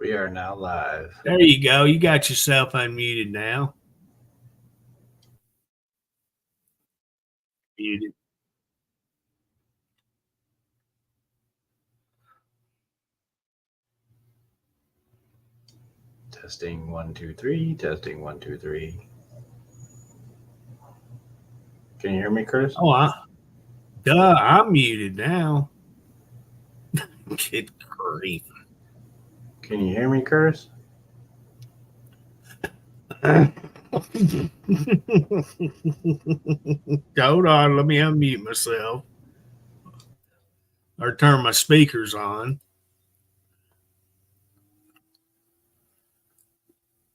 We are now live. There you go. You got yourself unmuted now. Muted. Testing 1, 2, 3. Testing 1, 2, 3. Can you hear me, Chris? I'm muted now. Good grief. Can you hear me, Chris? Hold on, let me unmute myself or turn my speakers on.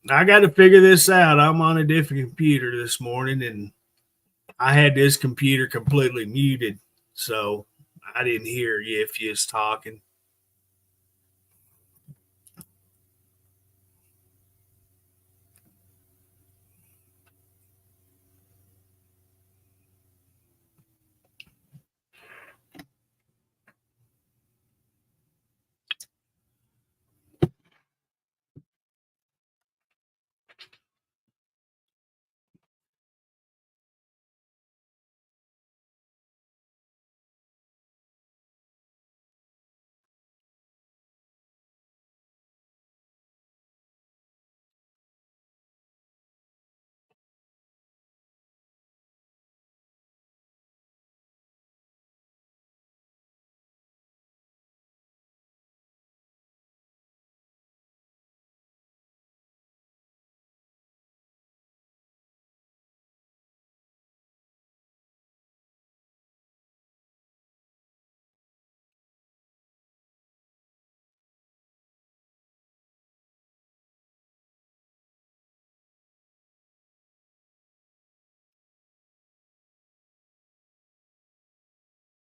I got to figure this out. I'm on a different computer this morning, and I had this computer completely muted, so I didn't hear you if you was talking.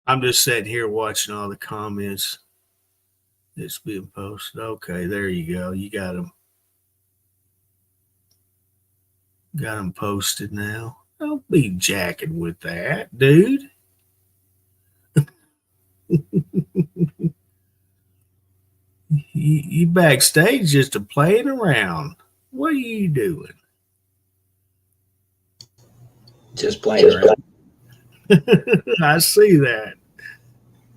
I'm just sitting here watching all the comments that's being posted. Okay, there you go. You got them. Got them posted now. Don't be jacking with that, dude. You backstage just to playing around. What are you doing? Just playing around. I see that.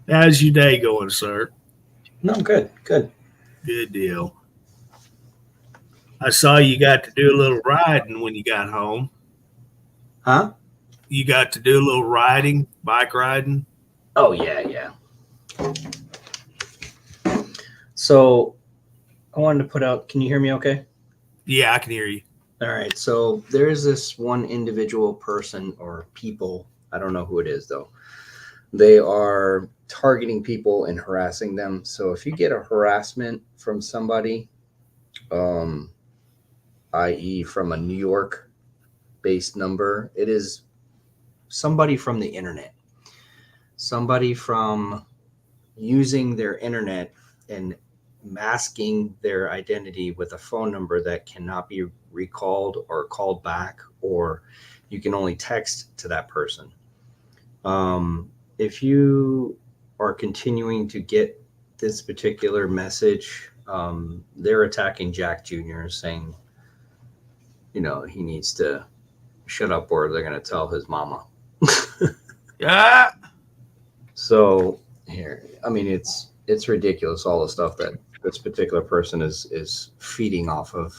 How's your day going, sir? No, good. Good deal. I saw you got to do a little riding when you got home. Huh? You got to do a little riding, bike riding? Oh, yeah. So I wanted to put out, can you hear me okay? Yeah, I can hear you. All right. So there's this one individual person or people, I don't know who it is though. They are targeting people and harassing them. So if you get a harassment from somebody, i.e. from a New York based number, it is somebody from the internet, somebody from using their internet and masking their identity with a phone number that cannot be recalled or called back, or you can only text to that person. If you are continuing to get this particular message, they're attacking Jack Jr., saying, he needs to shut up or they're going to tell his mama. Yeah. So here, I mean, it's ridiculous, all the stuff that this particular person is feeding off of.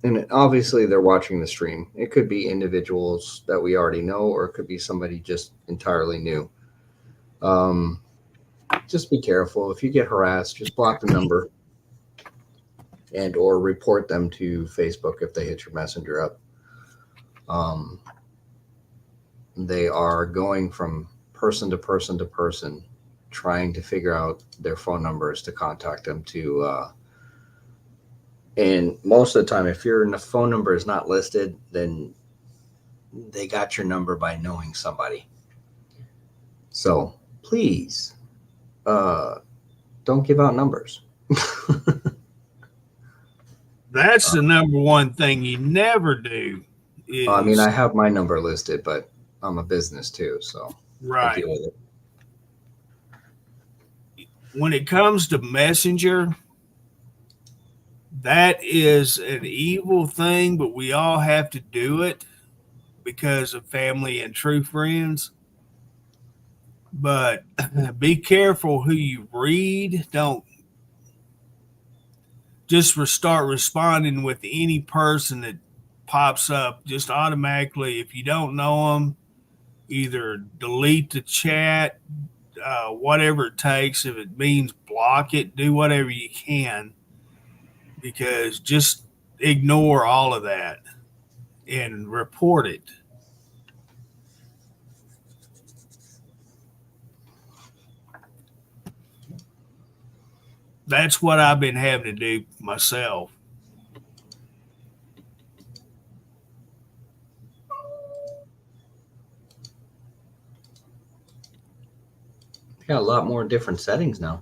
And obviously they're watching the stream. It could be individuals that we already know, or it could be somebody just entirely new. Just be careful. If you get harassed, just block the number and or report them to Facebook if they hit your messenger up. They are going from person to person to person, trying to figure out their phone numbers to contact them to. And most of the time, if your phone number is not listed, then they got your number by knowing somebody. So please, don't give out numbers. That's the number one thing you never do. I mean, I have my number listed, but I'm a business too, so right. I deal with it. When it comes to Messenger, that is an evil thing, but we all have to do it because of family and true friends. But be careful who you read. Don't just start responding with any person that pops up just automatically. If you don't know them, either delete the chat, whatever it takes. If it means block it, do whatever you can, because just ignore all of that and report it. That's what I've been having to do myself. Got a lot more different settings now.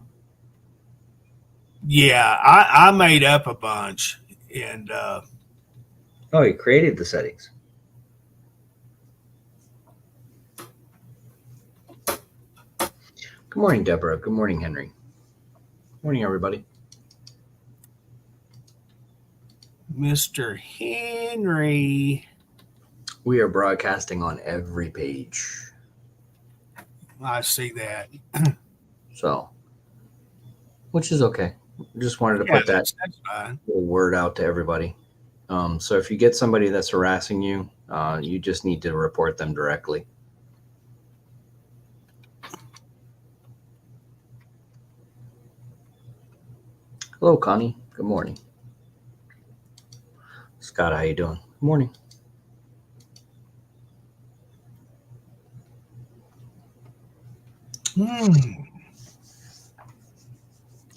Yeah, I made up a bunch, and Oh, you created the settings. Good morning, Deborah. Good morning, Henry. Morning, everybody. Mr. Henry, We are broadcasting on every page. I see that. So, which is okay. Just wanted to put that that's fine. little word out to everybody. So if you get somebody that's harassing you, you just need to report them directly. Hello, Connie. Good morning. Scott, how you doing? Good morning.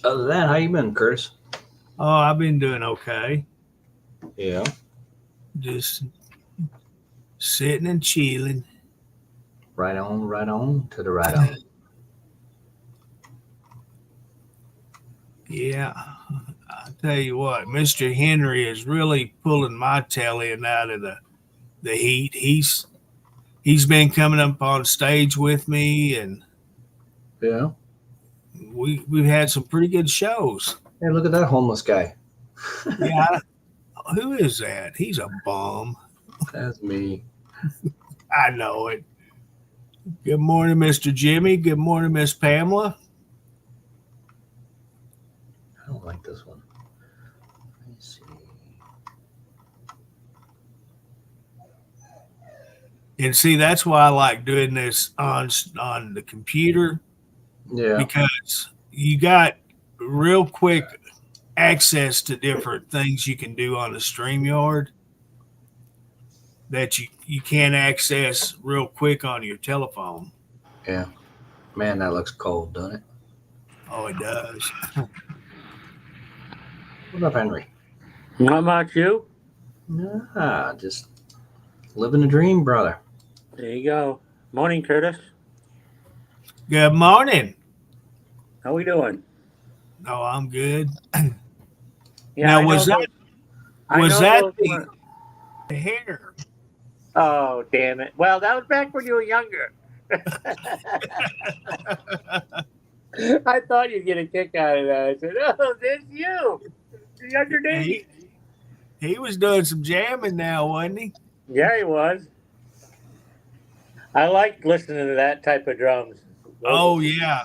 Other than that, how you been, Curtis? Oh, I've been doing okay. Yeah. Just sitting and chilling. Right on to the right on. Yeah, I tell you what, Mr. Henry is really pulling my tail end out of the heat. He's been coming up on stage with me, and Yeah. we've had some pretty good shows. Hey, look at that homeless guy. Yeah, who is that? He's a bum. That's me. I know it. Good morning, Mr. Jimmy. Good morning, Miss Pamela. I don't like this one. Let's see. And see, that's why I like doing this on the computer, Yeah. because you got real quick access to different things you can do on the StreamYard that you can't access real quick on your telephone. Yeah. Man, that looks cold, doesn't it? Oh, it does. What up, Henry? How about you? Ah, just living a dream, brother. There you go. Morning, Curtis. Good morning. How we doing? Oh, I'm good. Yeah, Now, I was know that those- was I know that those the were- hair? Oh, damn it. Well, that was back when you were younger. I thought you'd get a kick out of that. I said, oh, there's you. The younger days. He was doing some jamming now, wasn't he? Yeah, he was. I like listening to that type of drums. Oh yeah,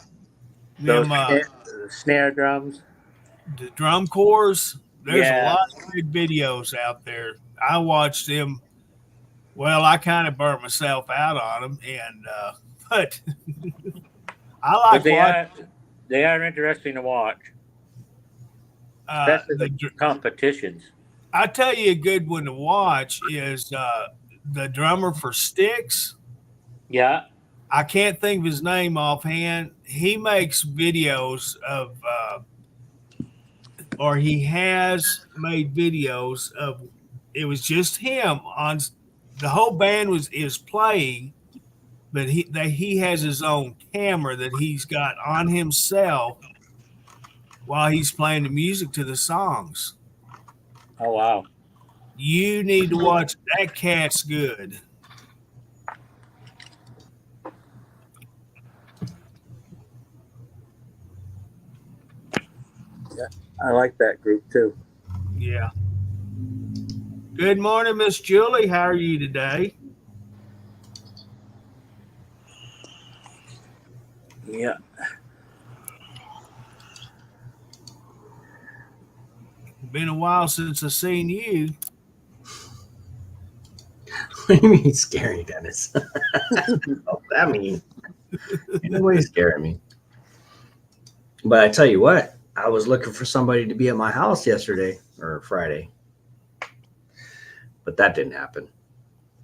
Those them snare drums. the drum corps. There's a Yeah. lot of good videos out there. I watched them. Well, I kind of burnt myself out on them, and but I like But they are interesting to watch, especially the competitions. I tell you, a good one to watch is the drummer for Styx. Yeah. I can't think of his name offhand. He makes videos of, or he has made videos of. It was just him on. The whole band is playing, but he has his own camera that he's got on himself while he's playing the music to the songs. Oh, wow. You need to watch. That cat's good. I like that group too. Yeah. Good morning, Miss Julie. How are you today? Yeah. Been a while since I seen you. What do you mean scary, Dennis? What's that mean? Ain't nobody scaring me. But I tell you what, I was looking for somebody to be at my house yesterday or Friday, but that didn't happen.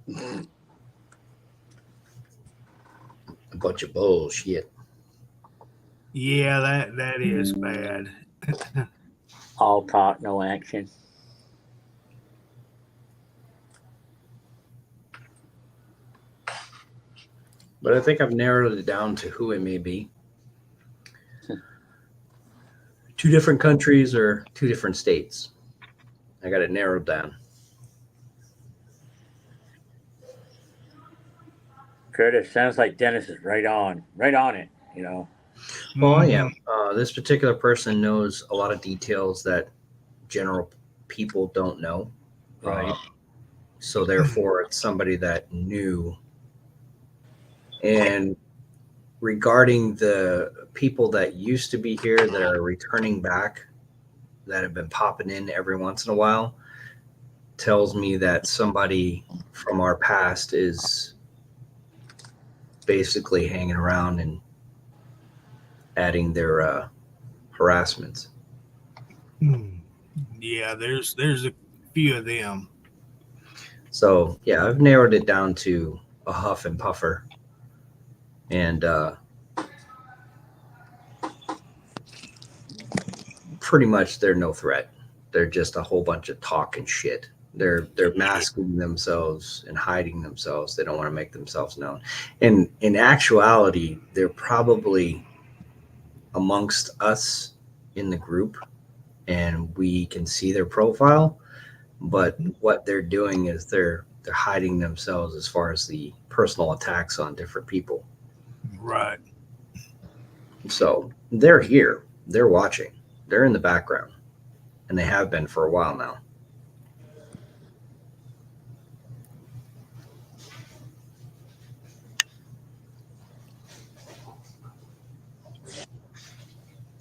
A bunch of bullshit. Yeah, that is bad. All talk, no action. But I think I've narrowed it down to who it may be. Two different countries or two different states. I got it narrowed down. Curtis, sounds like Dennis is right on it, you know. Well, I Mhm. am. This particular person knows a lot of details that general people don't know. Right. So therefore, it's somebody that knew. And regarding the people that used to be here that are returning back, that have been popping in every once in a while, tells me that somebody from our past is basically hanging around and adding their harassments. Yeah, there's a few of them. So yeah, I've narrowed it down to a huff and puffer, and pretty much they're no threat. They're just a whole bunch of talk and shit. They're masking themselves and hiding themselves. They don't want to make themselves known. And in actuality, they're probably amongst us in the group, and we can see their profile. But what they're doing is they're hiding themselves as far as the personal attacks on different people. Right. So they're here. They're watching. They're in the background, and they have been for a while now.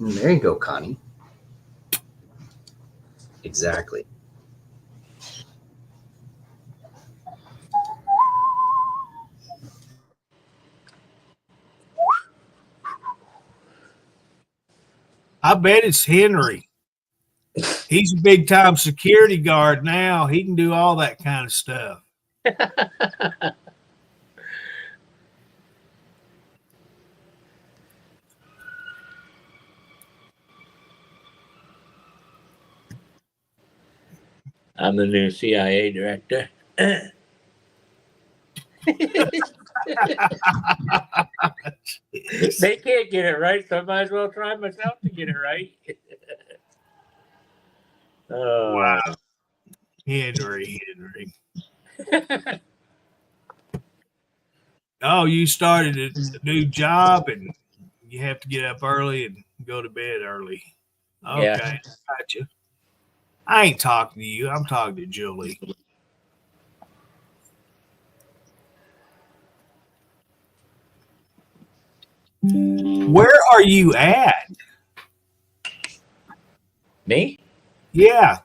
There you go, Connie. Exactly. I bet it's Henry. He's a big time security guard now. He can do all that kind of stuff. I'm the new CIA director. They can't get it right, so I might as well try myself to get it right. Wow. Henry. Oh, you started a new job and you have to get up early and go to bed early. Okay, Yeah. gotcha. I ain't talking to you. I'm talking to Julie. Where are you at? Me? Yeah.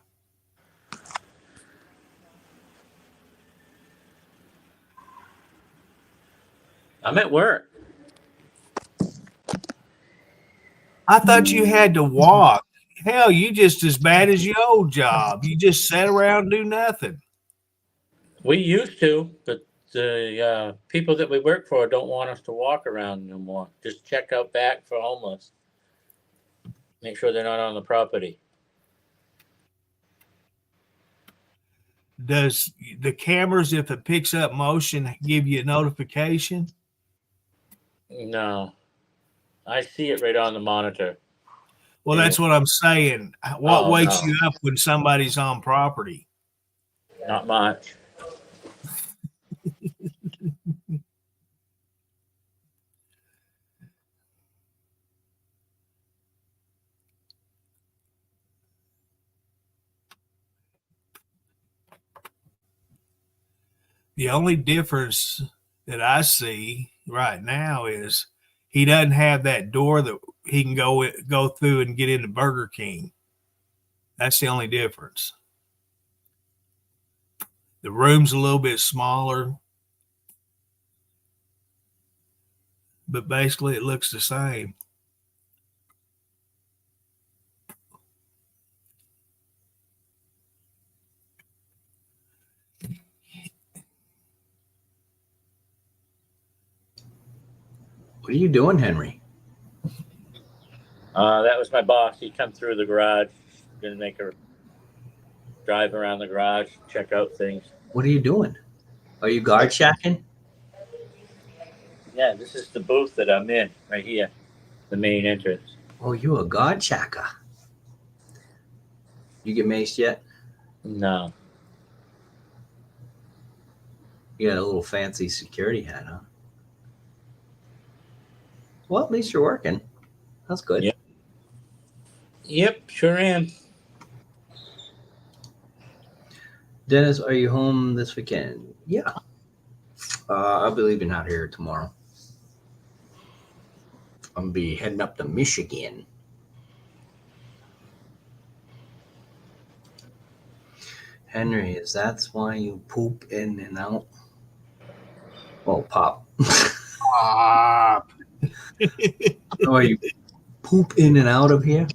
I'm at work. I thought you had to walk. Hell, you just as bad as your old job. You just sat around and do nothing. We used to, but the people that we work for don't want us to walk around no more. Just check out back for homeless. Make sure they're not on the property. Does the cameras, if it picks up motion, give you a notification? No, I see it right on the monitor. Well, that's what I'm saying. What Oh, wakes no. you up when somebody's on property? Not much. The only difference that I see right now is he doesn't have that door that he can go through and get into Burger King. That's the only difference. The room's a little bit smaller, but basically it looks the same. What are you doing, Henry? That was my boss. He come through the garage. Gonna make her drive around the garage, check out things. What are you doing? Are you guard shacking? Yeah, this is the booth that I'm in right here, the main entrance. Oh, you a guard shacker. You get maced yet? No, You got a little fancy security hat, huh? Well, at least you're working. That's good. Yeah. Yep, sure am. Dennis, are you home this weekend? Yeah. I'll be leaving out here tomorrow. I'm going to be heading up to Michigan. Henry, is that why you poop in and out? Well, pop. Stop. Oh, you poop in and out of here?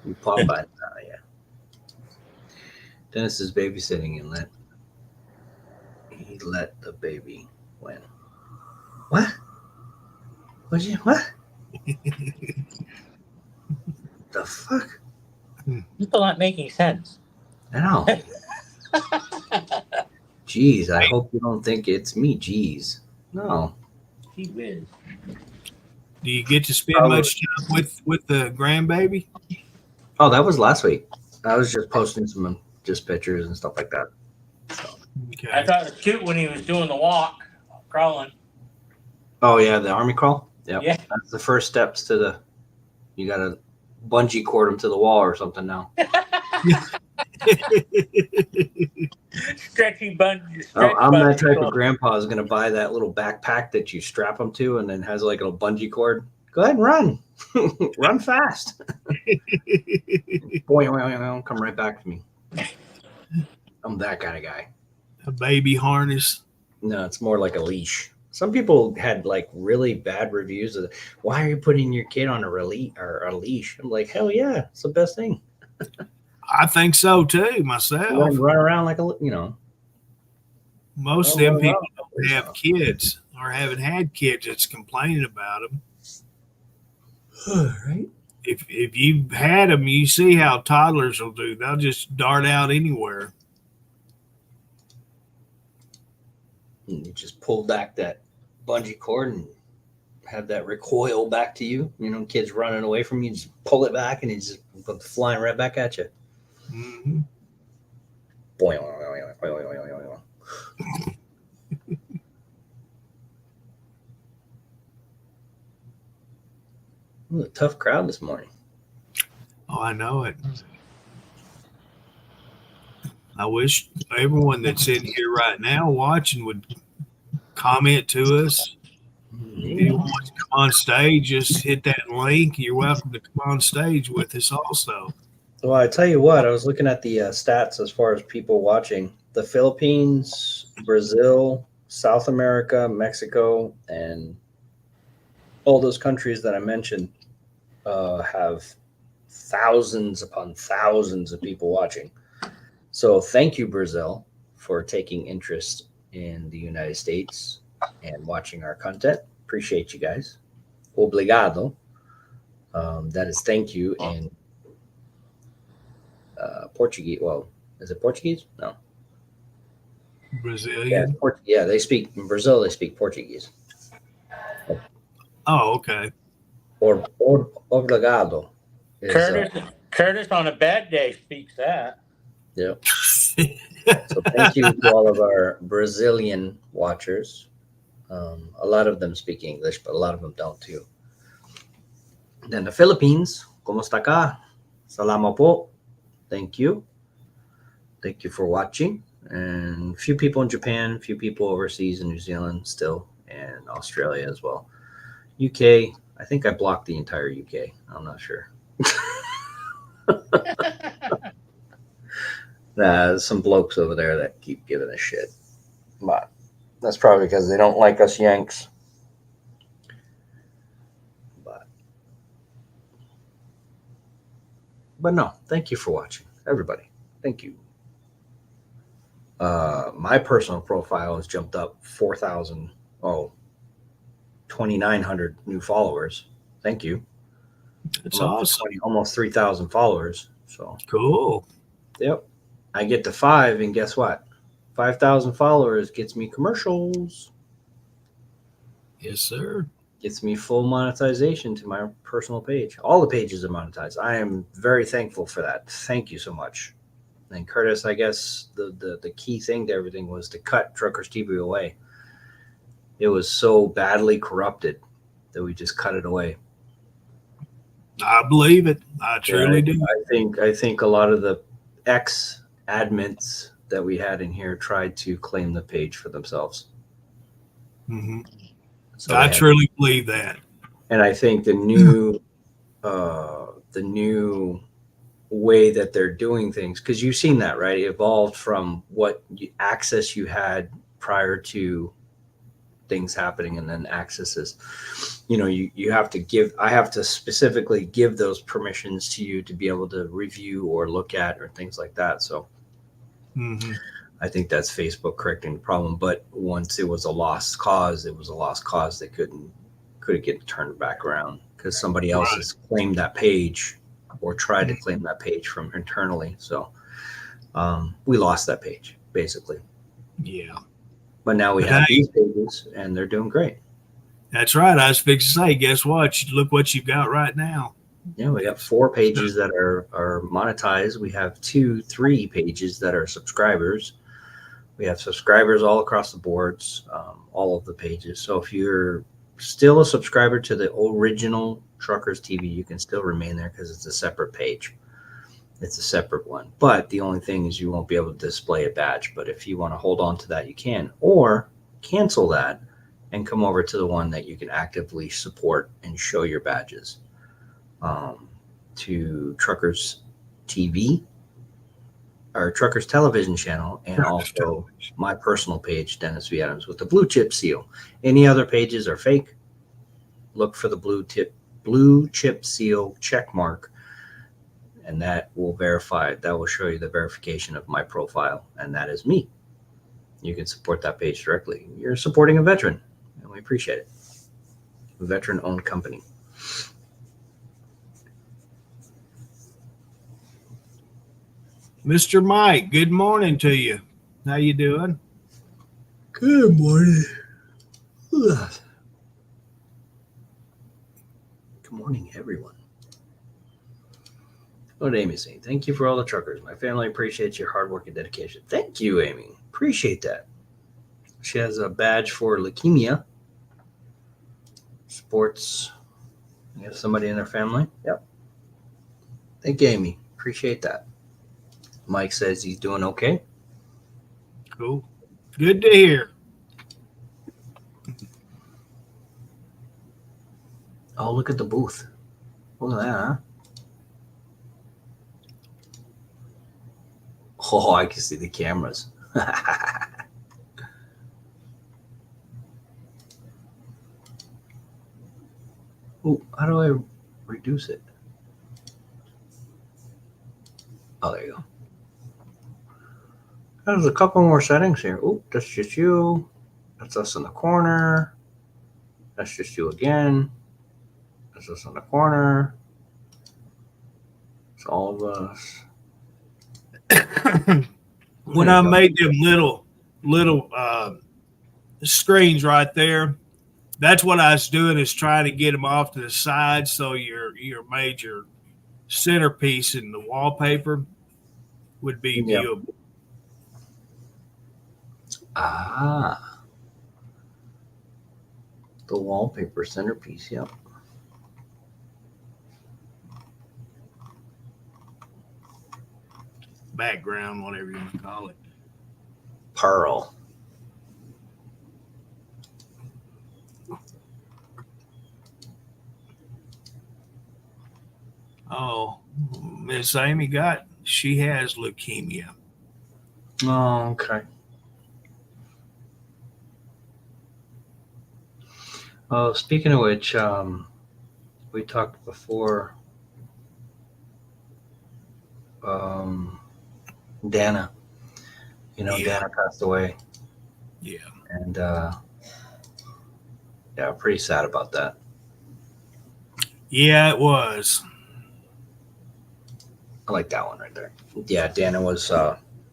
You pop out of here. Dennis is babysitting and he let the baby win. What? What? The fuck? People aren't making sense. I know. Jeez, I hope you don't think it's me. Jeez. No. Gee whiz. Do you get to spend much time with the grandbaby? Oh, that was last week. I was just posting some just pictures and stuff like that. So. Okay. I thought it was cute when he was doing the walk, crawling. Oh yeah, the army crawl. Yep. Yeah. That's the first steps to the. You gotta bungee cord him to the wall or something now. Stretchy bungee. I'm that type of grandpa who's gonna buy that little backpack that you strap him to, and then has like a bungee cord. Go ahead and run, run fast. Boy, come right back to me. I'm that kind of guy. A baby harness. No, it's more like a leash. Some people had like really bad reviews of why are you putting your kid on a leash? I'm like, hell yeah, it's the best thing. I think so too, myself. Run around like Most of them people don't have kids or haven't had kids that's complaining about them. Right? If you've had them, you see how toddlers will do. They'll just dart out anywhere. And you just pull back that bungee cord and have that recoil back to you. You know, kids running away from you, just pull it back and it's just flying right back at you. Mm-hmm. A tough crowd this morning. Oh, I know it. I wish everyone that's in here right now watching would comment to us. If you want to come on stage, just hit that link. You're welcome to come on stage with us also. Well, I tell you what, I was looking at the stats as far as people watching. The Philippines, Brazil, South America, Mexico, and all those countries that I mentioned have thousands upon thousands of people watching. So thank you, Brazil, for taking interest in the United States and watching our content. Appreciate you guys. Obrigado. That is thank you in Portuguese. Well, is it Portuguese? No. Brazilian? Yeah, they speak in Brazil. They speak Portuguese. Oh, okay. Or obrigado. Curtis on a bad day speaks that. Yep. So thank you to all of our Brazilian watchers. A lot of them speak English, but a lot of them don't too. Then the Philippines, ¿Cómo está acá? Salamat po. Thank you. Thank you for watching. and a few people in Japan, a few people overseas in New Zealand still, and Australia as well. UK, I think I blocked the entire UK. I'm not sure. There's some blokes over there that keep giving us shit, but that's probably because they don't like us Yanks. But no, thank you for watching, everybody. Thank you. My personal profile has jumped up 4,000, 2,900 new followers. Thank you. That's I'm up to awesome. almost 3,000 followers. So, Cool. yep. I get to 5, and guess what? 5,000 followers gets me commercials. Yes, sir. Gets me full monetization to my personal page. All the pages are monetized. I am very thankful for that. Thank you so much. And Curtis, I guess the key thing to everything was to cut Truckers TV away. It was so badly corrupted that we just cut it away. I believe it. I truly do. I think a lot of the ex admins that we had in here tried to claim the page for themselves. Mm-hmm. So I truly believe that. And I think the new way that they're doing things, because you've seen that, right? It evolved from what access you had prior to things happening, and then accesses, you have to give, I have to specifically give those permissions to you to be able to review or look at or things like that. So I think that's Facebook correcting the problem. But once it was a lost cause, it was a lost cause. They couldn't get turned back around because somebody else has claimed that page or tried to claim that page from internally. So we lost that page basically. Yeah. But now we have these pages and they're doing great. That's right. I was fixing to say, guess what? Look what you've got right now. Yeah, we got 4 pages that are monetized. We have 3 pages that are subscribers. We have subscribers all across the boards, all of the pages. So if you're still a subscriber to the original Truckers TV, you can still remain there because it's a separate page. It's a separate one. But the only thing is you won't be able to display a badge. But if you want to hold on to that, you can. Or cancel that and come over to the one that you can actively support and show your badges. To Truckers TV, or Truckers Television channel, and also my personal page, Dennis V. Adams, with the blue chip seal. Any other pages are fake. Look for the blue chip seal check mark, and that will verify. That will show you the verification of my profile, and that is me. You can support that page directly. You're supporting a veteran, and we appreciate it. A veteran-owned company. Mr. Mike, good morning to you. How you doing? Good morning. Good morning, everyone. What Amy's saying. Thank you for all the truckers. My family appreciates your hard work and dedication. Thank you, Amy. Appreciate that. She has a badge for leukemia. Sports. You have somebody in their family? Yep. Thank you, Amy. Appreciate that. Mike says he's doing okay. Cool. Good to hear. Oh, look at the booth. Look at that, huh? Oh, I can see the cameras. Oh, how do I reduce it? Oh, there you go. There's a couple more settings here. Oh, that's just you. That's us in the corner. That's just you again. That's us in the corner. It's all of us. When I made them little screens right there, that's what I was doing, is trying to get them off to the side so your major centerpiece in the wallpaper would be viewable. Ah, the wallpaper centerpiece. Yep. Background, whatever you want to call it. Pearl. Oh, Miss Amy she has leukemia. Oh, okay. Oh, speaking of which, we talked before. Dana, Yeah. Dana passed away, Yeah. and yeah, pretty sad about that. Yeah, it was. I like that one right there. Yeah, Dana was.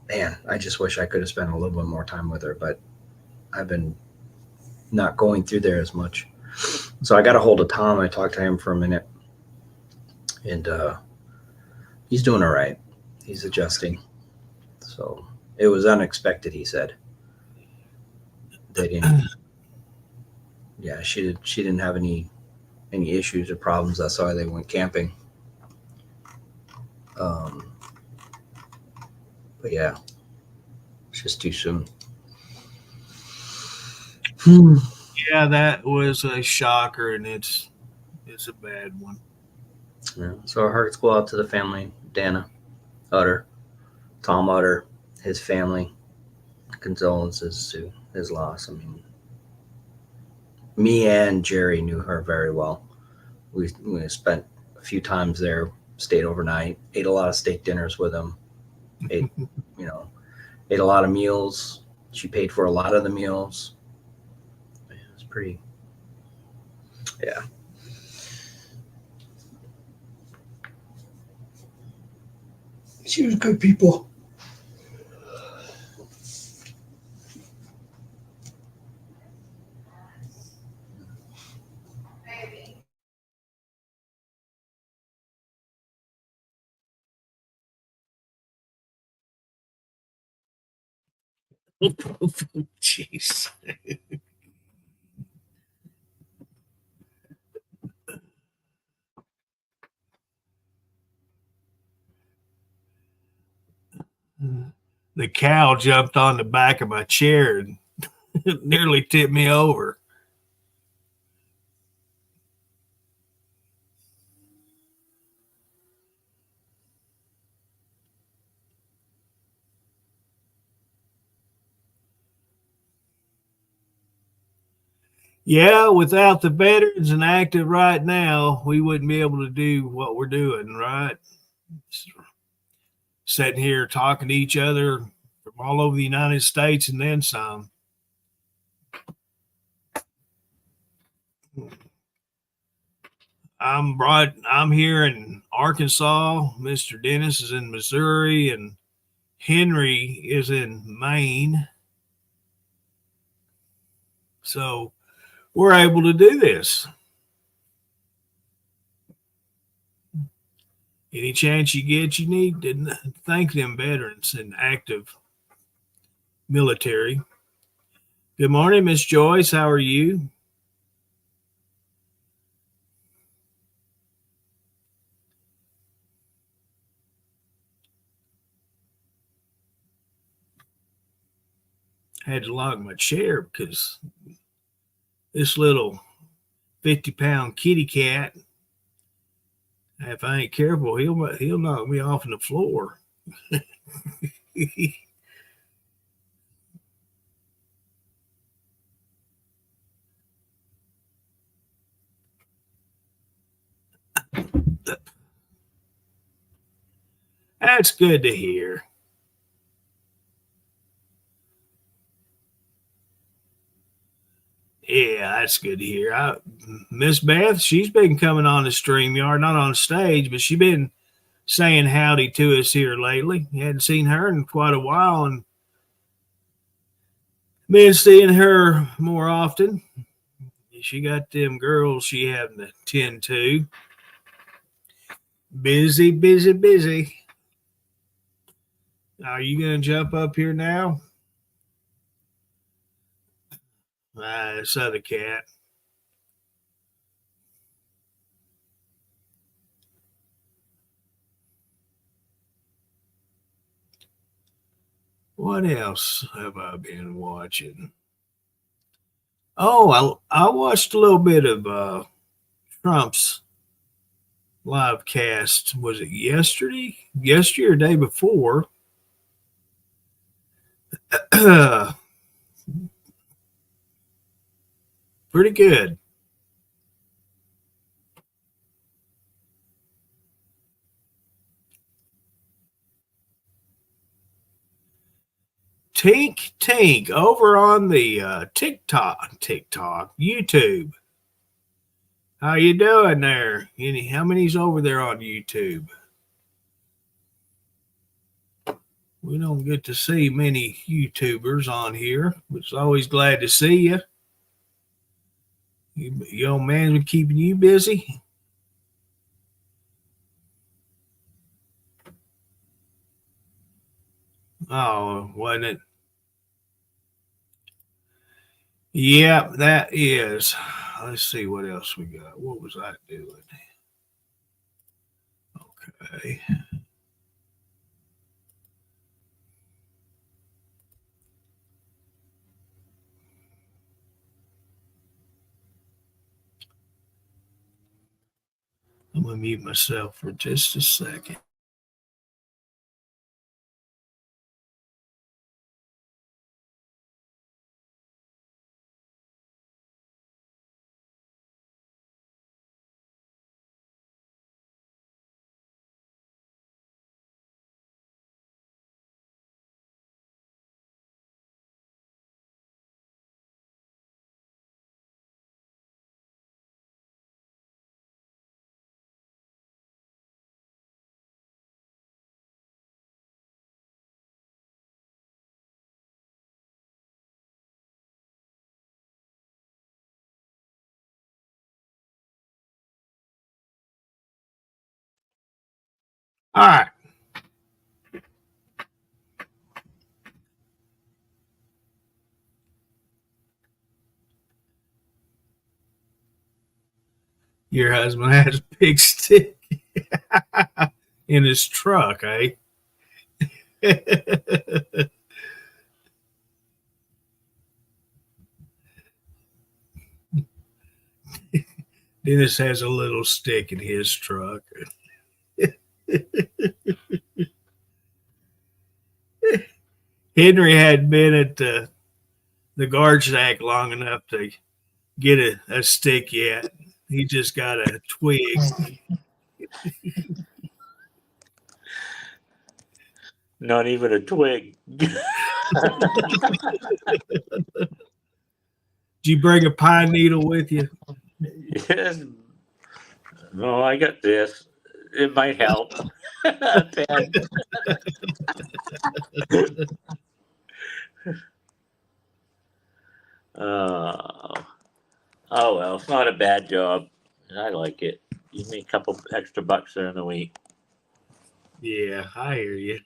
Man, I just wish I could have spent a little bit more time with her, but I've been not going through there as much. So I got a hold of Tom. I talked to him for a minute, and he's doing all right. He's adjusting. So it was unexpected, he said. They didn't. Yeah, she didn't have any issues or problems. That's why they went camping. But yeah, it's just too soon. Yeah, that was a shocker, and it's a bad one. Yeah. So our hearts go out to the family, Dana Utter, Tom Utter, his family. Condolences to his loss. I mean, me and Jerry knew her very well. We spent a few times there, stayed overnight, ate a lot of steak dinners with him, ate, ate a lot of meals. She paid for a lot of the meals. It was pretty, yeah. She was good people. Jeez. The cow jumped on the back of my chair and nearly tipped me over. Yeah, without the veterans and active right now, we wouldn't be able to do what we're doing, right? Sitting here talking to each other from all over the United States and then some. I'm here in Arkansas. Mr. Dennis is in Missouri, and Henry is in Maine. So we're able to do this. Any chance you get, you need to thank them veterans and active military. Good morning, Miss Joyce. How are you? I had to lock my chair because this little 50-pound kitty cat, if I ain't careful, he'll knock me off on the floor. That's good to hear. Yeah, that's good to hear. Miss Beth, she's been coming on the StreamYard, not on stage, but she's been saying howdy to us here lately. Hadn't seen her in quite a while, and been seeing her more often. She got them girls she having to tend to. Busy, busy, busy. Are you going to jump up here now? This other cat. What else have I been watching? Oh, I watched a little bit of Trump's live cast. Was it yesterday? Yesterday or day before? Pretty good. Tink Tink over on the TikTok, YouTube. How you doing there? How many's over there on YouTube? We don't get to see many YouTubers on here, but it's always glad to see you. Your old man been keeping you busy? Oh, wasn't it? Yeah, that is. Let's see what else we got. What was I doing? Okay. I'm going to mute myself for just a second. All right. Your husband has a big stick in his truck, eh? Dennis has a little stick in his truck. Henry hadn't been at the guard shack long enough to get a stick yet. He just got a twig. Not even a twig. Did you bring a pine needle with you? Yes. No, I got this. It might help. Oh, oh well, it's not a bad job. I like it. Give me a couple extra bucks during the week. Yeah, I hear you.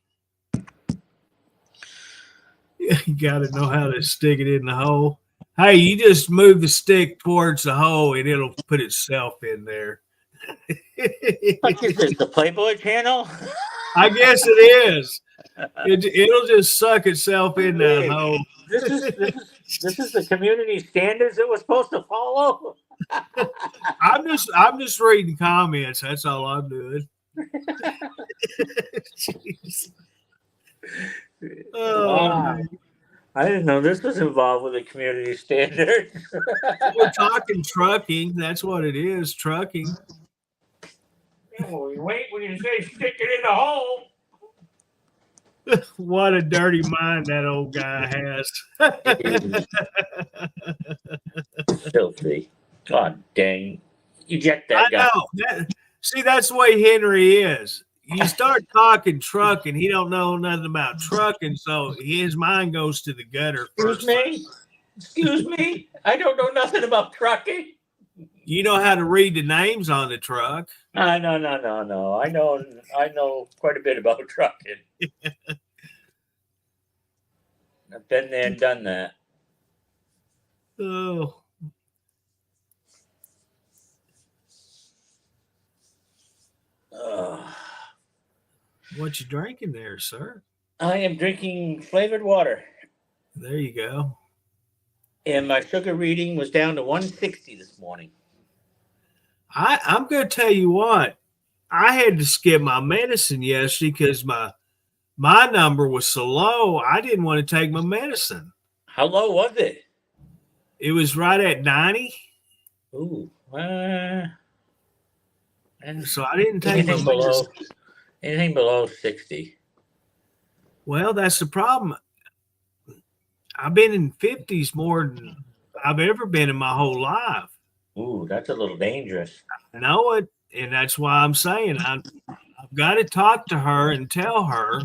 You got to know how to stick it in the hole. Hey, you just move the stick towards the hole and it'll put itself in there. What is this, the Playboy channel? I guess it is. It'll just suck itself in that hole. This is the community standards it was supposed to follow. I'm just reading comments. That's all I'm doing. Jeez. Oh, Wow. I didn't know this was involved with the community standards. we're talking trucking. That's what it is. Trucking. Well, you wait when you say stick it in the hole. What a dirty mind that old guy has. Filthy. God dang. Eject that guy. I know. See, that's the way Henry is. You start talking trucking, he don't know nothing about trucking, so his mind goes to the gutter first. Excuse me. I don't know nothing about trucking. You know how to read the names on the truck. No. I know quite a bit about trucking. I've been there and done that. Oh. What you drinking there, sir? I am drinking flavored water, There you go. and my sugar reading was down to 160 this morning. I'm going to tell you what. I had to skip my medicine yesterday because my number was so low. I didn't want to take my medicine. How low was it? It was right at 90, Ooh, and so I didn't take my anything below medicine. 60. Well, that's the problem. I've been in 50s more than I've ever been in my whole life. Ooh, that's a little dangerous. I know it, and that's why I'm saying I've got to talk to her and tell her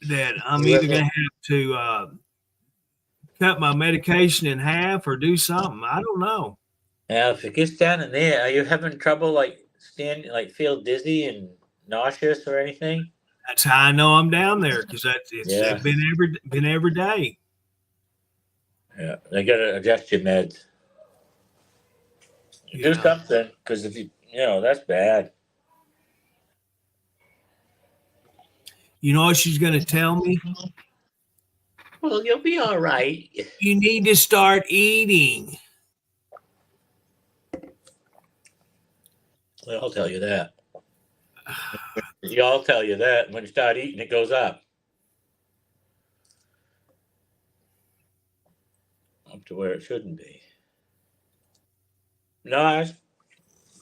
that I'm either going to have to cut my medication in half or do something. I don't know. Now, if it gets down in there, are you having trouble like feel dizzy and nauseous or anything? That's how I know I'm down there because Yeah. it's been every day. Yeah, they gotta adjust your meds. Do Yeah. something, because if you that's bad. You know what she's going to tell me? Well, you'll be all right. You need to start eating. Well, I'll tell you that. Y'all tell you that when you start eating, it goes up to where it shouldn't be. No,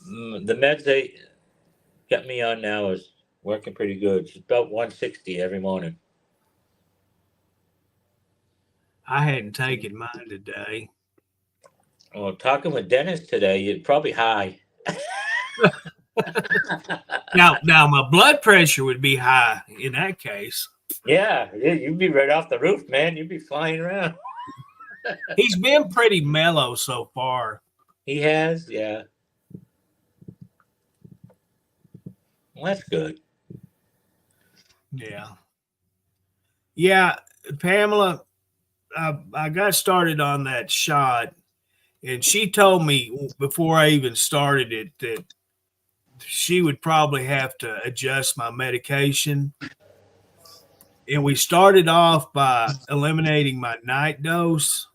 the meds they got me on now is working pretty good. It's about 160 every morning. I hadn't taken mine today. Well, talking with Dennis today, you're probably high. Now my blood pressure would be high in that case. Yeah, you'd be right off the roof, man. You'd be flying around. He's been pretty mellow so far. He has, yeah. Well, that's good. Yeah, Pamela, I got started on that shot, and she told me before I even started it that she would probably have to adjust my medication. And we started off by eliminating my night dose.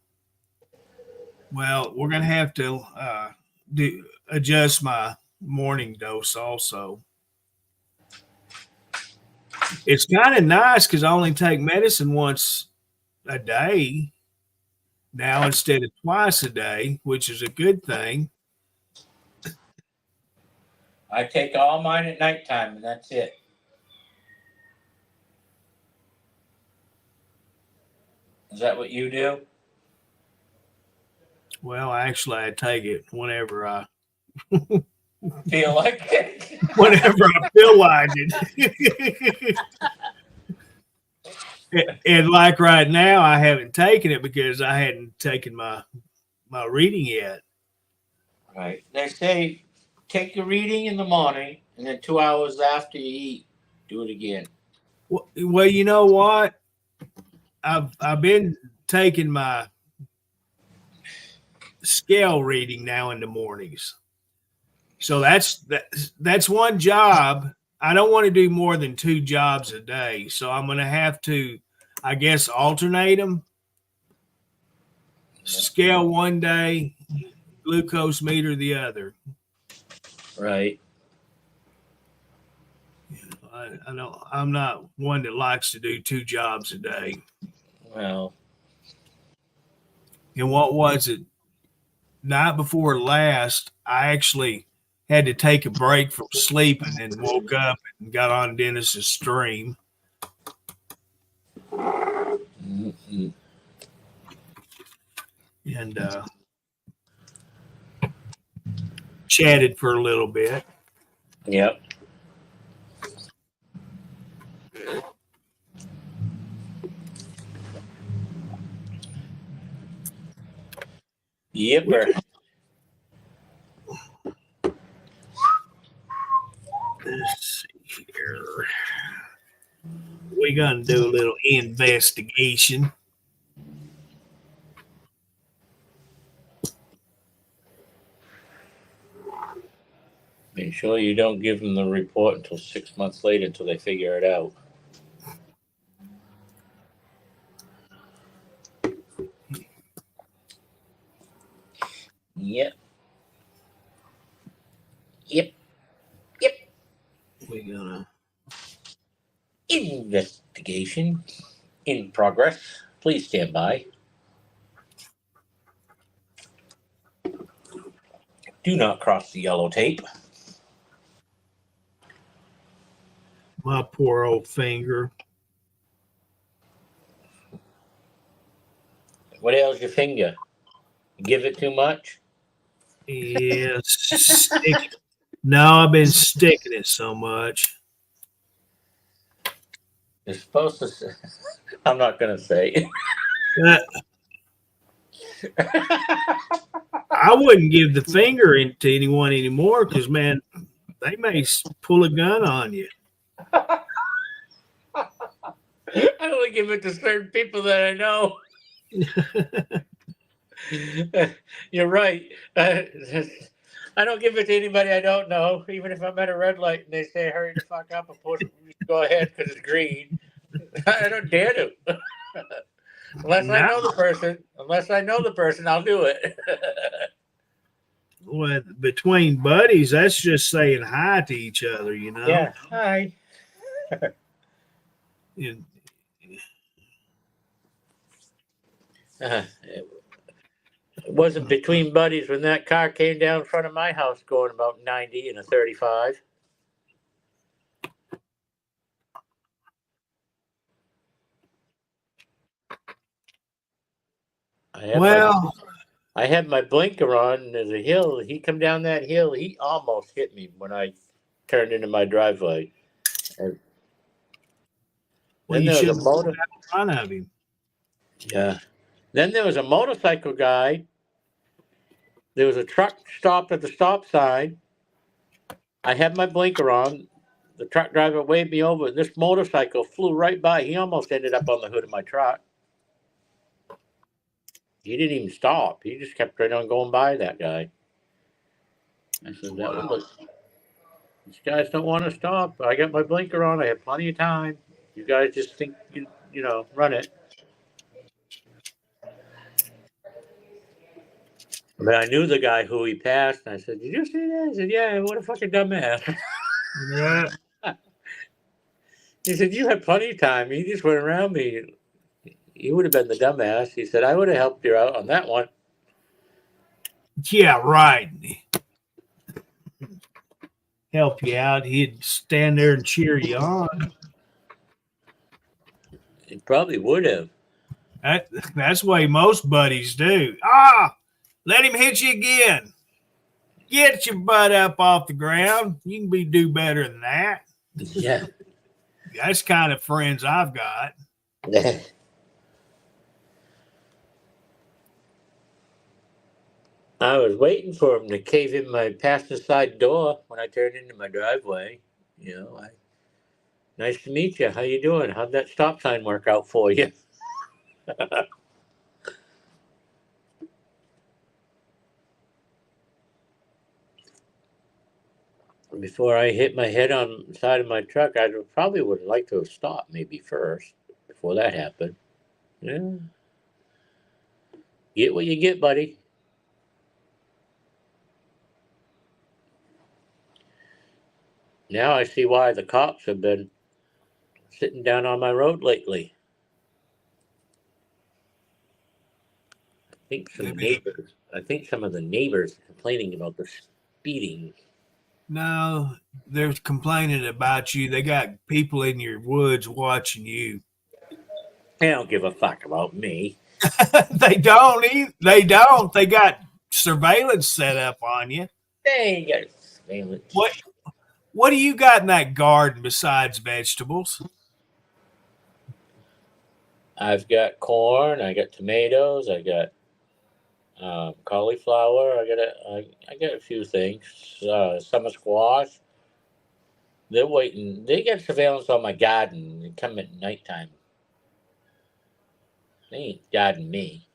Well, we're going to have to adjust my morning dose also. It's kind of nice because I only take medicine once a day now instead of twice a day, which is a good thing. I take all mine at nighttime, and that's it. Is that what you do? Well, actually, I take it whenever I Feel like it? whenever I feel like it. And like right now, I haven't taken it because I hadn't taken my reading yet. Right. They say take a reading in the morning, and then 2 hours after you eat, do it again. Well, you know what? I've been taking my scale reading now in the mornings. So that's one job. I don't want to do more than 2 jobs a day. So I'm going to have to, I guess, alternate them. Scale one day, glucose meter the other. Right. I know I'm not one that likes to do 2 jobs a day. Well. And what was it? Night before last, I actually had to take a break from sleeping and woke up and got on Dennis's stream. Mm-hmm. And chatted for a little bit. Yep. Yipper. Let's see here. We're going to do a little investigation. Make sure you don't give them the report until 6 months later until they figure it out. Yep. Yep. Yep. We gonna. Investigation in progress. Please stand by. Do not cross the yellow tape. My poor old finger. What ails your finger? Give it too much? Yeah, no, I've been sticking it so much. You're supposed to say. I'm not going to say. Uh, I wouldn't give the finger to anyone anymore because, man, they may pull a gun on you. I only give it to certain people that I know. You're right. I don't give it to anybody I don't know, even if I'm at a red light and they say, hurry the fuck up and push, go ahead because it's green. I don't dare to. Unless I know the person, I'll do it. Well, between buddies, that's just saying hi to each other, you know? Yeah. Hi. And, It wasn't between buddies when that car came down in front of my house going about 90 in a 35. I had my blinker on, and there's a hill. He come down that hill. He almost hit me when I turned into my driveway. And well, then you there should was a motor. in front of him. Yeah. Then there was a motorcycle guy. There was a truck stopped at the stop sign. I had my blinker on. The truck driver waved me over. This motorcycle flew right by. He almost ended up on the hood of my truck. He didn't even stop. He just kept right on going by that guy. I said, these guys don't want to stop. I got my blinker on. I have plenty of time. You guys just think, run it. But I knew the guy who he passed. And I said, did you see that? He said, yeah, what a fucking dumbass. Yeah. He said, you had plenty of time. He just went around me. He would have been the dumbass. He said, I would have helped you out on that one. Yeah, right. Help you out. He'd stand there and cheer you on. He probably would have. That's the way most buddies do. Let him hit you again. Get your butt up off the ground. You can do better than that. Yeah. That's kind of friends I've got. I was waiting for him to cave in my passenger side door when I turned into my driveway. Nice to meet you. How you doing? How'd that stop sign work out for you? Before I hit my head on the side of my truck, I probably would like to have stopped maybe first before that happened. Yeah. Get what you get, buddy. Now I see why the cops have been sitting down on my road lately. I think some of the neighbors are complaining about the speeding. No, they're complaining about you. They got people in your woods watching you. They don't give a fuck about me. They don't. They don't. They got surveillance set up on you. They ain't got surveillance. What do you got in that garden besides vegetables? I've got corn. I got tomatoes. I got cauliflower. I got a few things. Summer squash. They're waiting. They got surveillance on my garden. They come at nighttime. They ain't guiding me.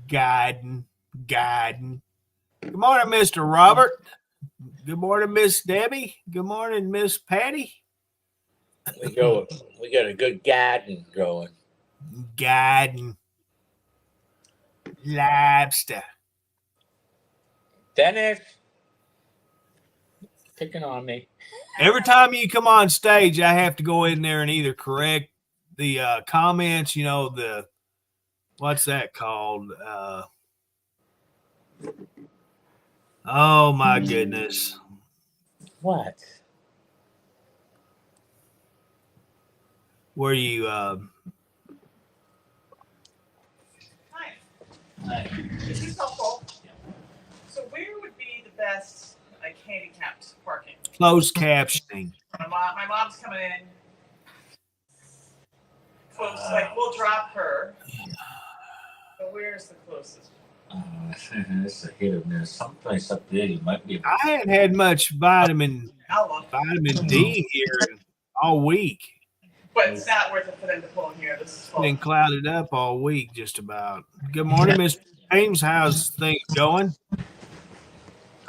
Guiding. Good morning, Mr. Robert. Good morning, Miss Debbie. Good morning, Miss Patty. We got a good garden growing. Guiding. Lobster. Dennis, picking on me. Every time you come on stage, I have to go in there and either correct the comments, what's that called? Oh my goodness. What? Where you Hi. This is helpful. So where would be the best handicapped parking? closed captioning. My mom's coming in. Close, we'll drop her. But where's the closest? It's a hit or miss. Someplace up there you might be. I hadn't had much vitamin How long? D here all week. But it's not worth it for them to pull in here. This is full. Been clouded up all week, just about. Good morning, Mr. James. How's things going?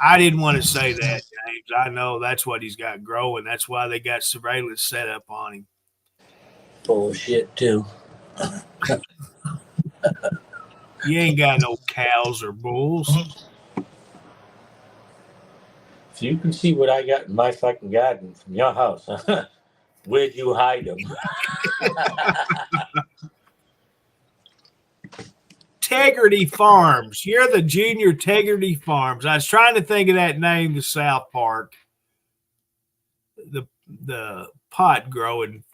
I didn't want to say that, James. I know that's what he's got growing. That's why they got surveillance set up on him. Bullshit too. You ain't got no cows or bulls. If you can see what I got in my fucking garden from your house, where'd you hide them? Tegrity Farms. You're the junior Tegrity Farms. I was trying to think of that name to South Park. The pot growing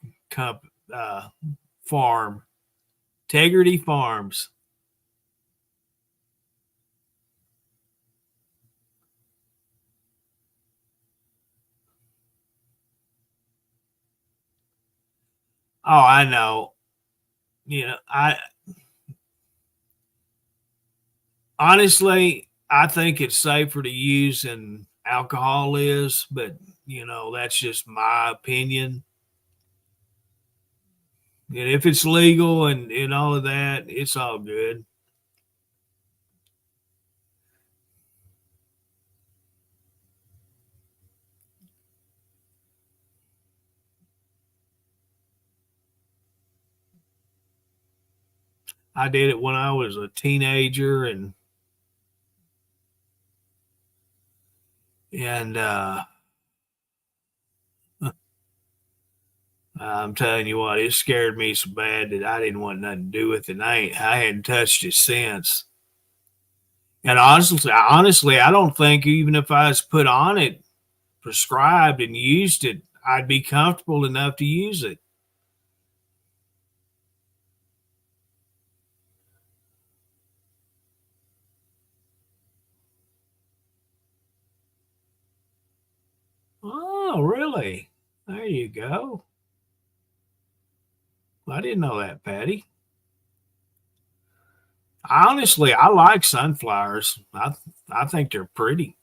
farm. Tegrity Farms. Oh, I know. Honestly, I think it's safer to use than alcohol is, but that's just my opinion. And if it's legal and all of that, it's all good. I did it when I was a teenager and I'm telling you what, it scared me so bad that I didn't want nothing to do with it. I hadn't touched it since. And honestly, I don't think even if I was put on it, prescribed and used it, I'd be comfortable enough to use it. Oh, really? There you go. I didn't know that, Patty. Honestly, I like sunflowers. I think they're pretty.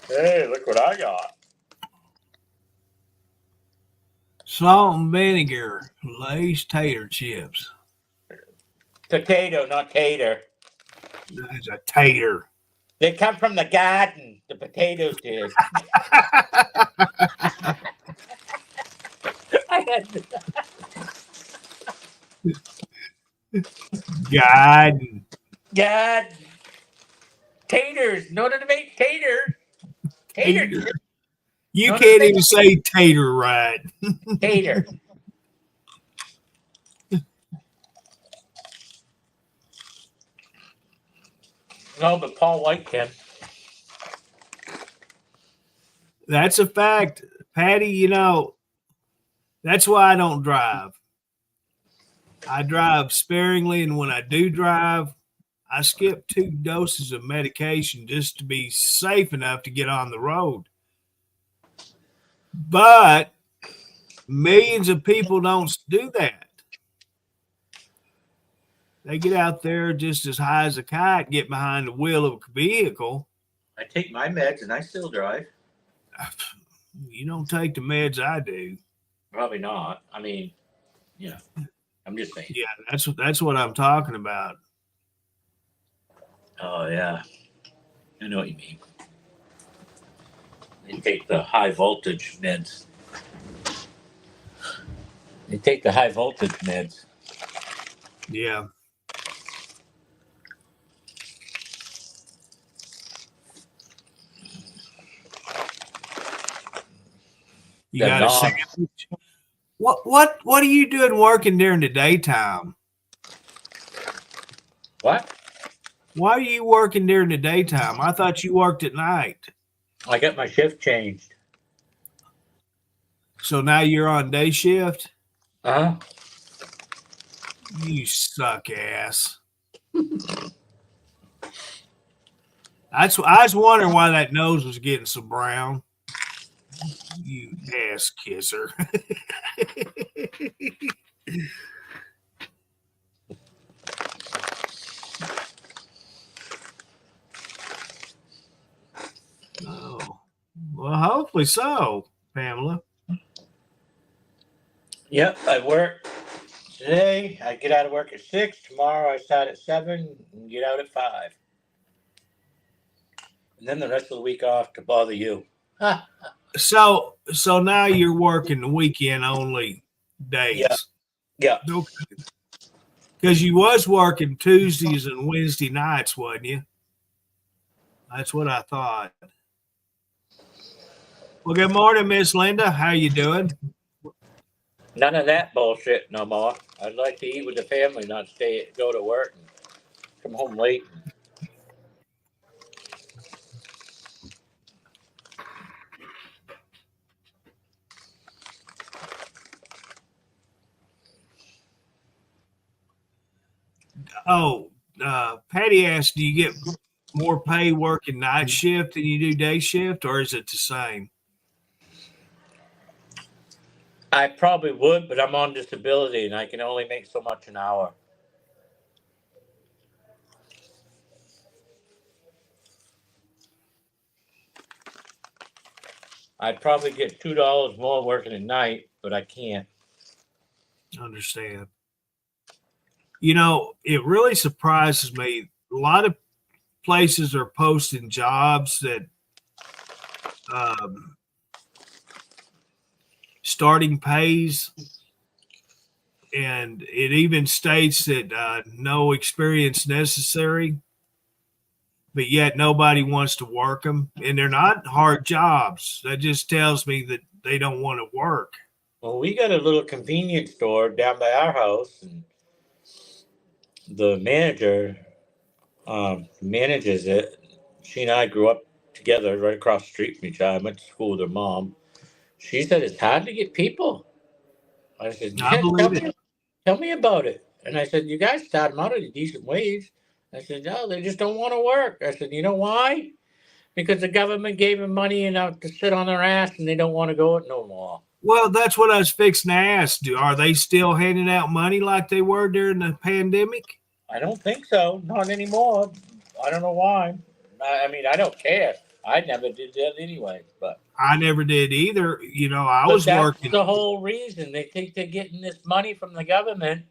Hey, look what I got. Salt and vinegar, Lay's tater chips. Potato, not tater. That's a tater. They come from the garden. The potatoes did. God. God. Taters. Know how to make tater. Tater. You can't even say tater right. Tater. No, but Paul White can. That's a fact. Patty, that's why I don't drive. I drive sparingly, and when I do drive, I skip 2 doses of medication just to be safe enough to get on the road. But millions of people don't do that. They get out there just as high as a kite, get behind the wheel of a vehicle. I take my meds and I still drive. You don't take the meds I do. Probably not. I mean, I'm just saying. Yeah, that's what I'm talking about. Oh yeah, I know what you mean. They take the high voltage meds. They take the high voltage meds. Yeah. You They're got a not. sandwich? What are you doing working during the daytime? What? Why are you working during the daytime? I thought you worked at night. I got my shift changed. So now you're on day shift? Uh huh. You suck ass. I was wondering why that nose was getting so brown. You ass kisser. Oh. Well, hopefully so, Pamela. Yep, I work today. I get out of work at 6. Tomorrow I start at 7 and get out at 5. And then the rest of the week off to bother you. So now you're working the weekend only days. Yeah. Because you was working Tuesdays and Wednesday nights, wasn't you? That's what I thought. Well, good morning, Miss Linda. How you doing? None of that bullshit no more. I'd like to eat with the family, not go to work and come home late. Oh, Patty asked, do you get more pay working night shift than you do day shift, or is it the same? I probably would, but I'm on disability and I can only make so much an hour. I'd probably get $2 more working at night, but I can't. Understand. You know, it really surprises me. A lot of places are posting jobs that starting pays, and it even states that no experience necessary, but yet nobody wants to work them, and they're not hard jobs. That just tells me that they don't want to work. Well, we got a little convenience store down by our house, and the manager manages it. She and I grew up together right across the street from each other. I went to school with her mom. She said it's hard to get people. I said, I yeah, believe it. tell me about it. And I said, you guys start them out at a decent wage. I said, no, they just don't want to work. I said, you know why? Because the government gave them money enough to sit on their ass and they don't want to go it no more. Well, that's what I was fixing to ask. Are they still handing out money like they were during the pandemic? I don't think so. Not anymore. I don't know why. I mean, I don't care. I never did that anyway. But I never did either. You know, I was that's working. the whole reason. They think they're getting this money from the government.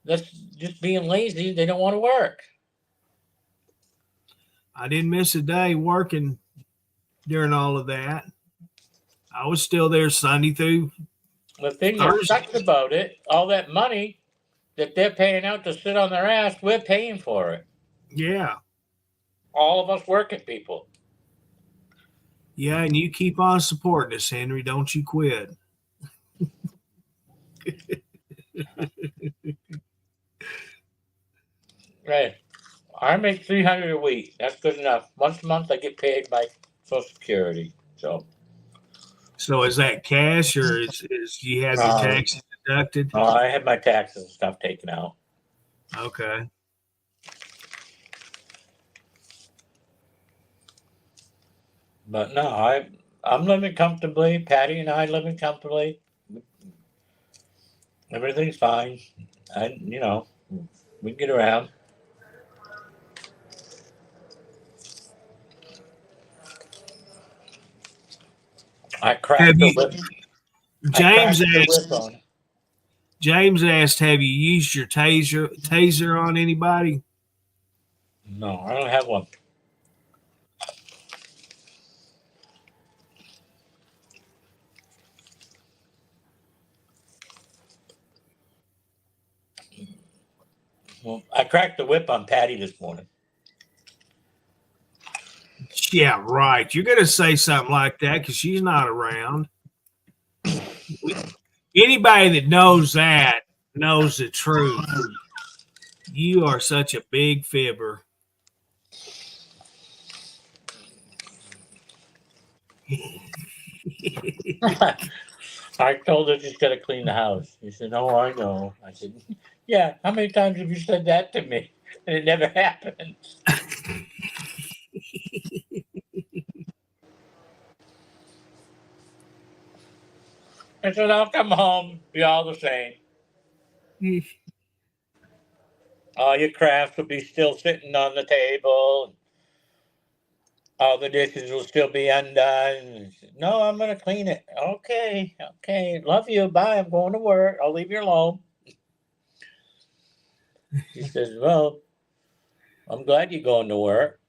That's just being lazy. They don't want to work. I didn't miss a day working during all of that. I was still there Sunday through The thing that Thursday. sucks about it, all that money that they're paying out to sit on their ass, we're paying for it. Yeah. All of us working people. Yeah, and you keep on supporting us, Henry. Don't you quit. Right. I make $300 a week. That's good enough. Once a month, I get paid by Social Security. So is that cash, or is you have your taxes deducted? I had my taxes and stuff taken out. Okay. But no, I'm living comfortably. Patty and I living comfortably. Everything's fine. We We can get around. I cracked Have the you, whip. James I cracked the asked, whip on it. James asked, have you used your taser on anybody? No, I don't have one. Well, I cracked the whip on Patty this morning. Yeah, right. You're going to say something like that because she's not around. Anybody that knows that knows the truth. You are such a big fibber. I told her she's got to clean the house. She said, "Oh, I know." I said, "Yeah. How many times have you said that to me, and it never happened?" I said, "I'll come home, be all the same. All your crafts will be still sitting on the table, and all the dishes will still be undone." Said, "No, I'm going to clean it." Okay, okay. Love you. Bye. I'm going to work. I'll leave you alone. She says, "Well, I'm glad you're going to work."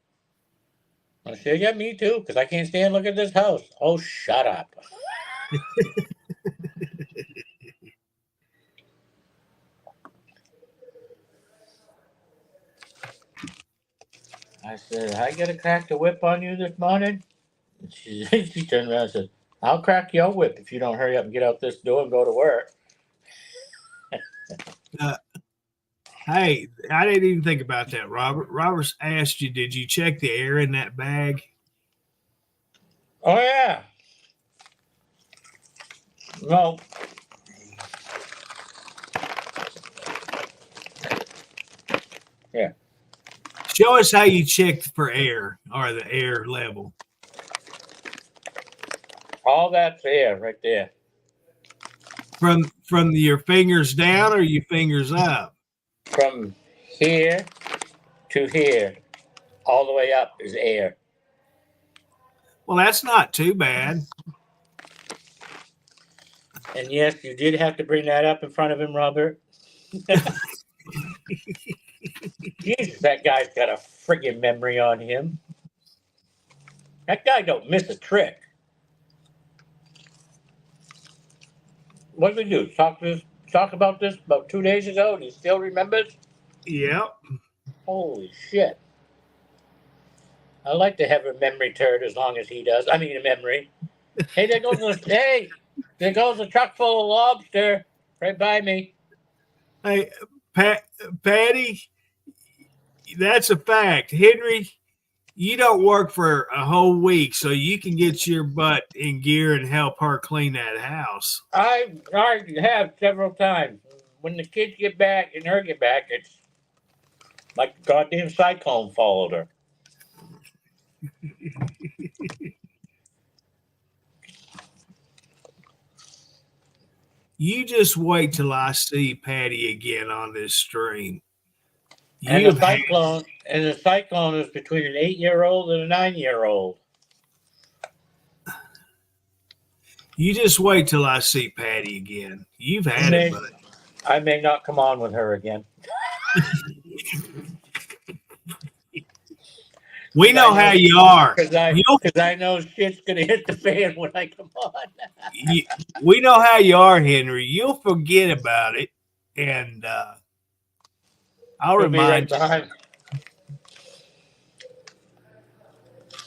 I said, "Yeah, me too, because I can't stand looking at this house." "Oh, shut up." I said, "I got to crack the whip on you this morning?" And she turned around and said, "I'll crack your whip if you don't hurry up and get out this door and go to work." Hey, I didn't even think about that, Robert. Robert's asked you, did you check the air in that bag? Oh, yeah. Well, yeah. Show us how you checked for air or the air level. All that's air right there. From your fingers down or your fingers up? From here to here, all the way up is air. Well, that's not too bad. And yes, you did have to bring that up in front of him, Robert. Jesus, that guy's got a friggin' memory on him. That guy don't miss a trick. What did we do? Talk about this about 2 days ago, and he still remembers? Yep. Holy shit. I like to have a memory turd as long as he does. I mean, a memory. Hey, there goes a truck full of lobster right by me. Hey, Patty, that's a fact. Henry, you don't work for a whole week, so you can get your butt in gear and help her clean that house. I have several times. When the kids get back and her get back, it's like a goddamn cyclone followed her. You just wait till I see Patty again on this stream. And the cyclone is between an 8-year-old and a 9-year-old. You just wait till I see Patty again. You've had it, buddy. I may not come on with her again. We know how you are. Because I know shit's going to hit the fan when I come on. We know how you are, Henry. You'll forget about it, and I'll remind you.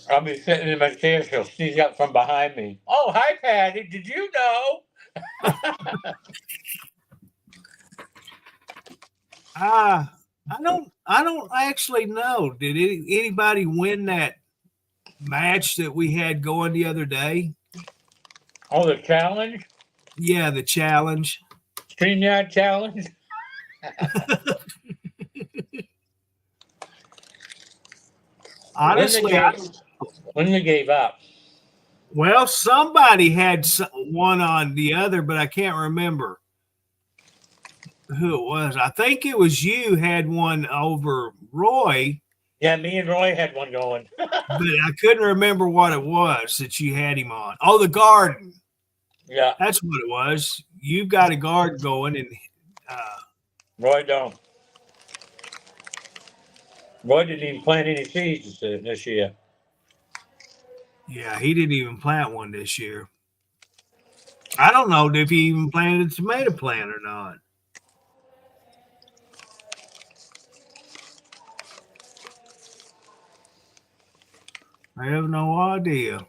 I'll be sitting in my chair. She'll sneeze out from behind me. "Oh, hi, Patty. Did you know?" I don't actually know. Did anybody win that match that we had going the other day? Oh, the challenge? Yeah, the challenge. StreamYard challenge? Honestly, when you gave up? Well, somebody had one on the other, but I can't remember who it was. I think it was you had one over Roy, Yeah, me and Roy had one going. but I couldn't remember what it was that you had him on. Oh, the garden. Yeah, That's what it was. You've got a garden going, and Roy don't. Roy didn't even plant any seeds this year. yeah, he didn't even plant one this year. I don't know if he even planted a tomato plant or not. I have no idea.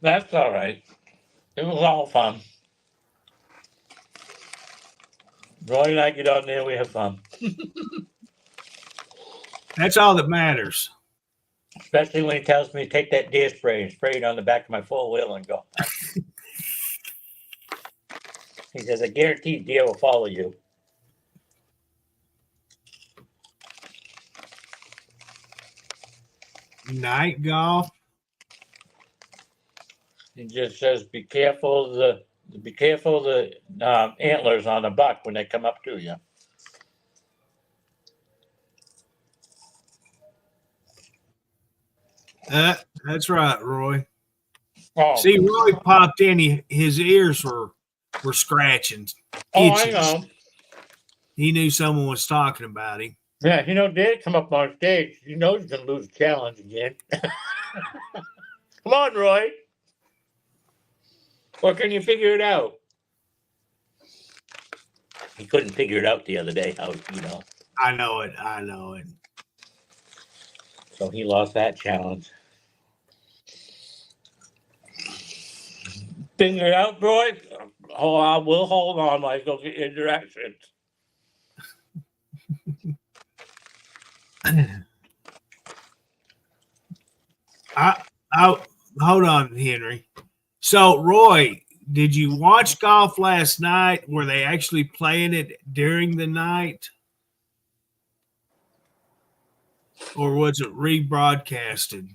That's all right. It was all fun. Roy and I get on there, we have fun. That's all that matters. Especially when he tells me to take that deer spray and spray it on the back of my four wheel and go. He says, I guarantee deer will follow you. Night golf. He just says, be careful of the antlers on the buck when they come up to you. That's right, Roy. Oh, See, Roy popped in. His ears were scratching. I itching. know. He knew someone was talking about him. Yeah, Dad come up on stage. He knows he's gonna lose the challenge again. Come on, Roy. Or can you figure it out? He couldn't figure it out the other day. How I know it. So he lost that challenge. Figure it out, Roy. Oh, I will hold on while I go get your directions. I hold on, Henry. So, Roy, did you watch golf last night? Were they actually playing it during the night? Or was it rebroadcasted?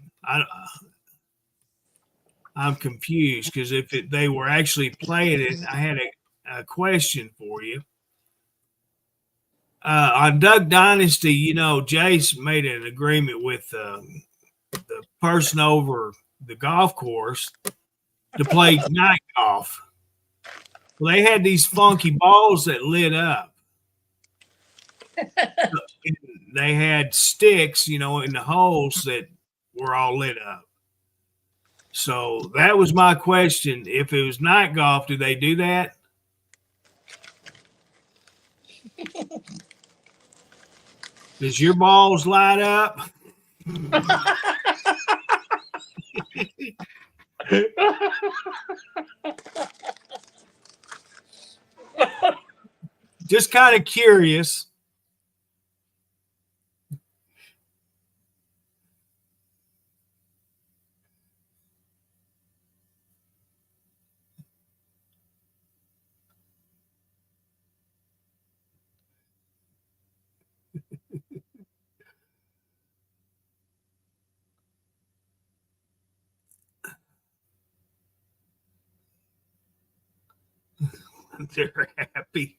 I'm confused because if they were actually playing it, I had a question for you. On Duck Dynasty, Jace made an agreement with the person over the golf course to play night golf. Well, they had these funky balls that lit up. They had sticks, in the holes that were all lit up. So that was my question. If it was night golf, do they do that? Does your balls light up? Just kind of curious. They're happy.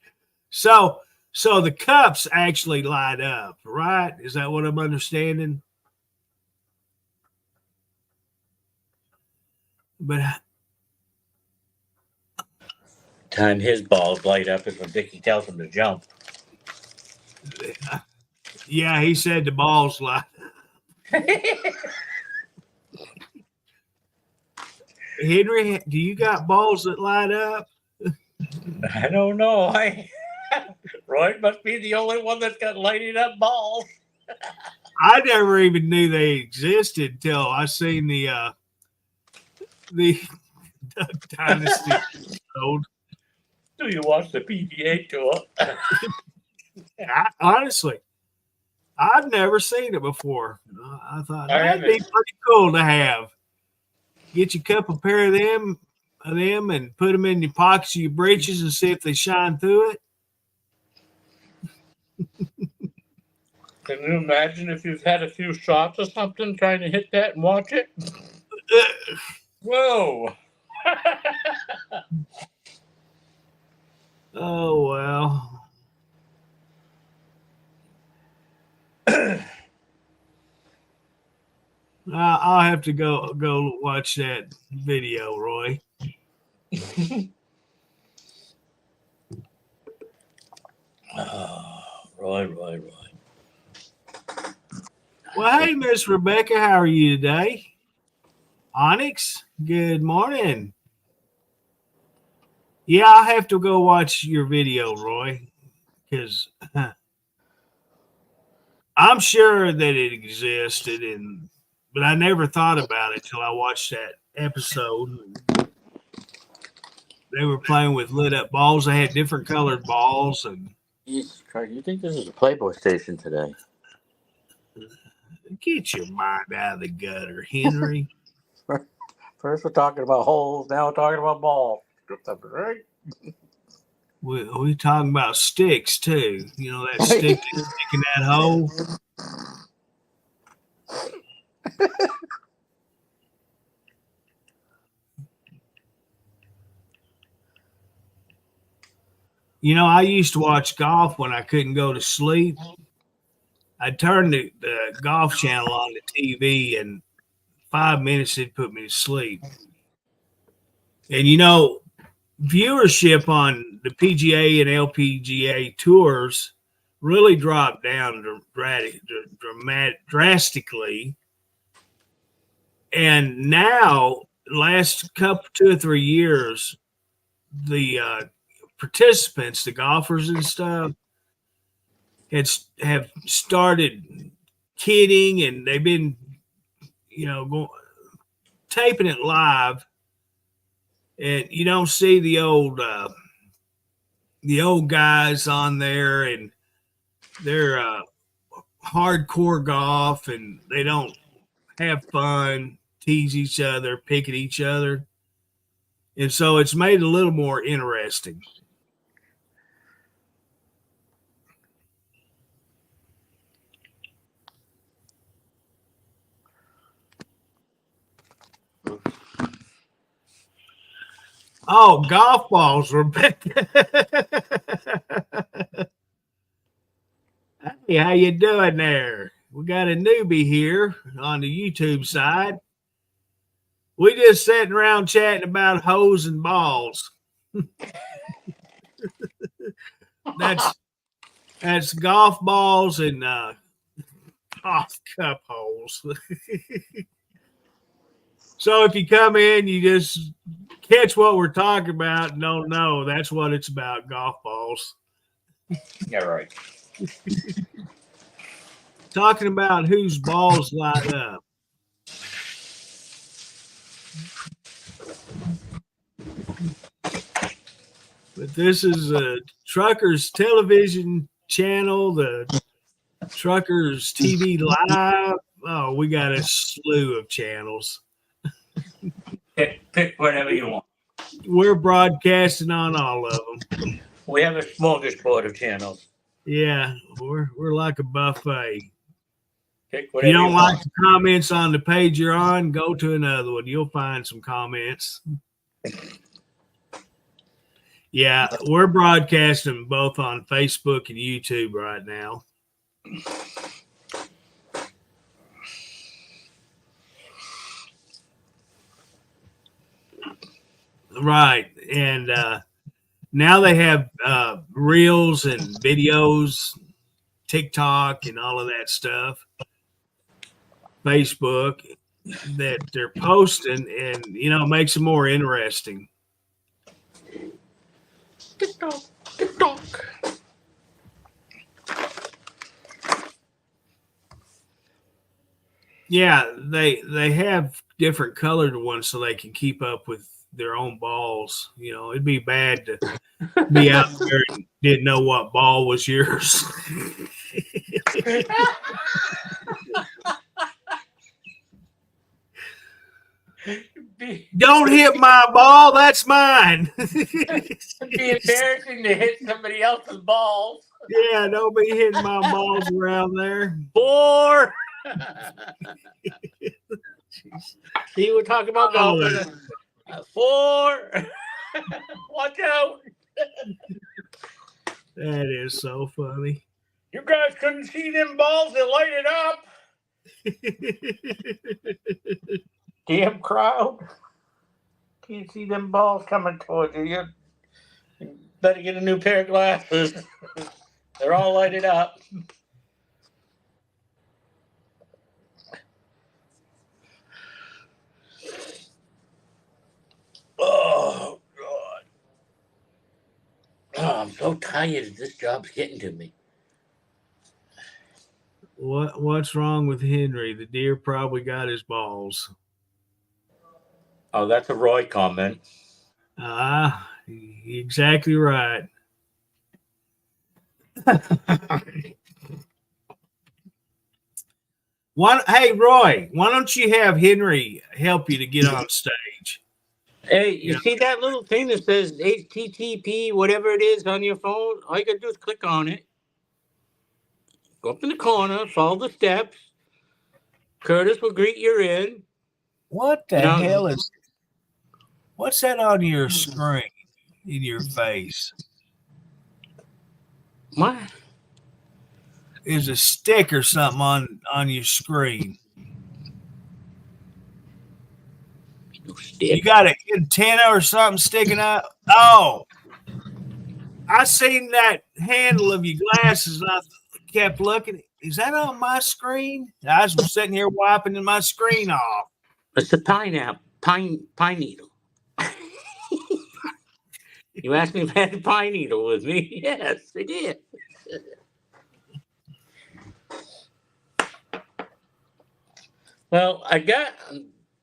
So the cups actually light up, right? Is that what I'm understanding? But Time his balls light up is when Dickie tells him to jump. yeah, he said the balls light. Henry, do you got balls that light up? I don't know. Roy must be the only one that's got lighted up balls. I never even knew they existed until I seen the Duck Dynasty episode. Do you watch the PGA Tour? Honestly, I've never seen it before. I thought I that'd be haven't. pretty cool to have. Get your cup a pair of them and put them in your pockets of your breeches and see if they shine through it. Can you imagine if you've had a few shots or something trying to hit that and watch it? Whoa. Oh well. I'll have to go watch that video, Roy. Roy. Well, hey, Miss Rebecca, how are you today? Onyx, good morning. Yeah, I'll have to go watch your video, Roy, because I'm sure that it existed, but I never thought about it till I watched that episode. They were playing with lit up balls. They had different colored balls, and Jesus Christ, you think this is a Playboy station today? get your mind out of the gutter, Henry. First we're talking about holes, now we're talking about balls. Right? We talking about sticks too. You know that stick that's sticking that hole. You know, I used to watch golf when I couldn't go to sleep. I'd turn the golf channel on the TV, and 5 minutes it'd put me to sleep. And you know, viewership on the PGA and LPGA tours really dropped down drastically. And now, last couple 2 or 3 years, the participants, the golfers and stuff, have started kidding, and they've been, taping it live, and you don't see the old guys on there, and they're hardcore golf, and they don't have fun, tease each other, pick at each other, and so it's made it a little more interesting. Oh, golf balls, Rebecca. Hey, how you doing there? We got a newbie here on the YouTube side. We just sitting around chatting about hose and balls. That's golf balls and golf cup holes. So if you come in, you just catch what we're talking about and don't know. That's what it's about, golf balls. Yeah, right. Talking about whose balls light up. But this is a Truckers television channel, the Truckers TV Live. Oh, we got a slew of channels. Pick whatever you want. We're broadcasting on all of them. We have a smorgasbord of channels. Yeah, we're like a buffet. Pick If whatever you don't like want. the comments on the page you're on, go to another one. You'll find some comments. Yeah, we're broadcasting both on Facebook and YouTube right now. Right. And now they have reels and videos, TikTok and all of that stuff, Facebook, that they're posting, and it makes it more interesting. TikTok. Yeah, they have different colored ones so they can keep up with their own balls. It'd be bad to be out there and didn't know what ball was yours. Don't hit my ball, that's mine. It'd be embarrassing to hit somebody else's balls. Yeah, don't be hitting my balls around there. 4. See, we're talking about Oh, golfing. 4. Watch out. that is so funny. You guys couldn't see them balls that light it up. Damn crowd. Can't see them balls coming towards you. You better get a new pair of glasses. They're all lighted up. Oh, God. Oh, I'm so tired. This job's getting to me. What's wrong with Henry? The deer probably got his balls. Oh, that's a Roy comment. Exactly right. Hey, Roy, why don't you have Henry help you to get on stage? Hey, you Yeah. see that little thing that says HTTP, whatever it is on your phone? All you gotta do is click on it. Go up in the corner, follow the steps. Curtis will greet you in. What the No. hell is? What's that on your screen in your face? What? Is a stick or something on your screen? No You stick. got an antenna or something sticking out? Oh, I seen that handle of your glasses and I kept looking. Is that on my screen? I was sitting here wiping my screen off. It's a pineapple, pine needle. You asked me if I had a pine needle with me. Yes, I did. Well, I got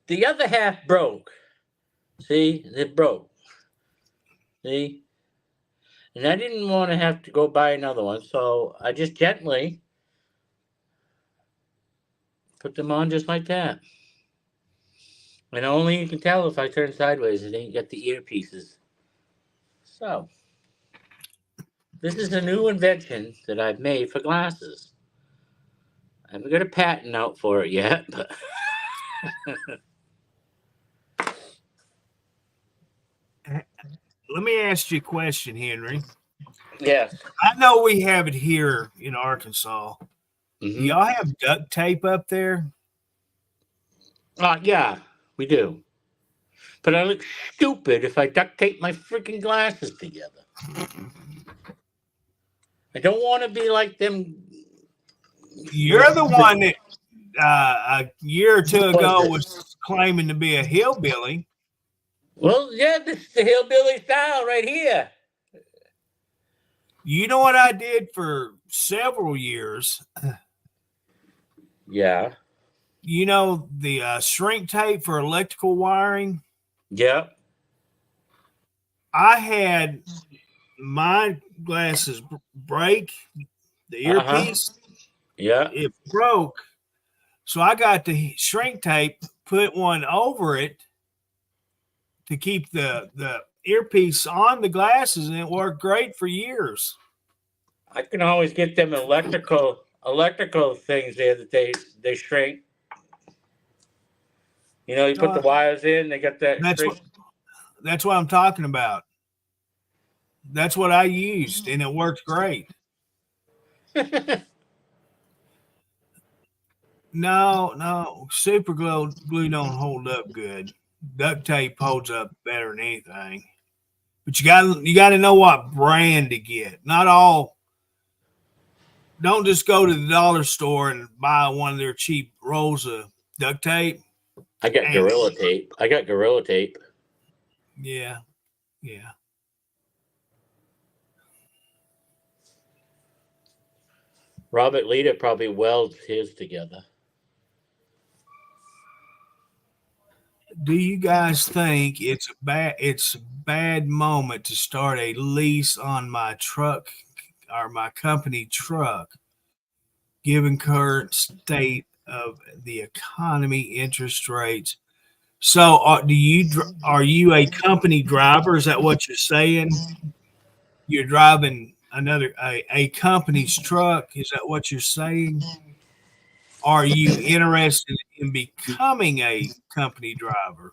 the other half broke. See, it broke. See? And I didn't want to have to go buy another one, so I just gently put them on just like that. And only you can tell if I turn sideways, it ain't got the earpieces. So, this is a new invention that I've made for glasses. I haven't got a patent out for it yet, but Let me ask you a question, Henry. yes. I know we have it here in Arkansas. Do Mhm. y'all have duct tape up there? Yeah, we do. But I look stupid if I duct tape my freaking glasses together. I don't want to be like them. You're the one that a year or two ago was claiming to be a hillbilly. Well, yeah, this is the hillbilly style right here. You know what I did for several years? Yeah. You know the shrink tape for electrical wiring? Yep. I had my glasses break, the earpiece. Yeah. It broke. So I got the shrink tape, put one over it to keep the earpiece on the glasses, and it worked great for years. I can always get them electrical things there that they shrink. You know, you put the wires in, they got that shrink. That's what I'm talking about. That's what I used, and it worked great. No, super glue don't hold up good. Duct tape holds up better than anything. But you got to know what brand to get. Not all. Don't just go to the dollar store and buy one of their cheap rolls of duct tape. I got Gorilla Tape. Yeah. Robert Leder probably welds his together. Do you guys think it's a bad moment to start a lease on my truck or my company truck, given current state of the economy, interest rates? So, are you a company driver? Is that what you're saying? You're driving a company's truck? Is that what you're saying? Are you interested in becoming a company driver?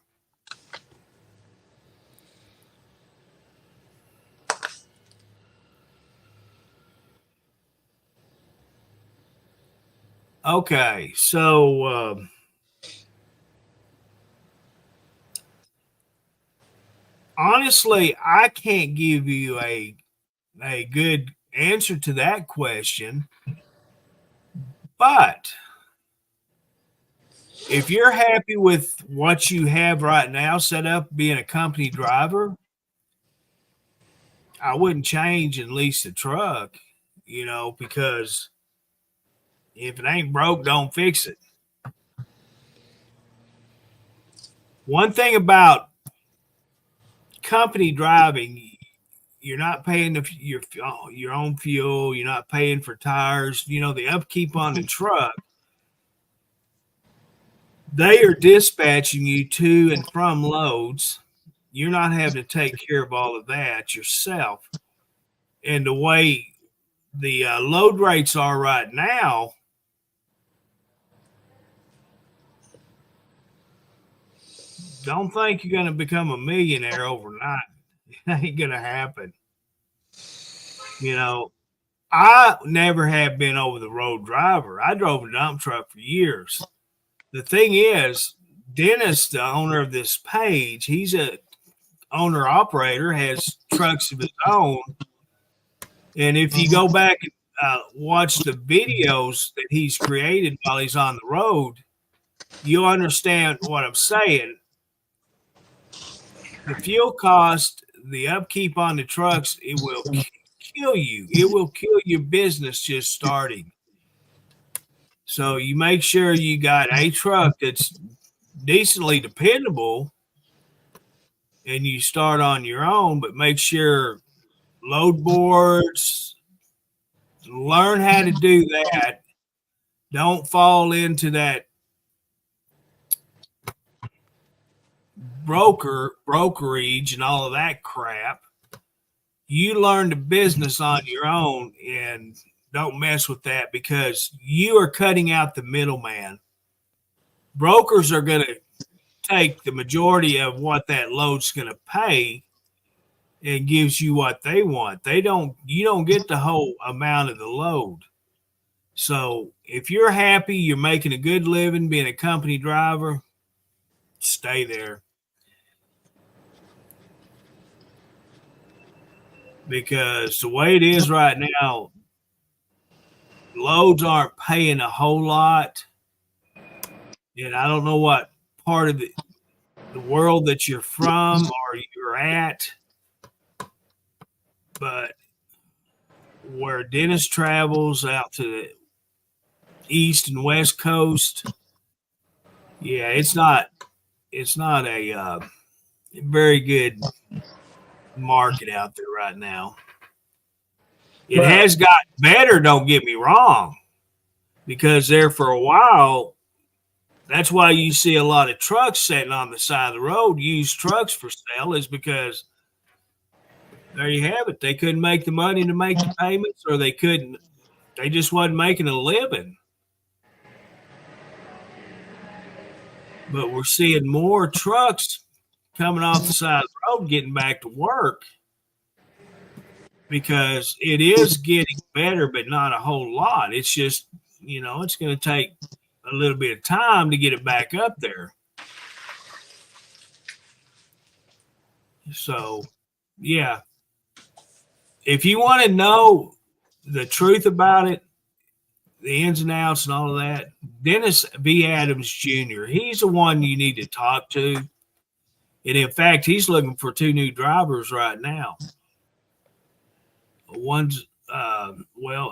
Okay, so honestly, I can't give you a good answer to that question, but if you're happy with what you have right now set up being a company driver, I wouldn't change and lease the truck, because if it ain't broke, don't fix it. One thing about company driving, you're not paying your own fuel. You're not paying for tires. The upkeep on the truck, they are dispatching you to and from loads. You're not having to take care of all of that yourself. And the way the load rates are right now, don't think you're going to become a millionaire overnight. It ain't going to happen. I never have been over the road driver. I drove a dump truck for years. The thing is, Dennis, the owner of this page, he's a owner operator, has trucks of his own. And if you go back and watch the videos that he's created while he's on the road, you'll understand what I'm saying. The fuel cost, the upkeep on the trucks, it will kill you. It will kill your business just starting. So you make sure you got a truck that's decently dependable and you start on your own, but make sure load boards, learn how to do that. Don't fall into that brokerage and all of that crap. You learn the business on your own and don't mess with that, because you are cutting out the middleman. Brokers are going to take the majority of what that load's going to pay and gives you what they want. You don't get the whole amount of the load. So if you're happy, you're making a good living being a company driver, stay there. Because the way it is right now, loads aren't paying a whole lot. And I don't know what part of the world that you're from or you're at, but where Dennis travels out to the east and west coast, yeah, it's not a very good market out there right now. It has got better, don't get me wrong, because there for a while, that's why you see a lot of trucks sitting on the side of the road, used trucks for sale, is because there you have it. They couldn't make the money to make the payments, or they just wasn't making a living. But we're seeing more trucks coming off the side of the road, getting back to work, because it is getting better, but not a whole lot. It's just, it's going to take a little bit of time to get it back up there. So, yeah. If you want to know the truth about it, the ins and outs and all of that, Dennis B. Adams Jr., he's the one you need to talk to. And in fact, he's looking for 2 new drivers right now. One's,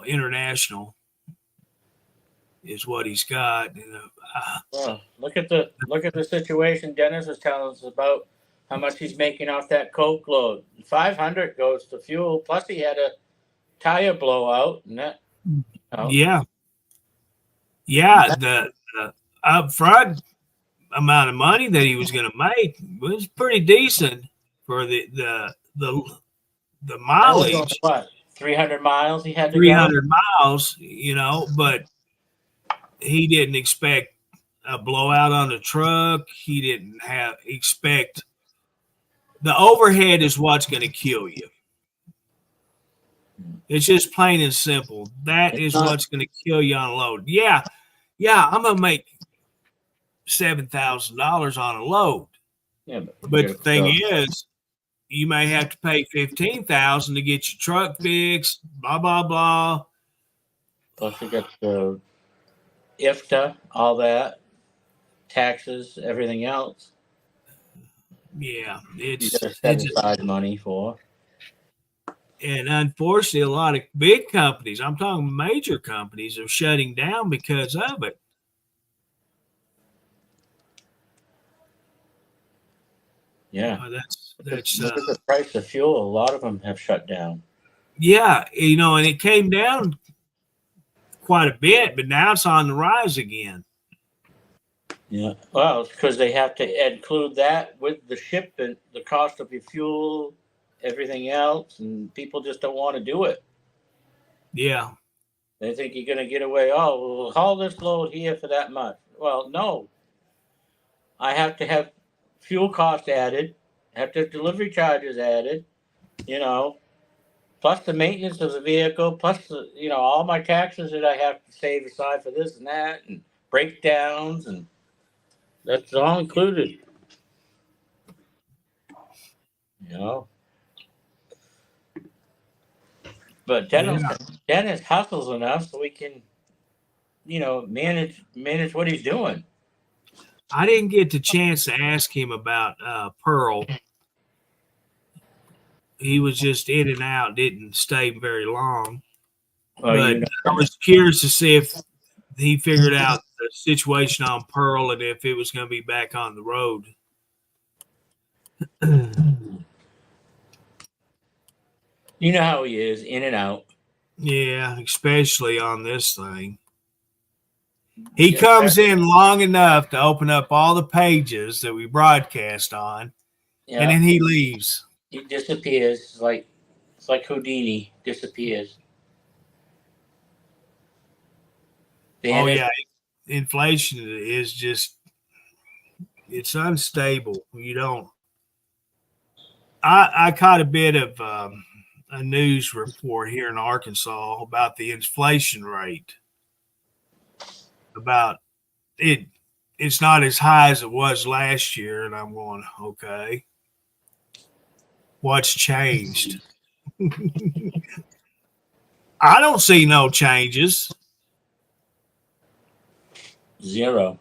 international is what he's got. Well, look at the situation Dennis is telling us about, how much he's making off that coke load. 500 goes to fuel. Plus he had a tire blowout, and that. Yeah. The upfront amount of money that he was going to make was pretty decent for the mileage. What, 300 miles he had to go. 300 miles, but he didn't expect a blowout on the truck. He didn't expect the overhead is what's going to kill you. It's just plain and simple. That is what's going to kill you on a load. Yeah, I'm going to make $7,000 on a load. Yeah, But the thing is, you may have to pay $15,000 to get your truck fixed, blah, blah, blah. Plus you got the IFTA, all that, taxes, everything else. Yeah, You got to set aside money for. And unfortunately, a lot of big companies, I'm talking major companies, are shutting down because of it. Yeah. That's look at the price of fuel. A lot of them have shut down. Yeah, and it came down quite a bit, but now it's on the rise again. Yeah. Well, it's because they have to include that with the shipment, the cost of your fuel, everything else, and people just don't want to do it. Yeah. They think you're going to get away. Oh, we'll haul this load here for that much. Well, no. I have to have fuel cost added, have to have delivery charges added, plus the maintenance of the vehicle, plus the, all my taxes that I have to save aside for this and that, and breakdowns, and that's all included. But Dennis hustles enough so we can, manage what he's doing. I didn't get the chance to ask him about Pearl. He was just in and out, didn't stay very long. But I was curious to see if he figured out the situation on Pearl and if it was going to be back on the road. You know how he is, in and out. Yeah, especially on this thing. He comes in long enough to open up all the pages that we broadcast on, and then he leaves. He disappears. It's like Houdini disappears. Yeah. Inflation is just, it's unstable. I caught a bit of a news report here in Arkansas about the inflation rate. About it, it's not as high as it was last year, and I'm going, okay, what's changed? I don't see no changes. Zero.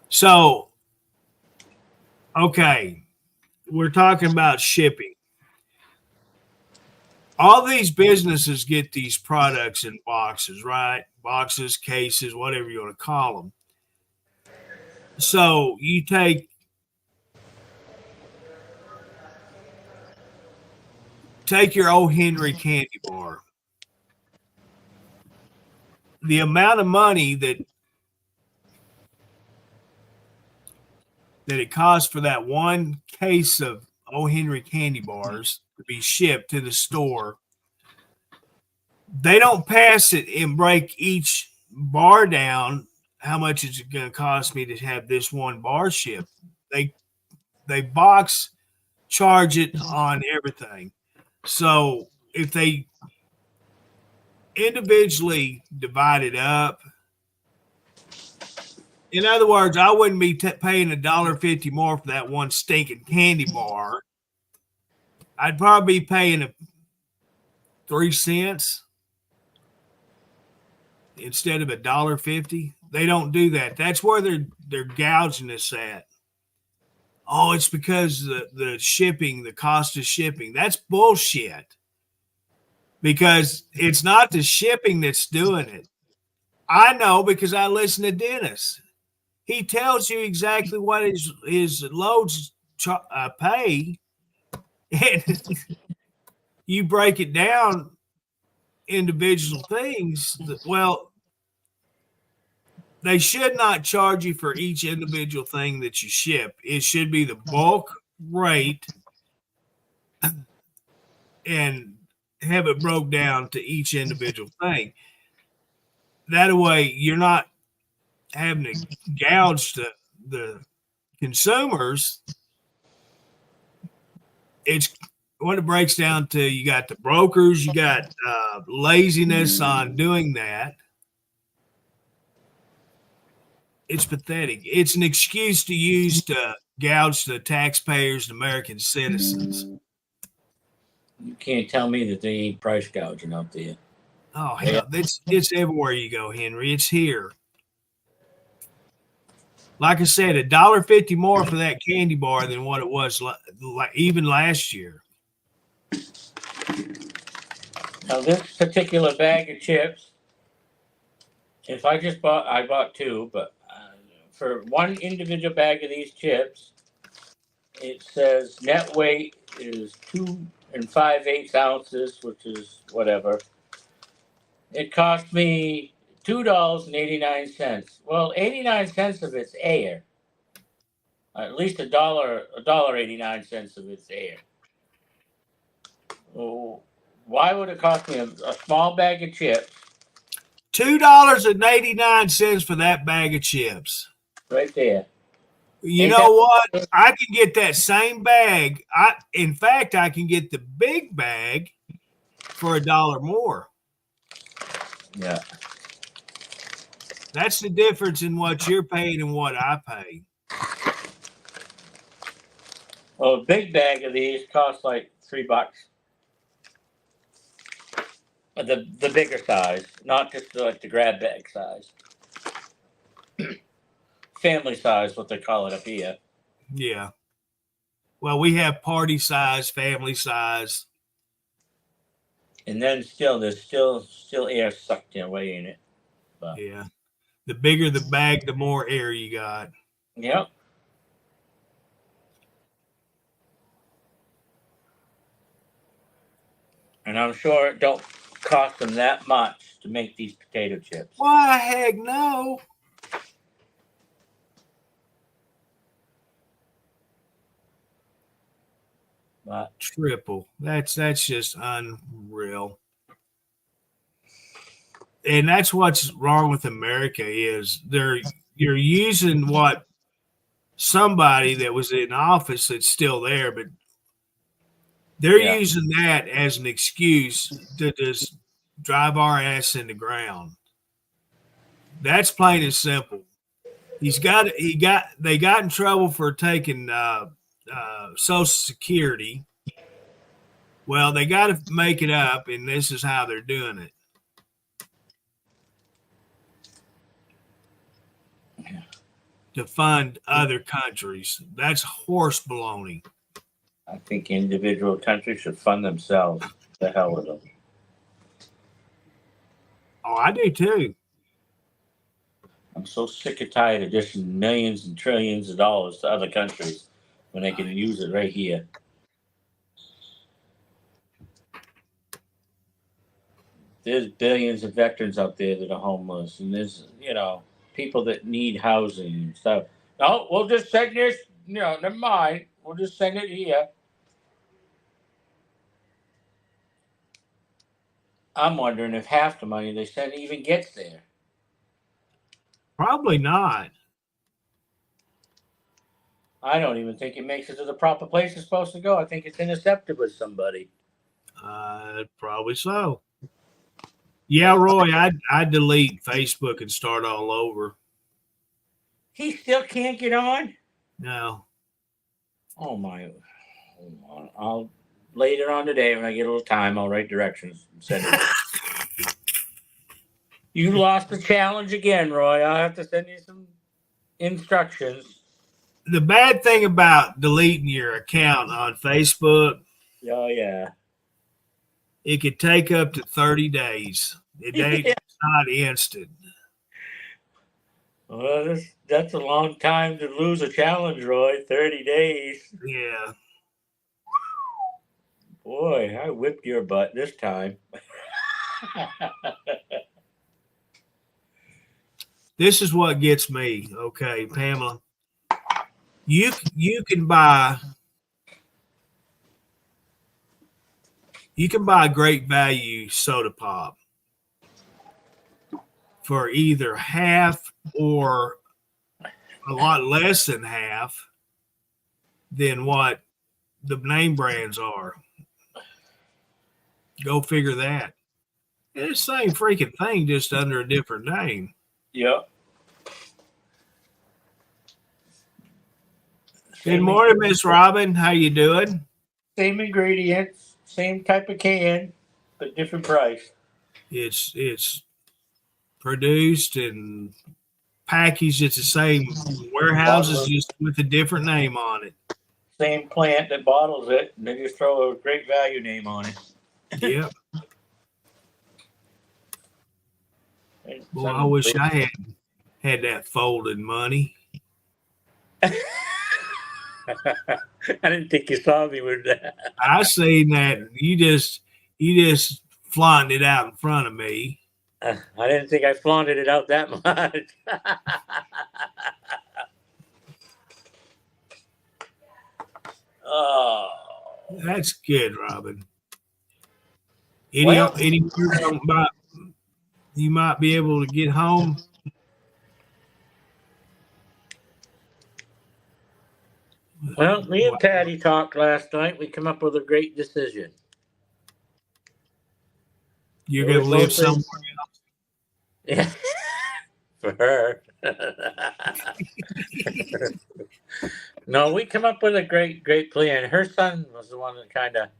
So, okay, we're talking about shipping. All these businesses get these products in boxes, right? Boxes, cases, whatever you want to call them. So you take your O. Henry candy bar. The amount of money that it costs for that one case of O. Henry candy bars to be shipped to the store, they don't pass it and break each bar down. How much is it going to cost me to have this one bar shipped? They box charge it on everything. So if they individually divide it up, in other words, I wouldn't be paying $1.50 more for that one stinking candy bar. I'd probably be paying 3 cents instead of $1.50. They don't do that. That's where they're gouging us at. Oh, it's because the shipping, the cost of shipping. That's bullshit. Because it's not the shipping that's doing it. I know because I listen to Dennis. He tells you exactly what his loads pay, and you break it down individual things. Well, they should not charge you for each individual thing that you ship. It should be the bulk rate, and have it broke down to each individual thing. That way, you're not having to gouge the consumers. It's what it breaks down to. You got the brokers, you got laziness on doing that. It's pathetic. It's an excuse to use to gouge the taxpayers, the American citizens. You can't tell me that they ain't price gouging out there. Oh hell, it's everywhere you go, Henry. It's here. Like I said, $1.50 more for that candy bar than what it was even last year. Now this particular bag of chips, if I bought two, but for one individual bag of these chips, it says net weight is 2 5/8 ounces, which is whatever. It cost me $2.89. Well, 89 cents of it's air. At least $1.89 of it's air. Oh, why would it cost me a small bag of chips? $2.89 for that bag of chips. Right there. You Ain't know what? I can get that same bag. In fact, I can get the big bag for $1 more. Yeah. That's the difference in what you're paying and what I pay. Well, a big bag of these costs like $3. The bigger size, not just like the grab bag size. Family size, what they call it up here. Yeah. Well, we have party size, family size. And then still, there's still air sucked away in it. But, Yeah. The bigger the bag, the more air you got. yep. And I'm sure it don't cost them that much to make these potato chips. Why, heck no. But Triple. That's just unreal. And that's what's wrong with America is you're using what somebody that was in office that's still there, but they're using that as an excuse to just drive our ass in the ground. That's plain and simple. They got in trouble for taking Social Security. Well, they got to make it up, and this is how they're doing it. To fund other countries. That's horse baloney. I think individual countries should fund themselves. The hell with them. Oh, I do too. I'm so sick and tired of just millions and trillions of dollars to other countries when they can use it right here. There's billions of veterans out there that are homeless, and there's people that need housing and stuff. No, we'll just send this. Never mind. We'll just send it here. I'm wondering if half the money they send even gets there. Probably not. I don't even think it makes it to the proper place it's supposed to go. I think it's intercepted with somebody. Probably so. Yeah, Roy, I'd delete Facebook and start all over. He still can't get on? No. Oh, my. Hold on. I'll later on today when I get a little time, I'll write directions and send it. You lost the challenge again, Roy. I'll have to send you some instructions. The bad thing about deleting your account on Facebook, Oh, yeah. it could take up to 30 days. It's not instant. Well, that's a long time to lose a challenge, Roy. 30 days. Yeah. Boy, I whipped your butt this time. This is what gets me, okay, Pamela. You can buy You can buy great value soda pop for either half or a lot less than half than what the name brands are. Go figure that. It's the same freaking thing, just under a different name. Yeah. Good morning, Miss Robin. How you doing? Same ingredients, same type of can, but different price. It's produced and packaged at the same warehouses, just with a different name on it. Same plant that bottles it, and they just throw a great value name on it. Yep. And Boy, I wish I had that folded money. I didn't think you saw me with that. I seen that you just flaunted it out in front of me. I didn't think I flaunted it out that much. Oh. That's good, Robin. Well- Any word about you might be able to get home? Well, me and Patty talked last night. We come up with a great decision. You're It going to was live mostly- somewhere. Yeah. For her. No, we come up with a great plan. Her son was the one that kind of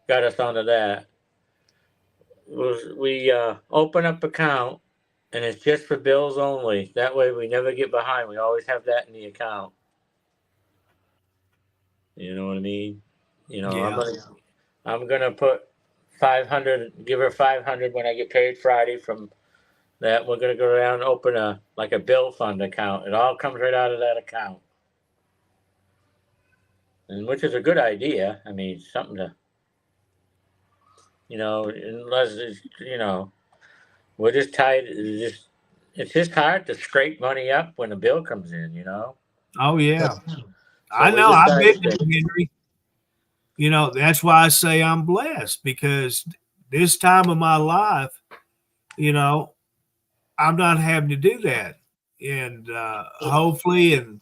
got us onto that. We open up account, and it's just for bills only. That way, we never get behind. We always have that in the account. You know what I mean? You know, Yeah. I'm gonna put 500. Give her 500 when I get paid Friday from that. We're gonna go around and open a bill fund account. It all comes right out of that account, and which is a good idea. I mean, something to, unless it's, we're just tied. It's just hard to scrape money up when a bill comes in. Oh, yeah. I we know. I've decided been there, Henry. That's why I say I'm blessed, because this time of my life, I'm not having to do that. And hopefully, and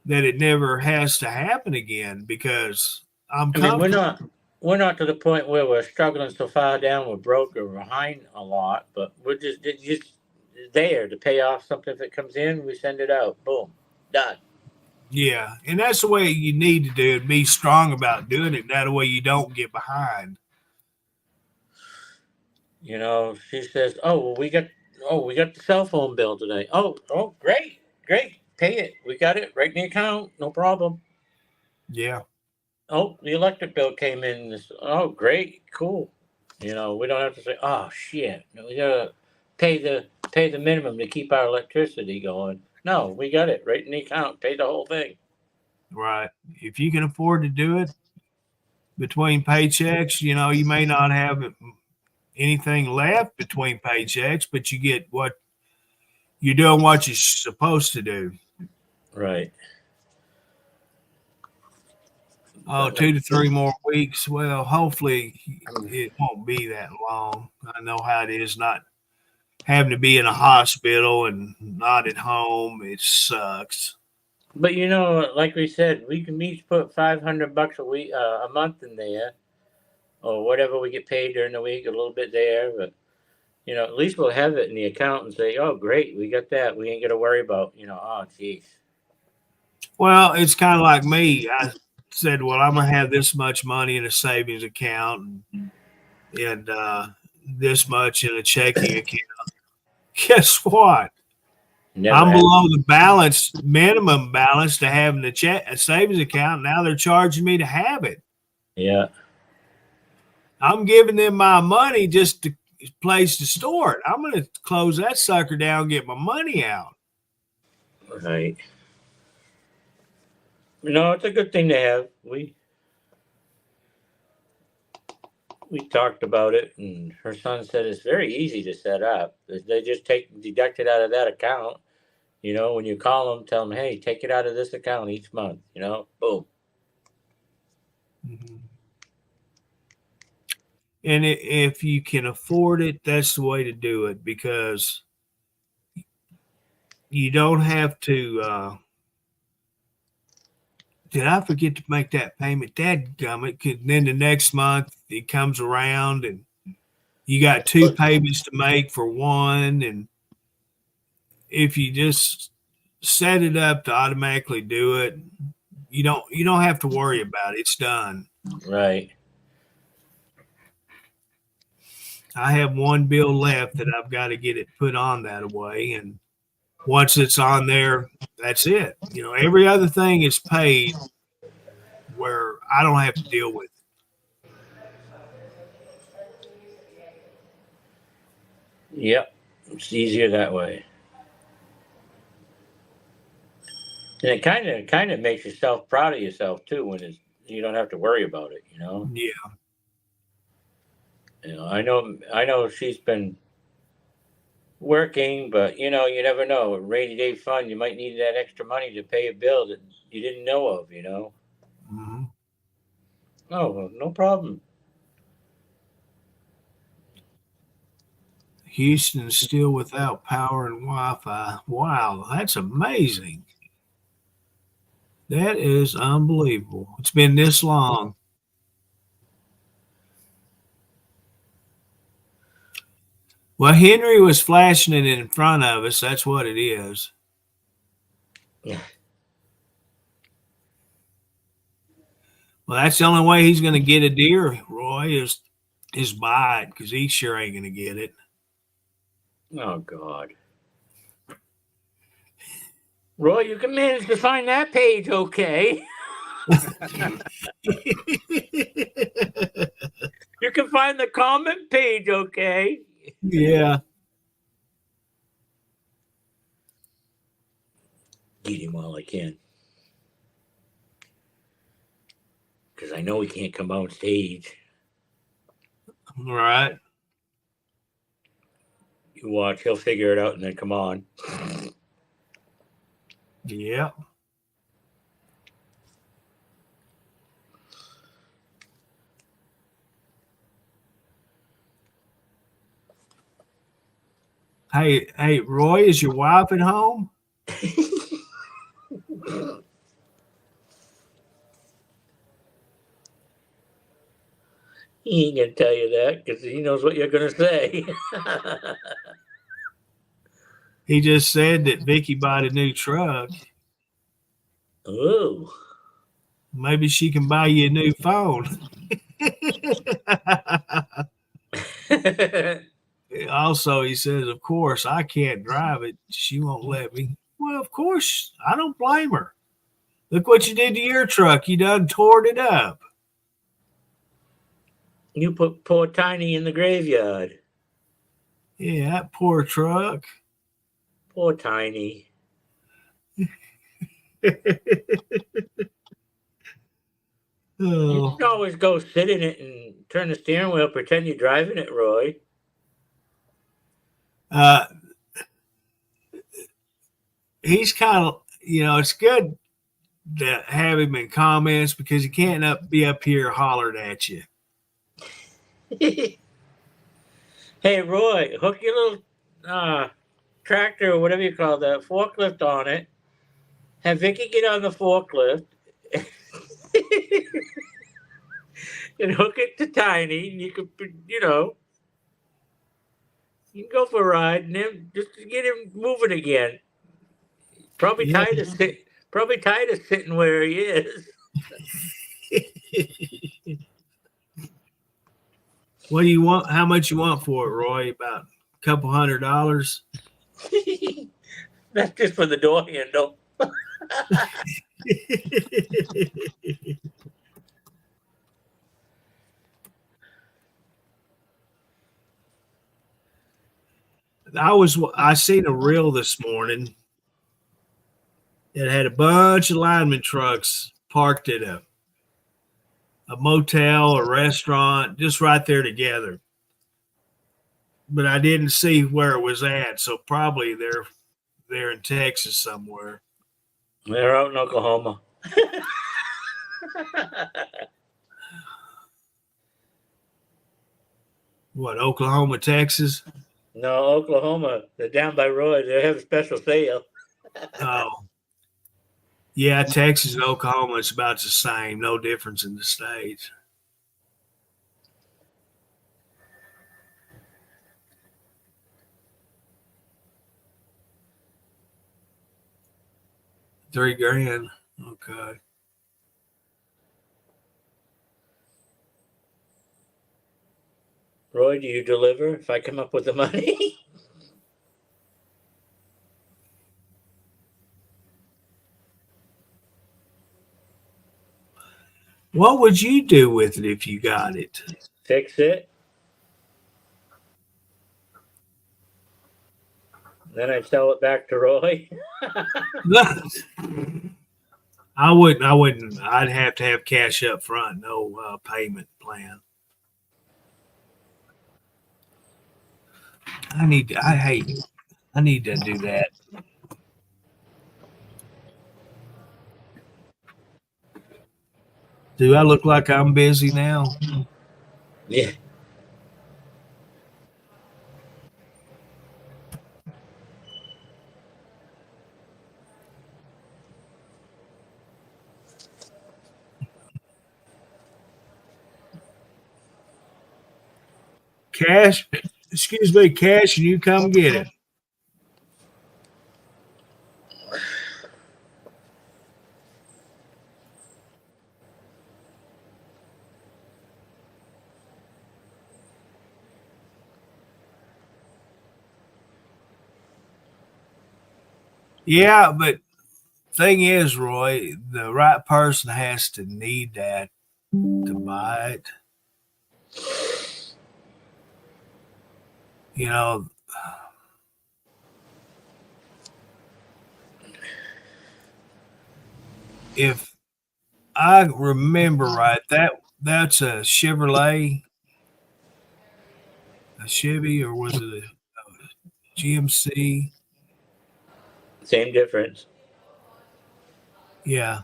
that it never has to happen again, because I'm I mean, comfortable. we're not to the point where we're struggling so far down, we're broke or behind a lot, but we're just there to pay off something. If it comes in, we send it out. Boom, done. Yeah. And that's the way you need to do it. Be strong about doing it. That way you don't get behind. She says, "Oh, well, we got the cell phone bill today. Oh, great, pay it. We got it right in the account, no problem. Yeah. Oh, the electric bill came in. Oh, great, cool. We don't have to say, oh shit, we gotta pay the minimum to keep our electricity going. No, we got it right in the account. Pay the whole thing. Right. If you can afford to do it between paychecks, you may not have anything left between paychecks, but you get what you're doing, what you're supposed to do. Right. Oh, 2 to 3 more weeks. Well, hopefully it won't be that long. I know how it is not having to be in a hospital and not at home. It sucks. But like we said, we can each put $500 a week, a month in there, or whatever we get paid during the week, a little bit there. But at least we'll have it in the account and say, oh, great, we got that. We ain't got to worry about, oh, geez. Well, it's kind of like me. I said, well, I'm going to have this much money in a savings account and this much in a checking account. Guess what? Never I'm happened. below the minimum balance to having a savings account. Now they're charging me to have it. Yeah. I'm giving them my money just to place to store it. I'm going to close that sucker down and get my money out. Right. It's a good thing to have. We talked about it, and her son said it's very easy to set up. They just deduct it out of that account. When you call them, tell them, hey, take it out of this account each month. Boom. Mm-hmm. And if you can afford it, that's the way to do it, because you don't have to. Did I forget to make that payment? Dadgummit. Then the next month it comes around and you got two payments to make for one. And if you just set it up to automatically do it, you don't have to worry about it. It's done. Right. I have one bill left that I've got to get it put on that way. And once it's on there, that's it. Every other thing is paid where I don't have to deal with it. Yep. It's easier that way. And it kind of makes yourself proud of yourself too when you don't have to worry about it, Yeah. I know she's been working, but you never know. A rainy day fund, you might need that extra money to pay a bill that you didn't know of, Mm-hmm. Oh, well, no problem. Houston's still without power and Wi-Fi. Wow, that's amazing. That is unbelievable. It's been this long. Well, Henry was flashing it in front of us. That's what it is. Yeah. Well, that's the only way he's going to get a deer, Roy, is buy it, because he sure ain't going to get it. Oh, God. Roy, you can manage to find that page okay. You can find the comment page okay. Yeah. Get him while I can. Because I know he can't come on stage. All right. You watch, he'll figure it out and then come on. Yeah. Hey, Roy, is your wife at home? He ain't gonna tell you that because he knows what you're gonna say. He just said that Vicky bought a new truck. Oh. Maybe she can buy you a new phone. Also, he says, of course, I can't drive it. She won't let me. Well, of course, I don't blame her. Look what you did to your truck. You done tore it up. You put poor Tiny in the graveyard. Yeah, that poor truck. Poor Tiny. You Oh. can always go sit in it and turn the steering wheel, pretend you're driving it, Roy. He's kind of, it's good to have him in comments because he can't be up here hollering at you. Hey, Roy, hook your little tractor or whatever you call that forklift on it. Have Vicky get on the forklift and hook it to Tiny. And you can, you can go for a ride and then just to get him moving again. Probably Yeah. tired of sitting where he is. What do you want? How much you want for it, Roy? About a couple $100? That's just for the door handle. I seen a reel this morning. It had a bunch of lineman trucks parked at a motel or restaurant, just right there together. But I didn't see where it was at, so probably they're in Texas somewhere. They're out in Oklahoma. What, Oklahoma, Texas? No, Oklahoma. They're down by Roy. They have a special sale. Oh. Yeah, Texas and Oklahoma, it's about the same. No difference in the states. $3,000. Okay. Roy, do you deliver if I come up with the money? What would you do with it if you got it? Fix it. Then I'd sell it back to Roy. I wouldn't. I'd have to have cash up front, no payment plan. I need to do that. Do I look like I'm busy now? Yeah. Cash, excuse me, cash, and you come get it. Yeah, but thing is, Roy, the right person has to need that to buy it. You know, if I remember right, that's a Chevrolet, a Chevy, or was it a GMC? Same difference. Yeah.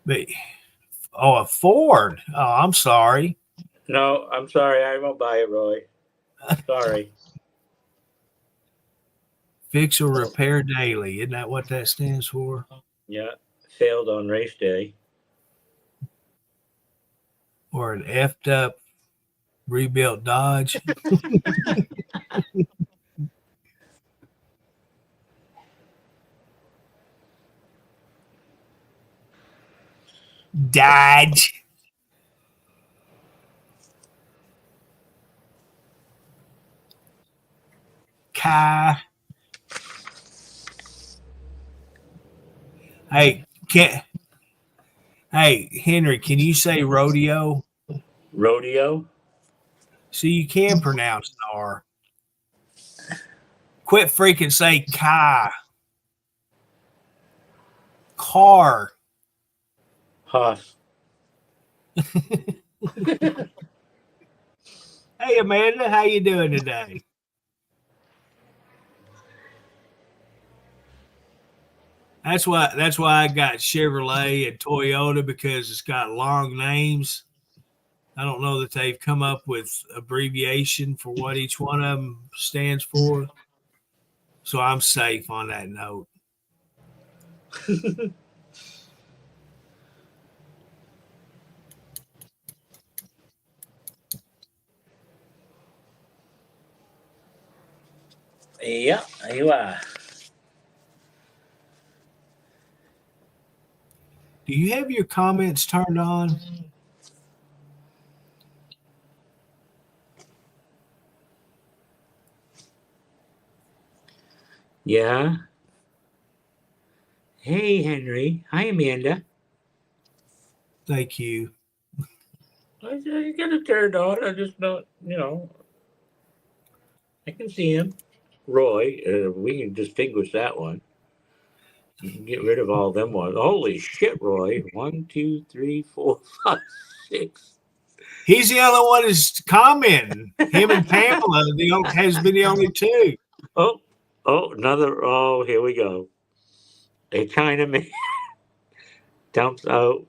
But a Ford. Oh, I'm sorry. No, I'm sorry. I won't buy it, Roy. Sorry. Fix or repair daily. Isn't that what that stands for? Yeah. Failed on race day. Or an effed up rebuilt Dodge. Dodge. Car. Hey, Henry, can you say rodeo? Rodeo. See, you can pronounce an R. Quit freaking say car. Car. Hoss. Hey, Amanda, how you doing today? That's why I got Chevrolet and Toyota, because it's got long names. I don't know that they've come up with abbreviation for what each one of them stands for. So I'm safe on that note. Yeah, you are. Do you have your comments turned on? Yeah. Hey, Henry. Hi, Amanda. Thank you. I got it turned on. I just don't, I can see him. Roy, we can distinguish that one. You can get rid of all them ones. Holy shit, Roy. 1, 2, 3, 4, 5, 6. He's the only one who's commenting. Him and Pamela has been the only two. Oh, Oh, another. Oh, here we go. A Chinaman dumps out.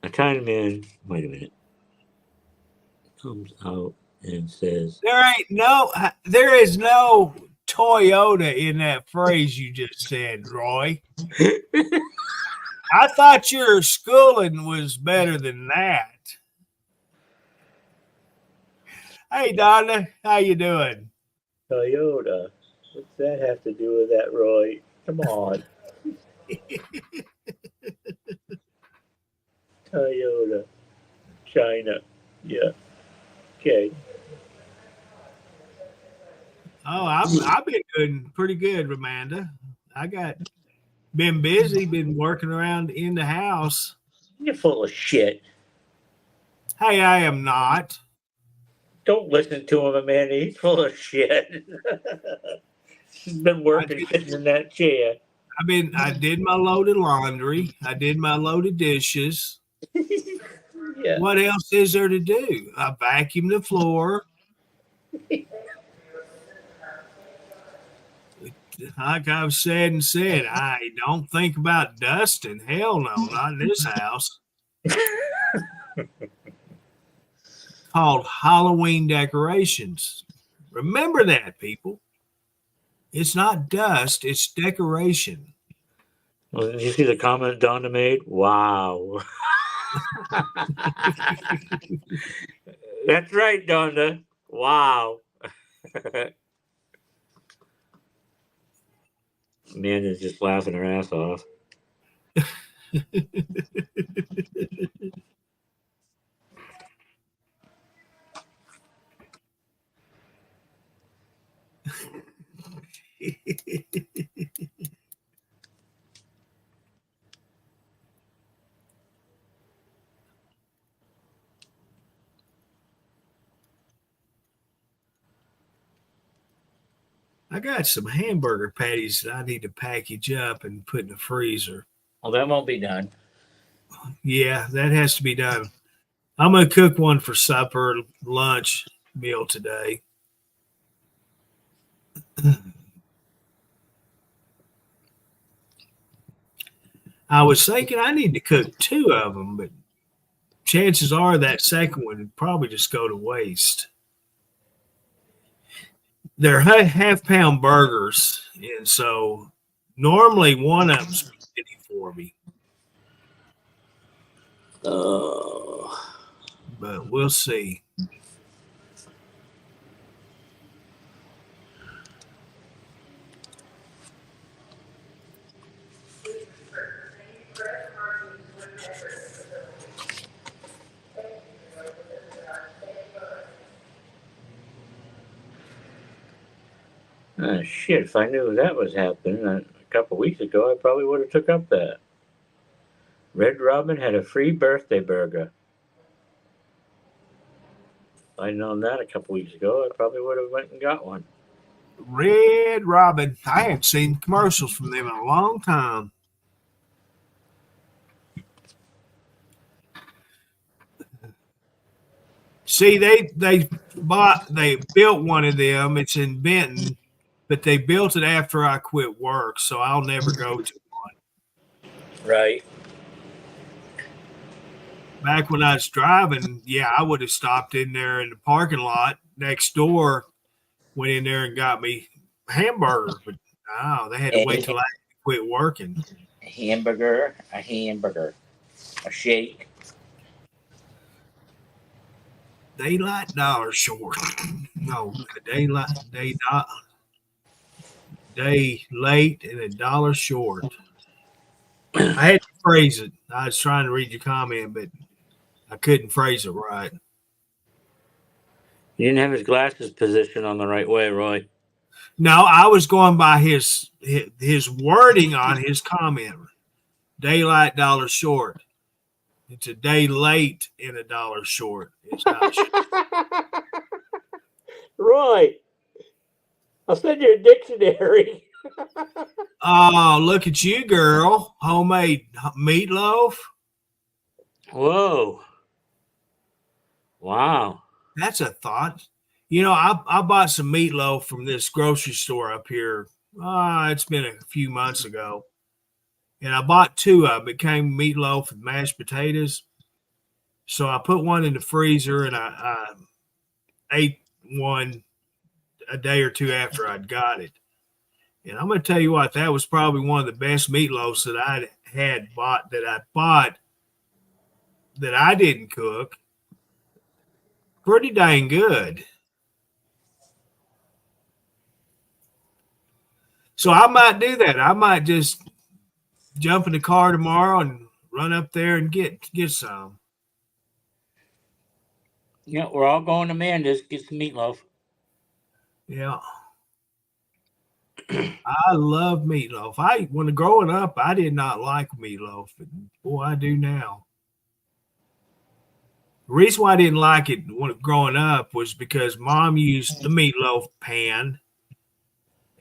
A Chinaman. Wait a minute. Comes out and says, There is no Toyota in that phrase you just said, Roy. I thought your schooling was better than that. Hey, Donna, how you doing? Toyota. What's that have to do with that, Roy? Come on. Toyota. China. Yeah. Okay. Oh, I've been doing pretty good, Amanda. Been busy, been working around in the house. You're full of shit. Hey, I am not. Don't listen to him, Amanda. He's full of shit. He's been working sitting in that chair. I did my load of laundry. I did my load of dishes. Yeah. What else is there to do? I vacuumed the floor. Like I've said, I don't think about dusting. Hell no, not in this house. Called Halloween decorations. Remember that, people. It's not dust, it's decoration. Well, did you see the comment Donna made? Wow. That's right, Donna. Wow. Amanda's just laughing her ass off. I got some hamburger patties that I need to package up and put in the freezer. Well, that won't be done. Yeah, that has to be done. I'm going to cook one for supper, lunch, meal today. I was thinking I need to cook 2 of them, but chances are that second one would probably just go to waste. They're half-pound burgers, and so normally one of them's plenty for me. Oh. But we'll see. Shit, if I knew that was happening a couple weeks ago, I probably would have took up that. Red Robin had a free birthday burger. If I'd known that a couple weeks ago, I probably would have went and got one. Red Robin. I haven't seen commercials from them in a long time. See, they built one of them. It's in Benton, but they built it after I quit work, so I'll never go to one. Right. Back when I was driving, yeah, I would have stopped in there in the parking lot next door, went in there and got me a hamburger, but no, they had to wait till I quit working. A hamburger, a shake. Daylight dollar short. No, day late and $1 short. I had to phrase it. I was trying to read your comment, but I couldn't phrase it right. You didn't have his glasses positioned on the right way, Roy. No, I was going by his wording on his comment. Daylight dollar short. It's a day late and $1 short. It's not short. Roy, I'll send you a dictionary. Oh, look at you, girl. Homemade meatloaf. Whoa. Wow. That's a thought. You know, I bought some meatloaf from this grocery store up here. It's been a few months ago. And I bought two of them. It came meatloaf with mashed potatoes. So I put one in the freezer and I ate one a day or two after I'd got it. And I'm going to tell you what, that was probably one of the best meatloafs that I bought that I didn't cook. Pretty dang good. So I might do that. I might just jump in the car tomorrow and run up there and get some. Yeah, we're all going to Amanda's, get some meatloaf. Yeah. I love meatloaf. When growing up, I did not like meatloaf, but boy, I do now. The reason why I didn't like it when growing up was because Mom used the meatloaf pan.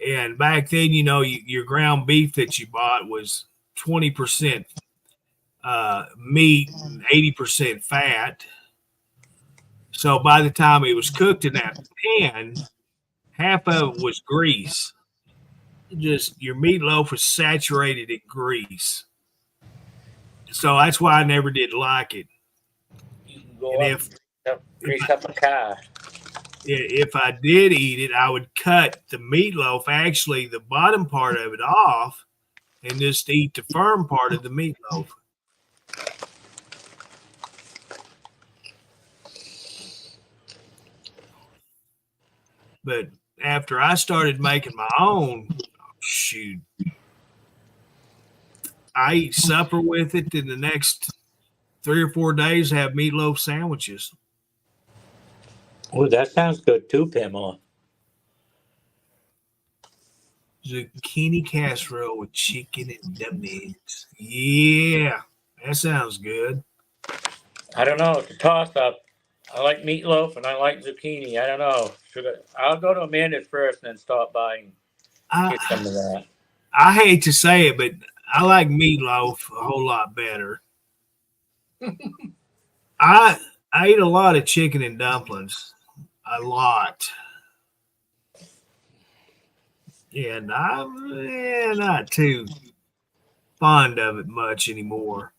And back then, you know, your ground beef that you bought was 20% meat and 80% fat. So by the time it was cooked in that pan, half of it was grease. Just your meatloaf was saturated in grease. So that's why I never did like it. You can go And grease up a car. if I did eat it, I would cut the meatloaf, actually the bottom part of it off, and just eat the firm part of the meatloaf. But after I started making my own, shoot, I eat supper with it. In the next 3 or 4 days, have meatloaf sandwiches. Oh, that sounds good too, Pamela. Zucchini casserole with chicken and dumplings. Yeah, that sounds good. I don't know. It's a toss up. I like meatloaf and I like zucchini. I don't know. I'll go to Amanda's first and then stop by and get some of that. I hate to say it, but I like meatloaf a whole lot better. I eat a lot of chicken and dumplings. A lot. And I'm not too fond of it much anymore.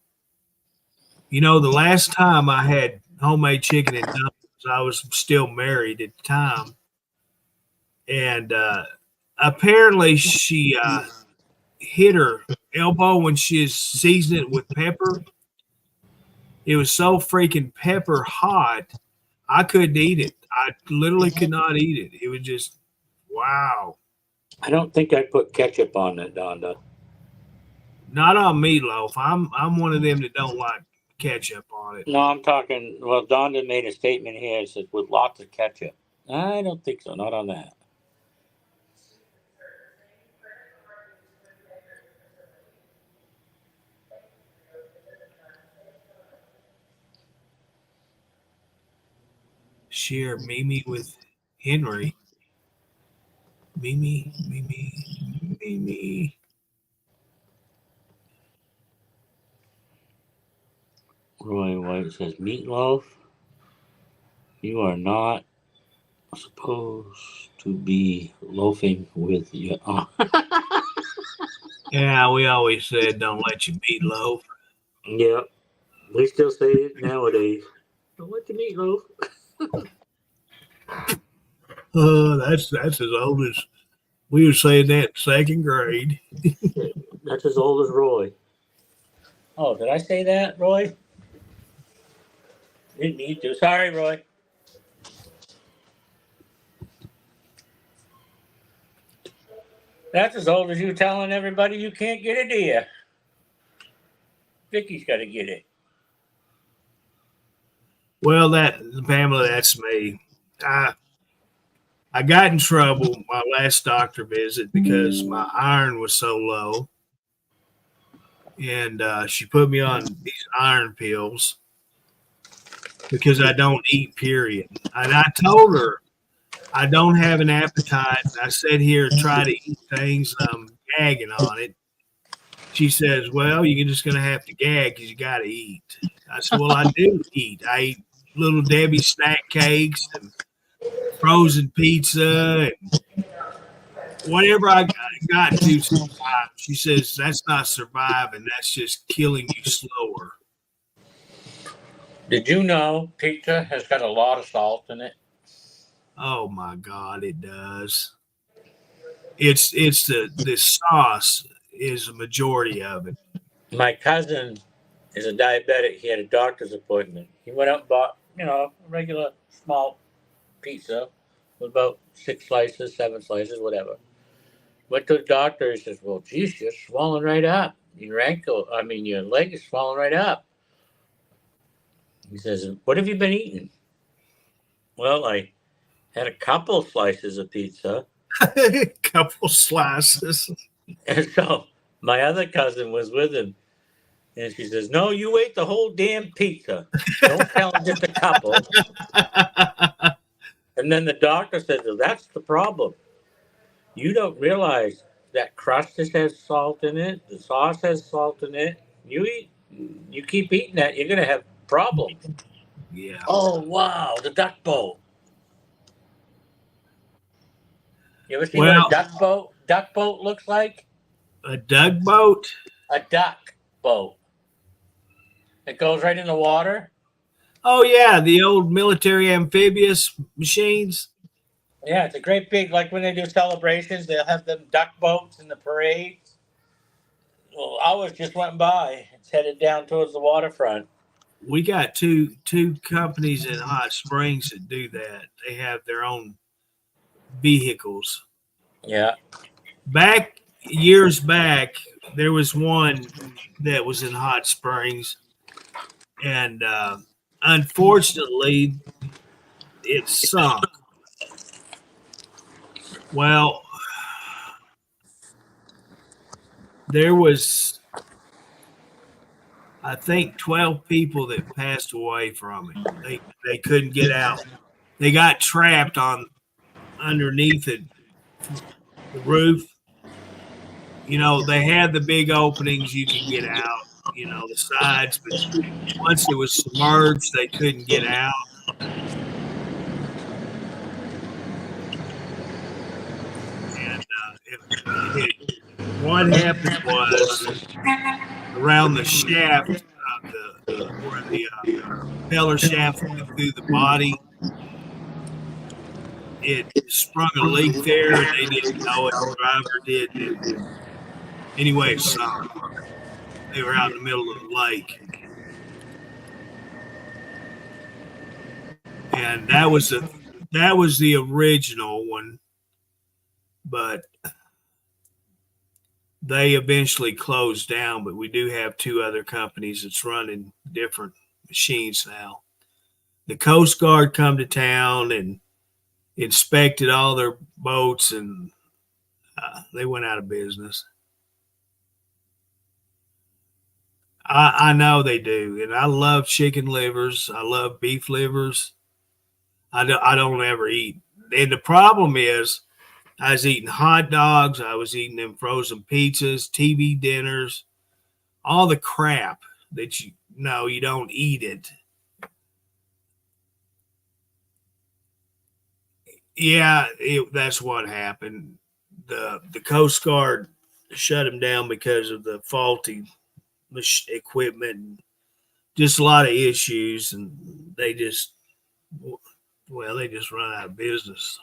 You know, the last time I had homemade chicken and dumplings, I was still married at the time. And apparently she hit her elbow when she was seasoning it with pepper. It was so freaking pepper hot, I couldn't eat it. I literally could not eat it. It was just, wow. I don't think I'd put ketchup on it, Donda. Not on meatloaf. I'm one of them that don't like ketchup on it. No, I'm talking. Well, Donda made a statement here. It says with lots of ketchup. I don't think so. Not on that. Share Mimi with Henry. Mimi. Roy White says meatloaf. You are not supposed to be loafing with your aunt. Yeah, we always said don't let your meatloaf. Yep. We still say it nowadays. Don't let your meatloaf. That's as old as we were saying that in second grade. That's as old as Roy. Oh, did I say that, Roy? Didn't need to. Sorry, Roy. That's as old as you telling everybody you can't get a deer. Vicky's got to get it. Well, Pamela, that's me. I got in trouble my last doctor visit because my iron was so low, and she put me on these iron pills because I don't eat, period. And I told her I don't have an appetite. I sat here and try to eat things, and I'm gagging on it. She says, well, you're just going to have to gag because you got to eat. I said, well, I do eat. I eat Little Debbie snack cakes and frozen pizza, and whatever I got to survive. She says that's not surviving. That's just killing you slower. Did you know pizza has got a lot of salt in it? Oh my God, it does. It's the sauce is a majority of it. My cousin is a diabetic. He had a doctor's appointment. He went out and bought, a regular small pizza with about 6 slices, 7 slices, whatever. Went to the doctor. He says, "Well, geez, you're swelling right up. Your your leg is swelling right up." He says, "What have you been eating?" Well, I had a couple slices of pizza. Couple slices. And so my other cousin was with him. And she says, "No, you ate the whole damn pizza. Don't tell him just a couple." And then the doctor says, "Well, that's the problem. You don't realize that crust just has salt in it. The sauce has salt in it. You keep eating that, you're gonna have problems." Yeah. Oh wow, the duck boat. You ever see Well- what a duck boat looks like? A Doug boat? A duck boat. It goes right in the water. Oh yeah, the old military amphibious machines. Yeah, it's a great big, like when they do celebrations, they'll have them duck boats in the parades. Well, ours just went by. It's headed down towards the waterfront. We got two companies in Hot Springs that do that. They have their own vehicles. Yeah. Back years back, there was one that was in Hot Springs, and unfortunately, it sunk. Well, there was, I think, 12 people that passed away from it. They couldn't get out. They got trapped on underneath it, the roof. They had the big openings you could get out, the sides, but once it was submerged, they couldn't get out. And what happened was around the shaft of where the propeller shaft went through the body, it sprung a leak there, and they didn't know it. The driver did. Anyway, it sunk. They were out in the middle of the lake. And that was the original one, but they eventually closed down. But we do have two other companies that's running different machines now. The Coast Guard come to town and inspected all their boats, and they went out of business. I know they do, and I love chicken livers. I love beef livers. I don't ever eat. And the problem is, I was eating hot dogs. I was eating them frozen pizzas, TV dinners, all the crap that you don't eat it. Yeah, that's what happened. The Coast Guard shut him down because of the faulty equipment, and just a lot of issues, and they just run out of business.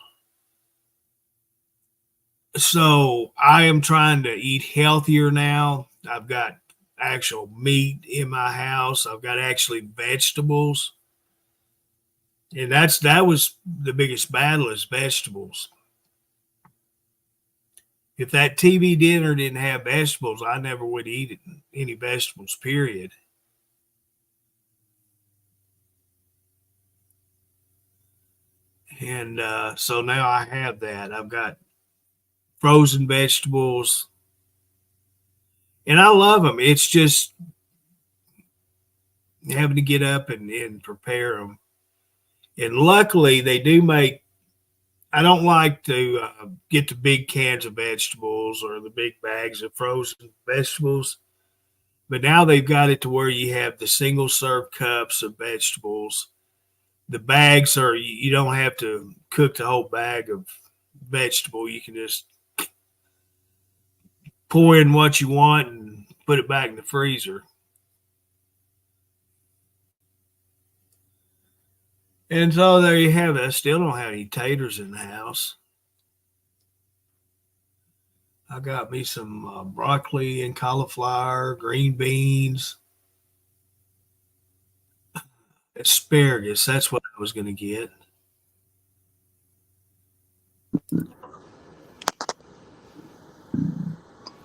So I am trying to eat healthier now. I've got actual meat in my house. I've got actually vegetables. And that was the biggest battle, is vegetables. If that TV dinner didn't have vegetables, I never would eat any vegetables, period. And so now I have that. I've got frozen vegetables, and I love them. It's just having to get up and prepare them. And luckily, they do make. I don't like to get the big cans of vegetables or the big bags of frozen vegetables, but now they've got it to where you have the single serve cups of vegetables, The bags are, you don't have to cook the whole bag of vegetable. You can just pour in what you want and put it back in the freezer. And so there you have it. I still don't have any taters in the house. I got me some broccoli and cauliflower, green beans, asparagus. That's what I was going to get.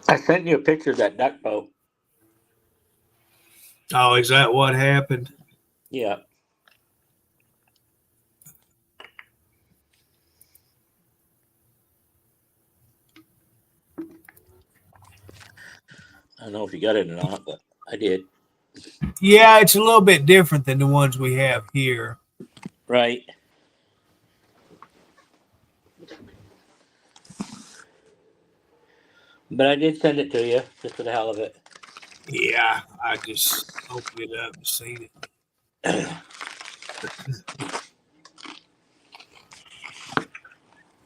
I sent you a picture of that duck boat. Oh, is that what happened? Yeah. I don't know if you got it or not, but I did. Yeah, it's a little bit different than the ones we have here. Right. But I did send it to you just for the hell of it. Yeah, I just opened it up and seen it.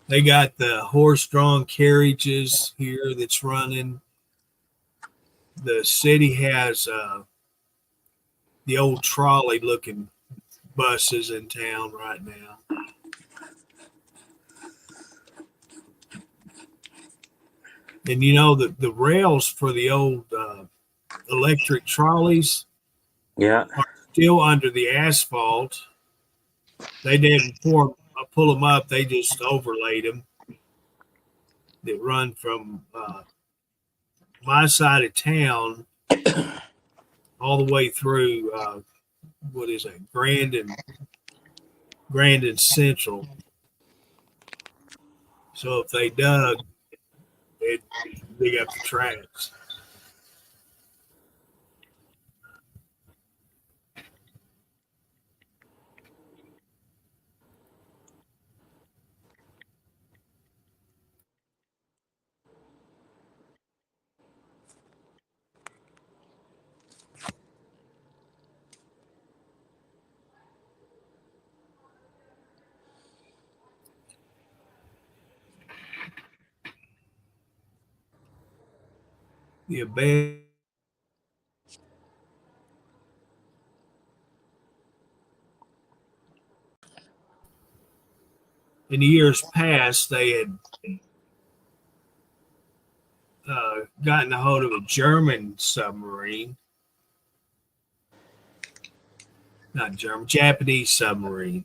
They got the horse-drawn carriages here that's running. The city has the old trolley-looking buses in town right now. And you know the rails for the old electric trolleys Yeah. are still under the asphalt. They didn't pull them up; they just overlaid them. That run from my side of town all the way through what is that, Grandin Central. So if they dug, they'd dig up the tracks. The abandoned. In the years past, they had gotten a hold of a German submarine. Not German, Japanese submarine.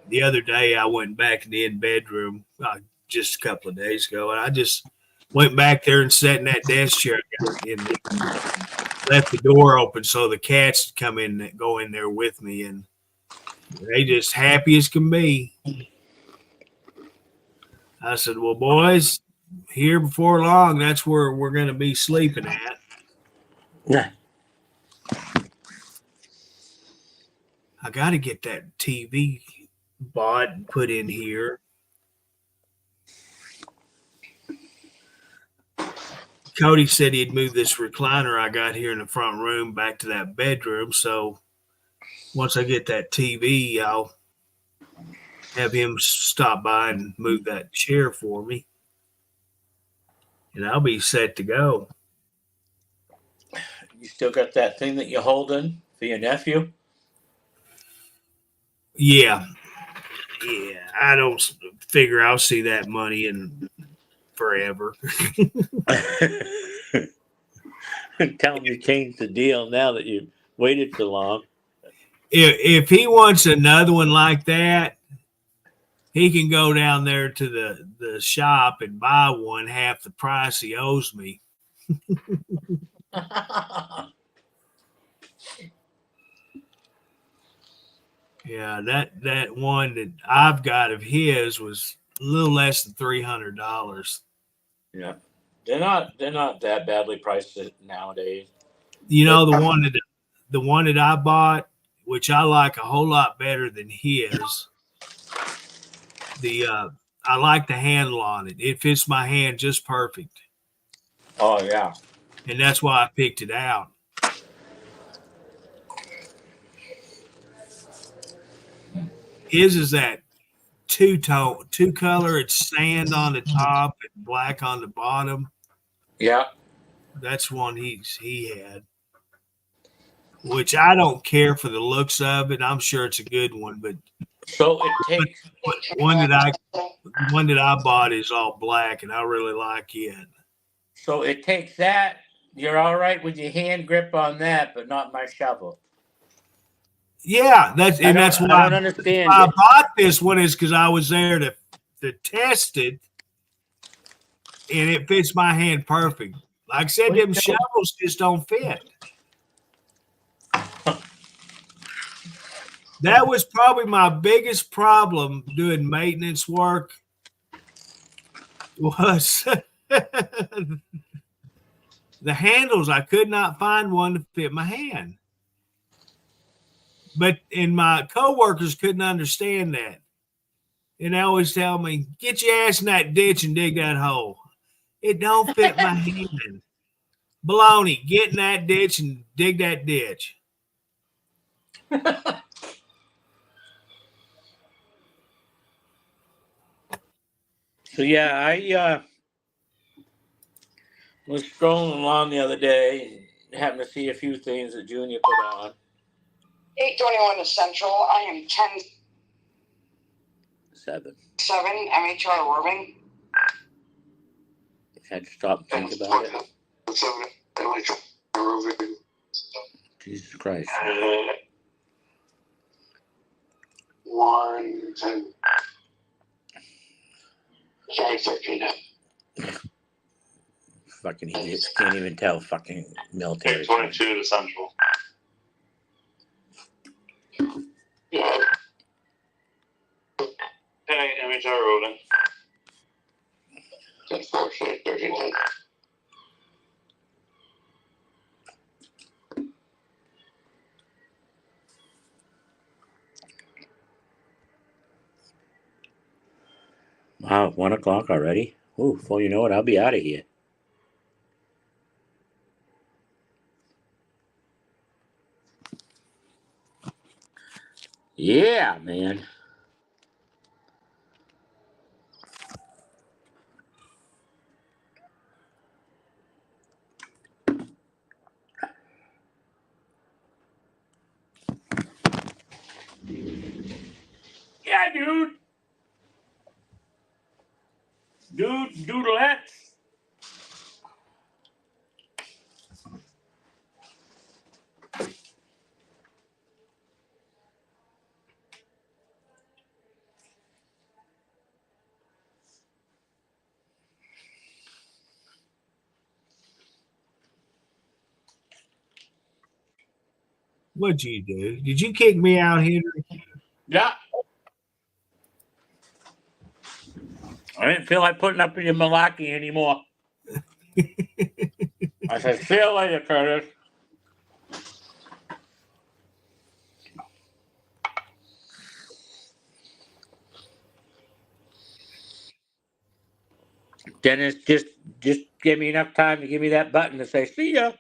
The other day, I went back in the bedroom just a couple of days ago, and I just went back there and sat in that desk chair and left the door open so the cats would come in and go in there with me, and they just happy as can be. I said, well, boys, here before long, that's where we're going to be sleeping at. Yeah. I got to get that TV bought and put in here. Cody said he'd move this recliner I got here in the front room back to that bedroom. So once I get that TV, I'll have him stop by and move that chair for me. And I'll be set to go. You still got that thing that you're holding for your nephew? Yeah. Yeah. I don't figure I'll see that money in forever. Tell him you changed the deal now that you waited so long. If he wants another one like that, he can go down there to the shop and buy one half the price he owes me. Yeah, that one that I've got of his was a little less than $300. Yeah, they're not that badly priced nowadays. You know, the one that I bought, which I like a whole lot better than his. I like the handle on it. It fits my hand just perfect. Oh yeah. And that's why I picked it out. His is that two color. It's sand on the top and black on the bottom. Yeah. That's one he had, which I don't care for the looks of it. I'm sure it's a good one, but So it takes. one that I bought is all black, and I really like it. So it takes that. You're all right with your hand grip on that, but not my shovel. Yeah, that's I why don't understand I it. bought this one is because I was there to test it, and it fits my hand perfect. Like I said, them shovels just don't fit. That was probably my biggest problem doing maintenance work was the handles. I could not find one to fit my hand. And my coworkers couldn't understand that. And they always tell me, get your ass in that ditch and dig that hole. It don't fit my hand. Baloney, get in that ditch and dig that ditch. So yeah, I was scrolling along the other day, happened to see a few things that Junior put on. 821 to Central. I am 10-7 MHR Irving. Had to stop and think about it. Jesus Christ. 110. Sorry, 13. Fucking idiots can't even tell fucking military. 822 to Central. Yeah. Hey, MHR Roden. 10-4, 13. Wow, 1 o'clock already? Ooh, well, you know what? I'll be out of here. Yeah, man. Yeah, dude. Doodlettes. What'd you do? Did you kick me out, Henry? Yeah. I didn't feel like putting up with your malarkey anymore. I said, see you later, Curtis. Dennis, just give me enough time to give me that button to say, see ya.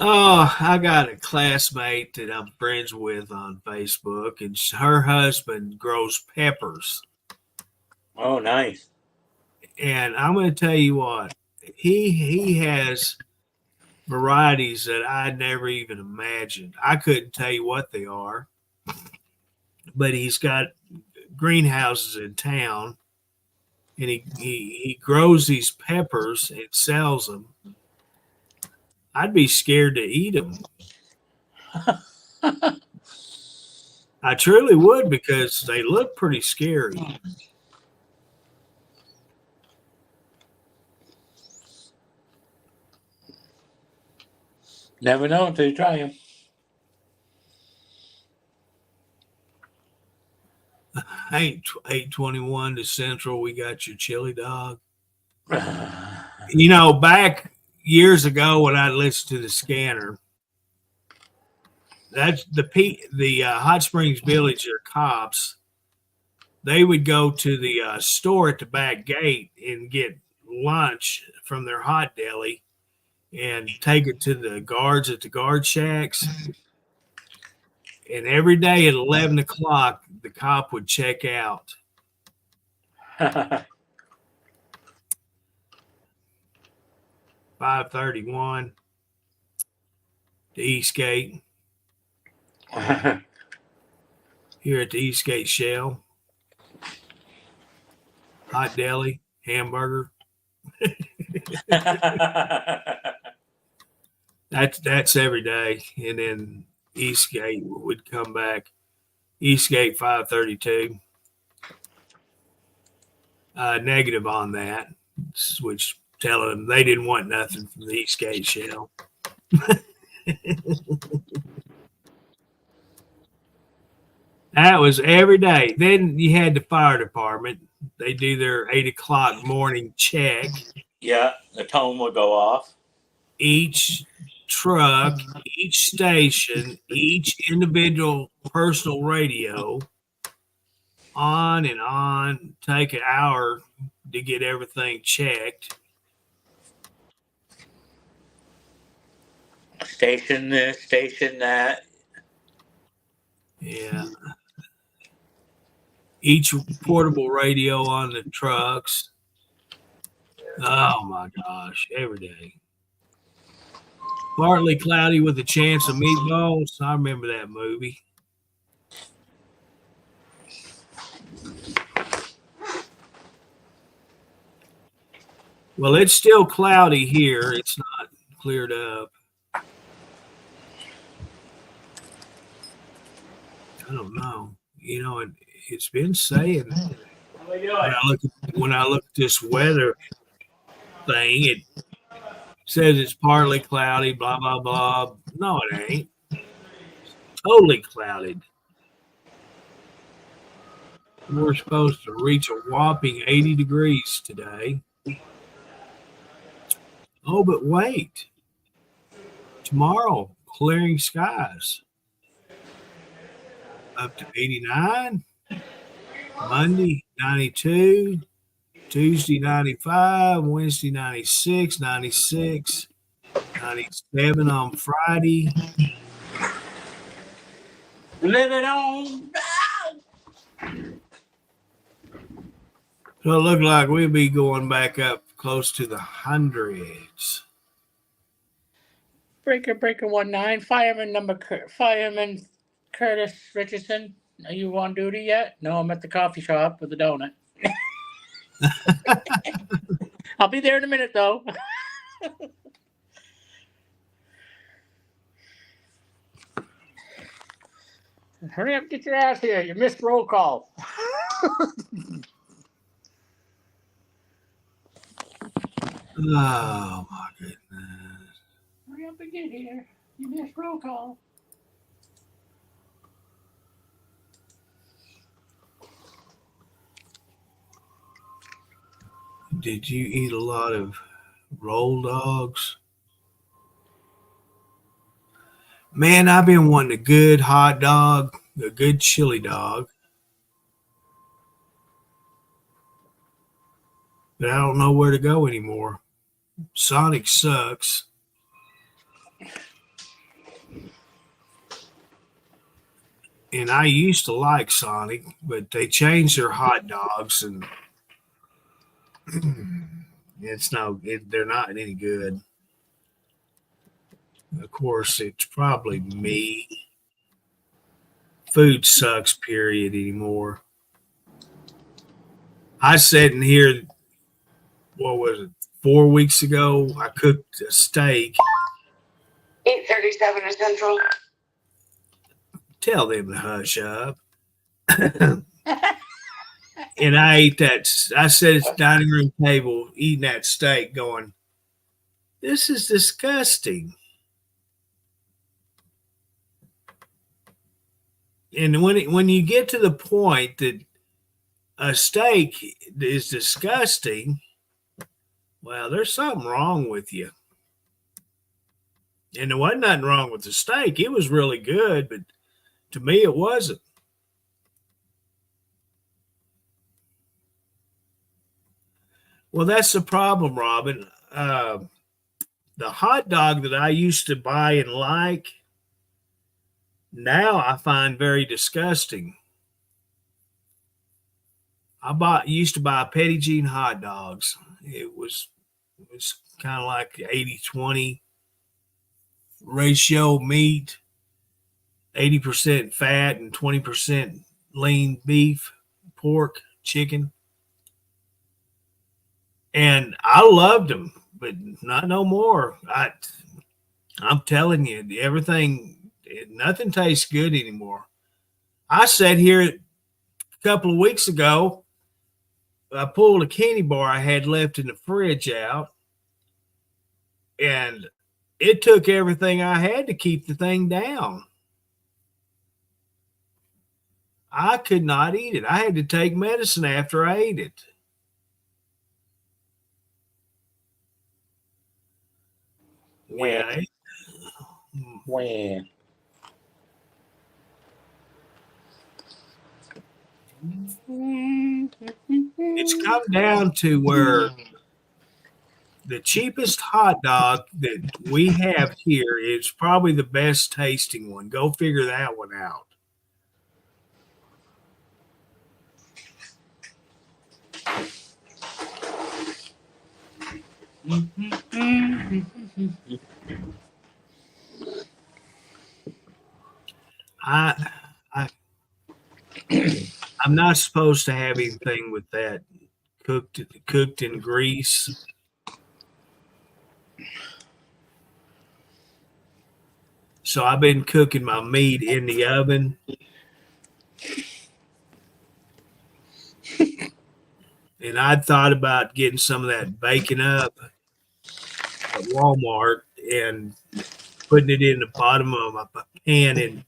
Oh, I got a classmate that I'm friends with on Facebook, and her husband grows peppers. Oh, nice. And I'm going to tell you what, he has varieties that I never even imagined. I couldn't tell you what they are, but he's got greenhouses in town, and he grows these peppers and sells them. I'd be scared to eat them. I truly would, because they look pretty scary. Never know until you try them. 821 to Central, we got your chili dog. You know, back years ago when I listened to the Scanner, that's the Hot Springs Villager cops. They would go to the store at the back gate and get lunch from their hot deli and take it to the guards at the guard shacks. And every day at 11 o'clock, the cop would check out. 531, the Eastgate, here at the Eastgate Shell. Hot deli, hamburger. That's every day. And then Eastgate would come back. Eastgate 532. Negative on that, which telling them they didn't want nothing from the Eastgate Shell. That was every day. Then you had the fire department. They do their 8 o'clock morning check. Yeah, the tone will go off. Each truck, each station, each individual personal radio, on and on, take an hour to get everything checked. Station this, station that. Yeah. Each portable radio on the trucks. Oh my gosh, every day. Partly Cloudy with a Chance of Meatballs. I remember that movie. Well, it's still cloudy here. It's not cleared up. I don't know. You know, it's been saying when I look at this weather thing, it says it's partly cloudy, blah, blah, blah. No, it ain't. It's totally clouded. We're supposed to reach a whopping 80 degrees today. Oh, but wait. Tomorrow, clearing skies. Up to 89. Monday, 92. Tuesday, 95. Wednesday, 96. 96. 97 on Friday. Living on. So it looked like we'll be going back up close to the hundreds. Breaker 19. Fireman Curtis Richardson. Are you on duty yet? No, I'm at the coffee shop with a donut. I'll be there in a minute, though. Hurry up, get your ass here. You missed roll call. Oh, my goodness. Hurry up and get here. You missed roll call. Did you eat a lot of roll dogs? Man, I've been wanting a good hot dog, a good chili dog. But I don't know where to go anymore. Sonic sucks. And I used to like Sonic, but they changed their hot dogs and they're not any good. Of course, it's probably me. Food sucks, period, anymore. I sat in here, what was it, 4 weeks ago? I cooked a steak. 8:37 Central. Tell them to hush up. And I ate that. I sat at the dining room table eating that steak going, this is disgusting. And when you get to the point that a steak is disgusting, Well, there's something wrong with you. And there wasn't nothing wrong with the steak. It was really good, but to me, it wasn't. Well, that's the problem, Robin. The hot dog that I used to buy and like, now I find very disgusting. Used to buy Petit Jean hot dogs. It was kind of like 80-20 ratio meat, 80% fat and 20% lean beef, pork, chicken. And I loved them, but not no more. I'm telling you, nothing tastes good anymore. I sat here a couple of weeks ago. I pulled a candy bar I had left in the fridge out, and it took everything I had to keep the thing down. I could not eat it. I had to take medicine after I ate it. Yeah. Wah. It's come down to where the cheapest hot dog that we have here is probably the best tasting one. Go figure that one out. I I'm not supposed to have anything with that cooked in grease. So I've been cooking my meat in the oven. And I'd thought about getting some of that bacon up at Walmart and putting it in the bottom of my pan and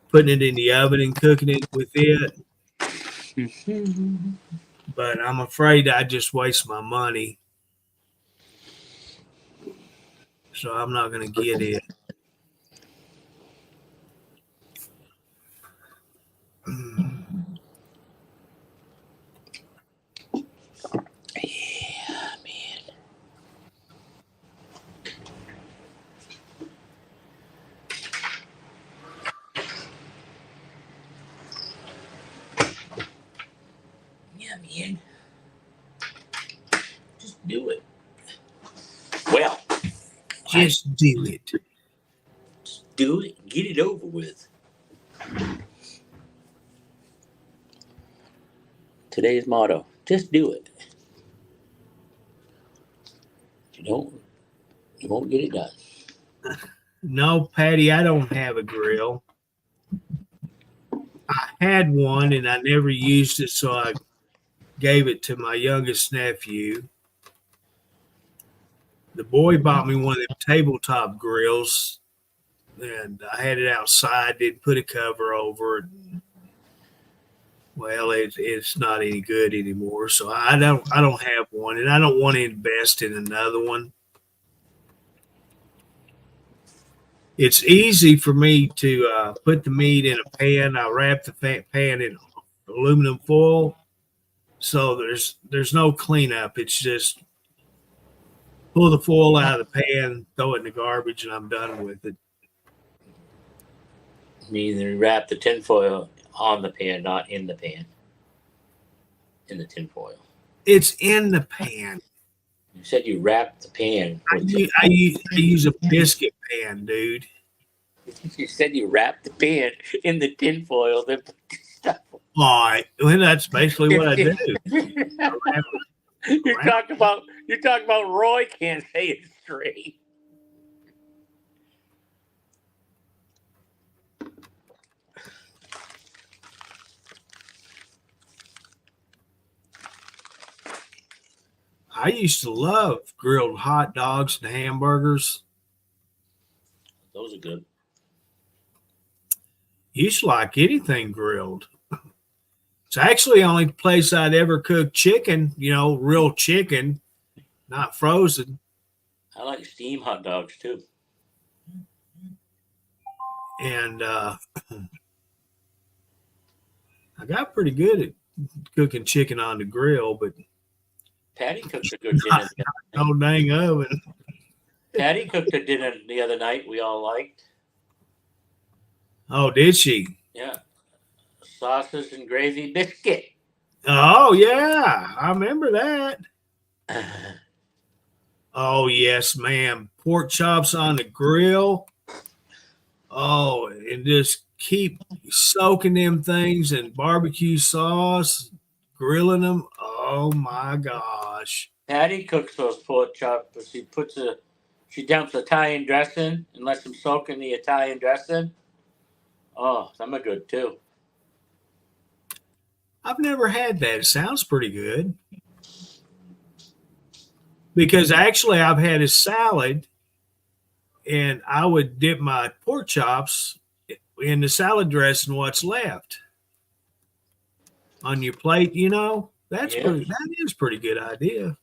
putting it in the oven and cooking it with it. But I'm afraid I just waste my money. So I'm not going to get it. Yeah, man. Just do it. Well, Just do it. do it. Get it over with. Today's motto: just do it. If you don't, you won't get it done. No, Patty, I don't have a grill. I had one and I never used it, so I gave it to my youngest nephew. The boy bought me one of them tabletop grills, and I had it outside. Didn't put a cover over it. Well, it's not any good anymore, so I don't have one, and I don't want to invest in another one. It's easy for me to put the meat in a pan. I wrap the pan in aluminum foil, so there's no cleanup. It's just pull the foil out of the pan, throw it in the garbage, and I'm done with it. You either wrap the tinfoil on the pan, not in the pan. In the tinfoil. It's in the pan. You said you wrapped the pan. I use a biscuit pan, dude. You said you wrapped the pan in the tinfoil, then put the stuff on. All right. Well, that's basically what I do. You're talking about Roy can't say it straight. I used to love grilled hot dogs and hamburgers. Those are good. Used to like anything grilled. It's actually the only place I'd ever cooked chicken, real chicken, not frozen. I like steam hot dogs too. And I got pretty good at cooking chicken on the grill, but Patty cooked a good dinner. no dang oven. Patty cooked a dinner the other night we all liked. Oh, did she? Yeah. Sausage and gravy biscuit. Oh, yeah. I remember that. Oh, yes, ma'am. Pork chops on the grill. Oh, and just keep soaking them things in barbecue sauce, grilling them. Oh, my gosh. Patty cooks those pork chops, but she dumps Italian dressing and lets them soak in the Italian dressing. Oh, them are good too. I've never had that. It sounds pretty good. Because actually, I've had a salad, and I would dip my pork chops in the salad dressing. What's left on your plate, you know, that is pretty good idea.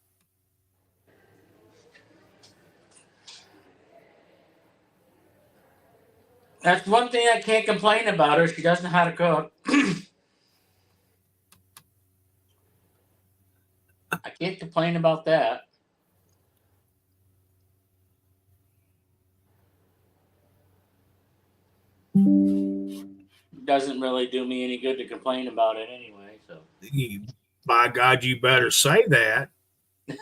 That's one thing I can't complain about her. She doesn't know how to cook. I can't complain about that. Doesn't really do me any good to complain about it anyway. So, By God, you better say that. You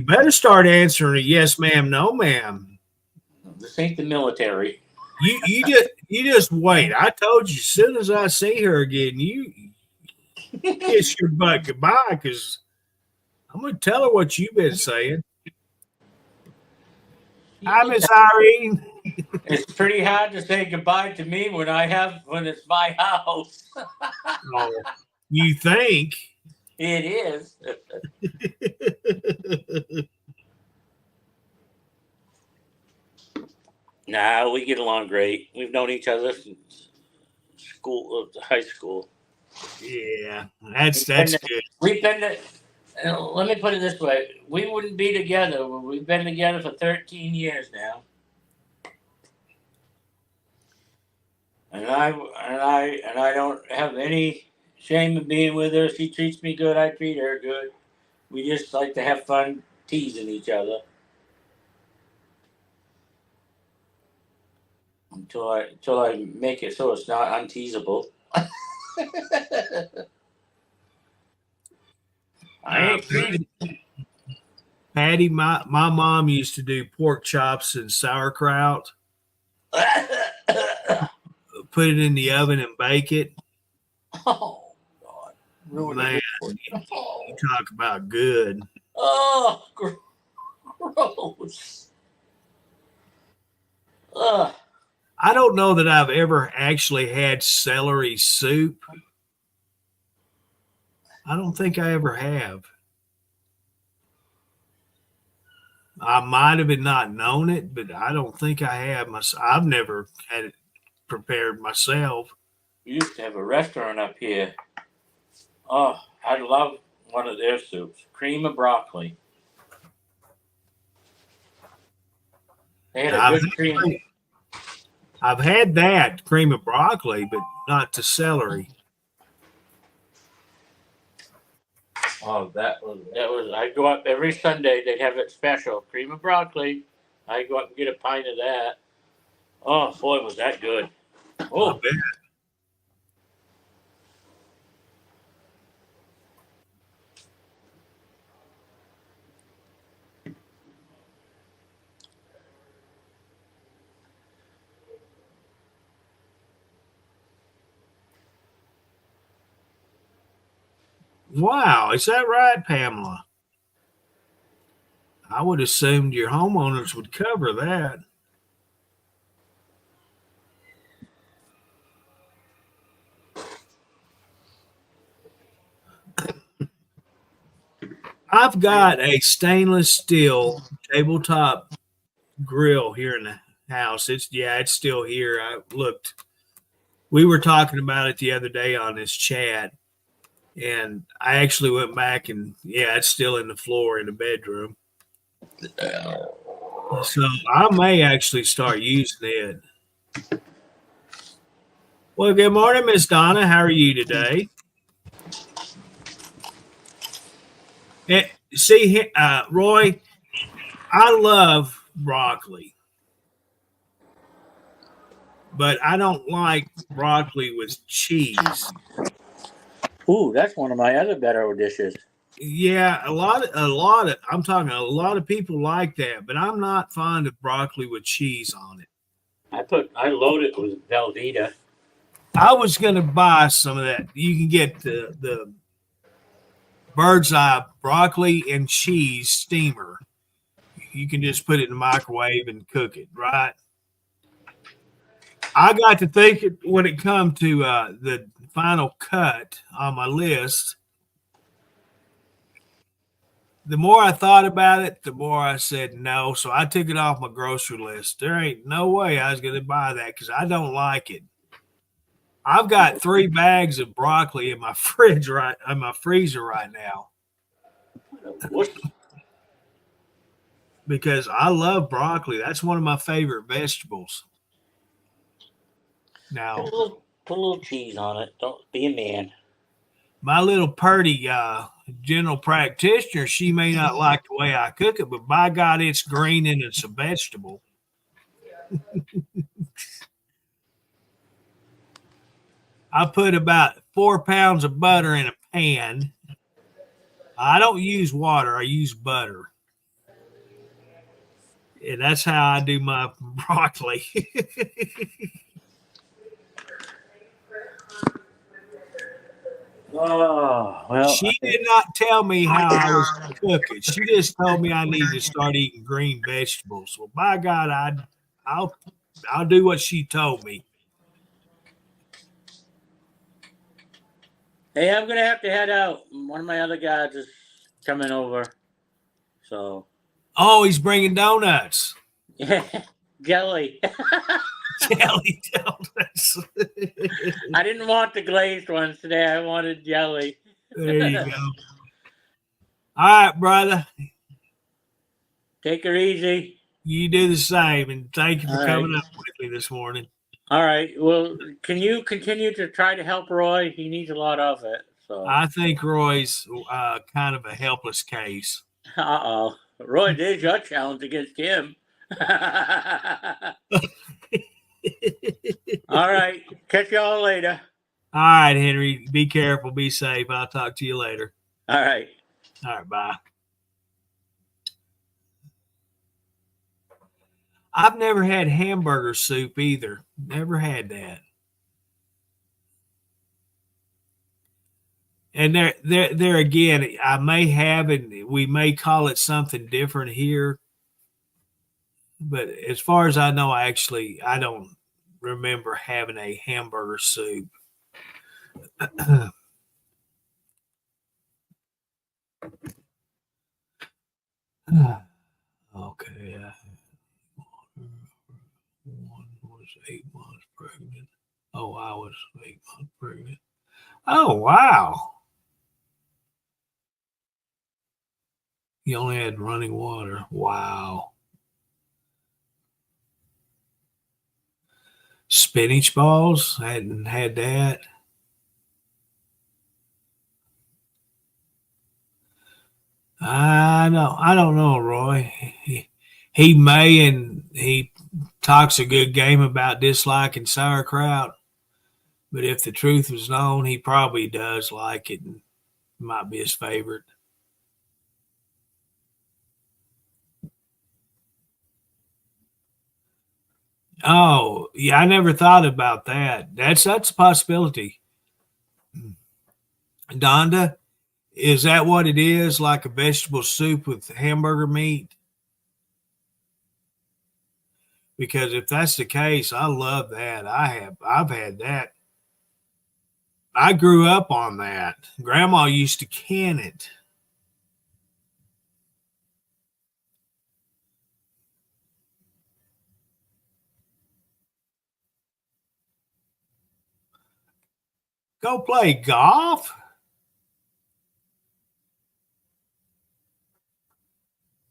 better start answering a yes, ma'am, no, ma'am. this ain't the military. You just wait. I told you, as soon as I see her again, you kiss your butt goodbye, because I'm going to tell her what you've been saying. Hi, Miss Irene. It's pretty hard to say goodbye to me when it's my house. Oh, you think? It is. Nah, we get along great. We've known each other since high school. Yeah, that's good. We've been let me put it this way: we wouldn't be together. We've been together for 13 years now, and I don't have any shame in being with her. She treats me good. I treat her good. We just like to have fun teasing each other until I make it so it's not unteasable. Patty, my mom used to do pork chops and sauerkraut, put it in the oven and bake it. Oh God! Man, you talk about good. Oh, gross! Ugh. I don't know that I've ever actually had celery soup. I don't think I ever have. I might have not known it, but I don't think I have. I've never had it prepared myself. We used to have a restaurant up here. Oh, I love one of their soups. Cream of broccoli. They had a good cream. I've had that cream of broccoli, but not the celery. Oh, that was. I'd go up every Sunday. They'd have it special, cream of broccoli. I'd go up and get a pint of that. Oh boy, was that good! Oh, Wow, is that right, Pamela? I would assumed your homeowners would cover that. I've got a stainless steel tabletop grill here in the house. It's still here. We were talking about it the other day on this chat. And I actually went back and yeah, it's still in the floor in the bedroom. So I may actually start using it. Well, good morning, Miss Donna. How are you today? See, Roy, I love broccoli, but I don't like broccoli with cheese. Ooh, that's one of my other better dishes. Yeah, I'm talking a lot of people like that, but I'm not fond of broccoli with cheese on it. I load it with Velveeta. I was going to buy some of that. You can get the bird's eye broccoli and cheese steamer. You can just put it in the microwave and cook it, right? I got to think when it come to the final cut on my list, the more I thought about it, the more I said no. So I took it off my grocery list. There ain't no way I was going to buy that because I don't like it. I've got 3 bags of broccoli in my freezer right now because I love broccoli. That's one of my favorite vegetables. Now, Put a little cheese on it. Don't be a man. my little purdy general practitioner, she may not like the way I cook it, but by God, it's green and it's a vegetable. I put about 4 pounds of butter in a pan. I don't use water, I use butter. And that's how I do my broccoli. Oh, well. She did not tell me how I was to cook it. She just told me I need to start eating green vegetables. Well, by God, I'll do what she told me. Hey, I'm going to have to head out. One of my other guys is coming over. So. Oh, he's bringing donuts. Yeah, jelly. Jelly donuts. I didn't want the glazed ones today. I wanted jelly. There you go. All right, brother. Take her easy. You do the same, and thank you for All coming right. up with me this morning. All right. Well, can you continue to try to help Roy? He needs a lot of it. So. I think Roy's kind of a helpless case. Uh-oh. Roy did your challenge against him. All right. Catch y'all later. All right, Henry. Be careful. Be safe. I'll talk to you later. All right. All right. Bye. I've never had hamburger soup either. Never had that. And there again, I may have, and we may call it something different here. But as far as I know, I don't remember having a hamburger soup. Okay. One was 8 months pregnant. Oh, I was 8 months pregnant. Oh, wow. You only had running water. Wow. Spinach balls. I hadn't had that. I don't know, Roy. He may, and he talks a good game about disliking sauerkraut. But if the truth was known, he probably does like it and might be his favorite. Oh, yeah, I never thought about that. That's a possibility. Donda, is that what it is? Like a vegetable soup with hamburger meat? Because if that's the case, I love that. I've had that. I grew up on that. Grandma used to can it. Go play golf?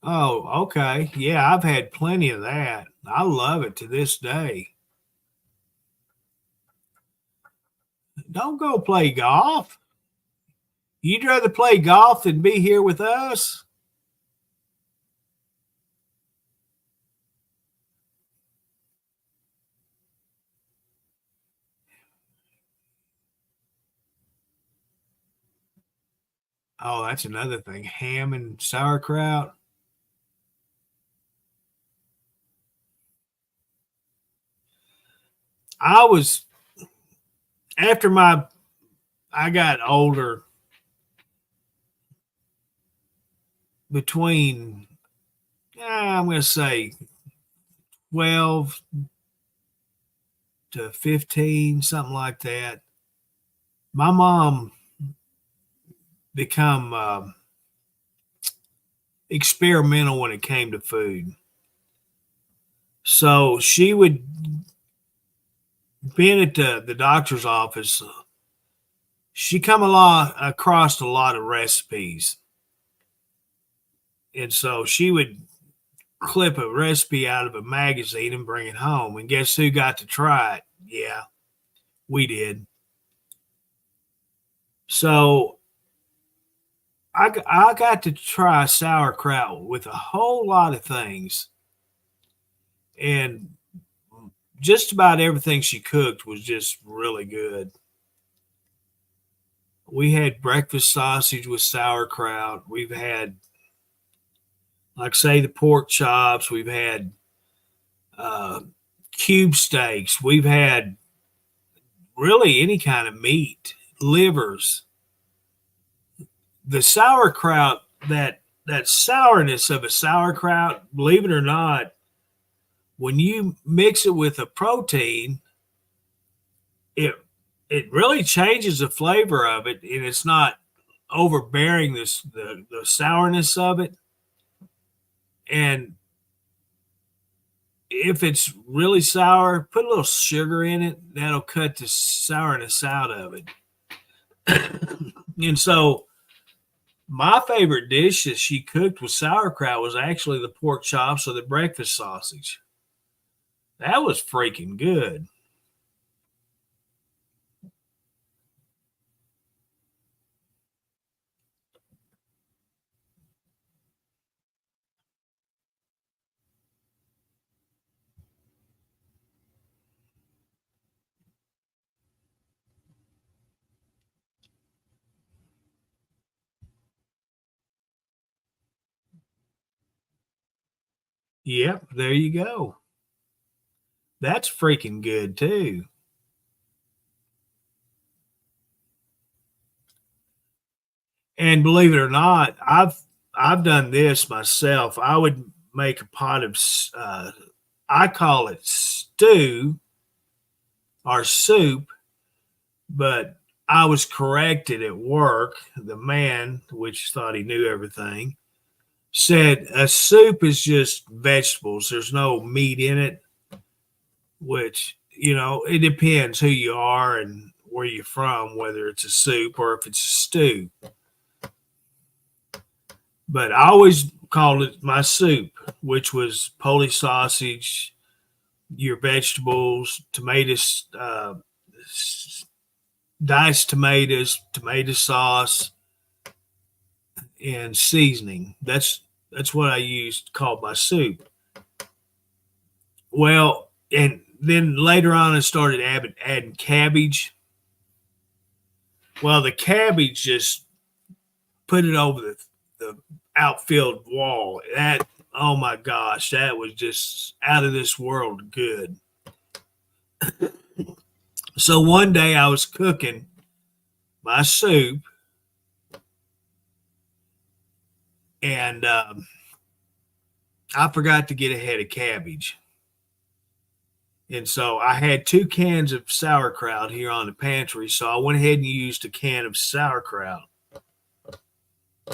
Oh, okay. Yeah, I've had plenty of that. I love it to this day. Don't go play golf. You'd rather play golf than be here with us? Oh, that's another thing. Ham and sauerkraut. I was after I got older, between I'm going to say 12 to 15, something like that. My mom become experimental when it came to food. So she would being at the doctor's office, she come across a lot of recipes. And so she would clip a recipe out of a magazine and bring it home. And guess who got to try it? Yeah, we did. So I got to try sauerkraut with a whole lot of things. And just about everything she cooked was just really good. We had breakfast sausage with sauerkraut. We've had, like, say, the pork chops. We've had cube steaks. We've had really any kind of meat, livers. The sauerkraut, that sourness of a sauerkraut, believe it or not, when you mix it with a protein, it really changes the flavor of it, and it's not overbearing the sourness of it. And if it's really sour, put a little sugar in it. That'll cut the sourness out of it. And so my favorite dish that she cooked with sauerkraut was actually the pork chops or the breakfast sausage. That was freaking good. Yep, there you go. That's freaking good too. And believe it or not, I've done this myself. I would make a pot of I call it stew or soup, but I was corrected at work. The man, which thought he knew everything, said a soup is just vegetables. There's no meat in it, which, it depends who you are and where you're from, whether it's a soup or if it's a stew. But I always called it my soup, which was Polish sausage, your vegetables, tomatoes, diced tomatoes, tomato sauce, and seasoning. That's what I used, called my soup. Well, and then later on I started adding cabbage. Well, the cabbage just put it over the outfield wall. That, oh my gosh, that was just out of this world good. So one day I was cooking my soup, and I forgot to get a head of cabbage. And so I had 2 cans of sauerkraut here on the pantry. So I went ahead and used a can of sauerkraut.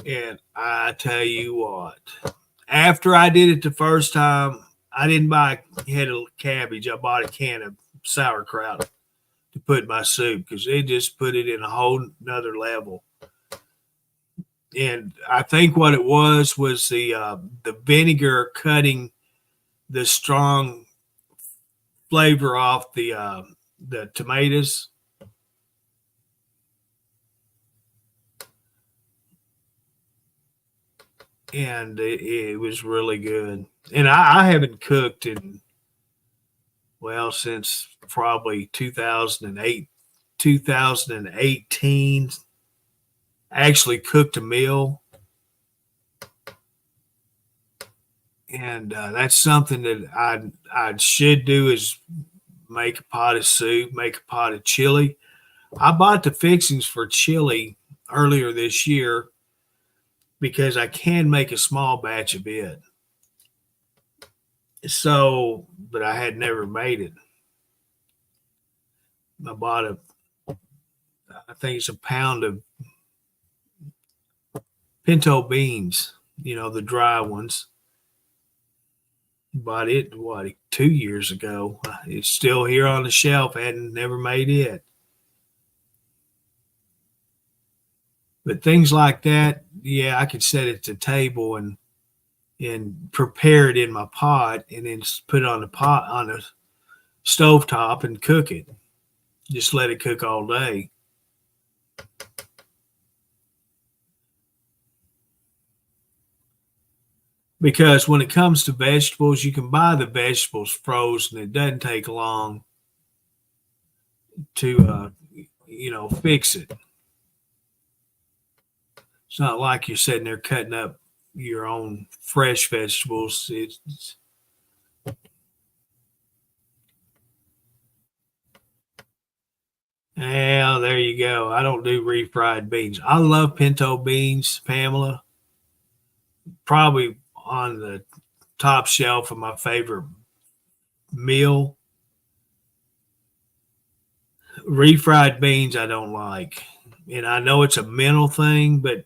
And I tell you what, after I did it the first time, I didn't buy a head of cabbage. I bought a can of sauerkraut to put in my soup because they just put it in a whole nother level. And I think what it was the vinegar cutting the strong flavor off the tomatoes. And it was really good. And I haven't cooked since probably 2008, 2018. I actually cooked a meal. And that's something that I should do is make a pot of soup, make a pot of chili. I bought the fixings for chili earlier this year because I can make a small batch of it. So, but I had never made it. I bought I think it's a pound of pinto beans, the dry ones. Bought it, 2 years ago. It's still here on the shelf. I hadn't never made it. But things like that, yeah, I could set it at the table and prepare it in my pot and then put it on the stovetop and cook it. Just let it cook all day. Because when it comes to vegetables, you can buy the vegetables frozen. It doesn't take long to, fix it. It's not like you're sitting there cutting up your own fresh vegetables. Yeah, there you go. I don't do refried beans. I love pinto beans, Pamela. Probably on the top shelf of my favorite meal. Refried beans I don't like. And I know it's a mental thing, but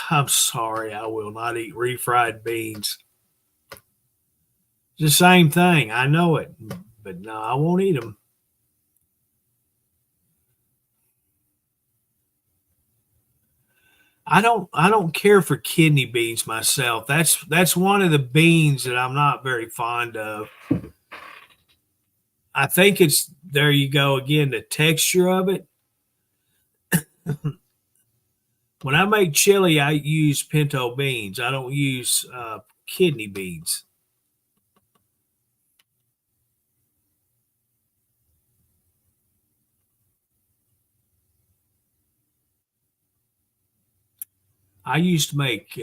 I'm sorry, I will not eat refried beans. It's the same thing. I know it, but no, I won't eat them. I don't care for kidney beans myself. That's one of the beans that I'm not very fond of. I think it's, there you go again, the texture of it. When I make chili, I use pinto beans. I don't use kidney beans. I used to make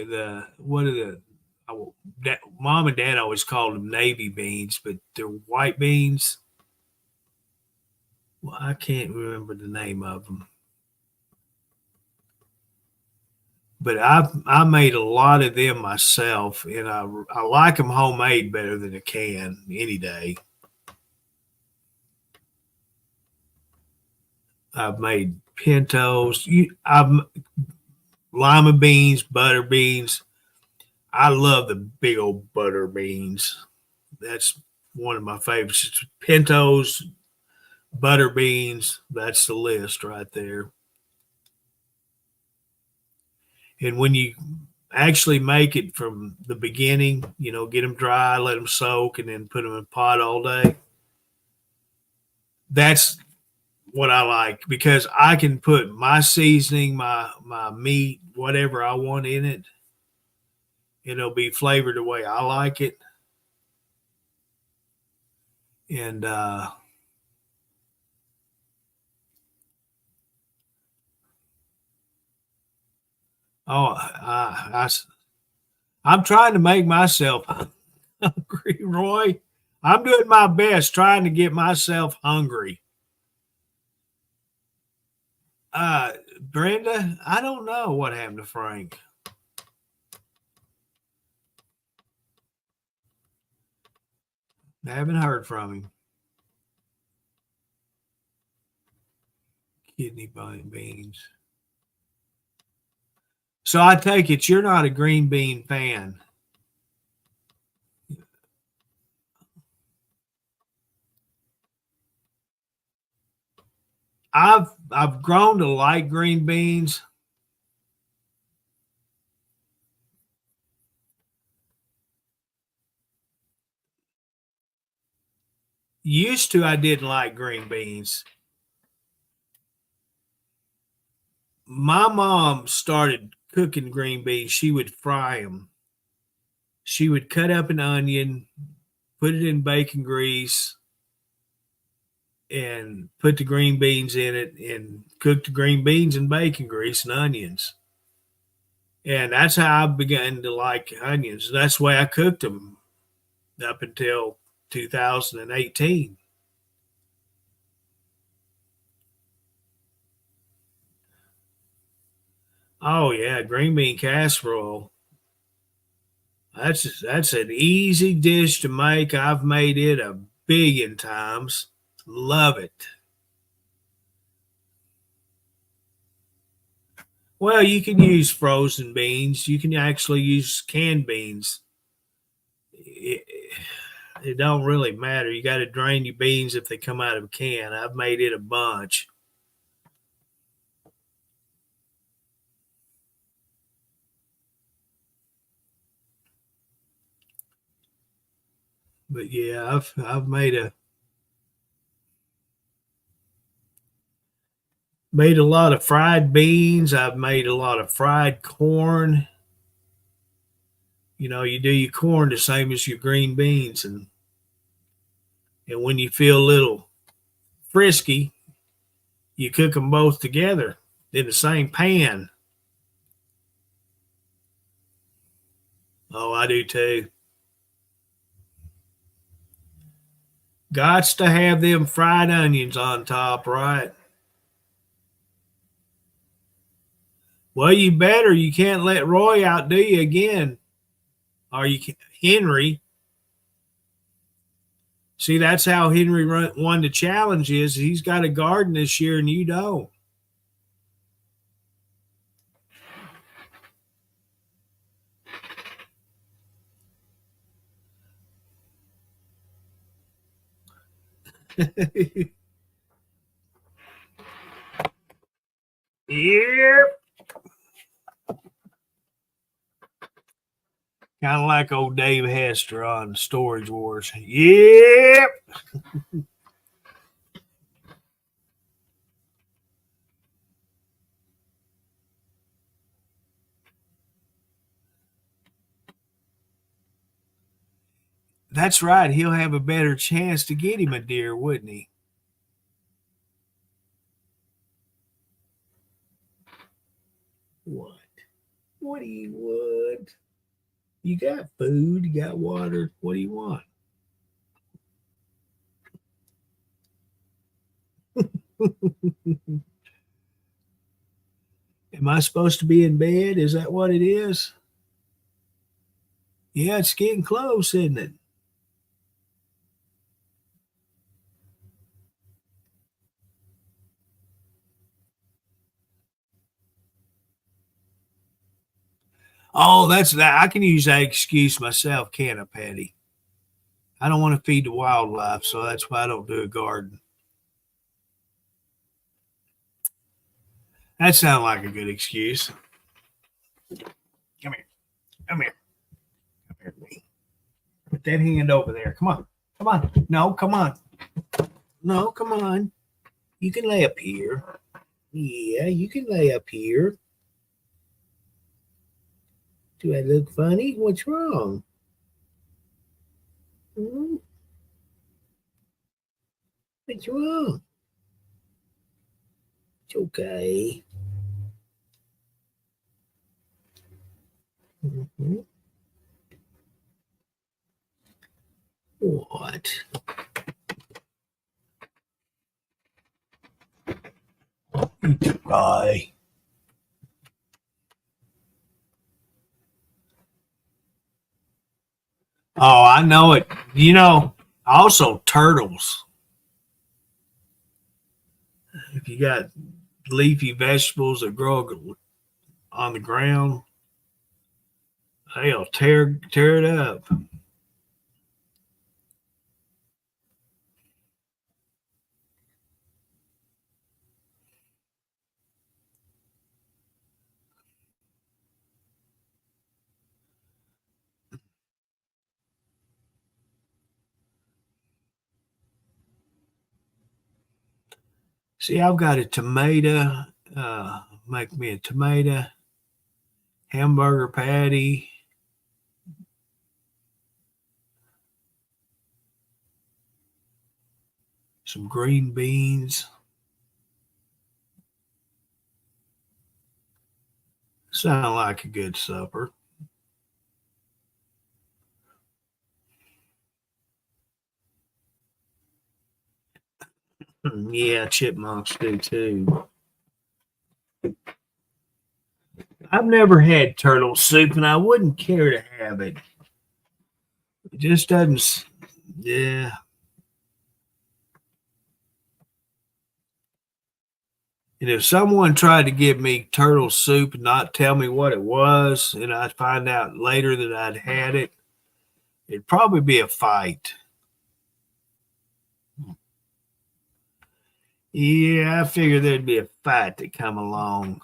mom and dad always called them navy beans, but they're white beans. Well, I can't remember the name of them. But I made a lot of them myself, and I like them homemade better than a can any day. I've made pintos. Lima beans, butter beans. I love the big old butter beans. That's one of my favorites. Pintos, butter beans. That's the list right there. And when you actually make it from the beginning, get them dry, let them soak, and then put them in a pot all day. That's what I like, because I can put my seasoning, my meat, whatever I want in it. It'll be flavored the way I like it. And I'm trying to make myself hungry, Roy. I'm doing my best trying to get myself hungry. Brenda, I don't know what happened to Frank. I haven't heard from him. Kidney beans. So I take it you're not a green bean fan. I've grown to like green beans. Used to, I didn't like green beans. My mom started cooking green beans. She would fry them. She would cut up an onion, put it in bacon grease, and put the green beans in it and cook the green beans in bacon grease and onions. And that's how I began to like onions. That's the way I cooked them up until 2018. Oh yeah, green bean casserole. That's an easy dish to make. I've made it a billion times. Love it. Well, you can use frozen beans. You can actually use canned beans. It, it don't really matter. You got to drain your beans if they come out of a can. I've made it a bunch. But yeah, I've made a lot of fried beans. I've made a lot of fried corn. You know, you do your corn the same as your green beans, and when you feel a little frisky, you cook them both together in the same pan. Oh, I do too. Gots to have them fried onions on top, right? Well, you better. You can't let Roy outdo you again. Or you can, Henry. See, that's how Henry won the challenge is he's got a garden this year and you don't. Yep. Kind of like old Dave Hester on Storage Wars. Yep. That's right. He'll have a better chance to get him a deer, wouldn't he? What? What do you want? You got food, you got water. What do you want? Am I supposed to be in bed? Is that what it is? Yeah, it's getting close, isn't it? Oh, that's that. I can use that excuse myself, can't I, Patty? I don't want to feed the wildlife, so that's why I don't do a garden. That sounds like a good excuse. Come here. Come here. Come here to me. Put that hand over there. Come on. Come on. No, come on. No, come on. You can lay up here. Yeah, you can lay up here. Do I look funny? What's wrong? Hmm? What's wrong? It's okay. Mhm. What? Bye. Oh, I know it. You know, also turtles. If you got leafy vegetables that grow on the ground, they'll tear it up. See, I've got a tomato. Make me a tomato hamburger patty. Some green beans. Sound like a good supper. Yeah, chipmunks do too. I've never had turtle soup, and I wouldn't care to have it. It just doesn't. Yeah. And if someone tried to give me turtle soup and not tell me what it was, and I'd find out later that I'd had it, it'd probably be a fight. Yeah, I figured there'd be a fight that come along.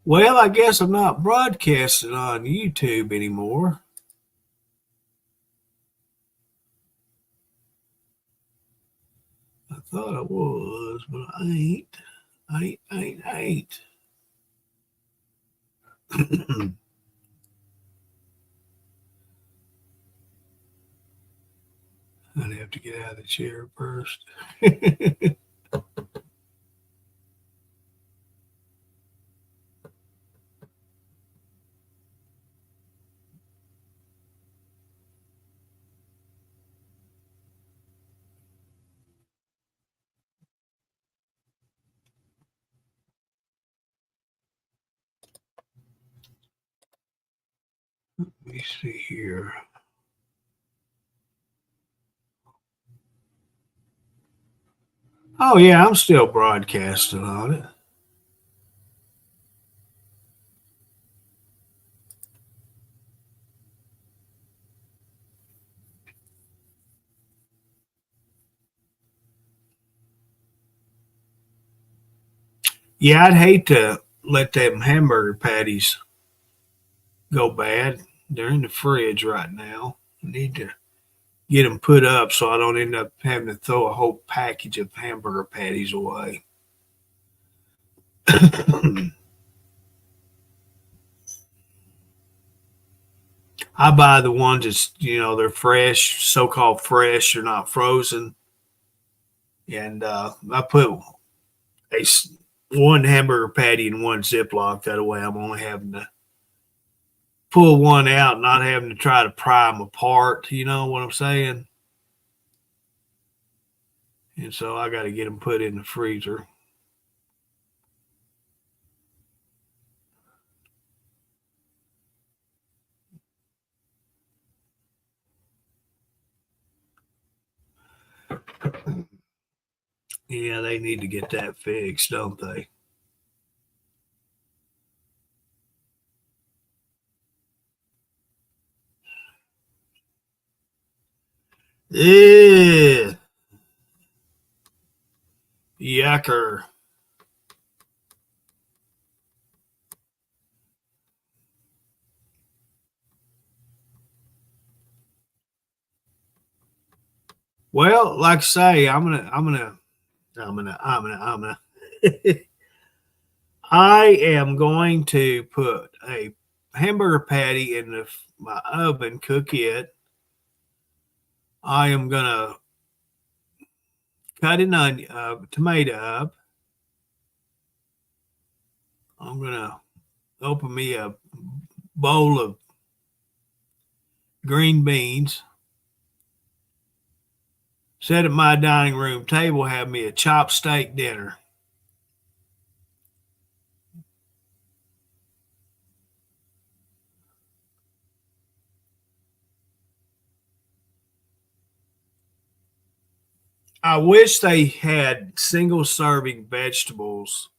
Well, I guess I'm not broadcasting on YouTube anymore. I thought I was, but I ain't. I ain't. I'd have to get out of the chair first. Let me see here. Oh, yeah, I'm still broadcasting on it. Yeah, I'd hate to let them hamburger patties go bad. They're in the fridge right now. I need to get them put up so I don't end up having to throw a whole package of hamburger patties away. I buy the ones that's, they're fresh, so-called fresh, they're not frozen. And I put one hamburger patty in one Ziploc. That way I'm only having to pull one out, not having to try to pry them apart. You know what I'm saying? And so I got to get them put in the freezer. Yeah, they need to get that fixed, don't they? Yeah. Yucker. Well, like I say, I'm gonna I am going to put a hamburger patty in my oven, cook it. I am gonna cut tomato up. I'm gonna open me a bowl of green beans. Sit at my dining room table, have me a chopped steak dinner. I wish they had single serving vegetables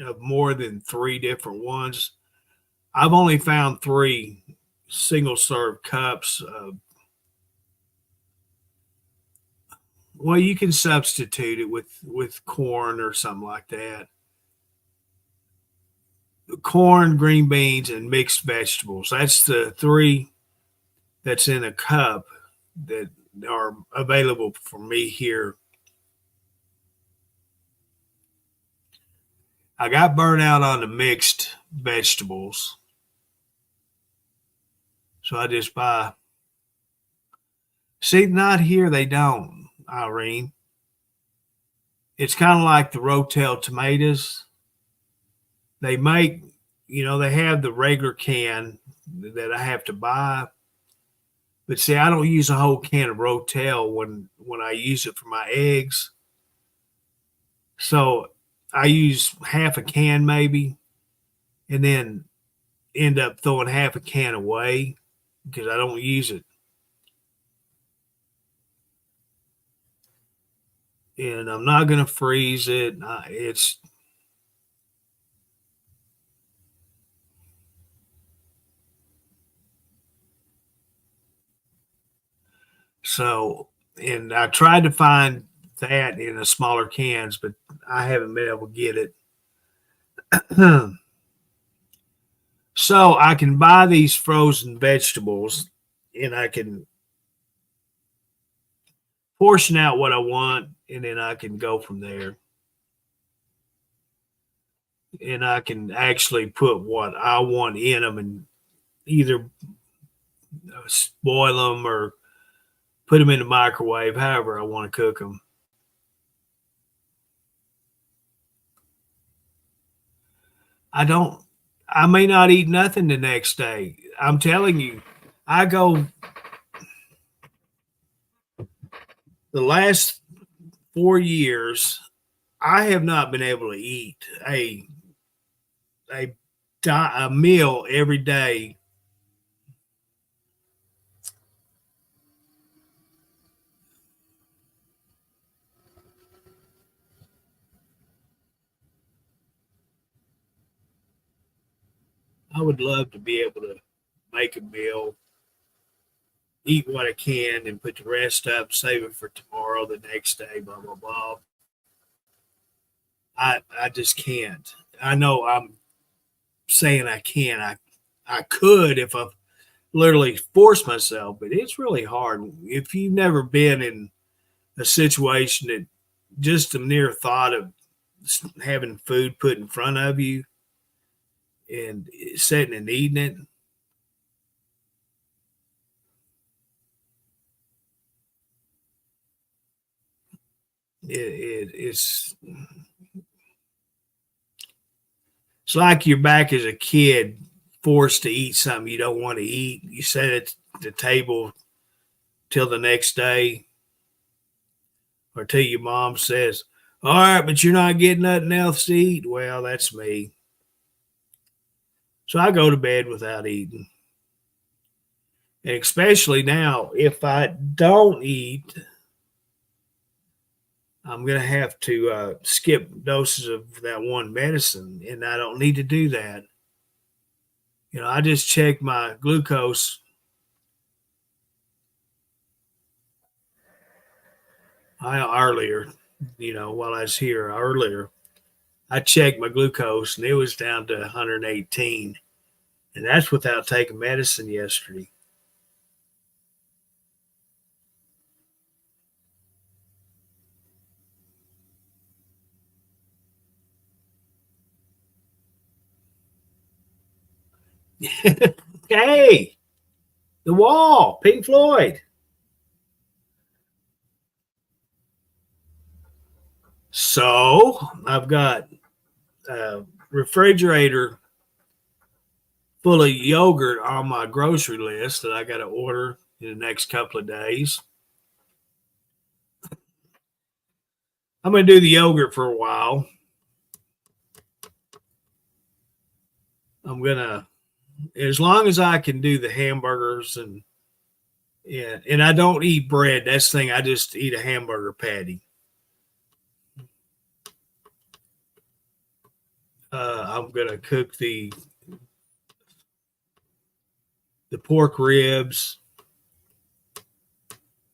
of more than 3 different ones. I've only found 3 single serve cups. Well, you can substitute it with corn or something like that. Corn, green beans, and mixed vegetables. That's the 3 that's in a cup that are available for me here. I got burnt out on the mixed vegetables. So I just buy. See, not here, they don't, Irene. It's kind of like the Rotel tomatoes. They make, they have the regular can that I have to buy. But see, I don't use a whole can of Rotel when I use it for my eggs. So I use half a can maybe, and then end up throwing half a can away because I don't use it. And I'm not going to freeze it. It's so, and I tried to find that in the smaller cans, but I haven't been able to get it. So I can buy these frozen vegetables and I can portion out what I want, and then I can go from there. And I can actually put what I want in them and either boil them or put them in the microwave, however I want to cook them. I may not eat nothing the next day. I'm telling you, I go the last 4 years, I have not been able to eat a meal every day. I would love to be able to make a meal, eat what I can, and put the rest up, save it for tomorrow, the next day, blah, blah, blah. I just can't. I know I'm saying I can. I could if I literally force myself, but it's really hard. If you've never been in a situation that just the mere thought of having food put in front of you and sitting and eating it, it's like you're back as a kid, forced to eat something you don't want to eat. You sit at the table till the next day, or till your mom says, "All right, but you're not getting nothing else to eat." Well, that's me. So I go to bed without eating. And especially now, if I don't eat, I'm going to have to skip doses of that one medicine, and I don't need to do that. I just checked my glucose earlier, while I was here earlier. I checked my glucose, and it was down to 118, and that's without taking medicine yesterday. Hey, The Wall, Pink Floyd. So I've got a refrigerator full of yogurt on my grocery list that I got to order in the next couple of days. I'm going to do the yogurt for a while. I'm going to, as long as I can do the hamburgers and I don't eat bread. That's the thing. I just eat a hamburger patty. I'm gonna cook the pork ribs.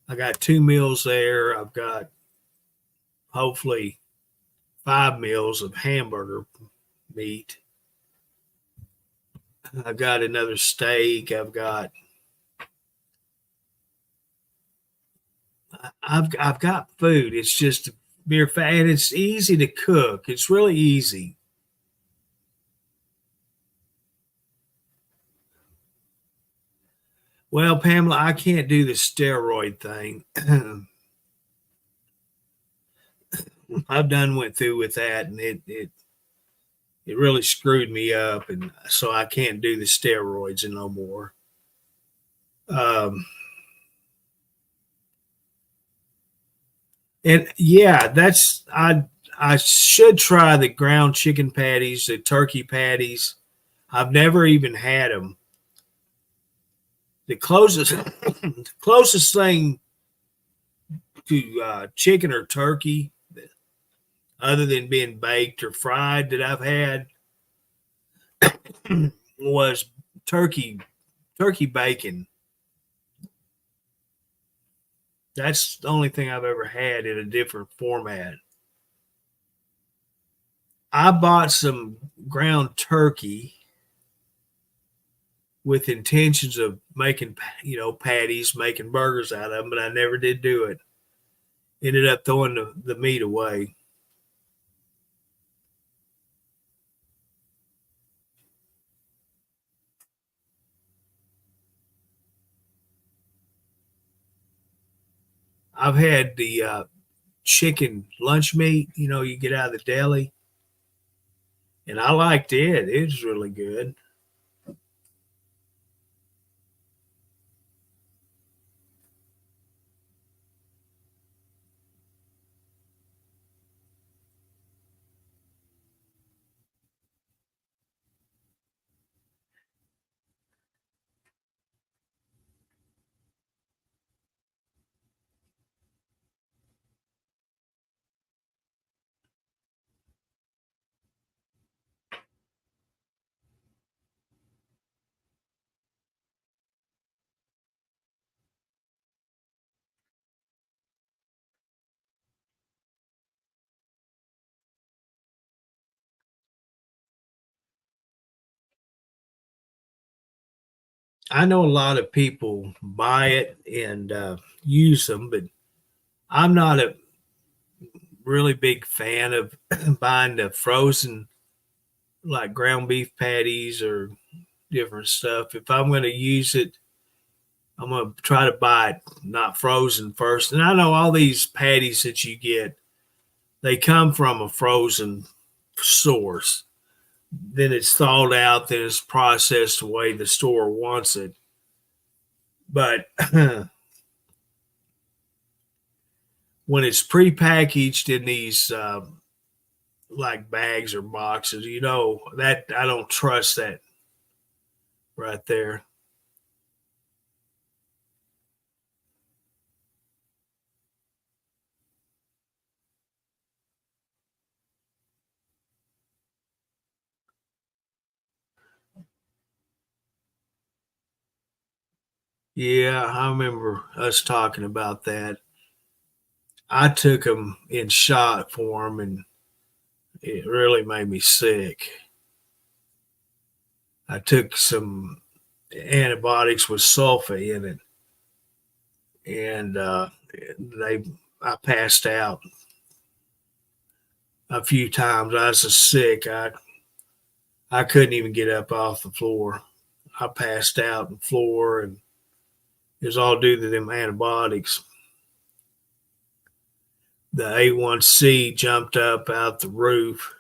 I got 2 meals there. I've got hopefully 5 meals of hamburger meat. I've got another steak. I've got food. It's just mere fat, and it's easy to cook. It's really easy. Well, Pamela, I can't do the steroid thing. I've went through with that, and it really screwed me up, and so I can't do the steroids no more. And yeah, I should try the ground chicken patties, the turkey patties. I've never even had them. The closest the closest thing to chicken or turkey, other than being baked or fried, that I've had was turkey bacon. That's the only thing I've ever had in a different format. I bought some ground turkey with intentions of making, patties, making burgers out of them, but I never did do it. Ended up throwing the meat away. I've had the chicken lunch meat, you get out of the deli, and I liked it. It was really good. I know a lot of people buy it and use them, but I'm not a really big fan of buying the frozen, like ground beef patties or different stuff. If I'm going to use it, I'm going to try to buy it not frozen first. And I know all these patties that you get, they come from a frozen source. Then it's thawed out, then it's processed the way the store wants it. But when it's prepackaged in these like bags or boxes, that I don't trust that right there. Yeah, I remember us talking about that. I took them in shot form, and it really made me sick. I took some antibiotics with sulfa in it, and I passed out a few times. I was so sick, I couldn't even get up off the floor. I passed out on the floor, and it was all due to them antibiotics. The A1C jumped up out the roof.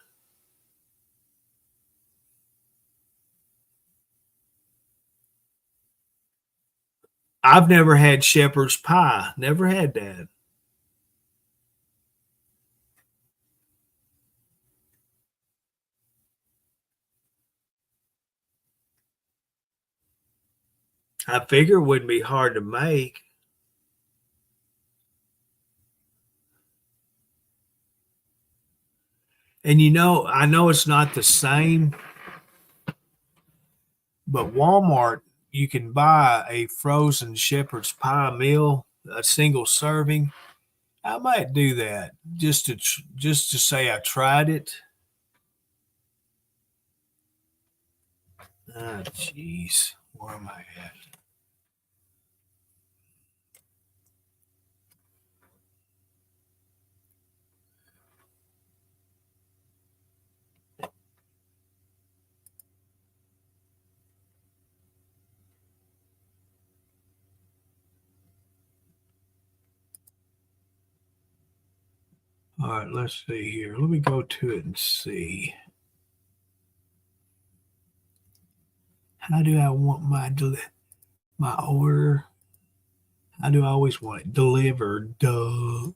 I've never had shepherd's pie. Never had that. I figure it wouldn't be hard to make. And I know it's not the same, but Walmart, you can buy a frozen shepherd's pie meal, a single serving. I might do that just to say I tried it. Ah, jeez, where am I at? All right, let's see here. Let me go to it and see. How do I want my order? How do I always want it delivered? Duh.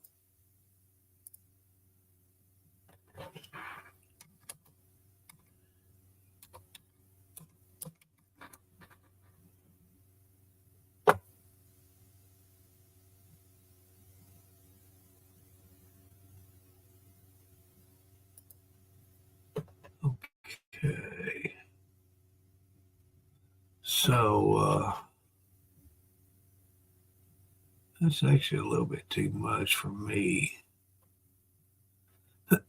Okay. So that's actually a little bit too much for me.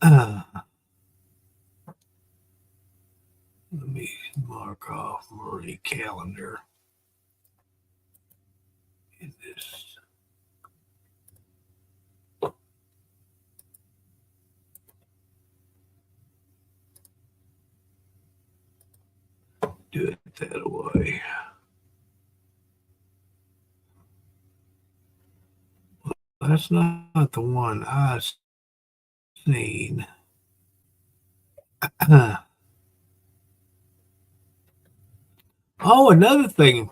Let me mark off Marie calendar in this. Do it that way. That's not the one I seen. Oh, another thing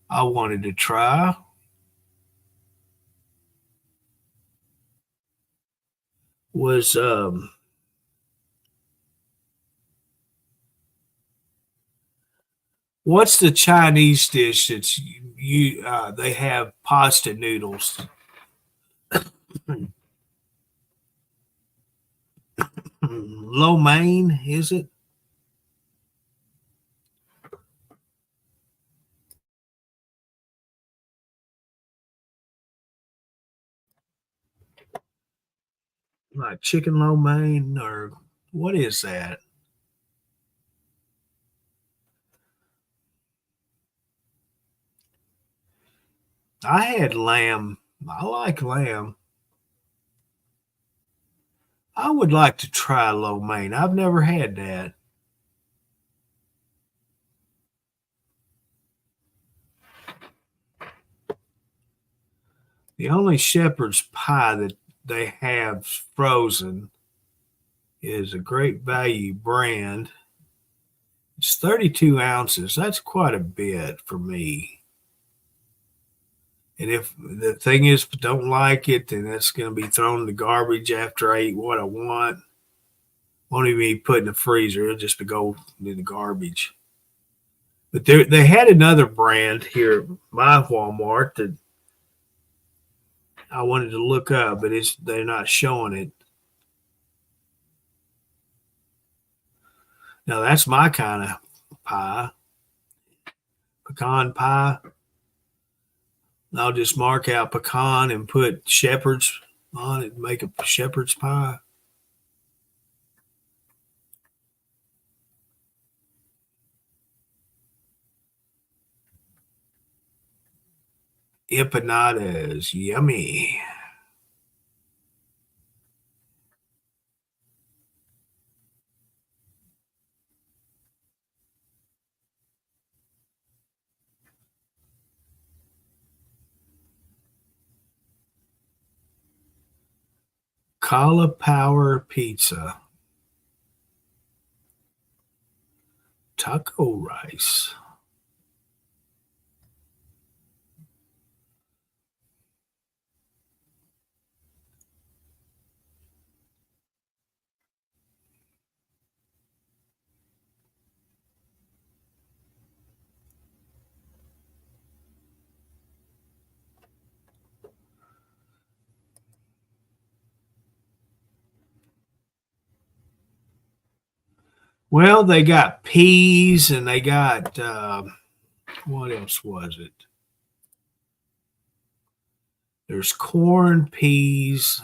I wanted to try was what's the Chinese dish that's they have pasta noodles. Lo mein, is it? Like chicken lo mein, or what is that? I had lamb. I like lamb. I would like to try lo mein. I've never had that. The only shepherd's pie that they have frozen is a Great Value brand. It's 32 ounces. That's quite a bit for me. And if the thing is, don't like it, then that's going to be thrown in the garbage after I eat what I want. Won't even be put in the freezer. It'll just go in the garbage. But they had another brand here at my Walmart that I wanted to look up, but they're not showing it. Now, that's my kind of pie. Pecan pie. I'll just mark out pecan and put shepherd's on it and make a shepherd's pie. Empanadas, yummy. Cauliflower pizza. Taco rice. Well, they got peas and they got what else was it? There's corn, peas,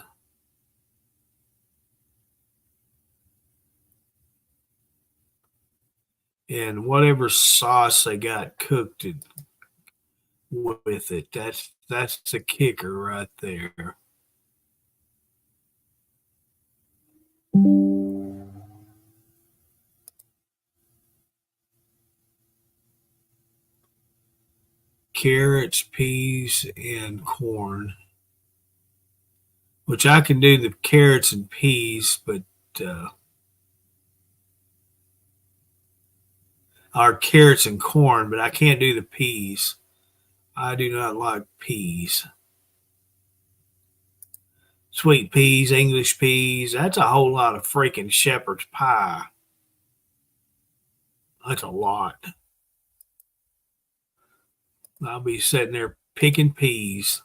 and whatever sauce they got cooked it with it. That's the kicker right there. Carrots, peas, and corn. Which I can do the carrots and peas, but or carrots and corn, but I can't do the peas. I do not like peas. Sweet peas, English peas, that's a whole lot of freaking shepherd's pie. That's a lot. I'll be sitting there picking peas.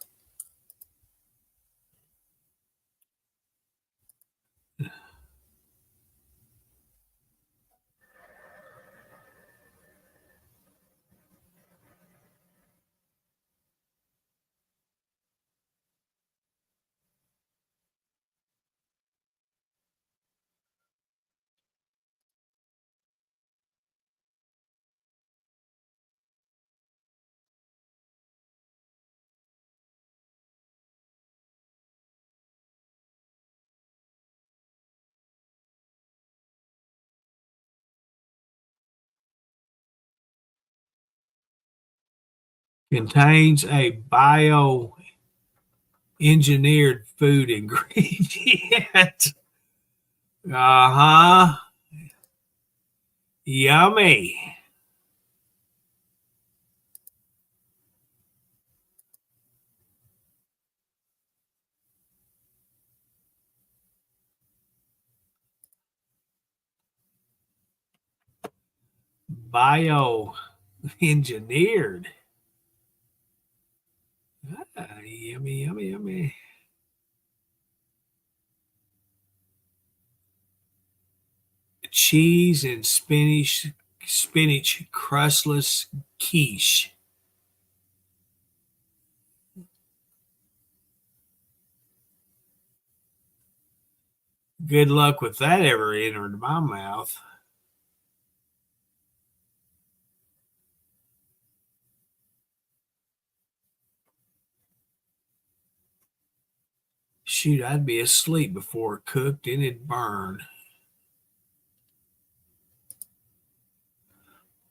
Contains a bio-engineered food ingredient. Uh-huh. Yummy. Bio-engineered. Yummy, yummy, yummy. Cheese and spinach crustless quiche. Good luck with that ever entering my mouth. Shoot, I'd be asleep before it cooked and it'd burn.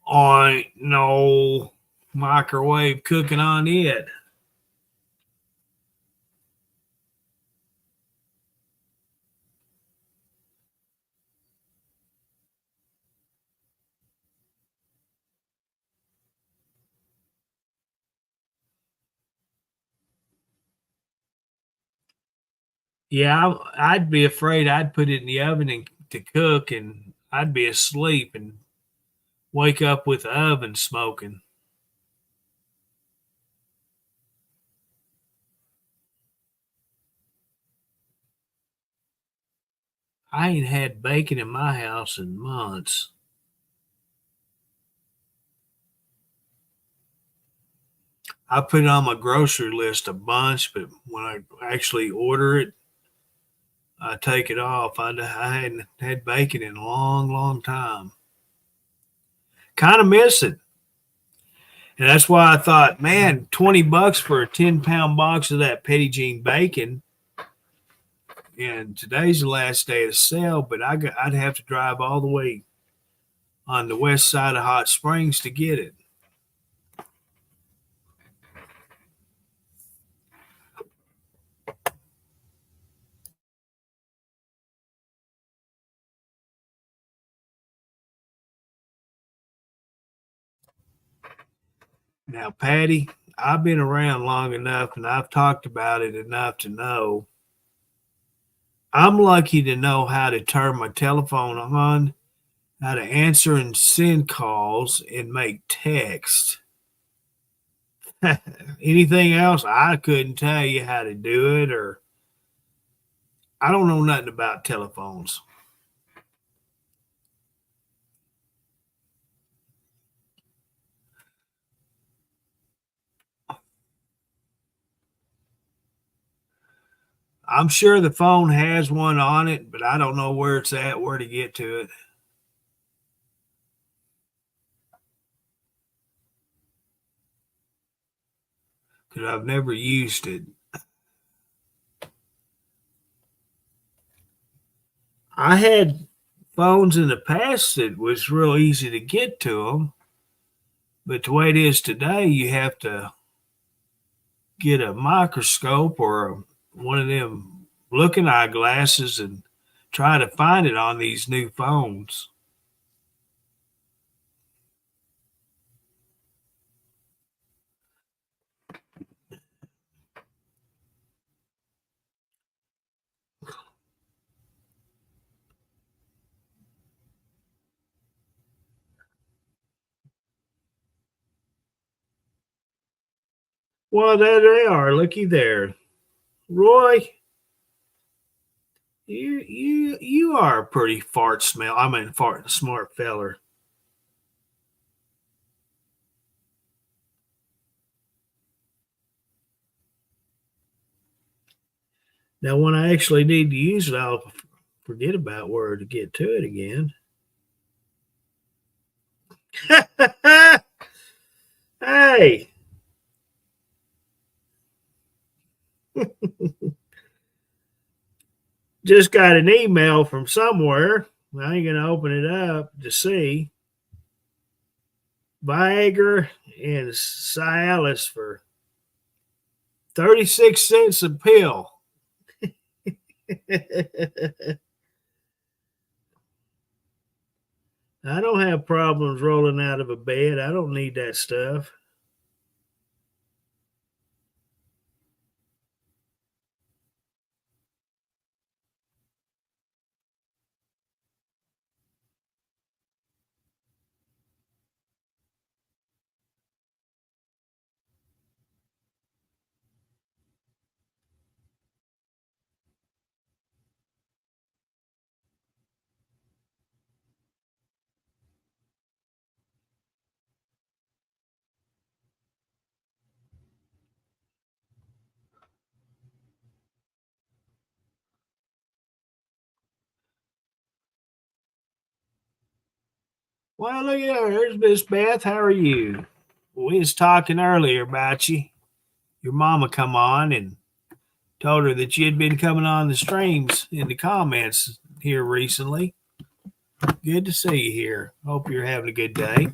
Oh, no microwave cooking on it. Yeah, I'd be afraid I'd put it in the oven to cook and I'd be asleep and wake up with the oven smoking. I ain't had bacon in my house in months. I put it on my grocery list a bunch, but when I actually order it, I take it off. I hadn't had bacon in a long, long time. Kind of miss it. And that's why I thought, man, $20 for a 10-pound box of that Petit Jean bacon. And today's the last day of the sale, but I'd have to drive all the way on the west side of Hot Springs to get it. Now, Patty, I've been around long enough and I've talked about it enough to know I'm lucky to know how to turn my telephone on, how to answer and send calls and make text. Anything else, I couldn't tell you how to do it, or I don't know nothing about telephones. I'm sure the phone has one on it, but I don't know where it's at, where to get to it. Because I've never used it. I had phones in the past that was real easy to get to them, but the way it is today, you have to get a microscope or one of them looking eyeglasses and try to find it on these new phones. Well, there they are. Looky there, Roy. You are a pretty fart smart feller. Now, when I actually need to use it, I'll forget about where to get to it again. Hey, just got an email from somewhere. I ain't gonna open it up to see. Viagra and Cialis for 36 cents a pill. I don't have problems rolling out of a bed. I don't need that stuff. Well, look at her. There's Miss Beth. How are you? We was talking earlier about you. Your mama come on and told her that you had been coming on the streams in the comments here recently. Good to see you here. Hope you're having a good day.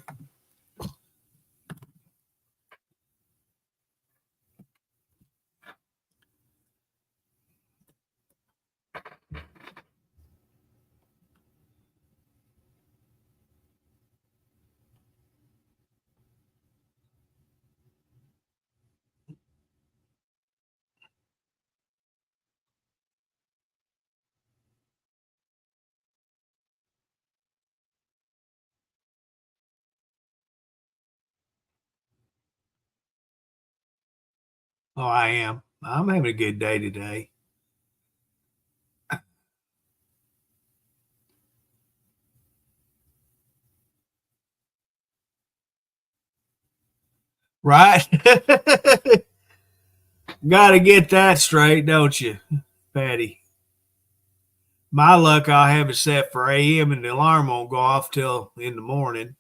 Oh, I am. I'm having a good day today. Right? Got to get that straight, don't you, Patty? My luck, I'll have it set for AM and the alarm won't go off till in the morning.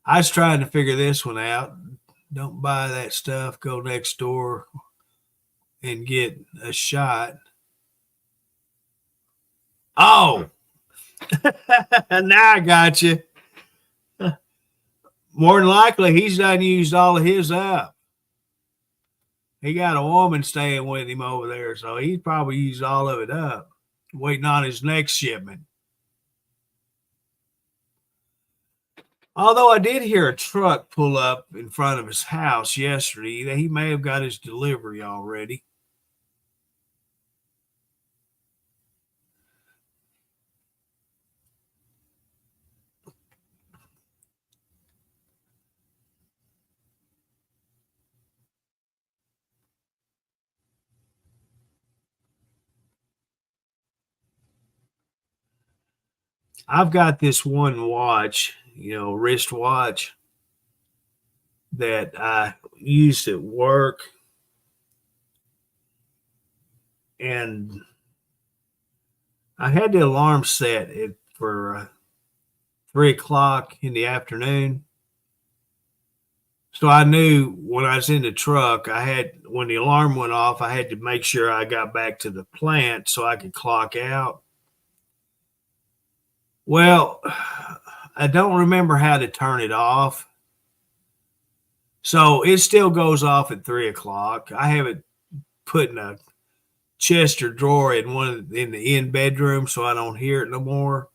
I was trying to figure this one out. Don't buy that stuff. Go next door and get a shot. Oh, now I got you. More than likely, he's done used all of his up. He got a woman staying with him over there, so he's probably used all of it up, waiting on his next shipment. Although I did hear a truck pull up in front of his house yesterday, he may have got his delivery already. I've got this one watch, wrist watch. that I used at work, and I had the alarm set for 3 o'clock in the afternoon. So I knew when I was in the truck, when the alarm went off, I had to make sure I got back to the plant so I could clock out. Well, I don't remember how to turn it off. So it still goes off at 3 o'clock. I have it put in a chest or drawer in the in bedroom so I don't hear it no more.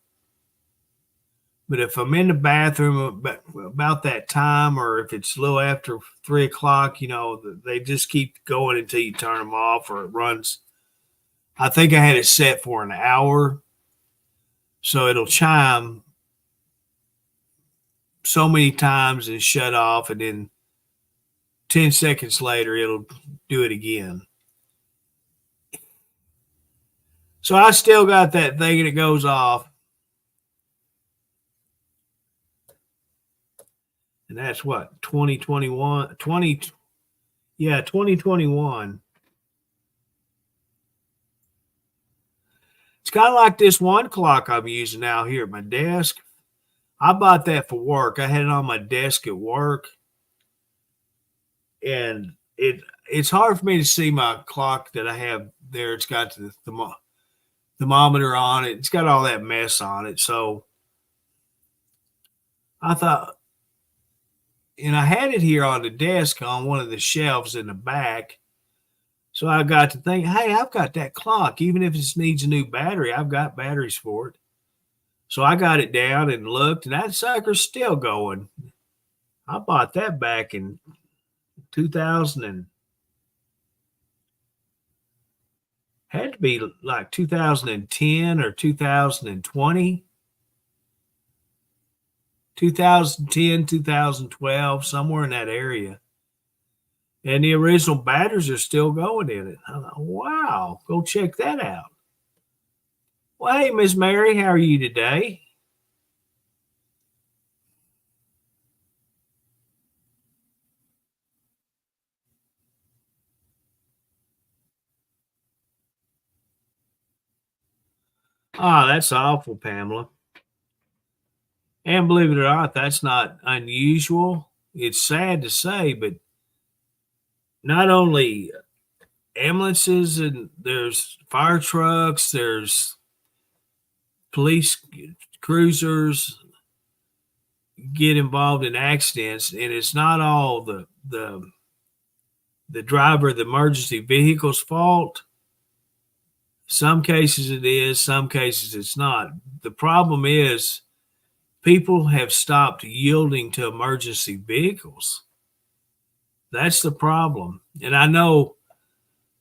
But if I'm in the bathroom about that time, or if it's a little after 3 o'clock, they just keep going until you turn them off, or it runs. I think I had it set for an hour, so it'll chime so many times and shut off, and then 10 seconds later, it'll do it again. So I still got that thing, and it goes off. And that's what, 2021. It's kind of like this one clock I'm using now here at my desk. I bought that for work. I had it on my desk at work. And it's hard for me to see my clock that I have there. It's got the thermometer on it. It's got all that mess on it. So I thought, and I had it here on the desk on one of the shelves in the back. So I got to think, hey, I've got that clock. Even if it needs a new battery, I've got batteries for it. So I got it down and looked, and that sucker's still going. I bought that back in 2000 and had to be like 2010 or 2020. 2010, 2012, somewhere in that area. And the original batteries are still going in it. I thought, wow, go check that out. Well, hey, Miss Mary, how are you today? Ah, that's awful, Pamela. And believe it or not, that's not unusual. It's sad to say, but not only ambulances, and there's fire trucks, there's police cruisers get involved in accidents, and it's not all the driver of the emergency vehicle's fault. Some cases it is, some cases it's not. The problem is people have stopped yielding to emergency vehicles. That's the problem. And I know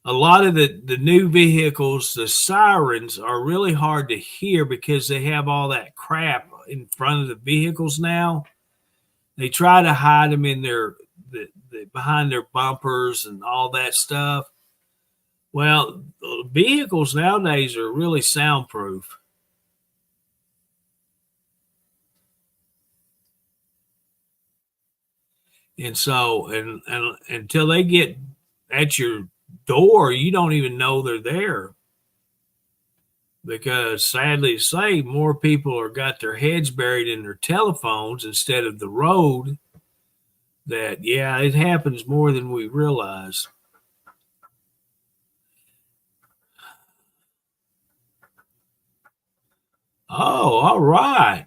a lot of the new vehicles, the sirens are really hard to hear because they have all that crap in front of the vehicles now. They try to hide them in behind their bumpers and all that stuff. Well, vehicles nowadays are really soundproof. And so, and until they get at your door, you don't even know they're there. Because sadly to say, more people are got their heads buried in their telephones instead of the road. That, yeah, it happens more than we realize. Oh, all right.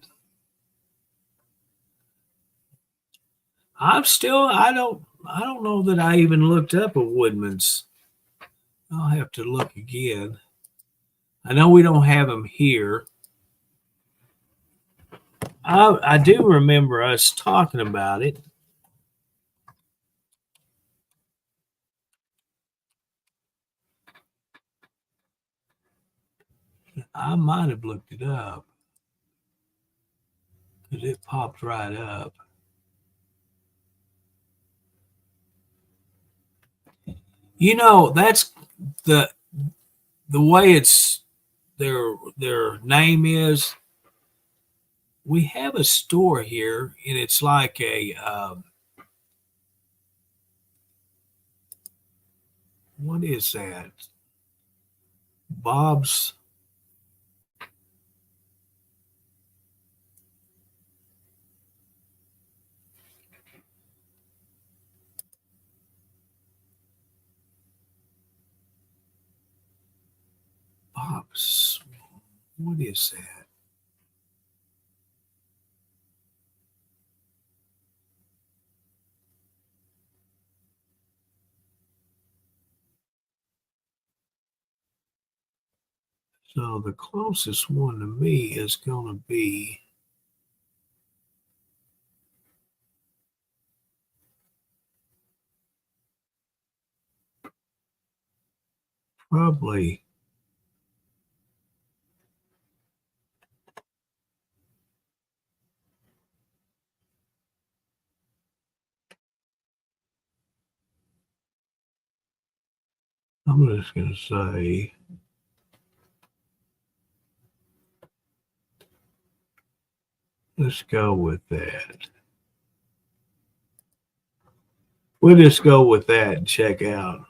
I don't know that I even looked up a Woodman's. I'll have to look again. I know we don't have them here. I do remember us talking about it. I might have looked it up because it popped right up. That's the way it's their name is. We have a store here, and it's like What is that? Bob's. Bob's. What is that? So the closest one to me is going to be probably I'm just going to say let's go with that. We'll just go with that and check out.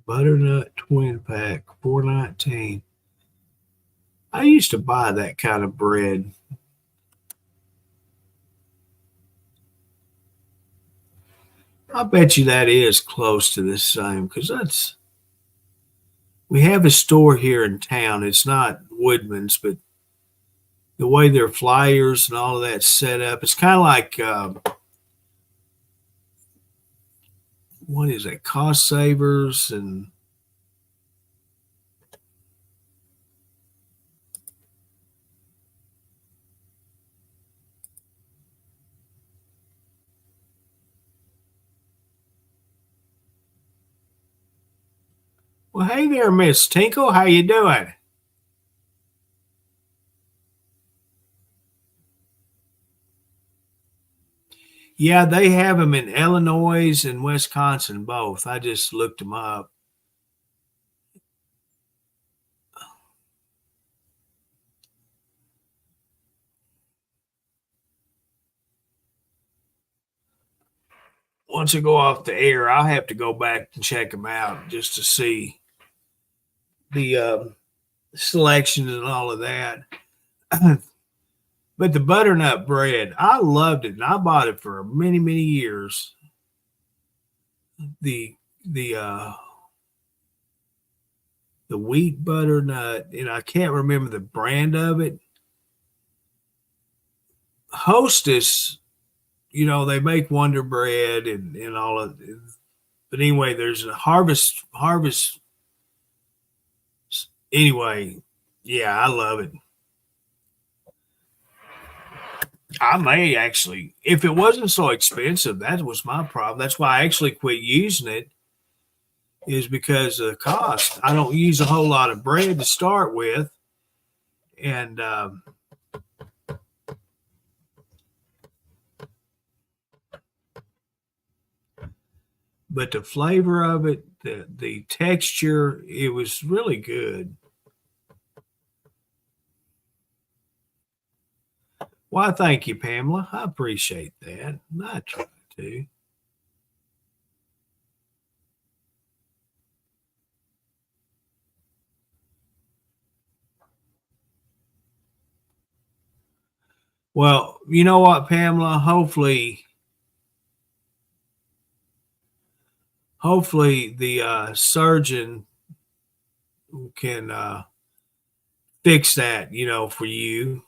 Butternut twin pack, $4.19. I used to buy that kind of bread. I bet you that is close to the same because we have a store here in town. It's not Woodman's, but the way their flyers and all of that set up, it's kind of like what is it, Cost Savers and well, hey there, Miss Tinkle. How you doing? Yeah, they have them in Illinois and Wisconsin both. I just looked them up. Once I go off the air, I'll have to go back and check them out just to see the selections and all of that. But the butternut bread, I loved it, and I bought it for many, many years. The wheat butternut, and I can't remember the brand of it. Hostess, they make Wonder Bread and all of it. But anyway, there's a harvest. Anyway, yeah, I love it. I may actually, if it wasn't so expensive, that was my problem. That's why I actually quit using it, is because of the cost. I don't use a whole lot of bread to start with. And but the flavor of it, the texture, it was really good. Well, thank you, Pamela. I appreciate that. I try to. Well, you know what, Pamela? Hopefully the surgeon can fix that, for you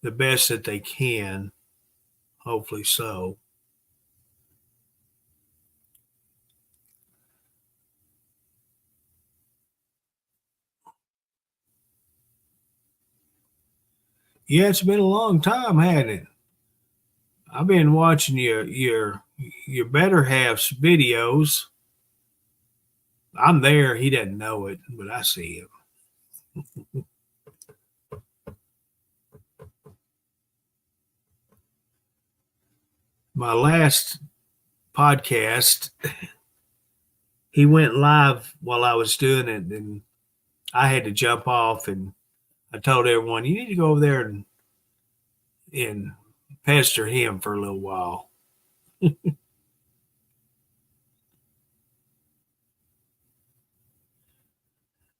the best that they can. Hopefully so. Yeah, it's been a long time, hasn't it? I've been watching your better half's videos. I'm there. He doesn't know it, but I see him. My last podcast, he went live while I was doing it, and I had to jump off, and I told everyone, you need to go over there and and pester him for a little while.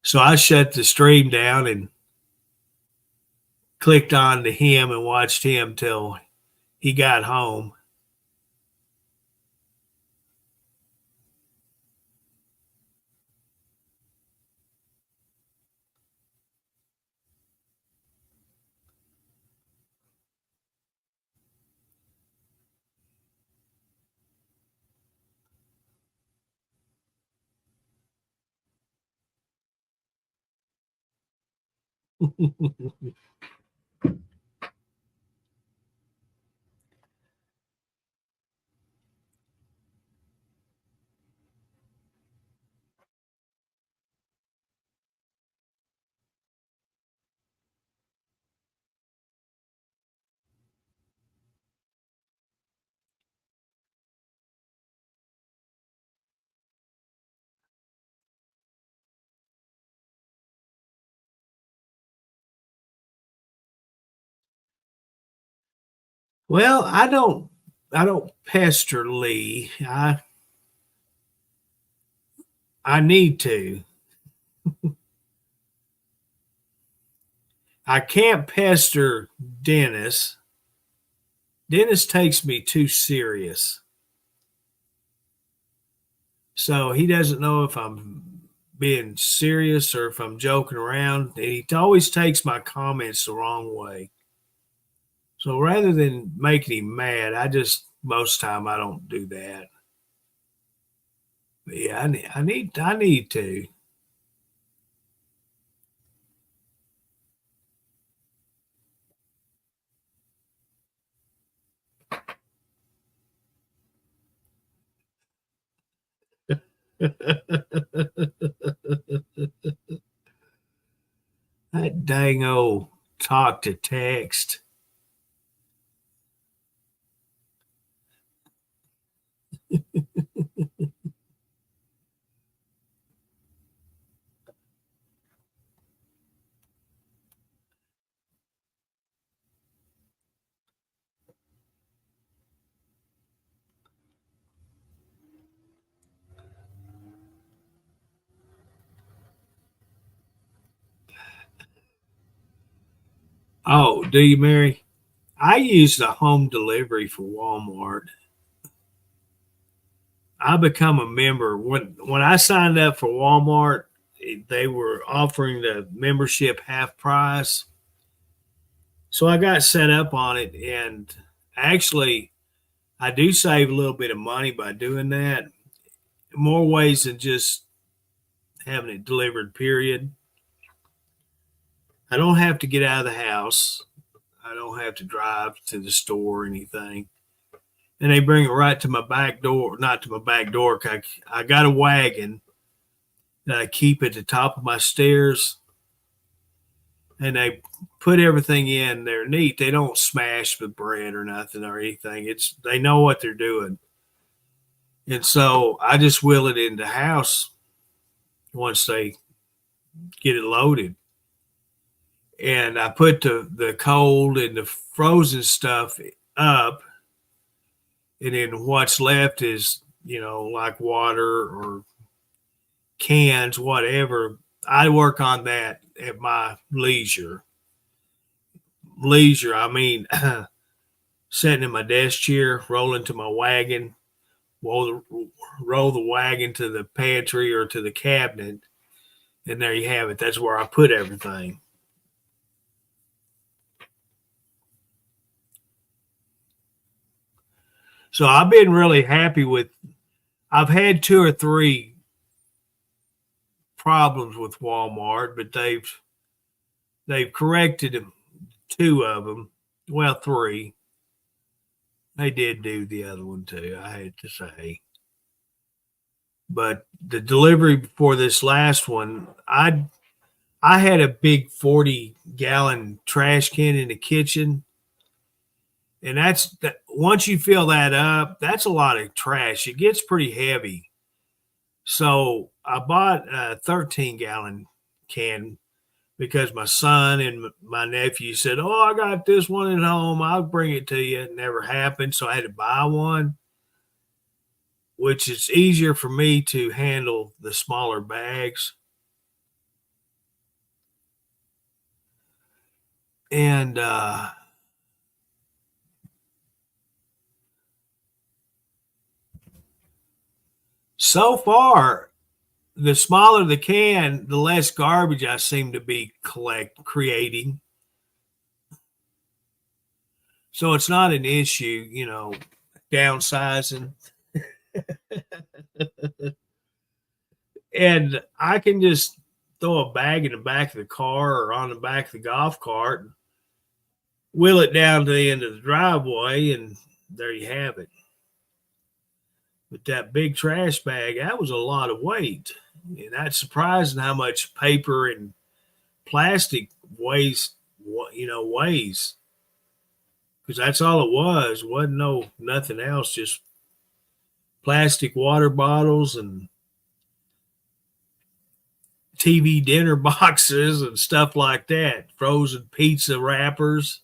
So I shut the stream down and clicked on to him and watched him till he got home. Well, I don't pester Lee. I need to. I can't pester Dennis. Dennis takes me too serious. So he doesn't know if I'm being serious or if I'm joking around. And he always takes my comments the wrong way. So rather than making him mad, most time I don't do that. But yeah, I need to. That dang old talk to text. Oh, do you, Mary? I use the home delivery for Walmart. I become a member when I signed up for Walmart. They were offering the membership half price, so I got set up on it, and actually, I do save a little bit of money by doing that. More ways than just having it delivered. Period. I don't have to get out of the house. I don't have to drive to the store or anything. And they bring it right to my back door. Not to my back door. I got a wagon that I keep at the top of my stairs. And they put everything in there neat. They don't smash the bread or nothing or anything. They know what they're doing. And so I just wheel it in the house once they get it loaded. And I put the cold and the frozen stuff up. And then what's left is, like water or cans, whatever. I work on that at my leisure. I mean, sitting in my desk chair, rolling to my wagon, roll the wagon to the pantry or to the cabinet, and there you have it. That's where I put everything. So I've been really happy with. I've had 2 or 3 problems with Walmart, but they've corrected 2 of them. Well, 3. They did do the other one too, I hate to say. But the delivery before this last one, I had a big 40-gallon trash can in the kitchen. And once you fill that up, that's a lot of trash. It gets pretty heavy. So I bought a 13-gallon can because my son and my nephew said, "Oh, I got this one at home. I'll bring it to you." It never happened, so I had to buy one, which is easier for me to handle the smaller bags. And so far, the smaller the can, the less garbage I seem to be creating. So it's not an issue, downsizing. And I can just throw a bag in the back of the car or on the back of the golf cart, and wheel it down to the end of the driveway, and there you have it. But that big trash bag, that was a lot of weight. And that's surprising how much paper and plastic weighs. Because that's all it was. Wasn't nothing else, just plastic water bottles and TV dinner boxes and stuff like that, frozen pizza wrappers.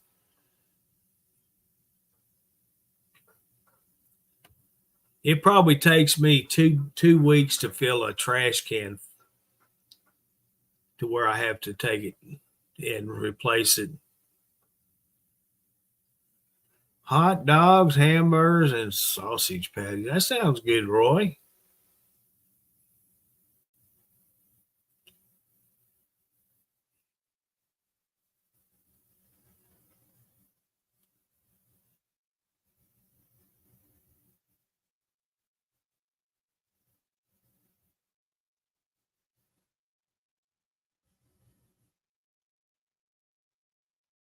It probably takes me two weeks to fill a trash can to where I have to take it and replace it. Hot dogs, hamburgers, and sausage patties. That sounds good, Roy.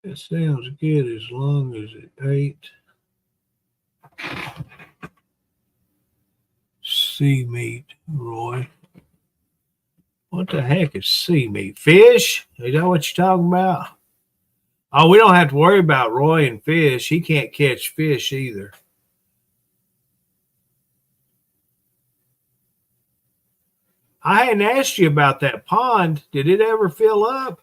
It sounds good as long as it ain't sea meat, Roy. What the heck is sea meat? Fish? Is that what you're talking about? Oh, we don't have to worry about Roy and fish. He can't catch fish either. I hadn't asked you about that pond. Did it ever fill up?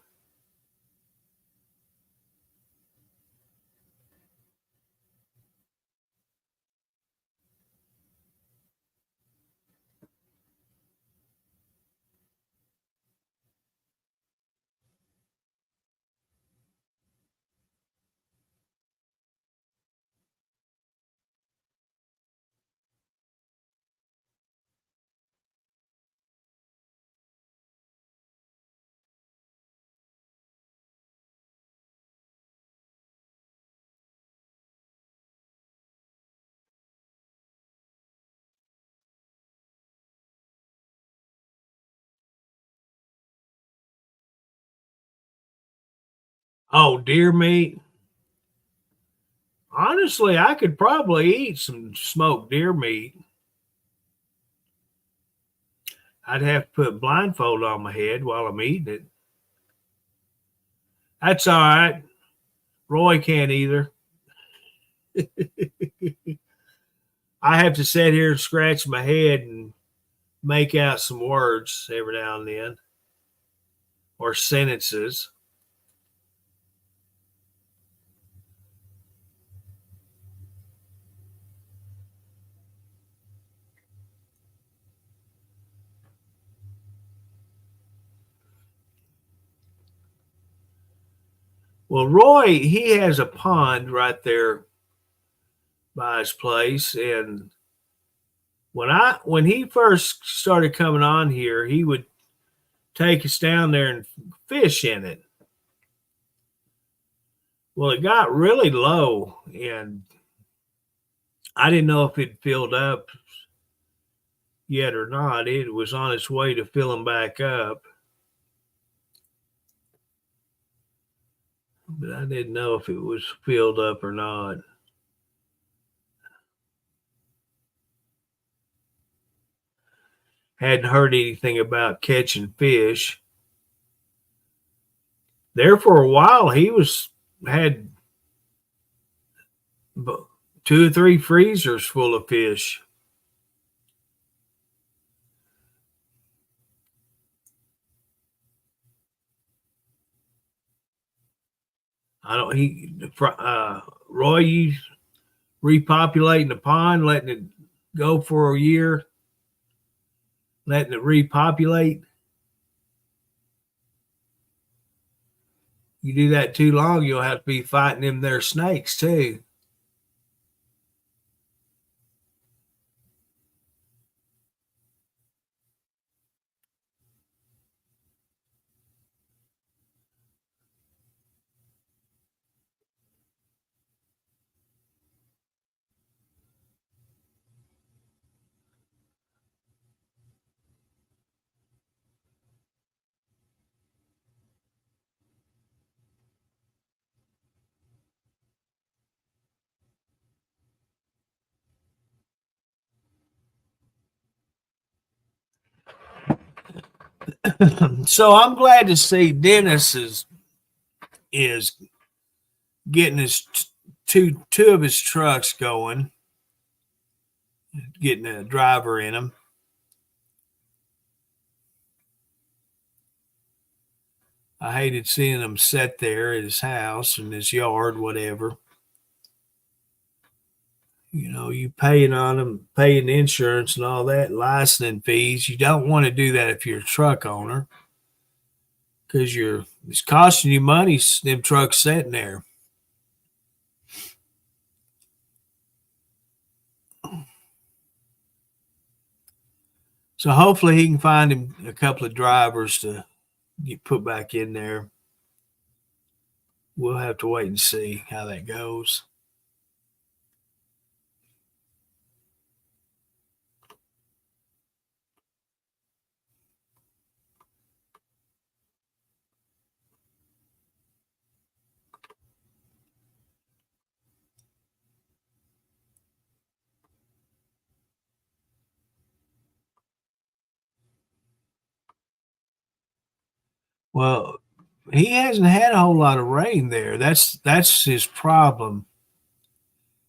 Oh, deer meat. Honestly, I could probably eat some smoked deer meat. I'd have to put a blindfold on my head while I'm eating it. That's all right. Roy can't either. I have to sit here and scratch my head and make out some words every now and then or sentences. Well, Roy, he has a pond right there by his place, and when he first started coming on here, he would take us down there and fish in it. Well, it got really low, and I didn't know if it filled up yet or not. It was on its way to filling back up, but I didn't know if it was filled up or not. Hadn't heard anything about catching fish. There for a while, he had 2 or 3 freezers full of fish. I don't. Roy, you repopulating the pond, letting it go for a year, letting it repopulate. You do that too long, you'll have to be fighting them there snakes too. So I'm glad to see Dennis is getting his two of his trucks going, getting a driver in them. I hated seeing him sit there at his house and his yard, whatever. You know, you paying on them, paying insurance and all that, licensing fees. You don't want to do that if you're a truck owner, because it's costing you money. Them trucks sitting there. So hopefully he can find him a couple of drivers to get put back in there. We'll have to wait and see how that goes. Well, he hasn't had a whole lot of rain there. That's his problem.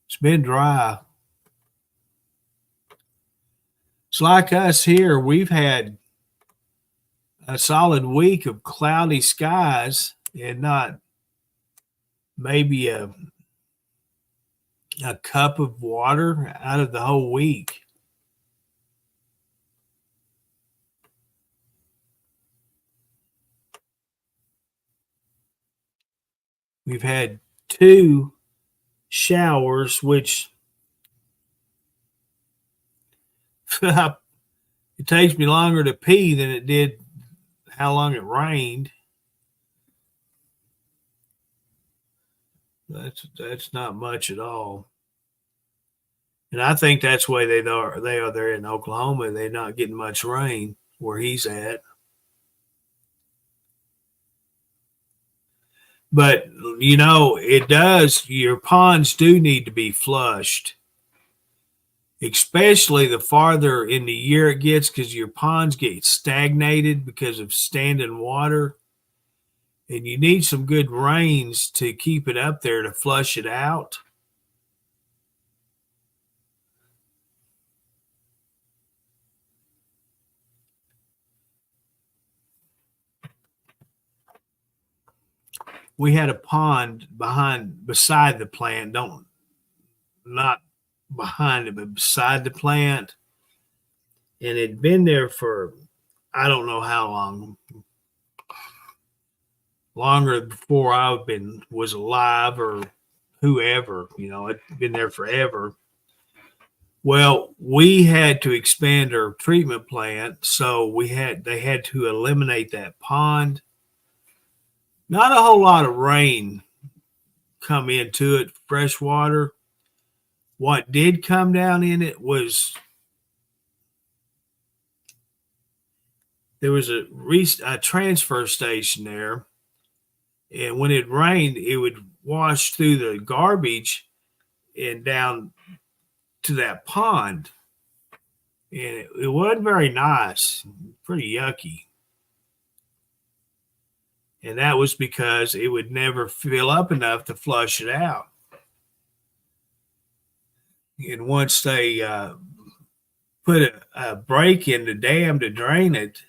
It's been dry. It's like us here. We've had a solid week of cloudy skies and not maybe a cup of water out of the whole week. We've had 2 showers, which it takes me longer to pee than it did how long it rained. That's not much at all. And I think that's why they are there in Oklahoma. They're not getting much rain where he's at. But, you know, your ponds do need to be flushed, especially the farther in the year it gets, because your ponds get stagnated because of standing water. And you need some good rains to keep it up there to flush it out. We had a pond beside the plant, not behind it, but beside the plant. And it'd been there for, I don't know how long, longer before was alive or whoever, you know, it'd been there forever. Well, we had to expand our treatment plant, so they had to eliminate that pond. Not a whole lot of rain come into it, fresh water. What did come down in it was there was a transfer station there, and when it rained, it would wash through the garbage and down to that pond. And it wasn't very nice, pretty yucky. And that was because it would never fill up enough to flush it out. And once they put a break in the dam to drain it,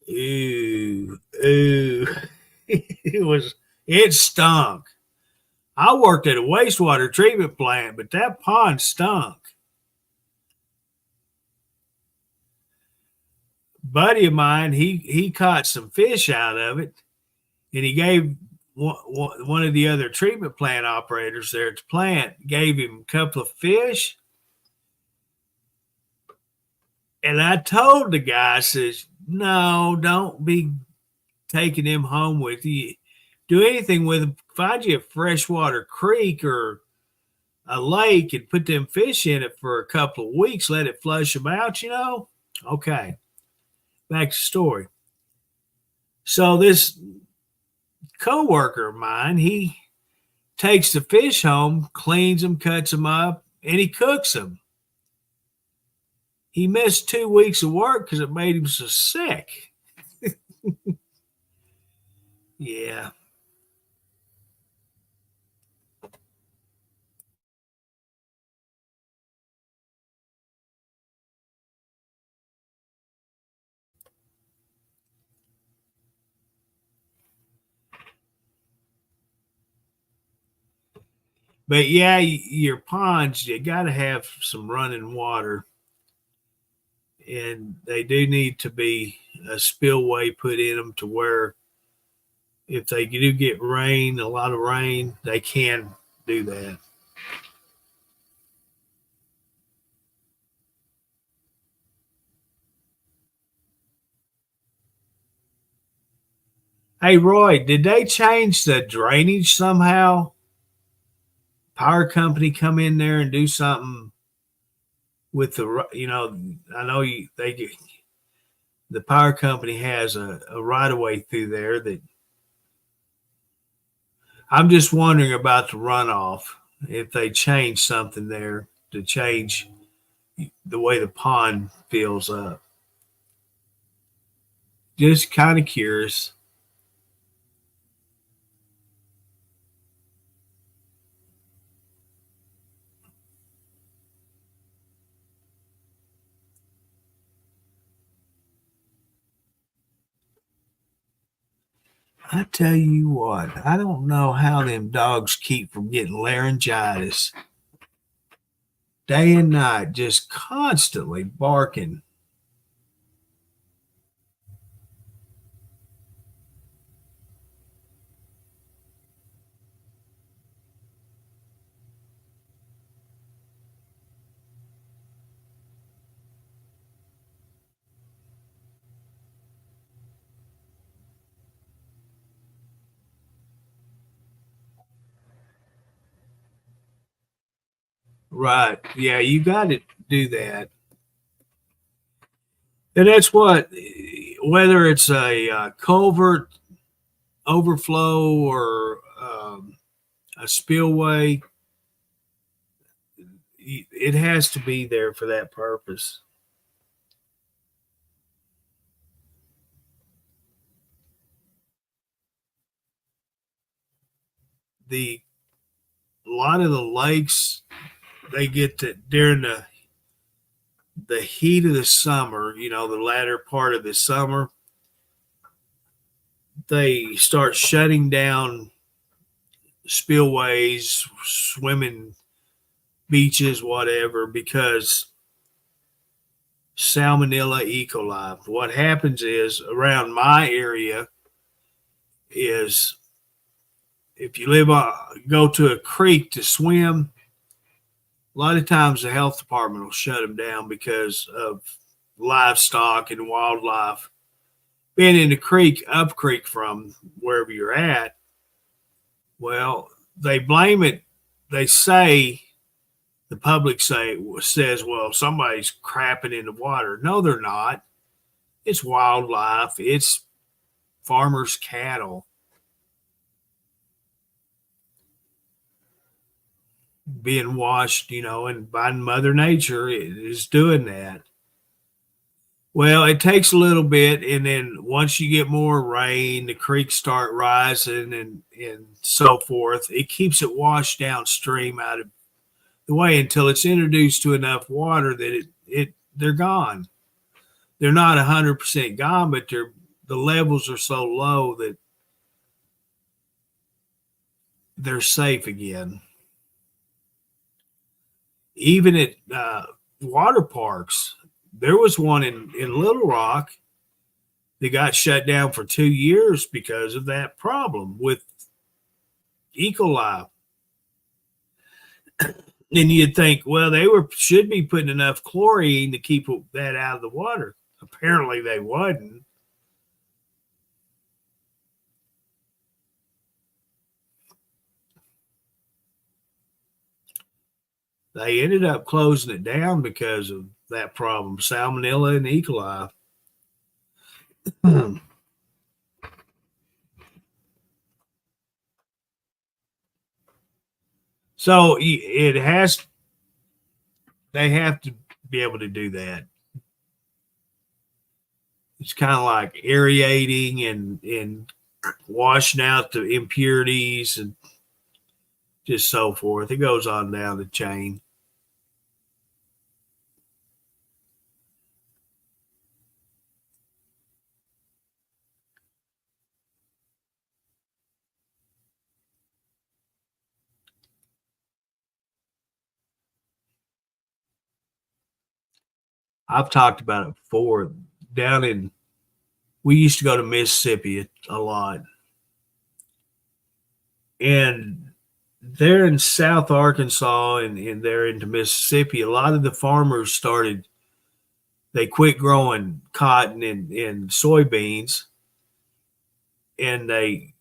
it It stunk. I worked at a wastewater treatment plant, but that pond stunk. Buddy of mine, he caught some fish out of it, and he gave one of the other treatment plant operators there at the plant gave him a couple of fish. And I told the guy, I says, no, don't be taking them home with you. Do anything with them. Find you a freshwater creek or a lake and put them fish in it for a couple of weeks. Let it flush them out, you know? Okay. Back to the story. So this coworker of mine, he takes the fish home, cleans them, cuts them up, and he cooks them. He missed 2 weeks of work because it made him so sick. Yeah. But yeah, your ponds, you got to have some running water. And they do need to be a spillway put in them to where if they do get rain, a lot of rain, they can do that. Hey, Roy, did they change the drainage somehow? Power company come in there and do something with the, you know, I know the power company has a right of way through there that I'm just wondering about the runoff, if they change something there to change the way the pond fills up. Just kind of curious. I tell you what, I don't know how them dogs keep from getting laryngitis. Day and night, just constantly barking. Right. Yeah, you got to do that. And that's what, whether it's a culvert overflow or a spillway, it has to be there for that purpose. A lot of the lakes, they get to during the heat of the summer, you know, the latter part of the summer, they start shutting down spillways, swimming beaches, whatever, because Salmonella E. coli. What happens is around my area is if you go to a creek to swim, a lot of times the health department will shut them down because of livestock and wildlife being in the creek, up creek from wherever you're at. Well, they blame it. They say, the public says, well, somebody's crapping in the water. No, they're not. It's wildlife. It's farmers' cattle being washed, you know, and by Mother Nature is doing that. Well, it takes a little bit, and then once you get more rain, the creeks start rising and so forth. It keeps it washed downstream out of the way until it's introduced to enough water that they're gone. They're not 100% gone, but the levels are so low that they're safe again. Even at water parks, there was one in Little Rock that got shut down for 2 years because of that problem with E. coli. And you'd think, well, should be putting enough chlorine to keep that out of the water. Apparently, they wasn't. They ended up closing it down because of that problem, salmonella and E. coli. So they have to be able to do that. It's kind of like aerating and washing out the impurities and just so forth. It goes on down the chain. I've talked about it before. We used to go to Mississippi a lot. And they're in South Arkansas and they're into Mississippi. A lot of the farmers they quit growing cotton and soybeans, and they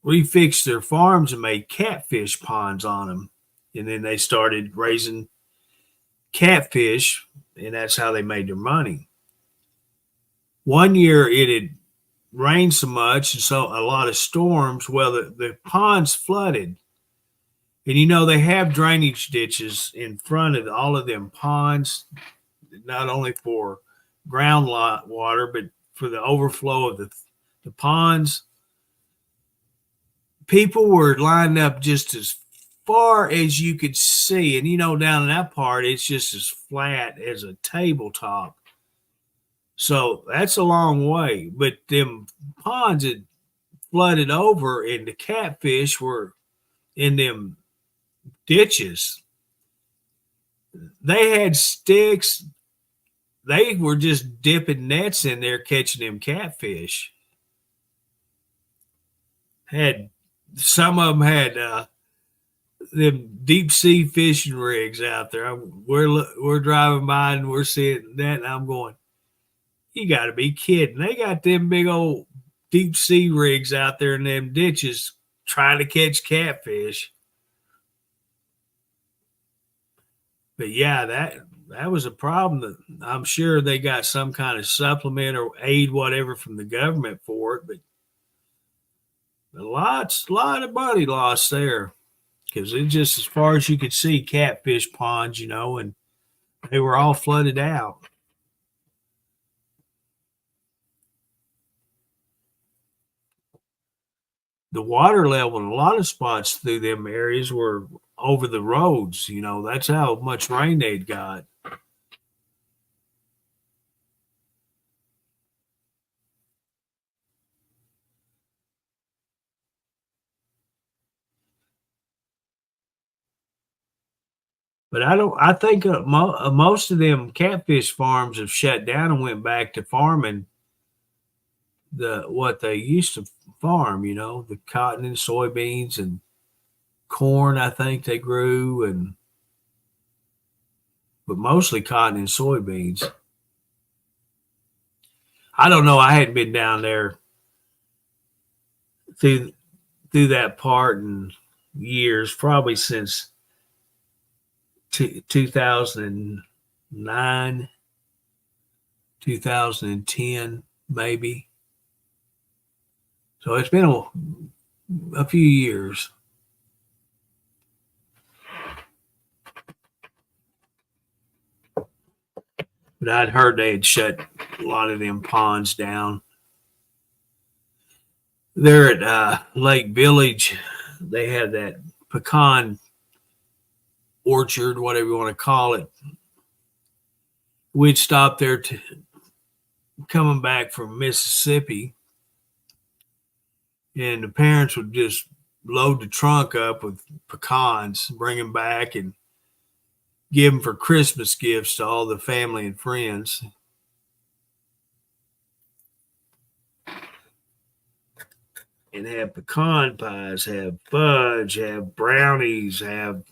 refixed their farms and made catfish ponds on them. And then they started raising catfish, and that's how they made their money. One year it had rained so much and so a lot of storms. Well, the ponds flooded. And they have drainage ditches in front of all of them ponds, not only for ground water, but for the overflow of the ponds. People were lined up just as far as you could see. And down in that part, it's just as flat as a tabletop. So that's a long way. But them ponds had flooded over, and the catfish were in them ditches. They had sticks. They were just dipping nets in there catching them catfish. Some of them had them deep sea fishing rigs out there. We're driving by and we're seeing that, and I'm going, you got to be kidding. They got them big old deep sea rigs out there in them ditches trying to catch catfish. But yeah, that was a problem. That I'm sure they got some kind of supplement or aid, whatever, from the government for it. But a lot of money lost there, because it's just as far as you could see catfish ponds, and they were all flooded out. The water level in a lot of spots through them areas were over the roads. That's how much rain they'd got. But I think most of them catfish farms have shut down and went back to farming what they used to farm, the cotton and soybeans and corn. I think they grew, but mostly cotton and soybeans. I don't know. I hadn't been down there through that part in years, probably since 2009, 2010, maybe. So it's been a few years. But I'd heard they had shut a lot of them ponds down. There at Lake Village, they had that pecan orchard, whatever you want to call it. We'd stop there coming back from Mississippi, and the parents would just load the trunk up with pecans, bring them back, and give them for Christmas gifts to all the family and friends. And have pecan pies, have fudge, have brownies, have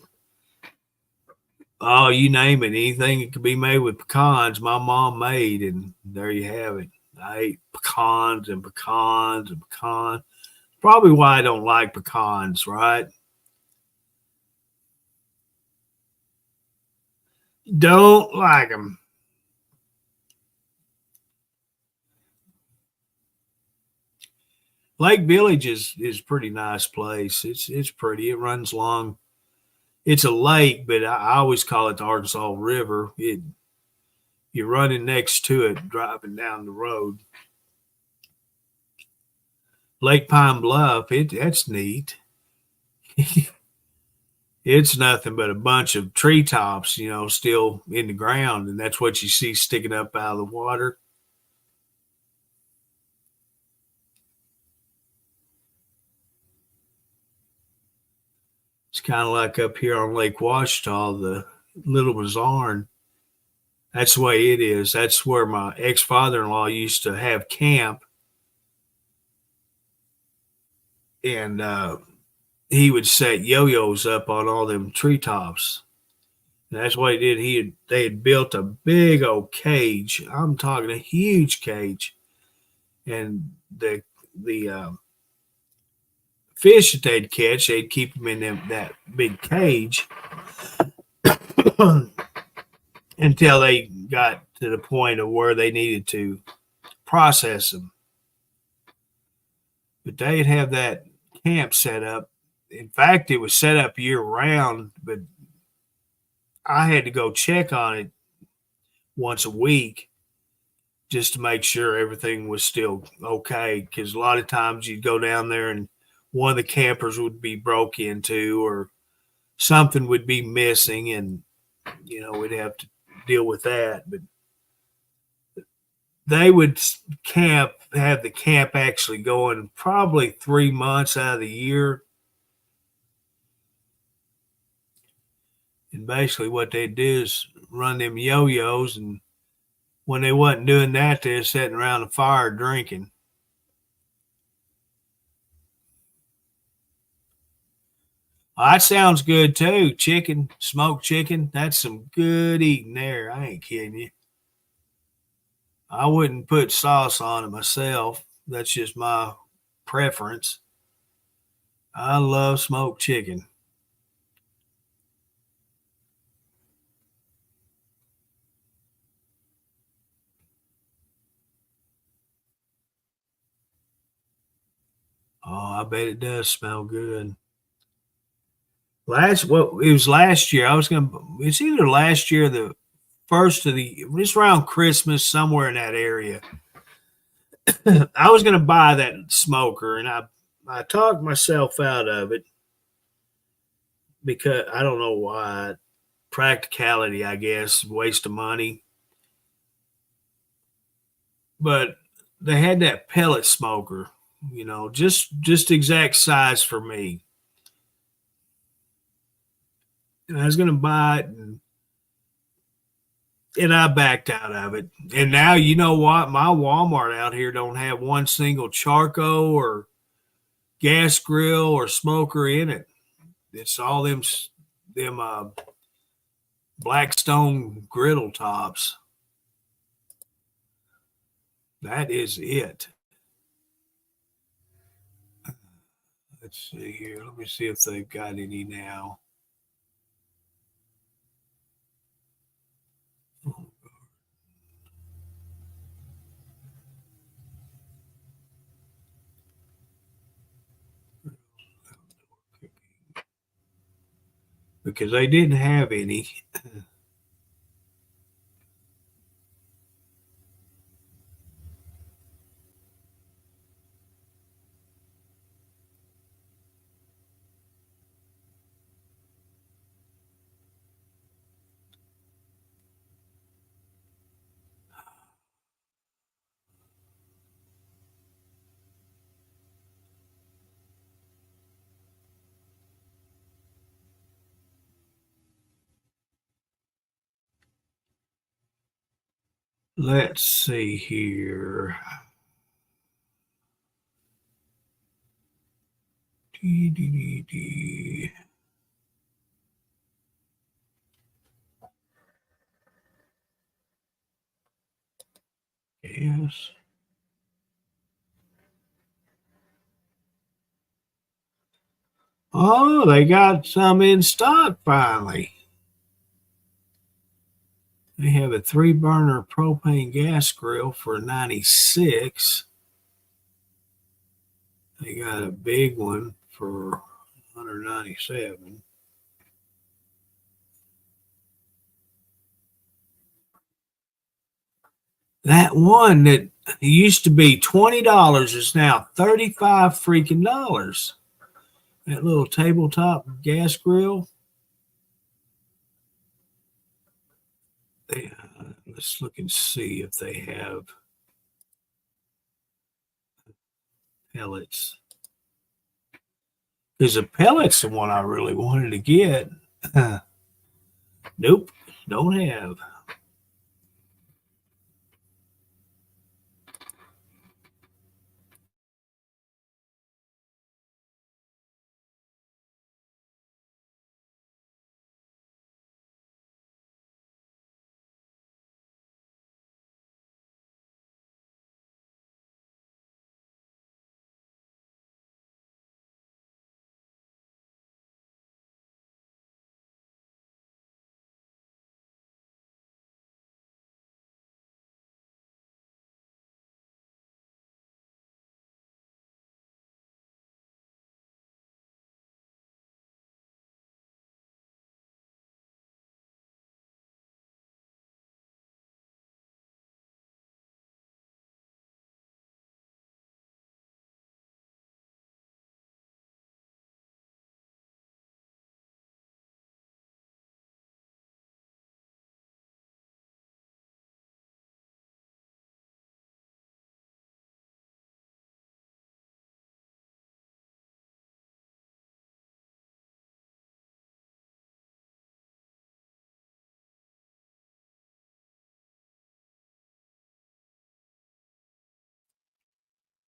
oh, you name it, anything that could be made with pecans, my mom made, and there you have it. I ate pecans and pecans and pecans. Probably why I don't like pecans, right? Don't like them. Lake Village is a pretty nice place. It's pretty. It runs along. It's a lake, but I always call it the Arkansas River. You're running next to it, driving down the road. Lake Pine Bluff, that's neat. It's nothing but a bunch of treetops, still in the ground, and that's what you see sticking up out of the water. It's kind of like up here on Lake Washita, the Little Mazarn. That's the way it is. That's where my ex-father-in-law used to have camp. And he would set yo-yos up on all them treetops. And that's what he did. They had built a big old cage. I'm talking a huge cage. And the fish that they'd catch, they'd keep them in that big cage until they got to the point of where they needed to process them. But they'd have that camp set up. In fact, it was set up year round, but I had to go check on it once a week just to make sure everything was still okay. Because a lot of times you'd go down there and one of the campers would be broke into or something would be missing, and we'd have to deal with that. But they would have the camp actually going probably 3 months out of the year. And basically what they'd do is run them yo-yos, and when they wasn't doing that, they were sitting around the fire drinking. That sounds good too. Chicken, smoked chicken. That's some good eating there. I ain't kidding you. I wouldn't put sauce on it myself. That's just my preference. I love smoked chicken. Oh, I bet it does smell good. It was last year. It's either last year or the first of just around Christmas, somewhere in that area. I was gonna buy that smoker, and I talked myself out of it because I don't know why. Practicality, I guess, waste of money. But they had that pellet smoker, just exact size for me. And I was gonna buy it, and I backed out of it. And now you know what? My Walmart out here don't have one single charcoal or gas grill or smoker in it. It's all them Blackstone griddle tops. That is it. Let's see here. Let me see if they've got any now. Because they didn't have any. Let's see here. Dee. Yes. Oh, they got some in stock finally. They have a 3-burner propane gas grill for $96. They got a big one for $197. That one that used to be $20 is now 35 freaking dollars. That little tabletop gas grill. Let's look and see if they have pellets. Because the pellets the one I really wanted to get. Nope, don't have.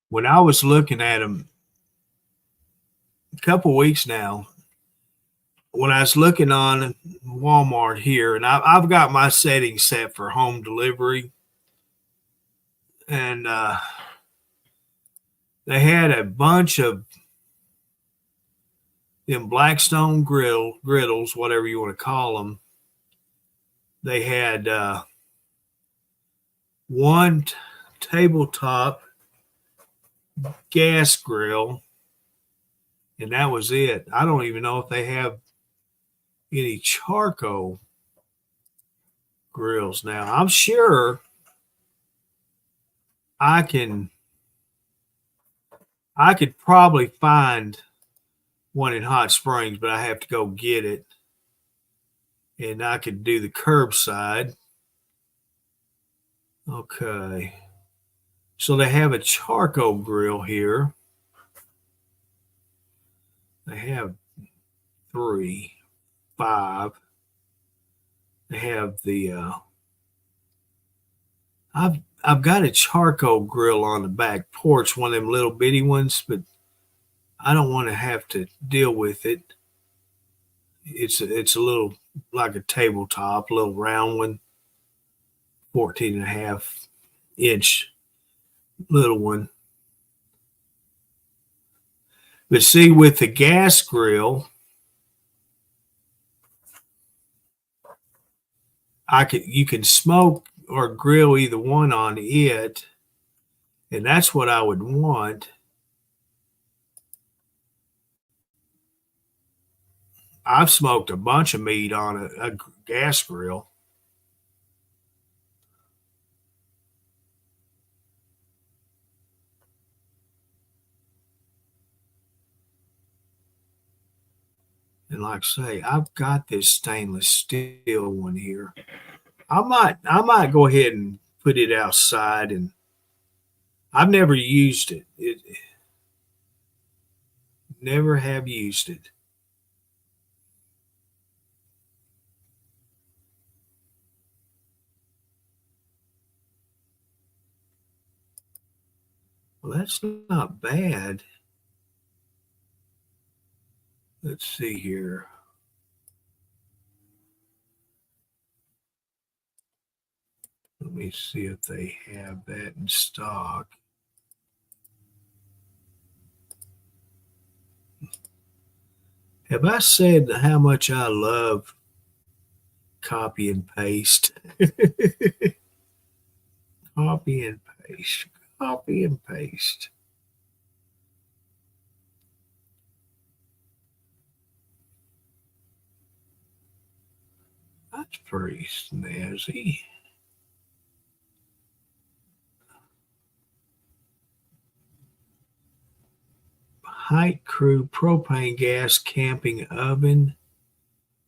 When I was looking at them a couple weeks now, when I was looking on Walmart here, and I've got my settings set for home delivery, and they had a bunch of them Blackstone griddles, whatever you want to call them. They had one tabletop gas grill, and that was it. I don't even know if they have any charcoal grills now. I'm sure I could probably find one in Hot Springs, but I have to go get it. And I could do the curbside. Okay. So they have a charcoal grill here. They have 3, 5. They have the I've got a charcoal grill on the back porch, one of them little bitty ones, but I don't want to have to deal with it. It's a little like a tabletop, a little round one, 14 and a half inch little one. But see, with the gas grill, you can smoke or grill either one on it, and that's what I would want. I've smoked a bunch of meat on a gas grill. And like I say, I've got this stainless steel one here. I might go ahead and put it outside, and I've never used it. Never have used it. that's not bad. Let's see here. Let me see if they have that in stock. Have I said how much I love copy and paste? Copy and paste. Copy and paste. That's pretty snazzy. Height Crew propane gas camping oven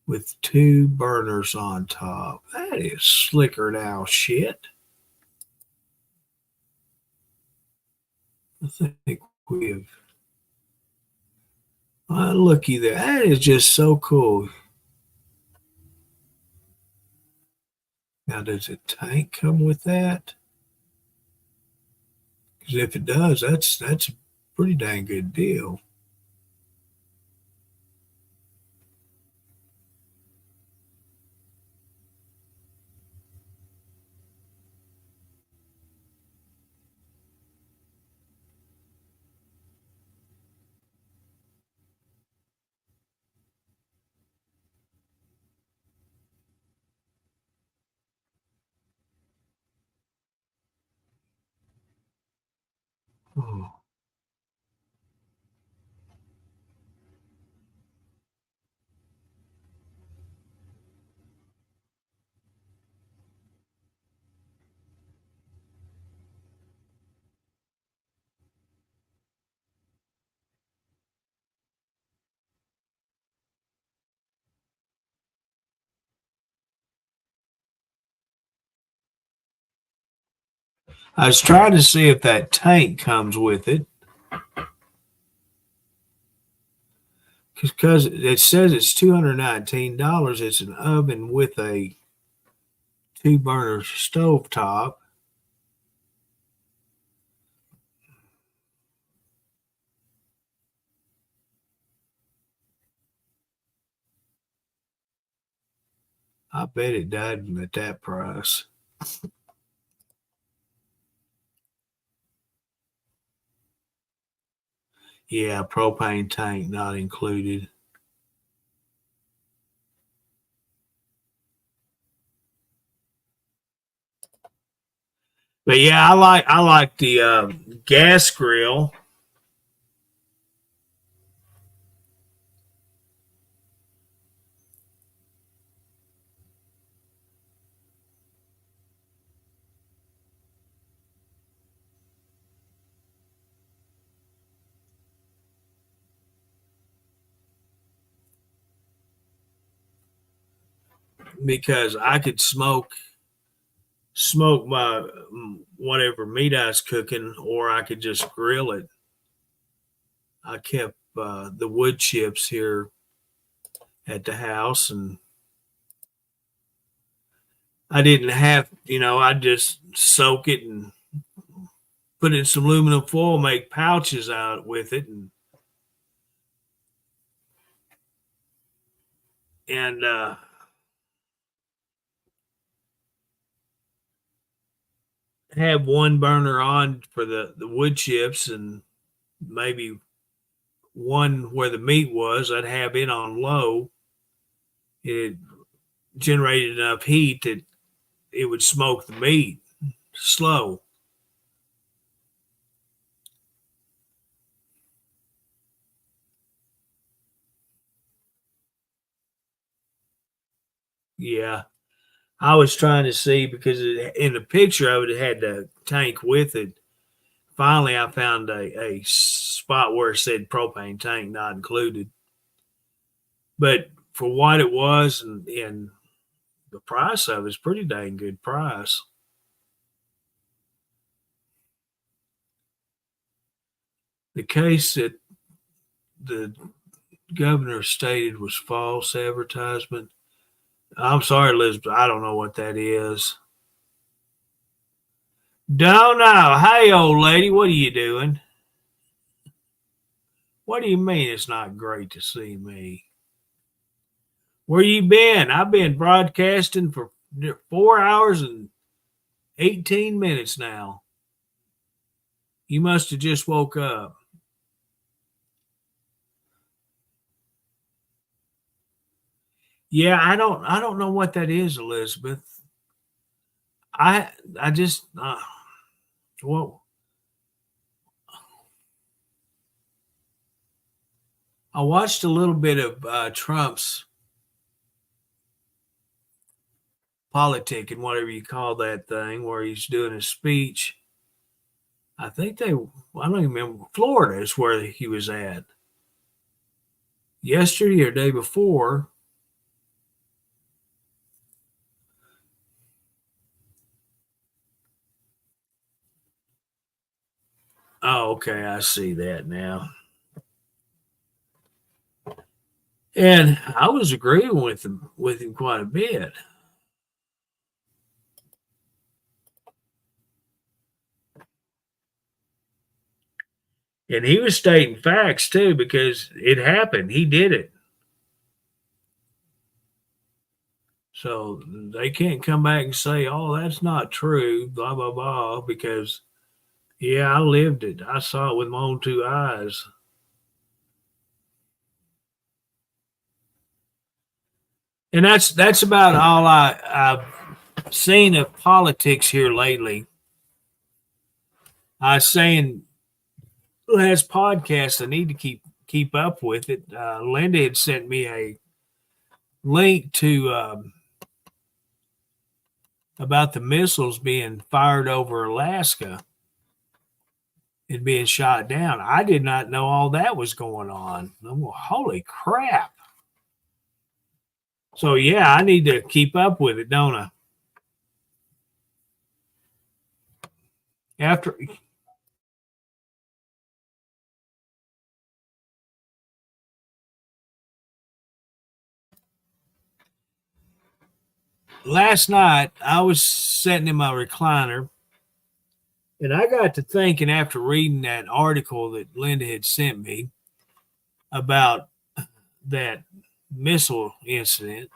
with 2 burners on top. That is slickered out shit. I think we have. Looky there. That is just so cool. Now, does a tank come with that? Because if it does, that's a pretty dang good deal. Oh. I was trying to see if that tank comes with it. Because it says it's $219. It's an oven with a 2-burner stove top. I bet it died at that price. Yeah, propane tank not included. But yeah, I like the gas grill. Because I could smoke my whatever meat I was cooking, or I could just grill it. I kept the wood chips here at the house, and I didn't have, I just soak it and put it in some aluminum foil, make pouches out with it, and have one burner on for the wood chips, and maybe one where the meat was. I'd have it on low. It generated enough heat that it would smoke the meat slow. Yeah. I was trying to see because in the picture I would have had the tank with it. Finally, I found a spot where it said propane tank not included. But for what it was and the price of it is pretty dang good price. The case that the governor stated was false advertisement. I'm sorry, Elizabeth. I don't know what that is. Don't know. Hey, old lady, what are you doing? What do you mean it's not great to see me? Where you been? I've been broadcasting for 4 hours and 18 minutes now. You must have just woke up. Yeah, I don't know what that is, Elizabeth. I just well, I watched a little bit of Trump's politic and whatever you call that thing, where he's doing his speech. I think I don't even remember. Florida is where he was at yesterday or day before. Oh, okay, I see that now. And I was agreeing with him quite a bit. And he was stating facts too, because it happened. He did it. So they can't come back and say, oh, that's not true, blah, blah, blah, because, yeah, I lived it. I saw it with my own two eyes. And that's about all I've seen of politics here lately. I was saying last podcast, I need to keep up with it. Linda had sent me a link to about the missiles being fired over Alaska and being shot down. I did not know all that was going on. Well, holy crap. So, yeah, I need to keep up with it, don't I? After last night, I was sitting in my recliner, and I got to thinking after reading that article that Linda had sent me about that missile incident.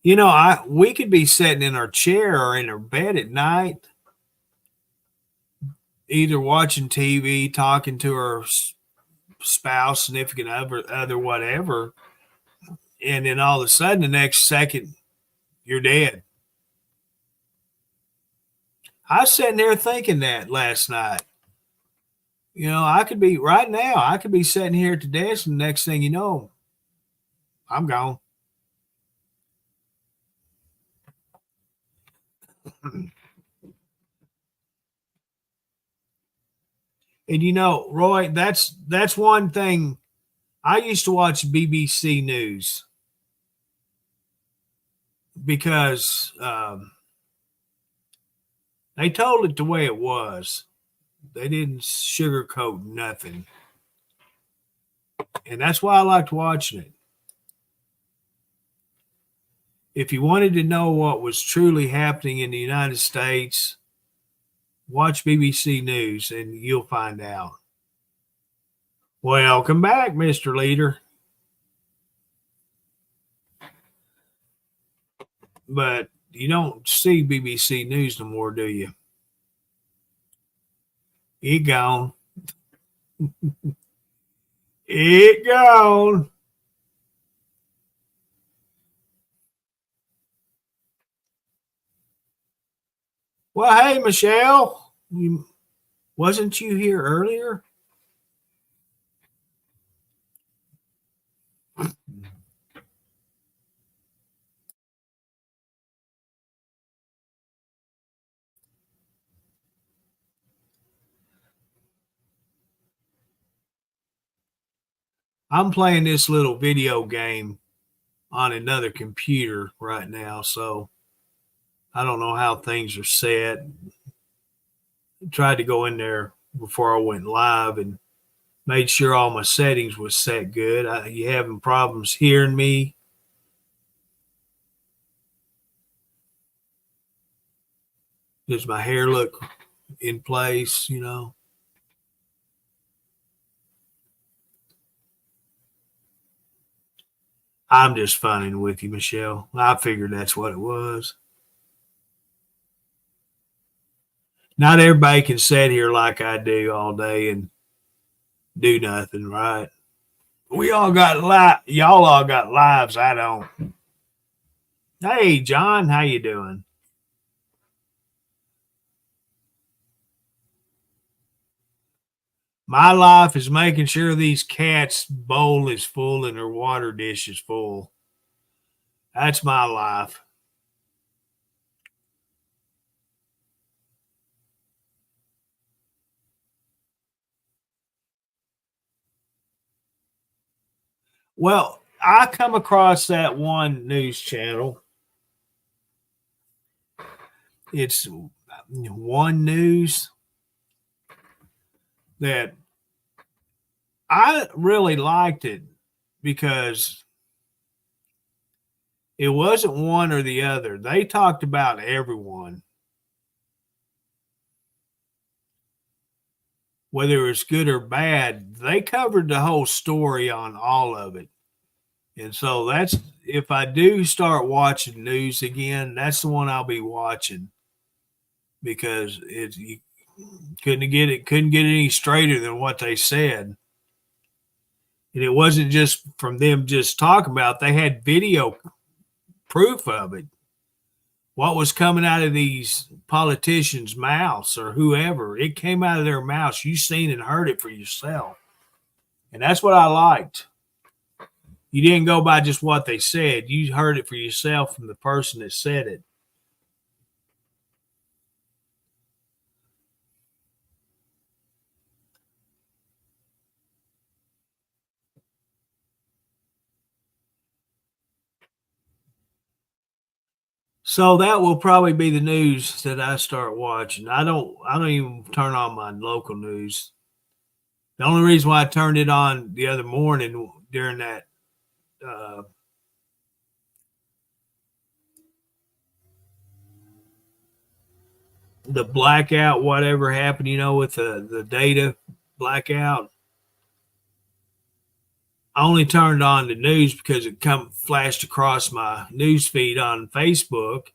You know, we could be sitting in our chair or in our bed at night, either watching TV, talking to our spouse, significant other, whatever, and then all of a sudden, the next second, you're dead. I was sitting there thinking that last night. You know, I could be right now. I could be sitting here at the desk, and the next thing you know, I'm gone. And you know, Roy, that's one thing. I used to watch BBC News because they told it the way it was. They didn't sugarcoat nothing. And that's why I liked watching it. If you wanted to know what was truly happening in the United States, watch BBC News and you'll find out. Welcome back, Mr. Leader. But you don't see BBC News no more, do you? It gone. It gone. Well, hey, Michelle, wasn't you here earlier? I'm playing this little video game on another computer right now, so I don't know how things are set. I tried to go in there before I went live and made sure all my settings was set good. You having problems hearing me? Does my hair look in place, you know? I'm just funning with you, Michelle. I figured that's what it was. Not everybody can sit here like I do all day and do nothing, right? We all got y'all all got lives. I don't. Hey, John, how you doing? My life is making sure these cats' bowl is full and their water dish is full. That's my life. Well, I come across that one news channel. It's One News that I really liked it because it wasn't one or the other. They talked about everyone, whether it's good or bad. They covered the whole story on all of it. And so that's, if I do start watching news again, that's the one I'll be watching because you couldn't get any straighter than what they said. And it wasn't just from them just talking about it. They had video proof of it. What was coming out of these politicians' mouths or whoever, it came out of their mouths. You seen and heard it for yourself. And that's what I liked. You didn't go by just what they said. You heard it for yourself from the person that said it. So that will probably be the news that I start watching. I don't even turn on my local news. The only reason why I turned it on the other morning during that the blackout, whatever happened, with the data blackout. I only turned on the news because it flashed across my news feed on Facebook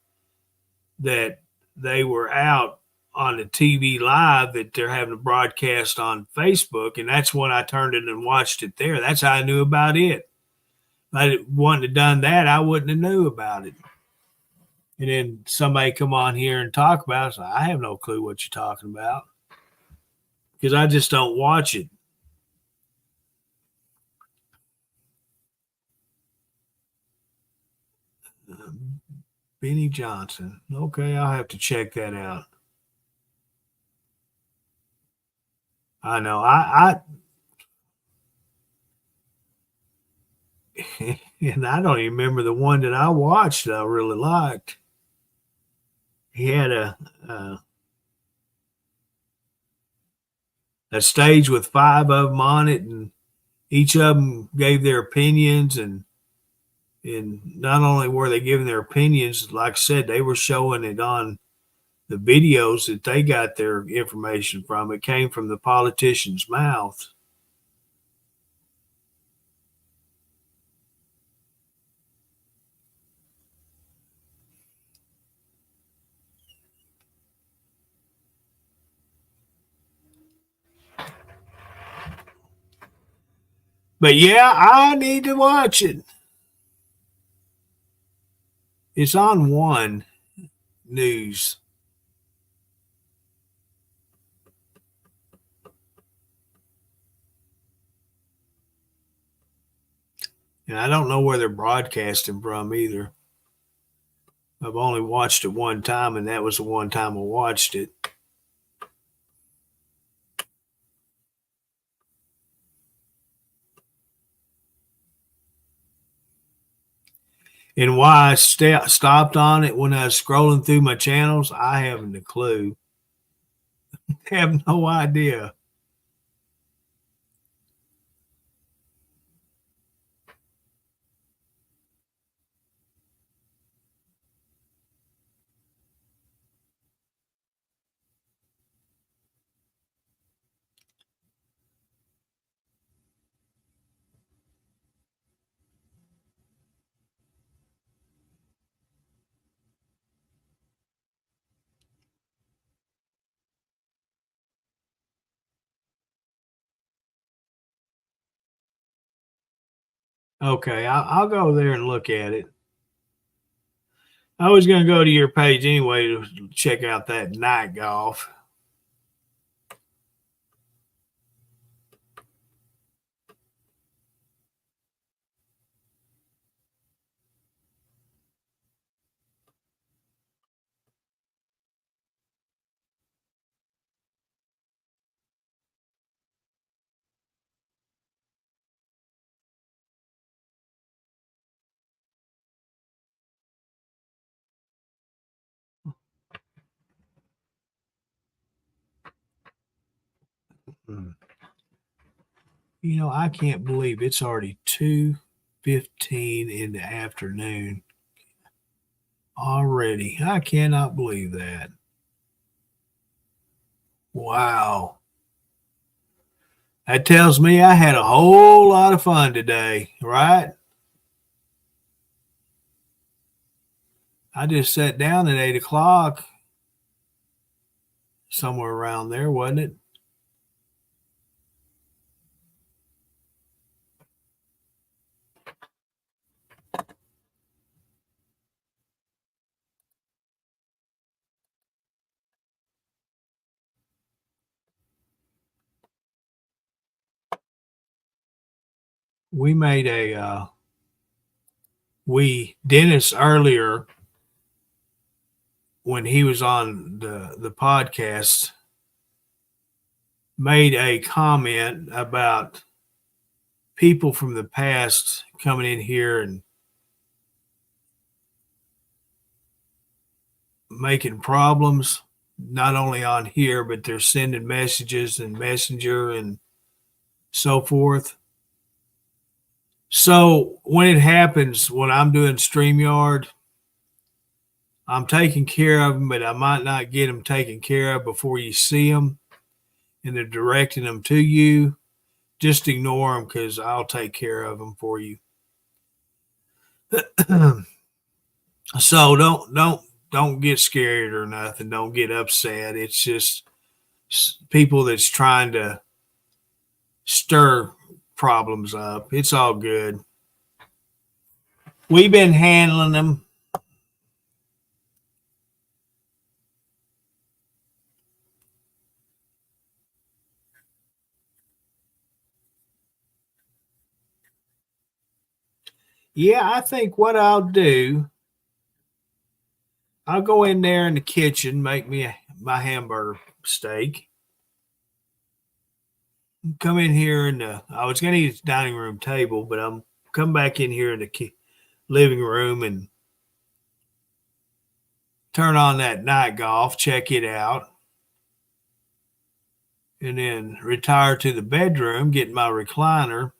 that they were out on the TV live, that they're having a broadcast on Facebook, and that's when I turned it and watched it there. That's how I knew about it. If I wouldn't have done that, I wouldn't have knew about it. And then somebody come on here and talk about it. So I have no clue what you're talking about because I just don't watch it. Benny Johnson. Okay, I'll have to check that out. I know. And I don't even remember the one that I watched that I really liked. He had a stage with 5 of them on it, and each of them gave their opinions, and not only were they giving their opinions, like I said, they were showing it on the videos that they got their information from. It came from the politician's mouth. But yeah, I need to watch it. It's on One News. And I don't know where they're broadcasting from either. I've only watched it one time, and that was the one time I watched it. And why I stopped on it when I was scrolling through my channels, I haven't a clue. I have no idea. Okay, I'll go there and look at it. I was going to go to your page anyway to check out that night golf. You know, I can't believe it's already 2:15 in the afternoon already. I cannot believe that. Wow. That tells me I had a whole lot of fun today, right? I just sat down at 8 o'clock, somewhere around there, wasn't it? We made Dennis earlier when he was on the podcast made a comment about people from the past coming in here and making problems, not only on here, but they're sending messages and messenger and so forth. So when it happens, when I'm doing StreamYard, I'm taking care of them, but I might not get them taken care of before you see them and they're directing them to you. Just ignore them because I'll take care of them for you. So don't get scared or nothing. Don't get upset. It's just people that's trying to stir problems up. It's all good. We've been handling them. Yeah, I think what I'll do, I'll go in there in the kitchen, make me my hamburger steak. Come in here and I was going to use the dining room table, but I'm come back in here in the living room and turn on that night golf, check it out, and then retire to the bedroom, get my recliner,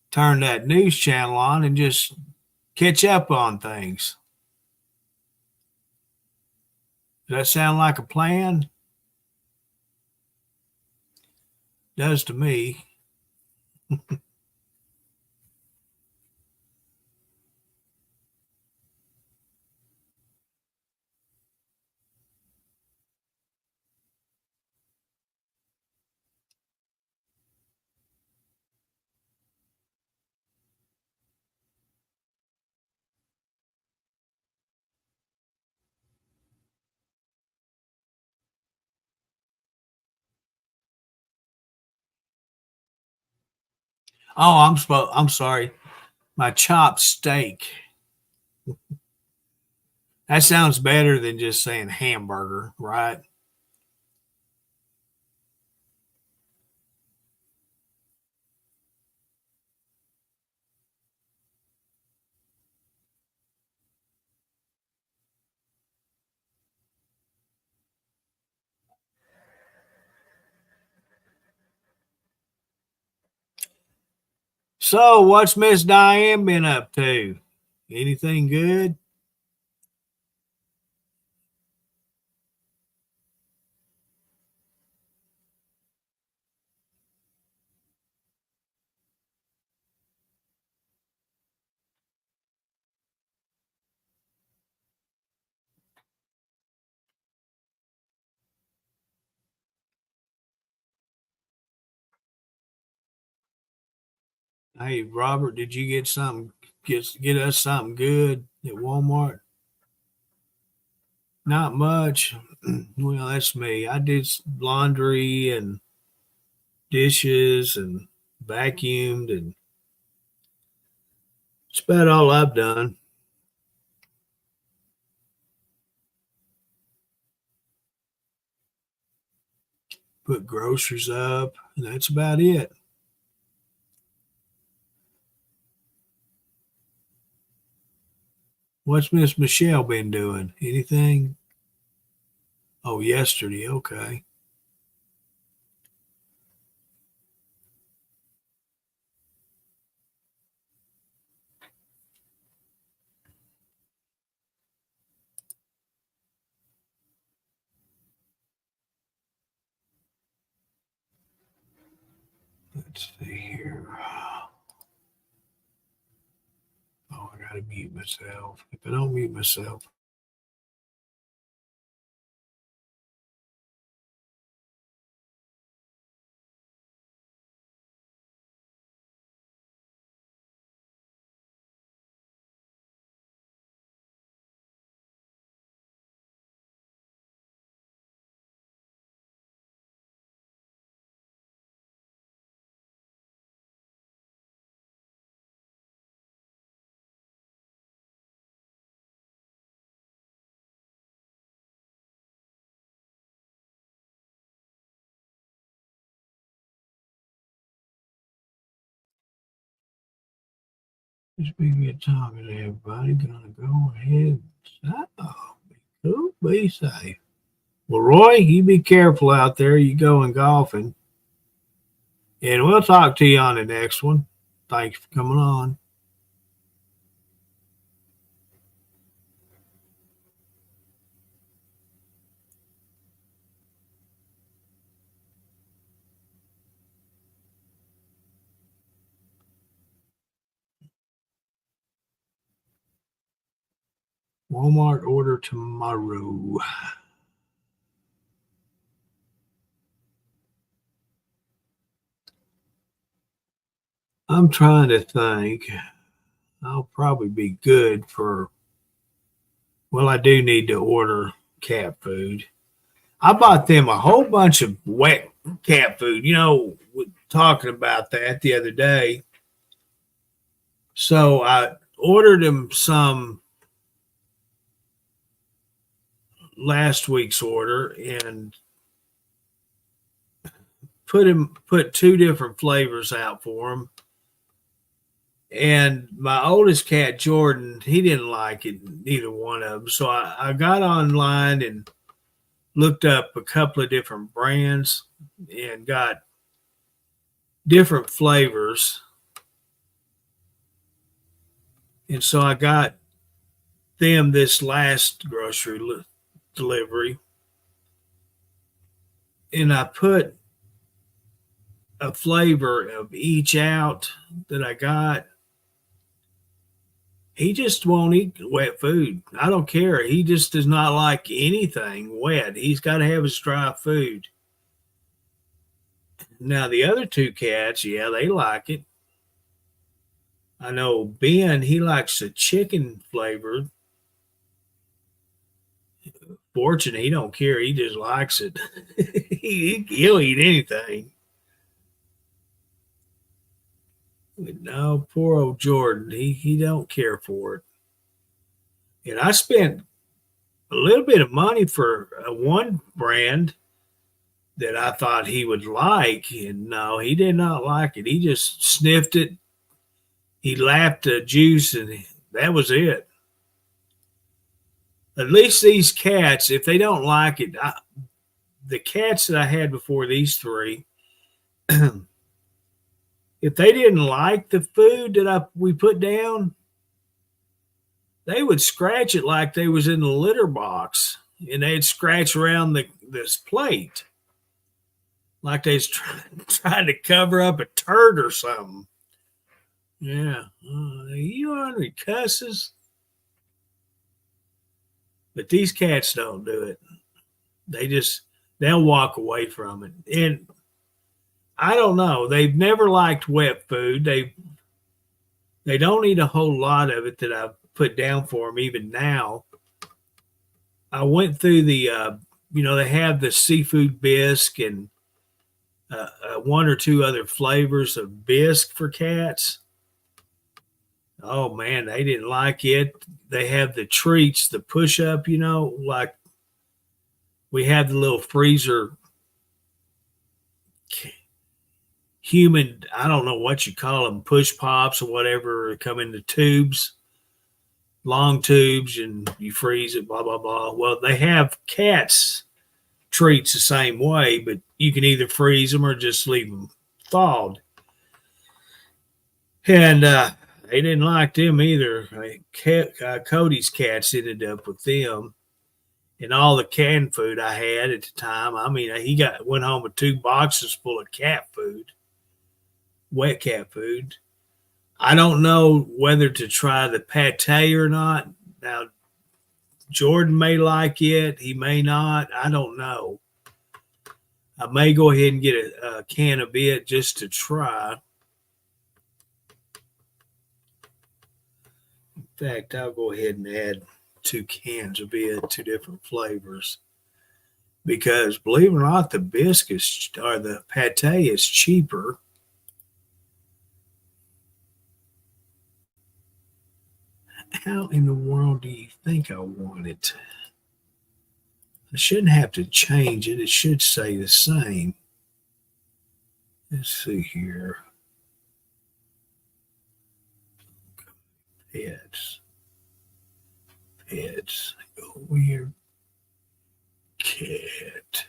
turn that news channel on, and just catch up on things. Does that sound like a plan? Does to me. Oh, I'm sorry. My chopped steak. That sounds better than just saying hamburger, right? So, what's Miss Diane been up to? Anything good? Hey, Robert, did you get something? Get us something good at Walmart? Not much. Well, that's me. I did laundry and dishes and vacuumed, and that's about all I've done. Put groceries up, and that's about it. What's Miss Michelle been doing? Anything? Oh, yesterday. Okay. Let's see here. Oh, I gotta mute myself. If I don't mute myself, it's been a good talking to everybody. Gonna go ahead and be cool, be safe. Well, Roy, you be careful out there. You going golfing. And we'll talk to you on the next one. Thanks for coming on. Walmart order tomorrow. I'm trying to think. I'll probably be good for. Well, I do need to order cat food. I bought them a whole bunch of wet cat food. Talking about that the other day. So I ordered them some last week's order and put two different flavors out for them. And my oldest cat, Jordan, he didn't like it, neither one of them. So I got online and looked up a couple of different brands and got different flavors. And so I got them this last grocery delivery. And I put a flavor of each out that I got. He just won't eat wet food. I don't care. He just does not like anything wet. He's got to have his dry food. Now, the other two cats, yeah, they like it. I know Ben, he likes the chicken flavored. Fortune, he don't care. He just likes it. He'll eat anything. But no, poor old Jordan, he don't care for it. And I spent a little bit of money for one brand that I thought he would like, and no, he did not like it. He just sniffed it. He lapped the juice, and that was it. At least these cats, if they don't like it, the cats that I had before these three, if they didn't like the food that we put down, they would scratch it like they was in the litter box, and they'd scratch around this plate like they was trying to cover up a turd or something. Yeah, you hungry cusses? But these cats don't do it. They'll walk away from it. And I don't know. They've never liked wet food. They don't eat a whole lot of it that I've put down for them even now. I went through the, they have the seafood bisque and one or two other flavors of bisque for cats. Oh man, they didn't like it. They have the treats, the push up, like we have the little freezer human, I don't know what you call them, push pops or whatever, come in the tubes, long tubes, and you freeze it, blah, blah, blah. Well, they have cats treats the same way, but you can either freeze them or just leave them thawed. And they didn't like them either. Cody's cats ended up with them. And all the canned food I had at the time, I mean, he went home with 2 boxes full of cat food, wet cat food. I don't know whether to try the pate or not. Now, Jordan may like it. He may not. I don't know. I may go ahead and get a can of it just to try. In fact, I'll go ahead and add 2 cans of it, 2 different flavors. Because believe it or not, the biscuits or the pate is cheaper. How in the world do you think I want it? I shouldn't have to change it. It should say the same. Let's see here. Pets. Go here. Cat.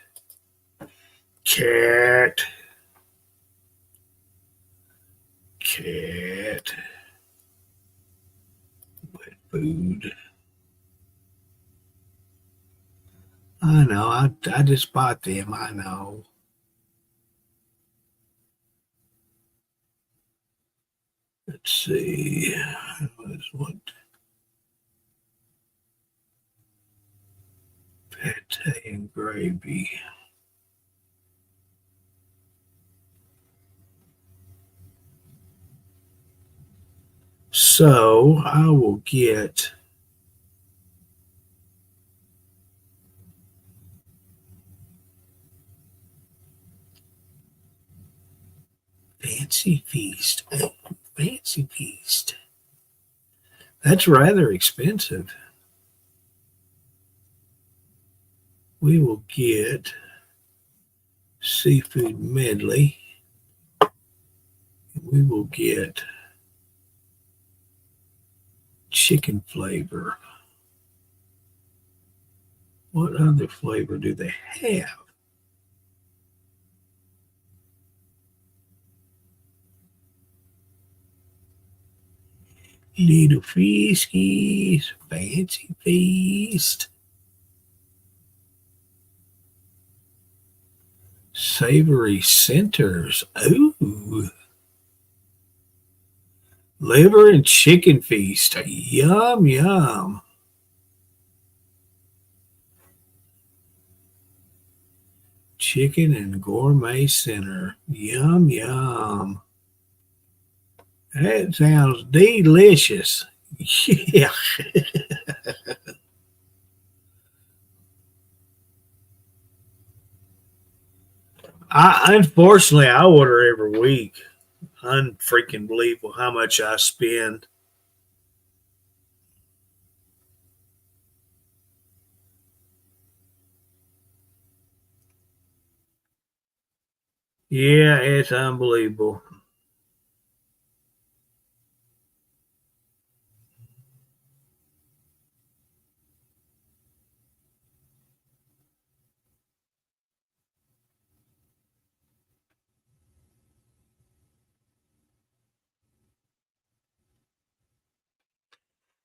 Wet food. I know. I just bought them. I know. Let's see. What? Pate and gravy. So I will get Fancy Feast. Oh, Fancy Feast. That's rather expensive. We will get seafood medley. We will get chicken flavor. What other flavor do they have? Little Friskies, Fancy Feast, Savory Centers. Ooh. Liver and Chicken Feast. Yum, yum. Chicken and Gourmet Center. Yum, yum. That sounds delicious. Yeah. Unfortunately, I order every week. Unfreaking believable how much I spend. Yeah, it's unbelievable.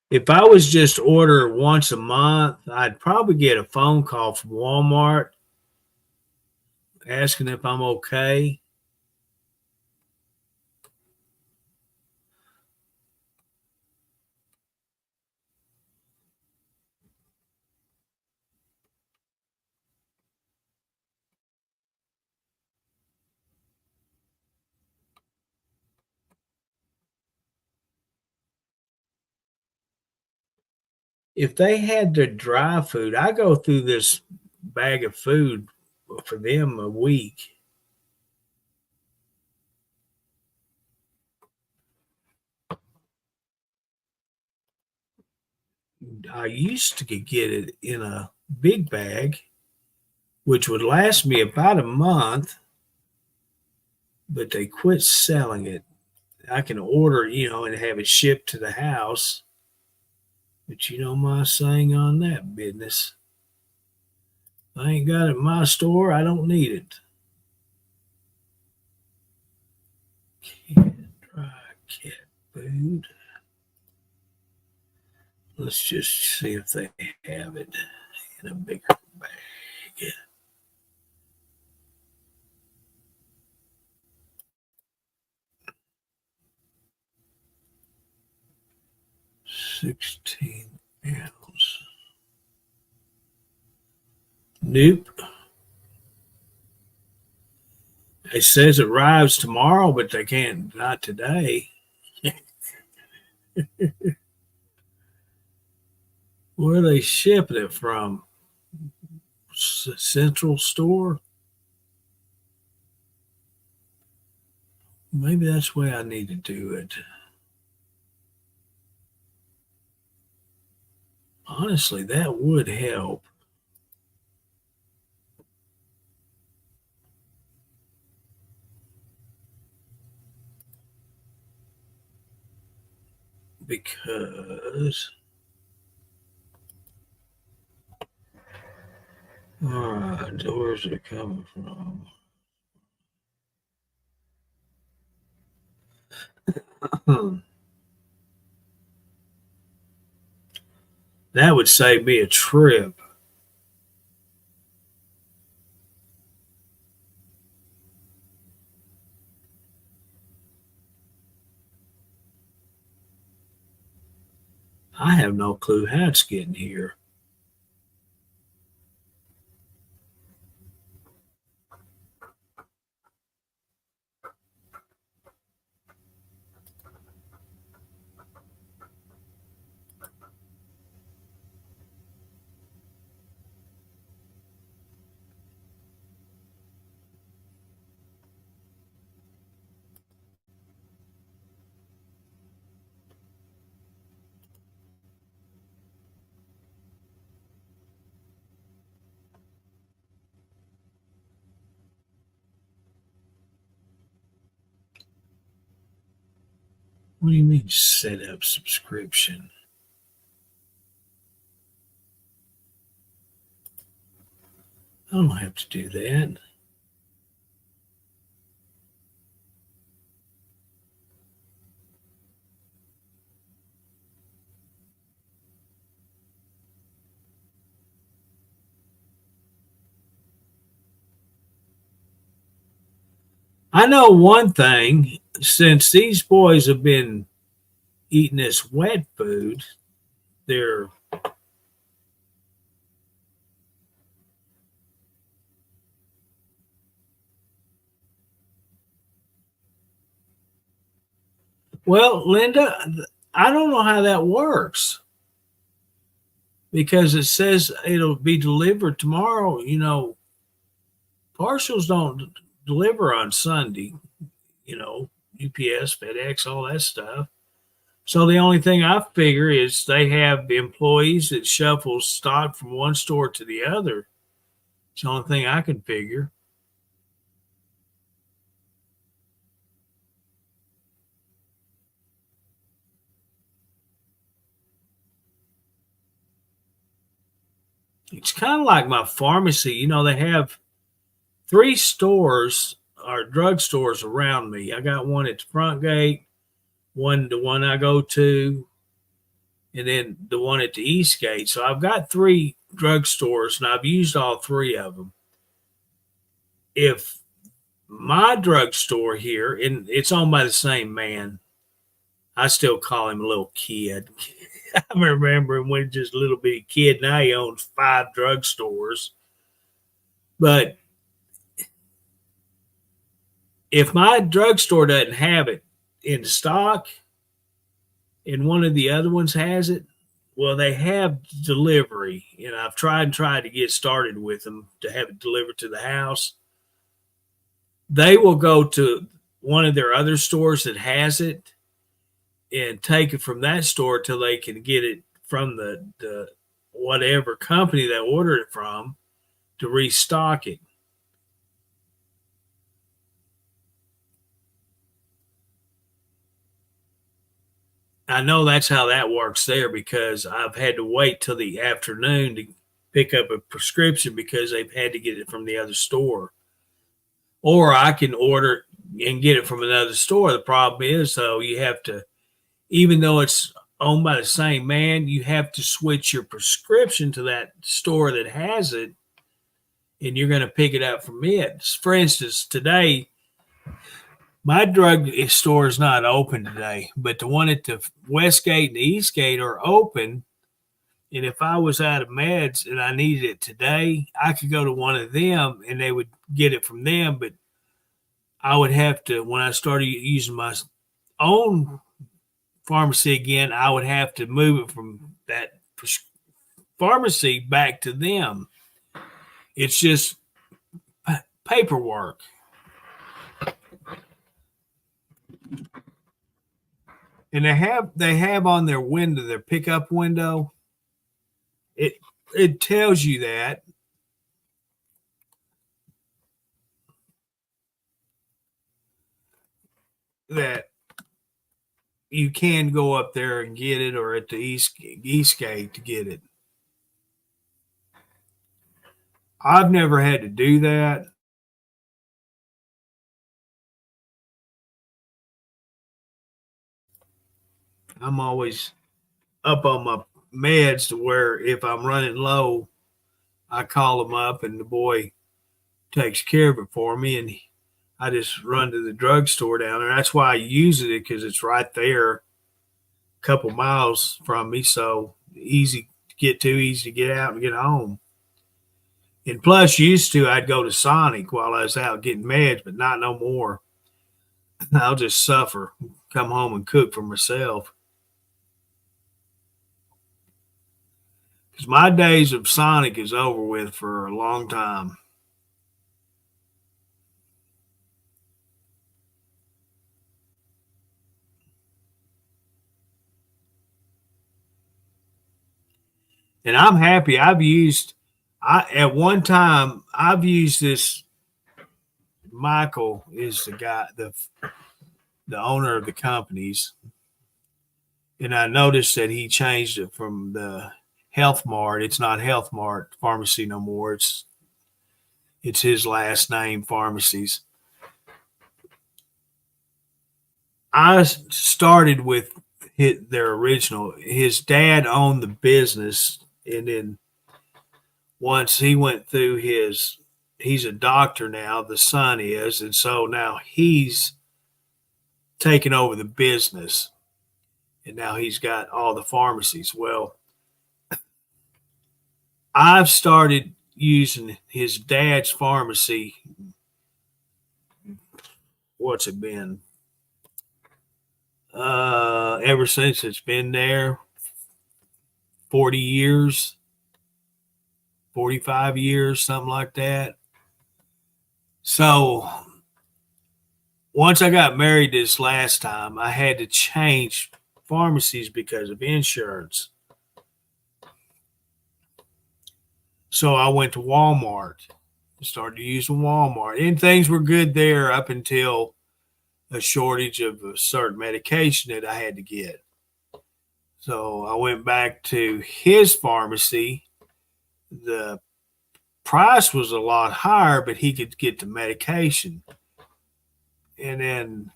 If I was just order once a month, I'd probably get a phone call from Walmart asking if I'm okay. if they had their dry food, I go through this bag of food for them a week. I used to get it in a big bag, which would last me about a month, but they quit selling it. I can order, and have it shipped to the house. But you know my saying on that business. If I ain't got it in my store, I don't need it. Dry cat food. Let's just see if they have it in a bigger bag. $16 ounce. Nope. It says it arrives tomorrow, but they can't, not today. Where are they shipping it from? Central store? Maybe that's the way I need to do it. Honestly, that would help. Because, all right, where's it coming from? That would save me a trip. I have no clue how it's getting here. What do you mean set up subscription? I don't have to do that. I know one thing, since these boys have been eating this wet food, they're well, Linda, I don't know how that works because it says it'll be delivered tomorrow. Parcels don't deliver on Sunday, UPS, FedEx, all that stuff. So the only thing I figure is they have employees that shuffle stock from one store to the other. It's the only thing I can figure. It's kind of like my pharmacy. They have 3 stores or drugstores around me. I got one at the front gate, the one I go to, and then the one at the east gate. So I've got 3 drugstores, and I've used all 3 of them. If my drugstore here, and it's owned by the same man, I still call him a little kid. I remember him when he was just a little bitty kid. Now he owns 5 drugstores. But if my drugstore doesn't have it in stock and one of the other ones has it, Well, they have delivery, and I've tried to get started with them to have it delivered to the house. They will go to one of their other stores that has it and take it from that store till they can get it from the whatever company they ordered it from to restock it. I know that's how that works there because I've had to wait till the afternoon to pick up a prescription because they've had to get it from the other store. Or I can order and get it from another store. The problem is, though, you have to, even though it's owned by the same man, you have to switch your prescription to that store that has it, and you're going to pick it up from it. For instance, today, my drug store is not open today, but the one at the Westgate and the Eastgate are open. And if I was out of meds and I needed it today, I could go to one of them and they would get it from them. But I would have to, when I started using my own pharmacy again, I would have to move it from that pharmacy back to them. It's just paperwork. And they have on their window, their pickup window, it tells you that you can go up there and get it, or at the Eastgate to get it. I've never had to do that. I'm always up on my meds to where if I'm running low, I call them up and the boy takes care of it for me, and I just run to the drugstore down there. That's why I use it, because it's right there, a couple miles from me, so easy to get to, easy to get out and get home. And plus, used to, I'd go to Sonic while I was out getting meds, but not no more. I'll just suffer, come home and cook for myself. Because my days of Sonic is over with for a long time. And I'm happy. At one time, I've used this. Michael is the guy, the owner of the companies. And I noticed that he changed it from the Health Mart. It's not Health Mart Pharmacy no more. It's his last name, Pharmacies. I started with their original. His dad owned the business, and then once he went through he's a doctor now, the son is, and so now he's taken over the business, and now he's got all the pharmacies. Well, I've started using his dad's pharmacy. What's it been? Ever since it's been there, 40 years, 45 years, something like that. So once I got married this last time, I had to change pharmacies because of insurance. So I went to Walmart, started using Walmart, and things were good there up until a shortage of a certain medication that I had to get. So I went back to his pharmacy. The price was a lot higher, but he could get the medication. And then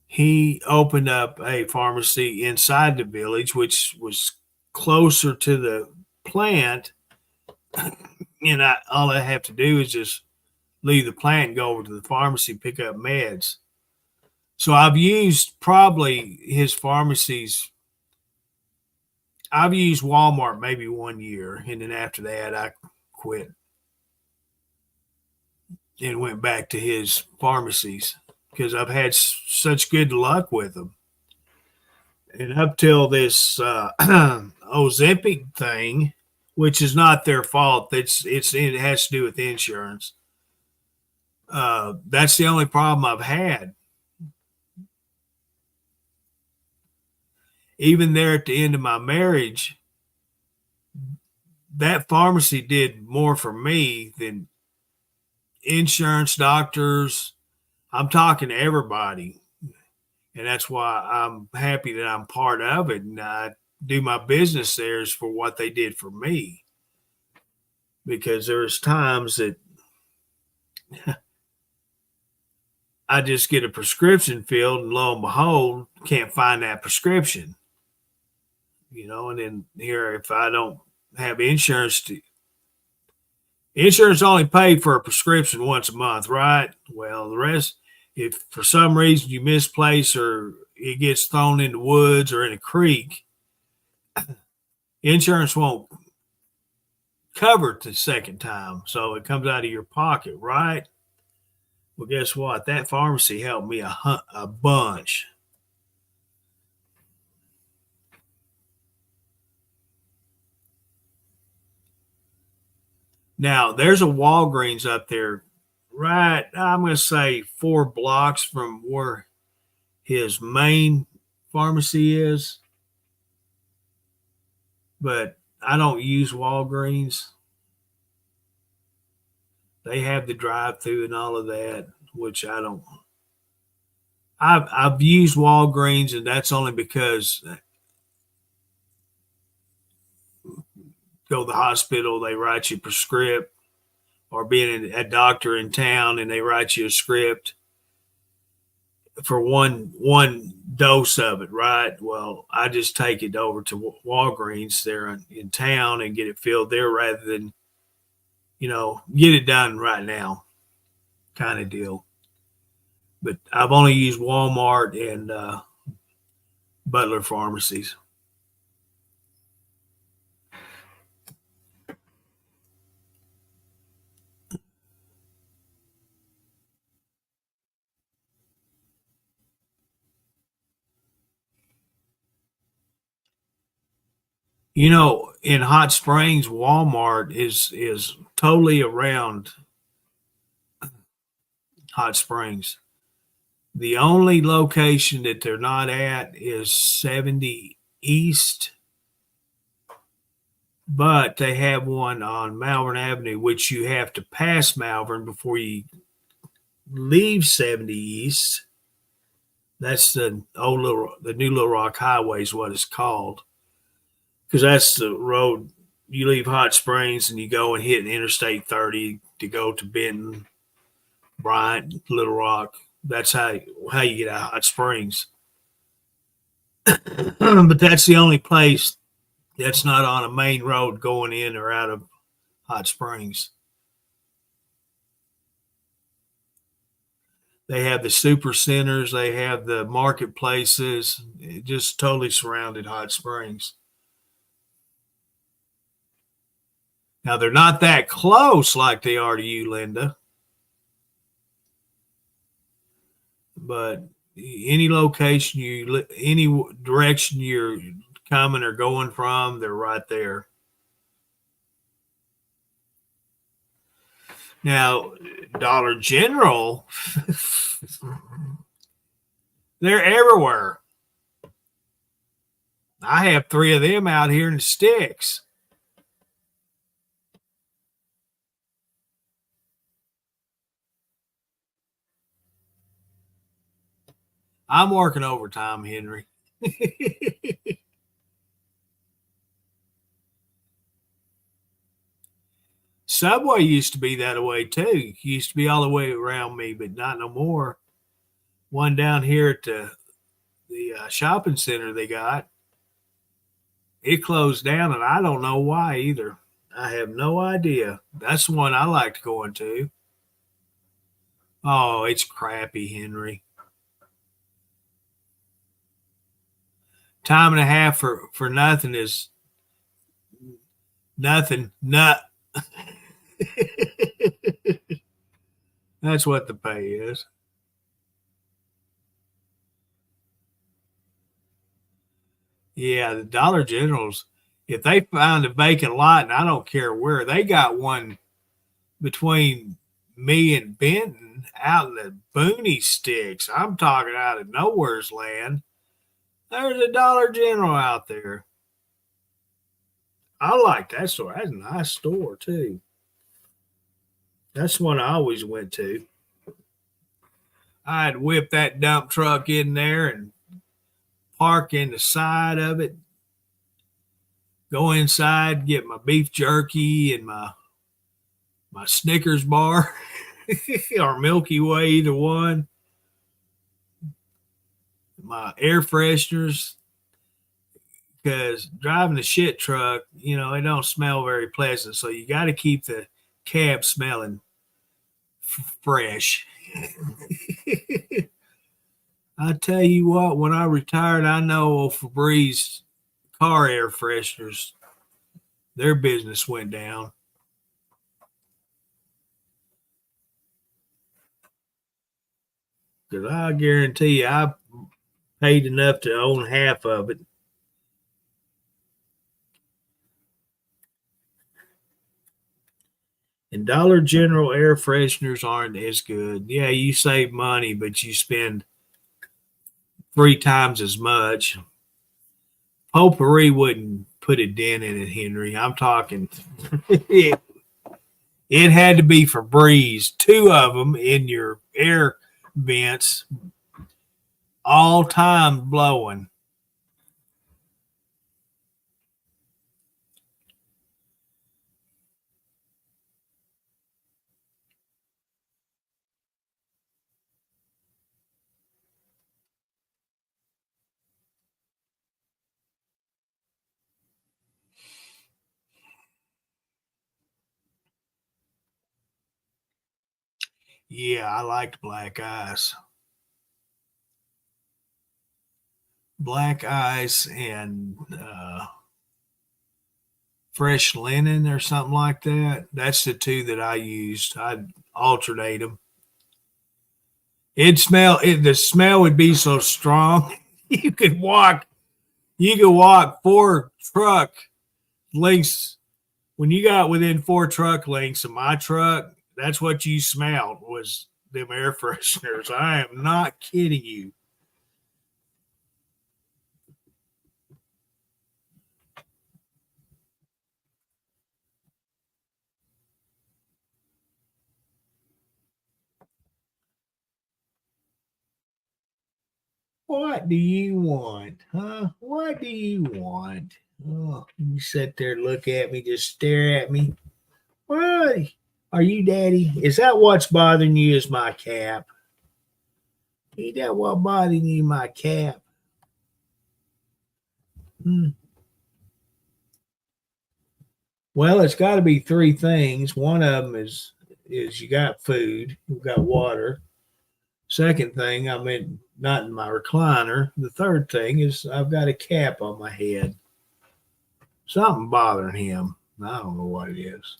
he opened up a pharmacy inside the village, which was closer to the plant. And all I have to do is just leave the plant and go over to the pharmacy, pick up meds. So I've used probably his pharmacies. I've used Walmart maybe 1 year, and then after that I quit and went back to his pharmacies because I've had such good luck with them. And up till this Ozempic thing, which is not their fault, it has to do with insurance. That's the only problem I've had. Even there at the end of my marriage, that pharmacy did more for me than insurance, doctors. I'm talking to everybody. And that's why I'm happy that I'm part of it. And I do my business there is for what they did for me. Because there's times that I just get a prescription filled and lo and behold, can't find that prescription. And then here, if I don't have insurance, insurance only paid for a prescription once a month, right? Well, the rest, if for some reason you misplace or it gets thrown in the woods or in a creek, insurance won't cover it the second time. So it comes out of your pocket, right? Well, guess what? That pharmacy helped me a bunch. Now, there's a Walgreens up there, right? I'm going to say 4 blocks from where his main pharmacy is. But I don't use Walgreens. They have the drive-through and all of that, which I don't. I've used Walgreens, and that's only because go to the hospital, they write you a prescript, or being a doctor in town and they write you a script for one dose of it, right? Well, I just take it over to Walgreens there in town and get it filled there rather than, get it done right now kind of deal. But I've only used Walmart and Butler pharmacies. In Hot Springs, Walmart is totally around Hot Springs. The only location that they're not at is 70 East, but they have one on Malvern Avenue, which you have to pass Malvern before you leave 70 East. That's the New Little Rock Highway is what it's called. Because that's the road you leave Hot Springs and you go and hit Interstate 30 to go to Benton, Bryant, Little Rock. That's how you get out of Hot Springs. But that's the only place that's not on a main road going in or out of Hot Springs. They have the super centers. They have the marketplaces. It just totally surrounded Hot Springs. Now, they're not that close like they are to you, Linda. But any location, any direction you're coming or going from, they're right there. Now, Dollar General, they're everywhere. I have 3 of them out here in the sticks. I'm working overtime, Henry. Subway used to be that way too. Used to be all the way around me, but not no more. One down here at the shopping center they got, it closed down, and I don't know why either. I have no idea. That's the one I liked going to. Oh, it's crappy, Henry. Time and a half for nothing is nothing. That's what the pay is. Yeah, the Dollar Generals, if they find a vacant lot, and I don't care where, they got one between me and Benton out in the boony sticks. I'm talking out of nowhere's land. There's a Dollar General out there. I like that store. That's a nice store too. That's one I always went to. I'd whip that dump truck in there and park in the side of it. Go inside, get my beef jerky and my Snickers bar or Milky Way, either one. My air fresheners, because driving a shit truck, it don't smell very pleasant. So you got to keep the cab smelling fresh. I tell you what, when I retired, I know old Febreze car air fresheners, their business went down. Because I guarantee you, I paid enough to own half of it. And Dollar General air fresheners aren't as good. Yeah, you save money, but you spend 3 times as much. Potpourri wouldn't put a dent in it, Henry. I'm talking. It had to be Febreze, 2 of them in your air vents, all time blowing. Yeah, I liked Black Ice. Black Ice and Fresh Linen or something like that. That's the 2 that I used. I'd alternate them. The smell would be so strong. You could walk 4 truck lengths. When you got within 4 truck lengths of my truck, that's what you smelled was them air fresheners. I am not kidding you. What do you want? Huh? What do you want? Oh, you sit there, look at me, just stare at me. What? Are you daddy? Is that what's bothering you? Is my cap? Ain't that what bothering you, my cap? Well, it's got to be 3 things. One of them is you got food, you got water. Second thing, I'm not in my recliner. The third thing is I've got a cap on my head. Something bothering him. I don't know what it is.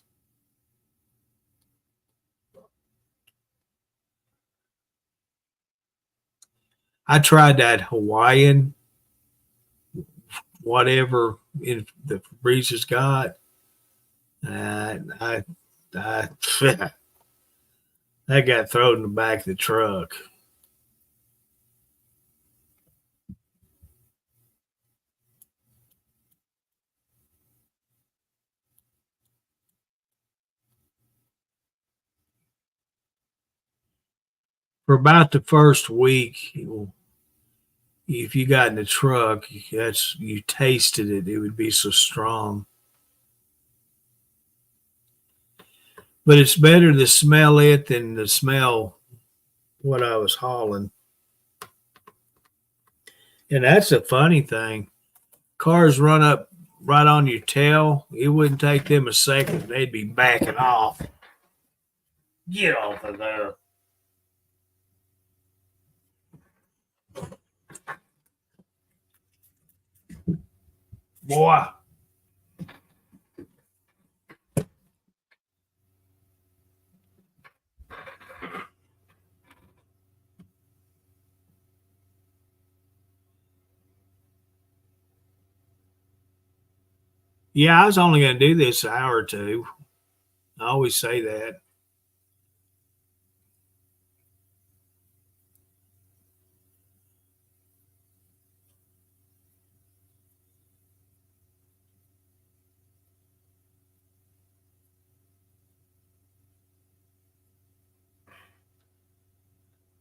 I tried that Hawaiian, whatever the Febreze got. I that got thrown in the back of the truck. For about the first week, if you got in the truck, you tasted it. It would be so strong. But it's better to smell it than to smell what I was hauling. And that's a funny thing. Cars run up right on your tail. It wouldn't take them a second. They'd be backing off. Get off of there. Boy. Yeah, I was only going to do this an hour or two. I always say that.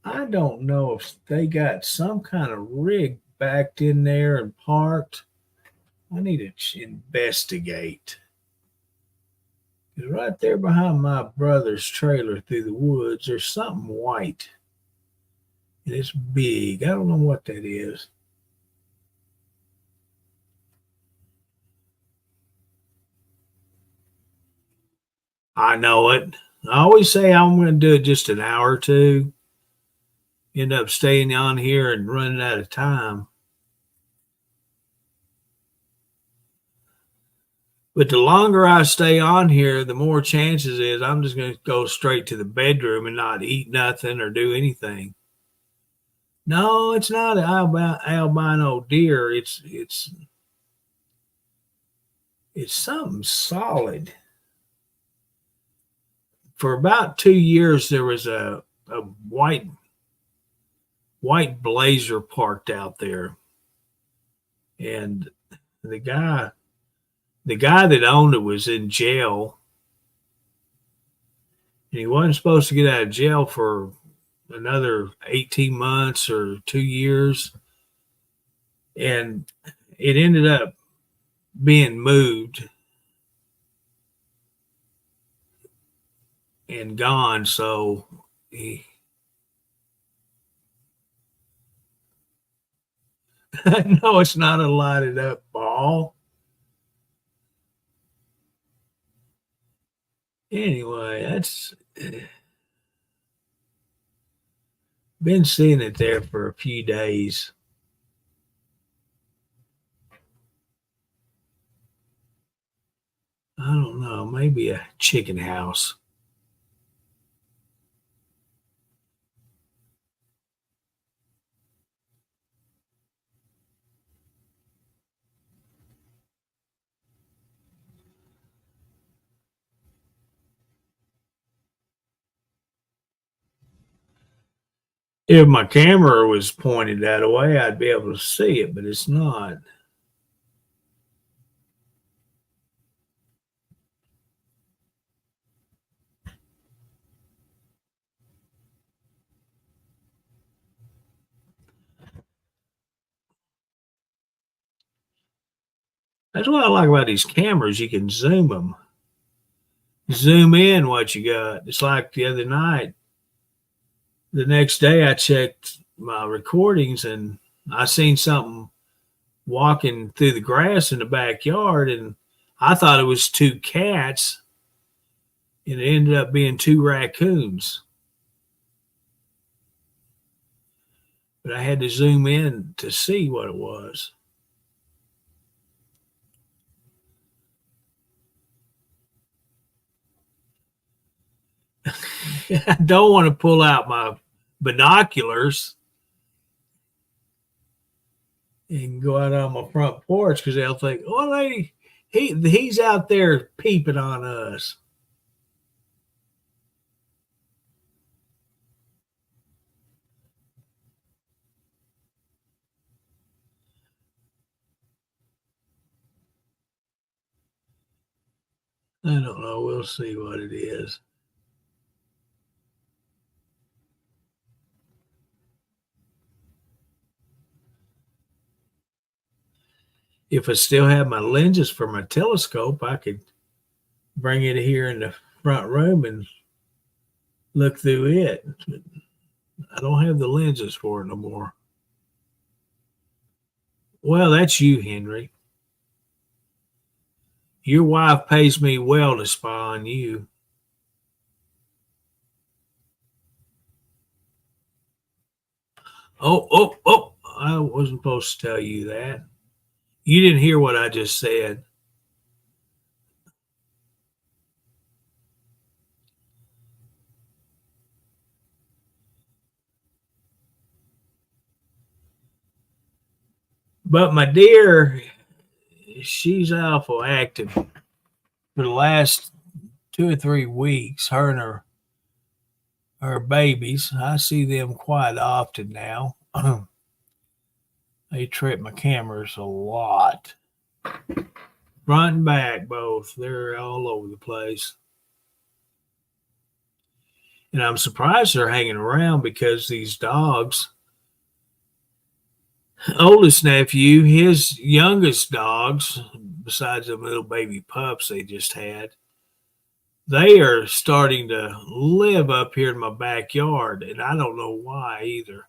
I don't know if they got some kind of rig backed in there and parked. I need to investigate. 'Cause right there behind my brother's trailer through the woods, there's something white. And it's big. I don't know what that is. I know it. I always say I'm going to do it just an hour or two. End up staying on here and running out of time. But the longer I stay on here, the more chances is I'm just going to go straight to the bedroom and not eat nothing or do anything. No, it's not an albino deer. It's something solid. For about 2 years, there was a white Blazer parked out there, and the guy that owned it was in jail, and he wasn't supposed to get out of jail for another 18 months or 2 years, and it ended up being moved and gone. So he no, it's not a lighted up ball. Anyway, that's been seeing it there for a few days. I don't know, maybe a chicken house. If my camera was pointed that way, I'd be able to see it, but it's not. That's what I like about these cameras. You can zoom them, zoom in what you got. It's like the other night. The next day, I checked my recordings and I seen something walking through the grass in the backyard, and I thought it was two cats, and it ended up being two raccoons. But I had to zoom in to see what it was. I don't want to pull out my binoculars and go out on my front porch because they'll think, "Oh, lady, he's out there peeping on us." I don't know. We'll see what it is. If I still have my lenses for my telescope, I could bring it here in the front room and look through it. I don't have the lenses for it no more. Well, that's you, Henry. Your wife pays me well to spy on you. Oh, I wasn't supposed to tell you that. You didn't hear what I just said. But my dear, she's awful active. For the last 2 or 3 weeks, her and her babies, I see them quite often now. They trip my cameras a lot. Front and back, both. They're all over the place. And I'm surprised they're hanging around because these dogs, oldest nephew, his youngest dogs, besides the little baby pups they just had, they are starting to live up here in my backyard, and I don't know why either.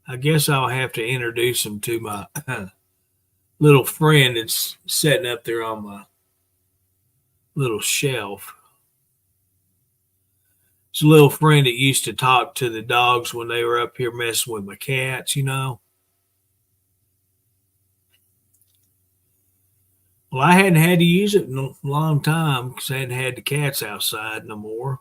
I guess I'll have to introduce them to my little friend that's sitting up there on my little shelf. It's a little friend that used to talk to the dogs when they were up here messing with my cats, you know. Well, I hadn't had to use it in a long time because I hadn't had the cats outside no more.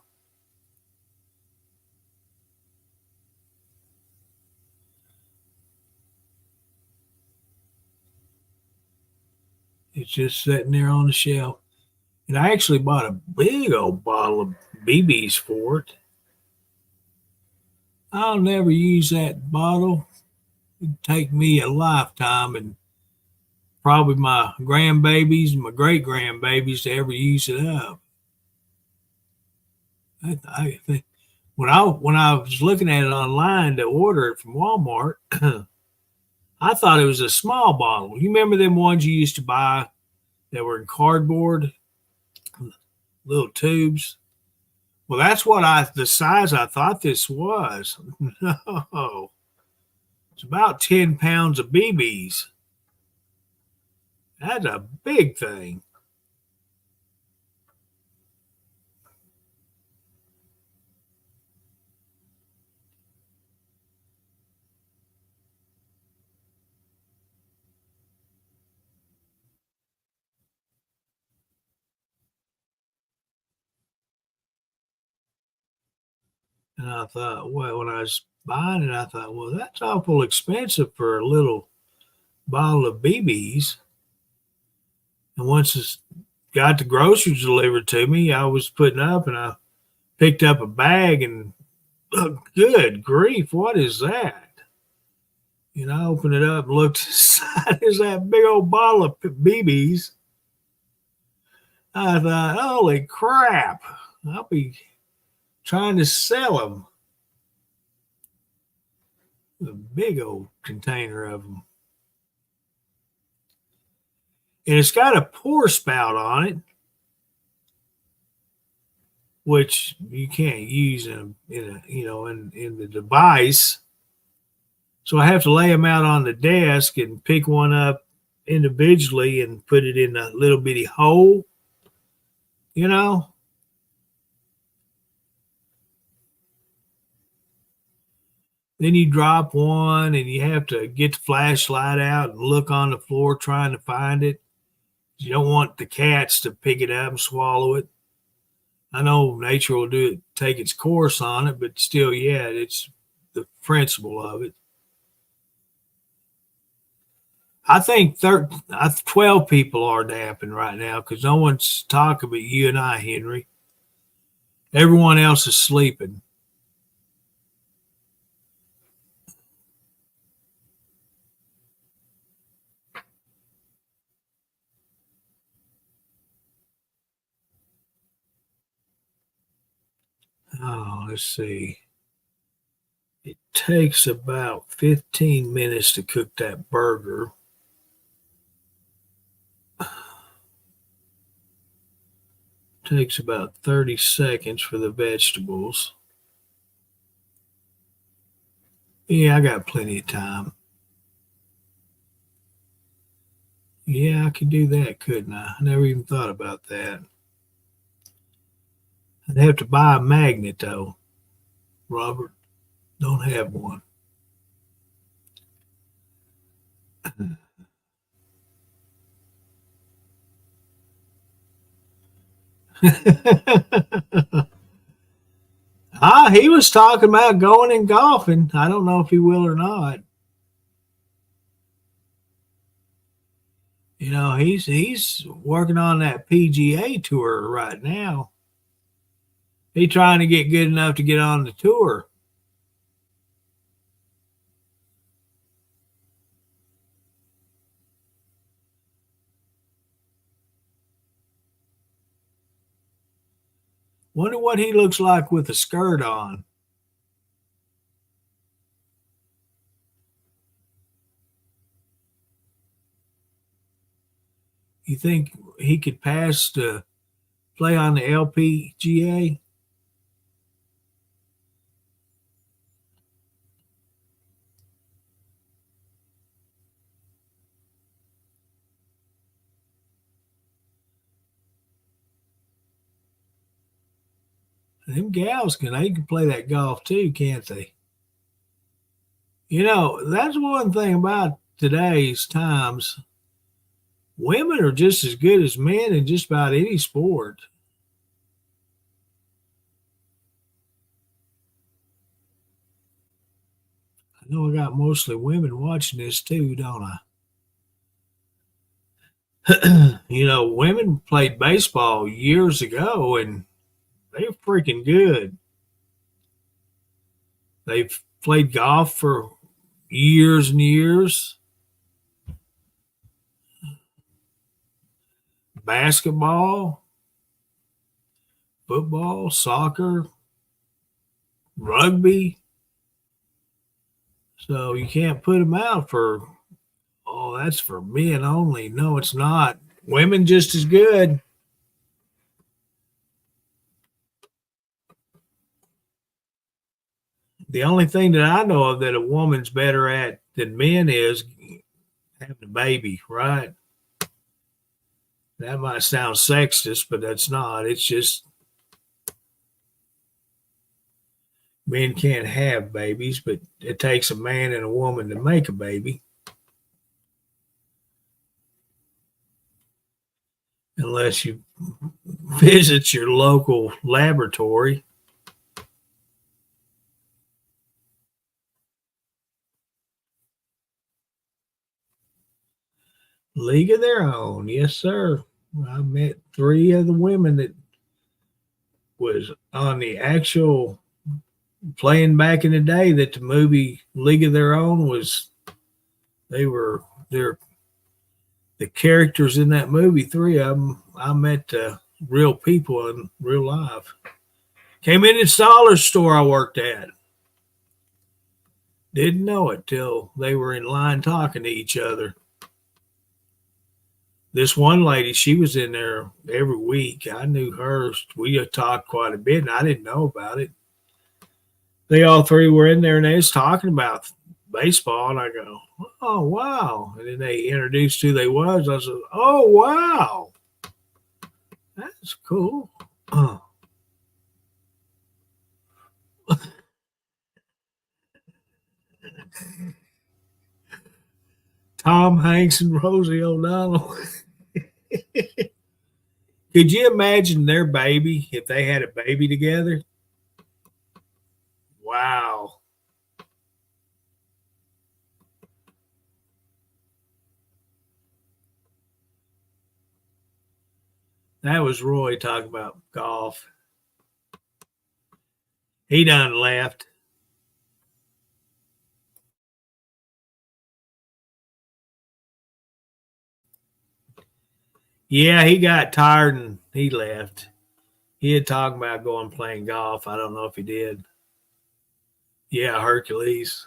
It's just sitting there on the shelf. And I actually bought a big old bottle of BBs for it. I'll never use that bottle. It'd take me a lifetime and probably my grandbabies and my great grandbabies to ever use it up. I think when I was looking at it online to order it from Walmart, I thought it was a small bottle. You remember them ones you used to buy that were in cardboard, little tubes? Well, that's what the size I thought this was. No, it's about 10 pounds of BBs. That's a big thing. And I thought, well, when I was buying it, I thought, well, that's awful expensive for a little bottle of BBs. And once it got the groceries delivered to me, I was putting up and I picked up a bag and good grief, what is that? And I opened it up and looked inside. There's that big old bottle of BBs. I thought, holy crap, I'll be trying to sell them. A big old container of them. And it's got a pour spout on it, which you can't use in the device. So I have to lay them out on the desk and pick one up individually and put it in a little bitty hole, you know. Then you drop one and you have to get the flashlight out and look on the floor trying to find it. You don't want the cats to pick it up and swallow it. I know nature will take its course on it, but still, yeah, it's the principle of it. I think 12 people are napping right now because no one's talking but you and I, Henry. Everyone else is sleeping. Oh, let's see. It takes about 15 minutes to cook that burger. Takes about 30 seconds for the vegetables. Yeah, I got plenty of time. Yeah, I could do that, couldn't I? I never even thought about that. I'd have to buy a magnet, though. Robert, don't have one. He was talking about going and golfing. I don't know if he will or not. You know, he's working on that PGA tour right now. He's trying to get good enough to get on the tour. Wonder what he looks like with a skirt on. You think he could pass to play on the LPGA? Them gals they can play that golf too, can't they? You know, that's one thing about today's times. Women are just as good as men in just about any sport. I know I got mostly women watching this too, don't I? You know, women played baseball years ago and they're freaking good. They've played golf for years and years. Basketball, football, soccer, rugby. So you can't put them out for, oh, that's for men only. No, it's not. Women just as good. The only thing that I know of that a woman's better at than men is having a baby, right? That might sound sexist, but that's not. It's just men can't have babies, but it takes a man and a woman to make a baby. Unless you visit your local laboratory. League of Their Own, yes, sir. I met 3 of the women that was on the actual playing back in the day that the movie League of Their Own was. They're the characters in that movie. 3 of them I met real people in real life. Came in the installer store I worked at. Didn't know it till they were in line talking to each other. This one lady, she was in there every week. I knew her. We talked quite a bit, and I didn't know about it. They all 3 were in there, and they was talking about baseball, and I go, oh, wow. And then they introduced who they was. I said, oh, wow. That's cool. Tom Hanks and Rosie O'Donnell. Could you imagine their baby if they had a baby together? Wow. That was Roy talking about golf. He done left. Yeah, he got tired and he left. He had talked about going playing golf. I don't know if he did. Yeah, Hercules.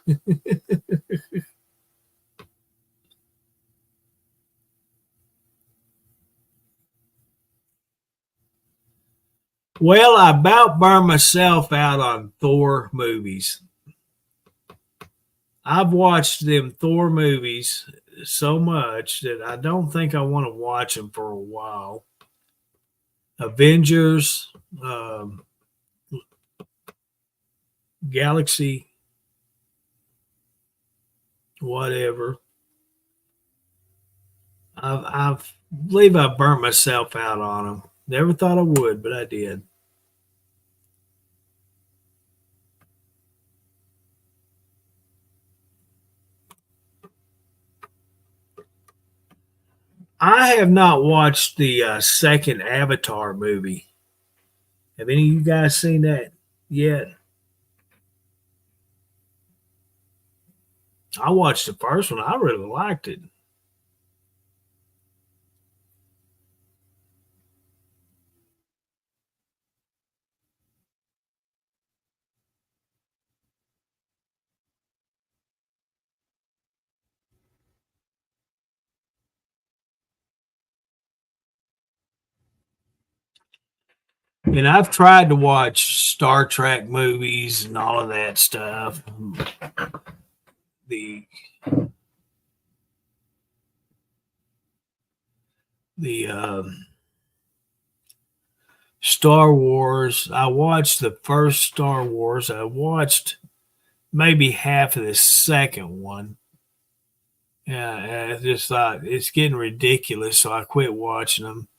Well, I about burned myself out on Thor movies. I've watched them Thor movies so much that I don't think I want to watch them for a while. Avengers, Galaxy, whatever. I believe I burnt myself out on them. Never thought I would, but I did. I have not watched the second Avatar movie. Have any of you guys seen that yet? I watched the first one. I really liked it. And I've tried to watch Star Trek movies and all of that stuff. The the Star Wars. I watched the first Star Wars. I watched maybe half of the second one. Yeah, I just thought it's getting ridiculous, so I quit watching them.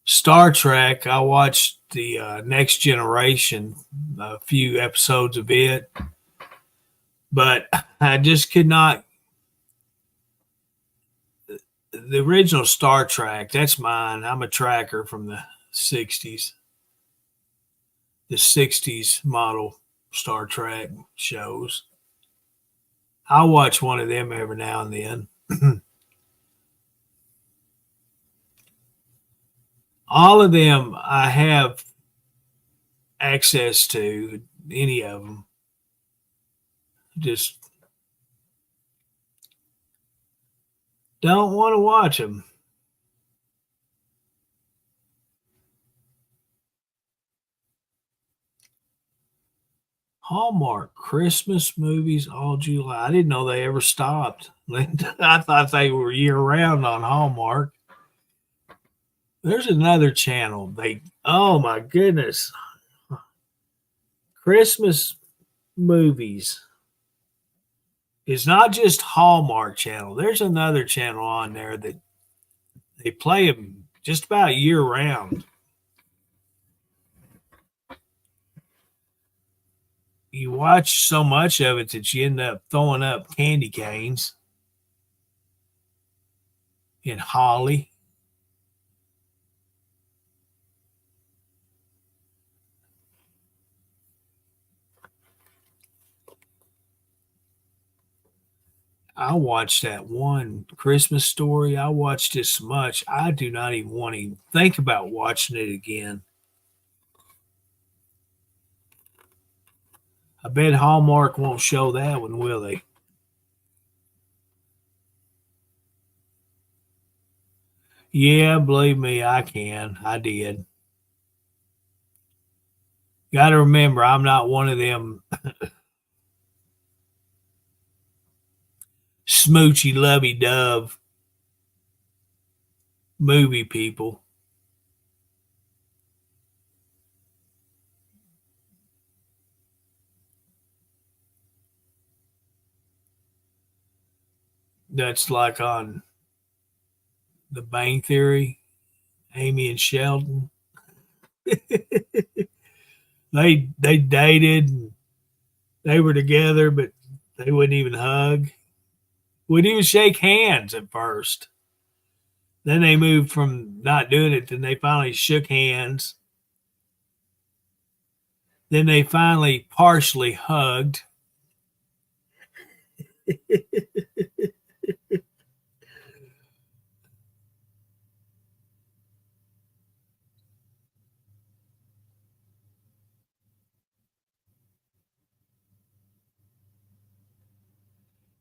Star Trek, I watched the Next Generation, a few episodes of it, but I just could not. The original Star Trek, that's mine. I'm a tracker from the 60s, the 60s model Star Trek shows. I'll watch one of them every now and then. All of them I have access to, any of them. Just don't want to watch them. Hallmark Christmas movies all July. I didn't know they ever stopped. I thought they were year round on Hallmark. There's another channel. Oh my goodness. Christmas movies. It's not just Hallmark channel. There's another channel on there that they play them just about year round. You watch so much of it that you end up throwing up candy canes in Holly. I watched that one Christmas Story. I watched it so much, I do not even want to think about watching it again. I bet Hallmark won't show that one, will they? Yeah, believe me, I can. I did. Got to remember, I'm not one of them smoochy, lovey-dove movie people. That's like on The Bang Theory, Amy and Sheldon. They dated, and they were together, but they wouldn't even hug. Wouldn't even shake hands at first. Then they moved from not doing it, then they finally shook hands. Then they finally partially hugged.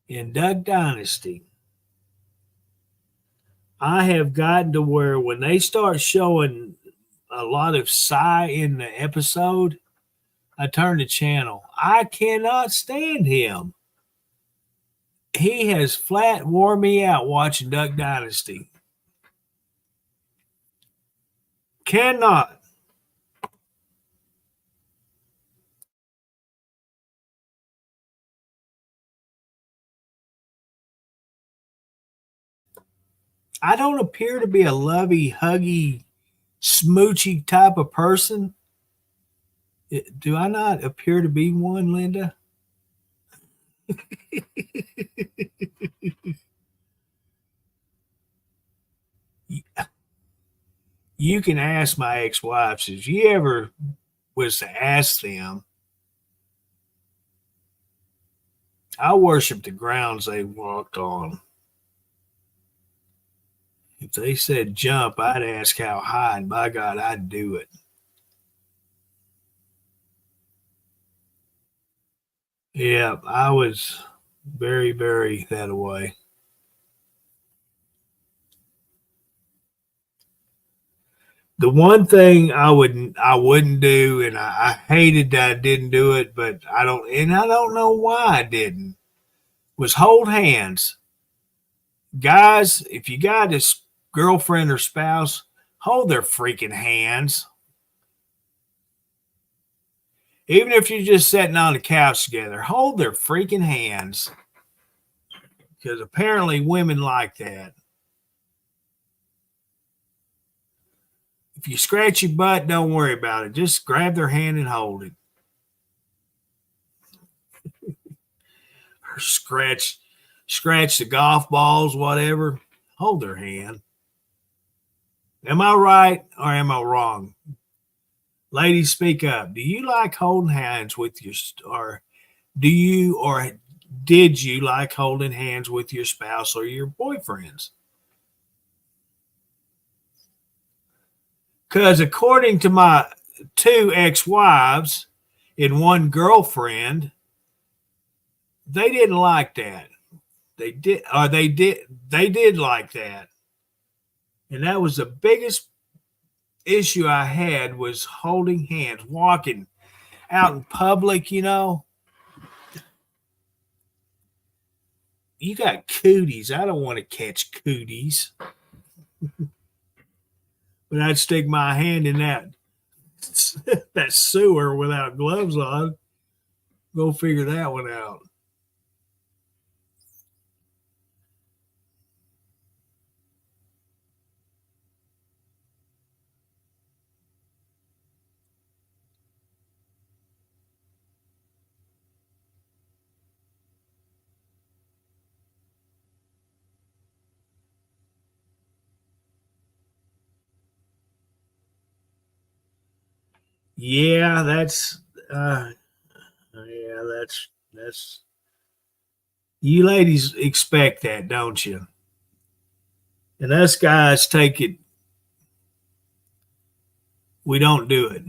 In Duck Dynasty, I have gotten to where when they start showing a lot of Psy in the episode, I turn the channel. I cannot stand him. He has flat wore me out watching Duck Dynasty. Cannot. I don't appear to be a lovey, huggy, smoochy type of person. Do I not appear to be one, Linda? You can ask my ex-wives if you ever was to ask them. I worship the grounds they walked on. If they said jump, I'd ask how high, and by God, I'd do it. Yeah, I was very, very that way. The one thing I wouldn't do, and I hated that I didn't do it, but I don't know why I didn't, was hold hands. Guys, if you got a girlfriend or spouse, hold their freaking hands. Even if you're just sitting on the couch together, hold their freaking hands. Because apparently women like that. If you scratch your butt, don't worry about it. Just grab their hand and hold it. Or scratch the golf balls, whatever. Hold their hand. Am I right or am I wrong? Ladies, speak up. Do you like holding hands with your, or did you like holding hands with your spouse or your boyfriends? Because according to my 2 ex-wives and 1 girlfriend, they didn't like that. They did like that. And that was the biggest issue I had, was holding hands, walking out in public, you know. You got cooties. I don't want to catch cooties. But I'd stick my hand in that sewer without gloves on. Go figure that one out. Yeah, that's you ladies expect that, don't you? And us guys take it. We don't do it.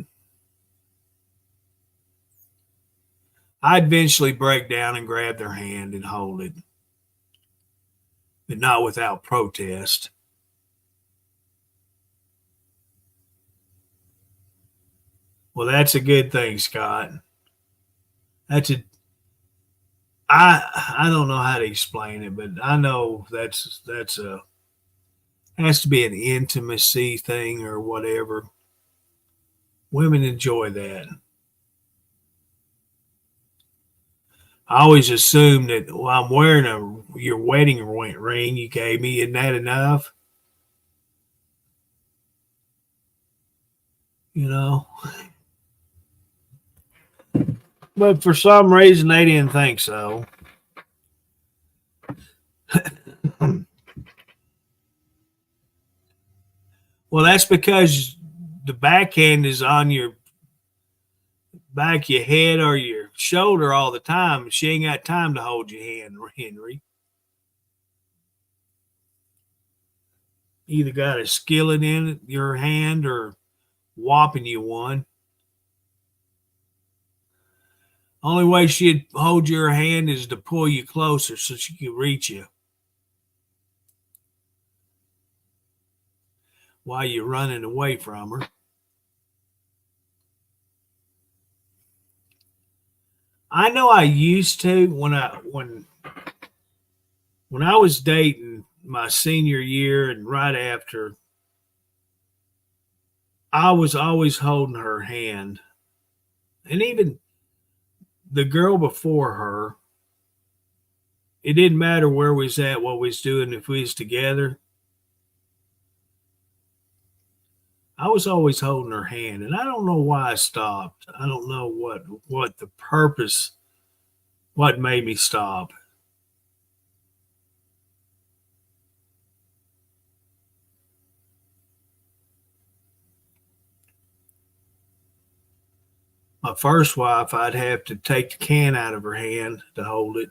I'd eventually break down and grab their hand and hold it, but not without protest. Well, that's a good thing, Scott. I don't know how to explain it, but I know that's has to be an intimacy thing or whatever. Women enjoy that. I always assumed that, well, I'm wearing your wedding ring you gave me. Isn't that enough? You know? But for some reason, they didn't think so. Well, that's because the backhand is on your back of your head or your shoulder all the time. She ain't got time to hold your hand, Henry. Either got a skillet in your hand or whopping you one. Only way she'd hold your hand is to pull you closer so she could reach you while you're running away from her. I know I used to when I was dating my senior year and right after, I was always holding her hand. And even the girl before her, it didn't matter where we was at, what we was doing, if we was together. I was always holding her hand, and I don't know why I stopped. I don't know what the purpose, what made me stop. My first wife, I'd have to take the can out of her hand to hold it,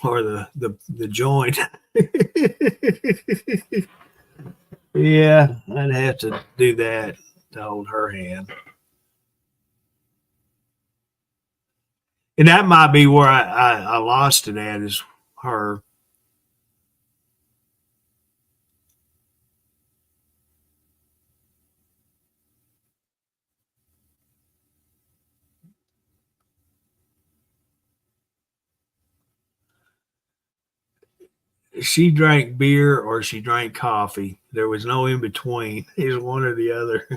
or the joint. Yeah, I'd have to do that to hold her hand. And that might be where I lost it at, is her. She drank beer or she drank coffee. There was no in between. It was one or the other.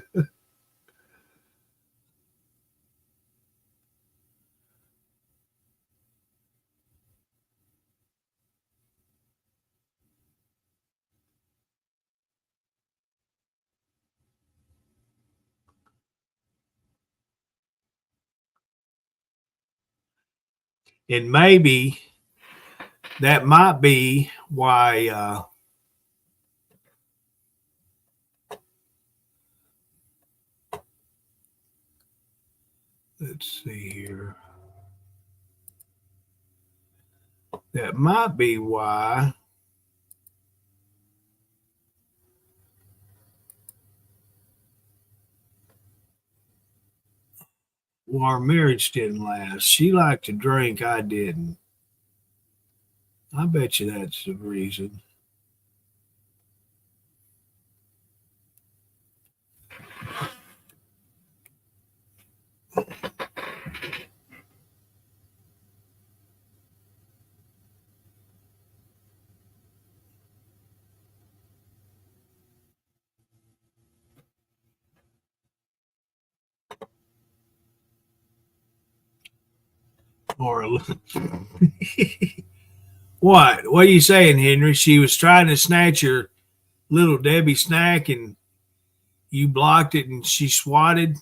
And maybe that might be why let's see here. That might be why our marriage didn't last. She liked to drink, I didn't. I bet you that's the reason. Or what? What are you saying, Henry? She was trying to snatch your little Debbie snack and you blocked it and she swatted?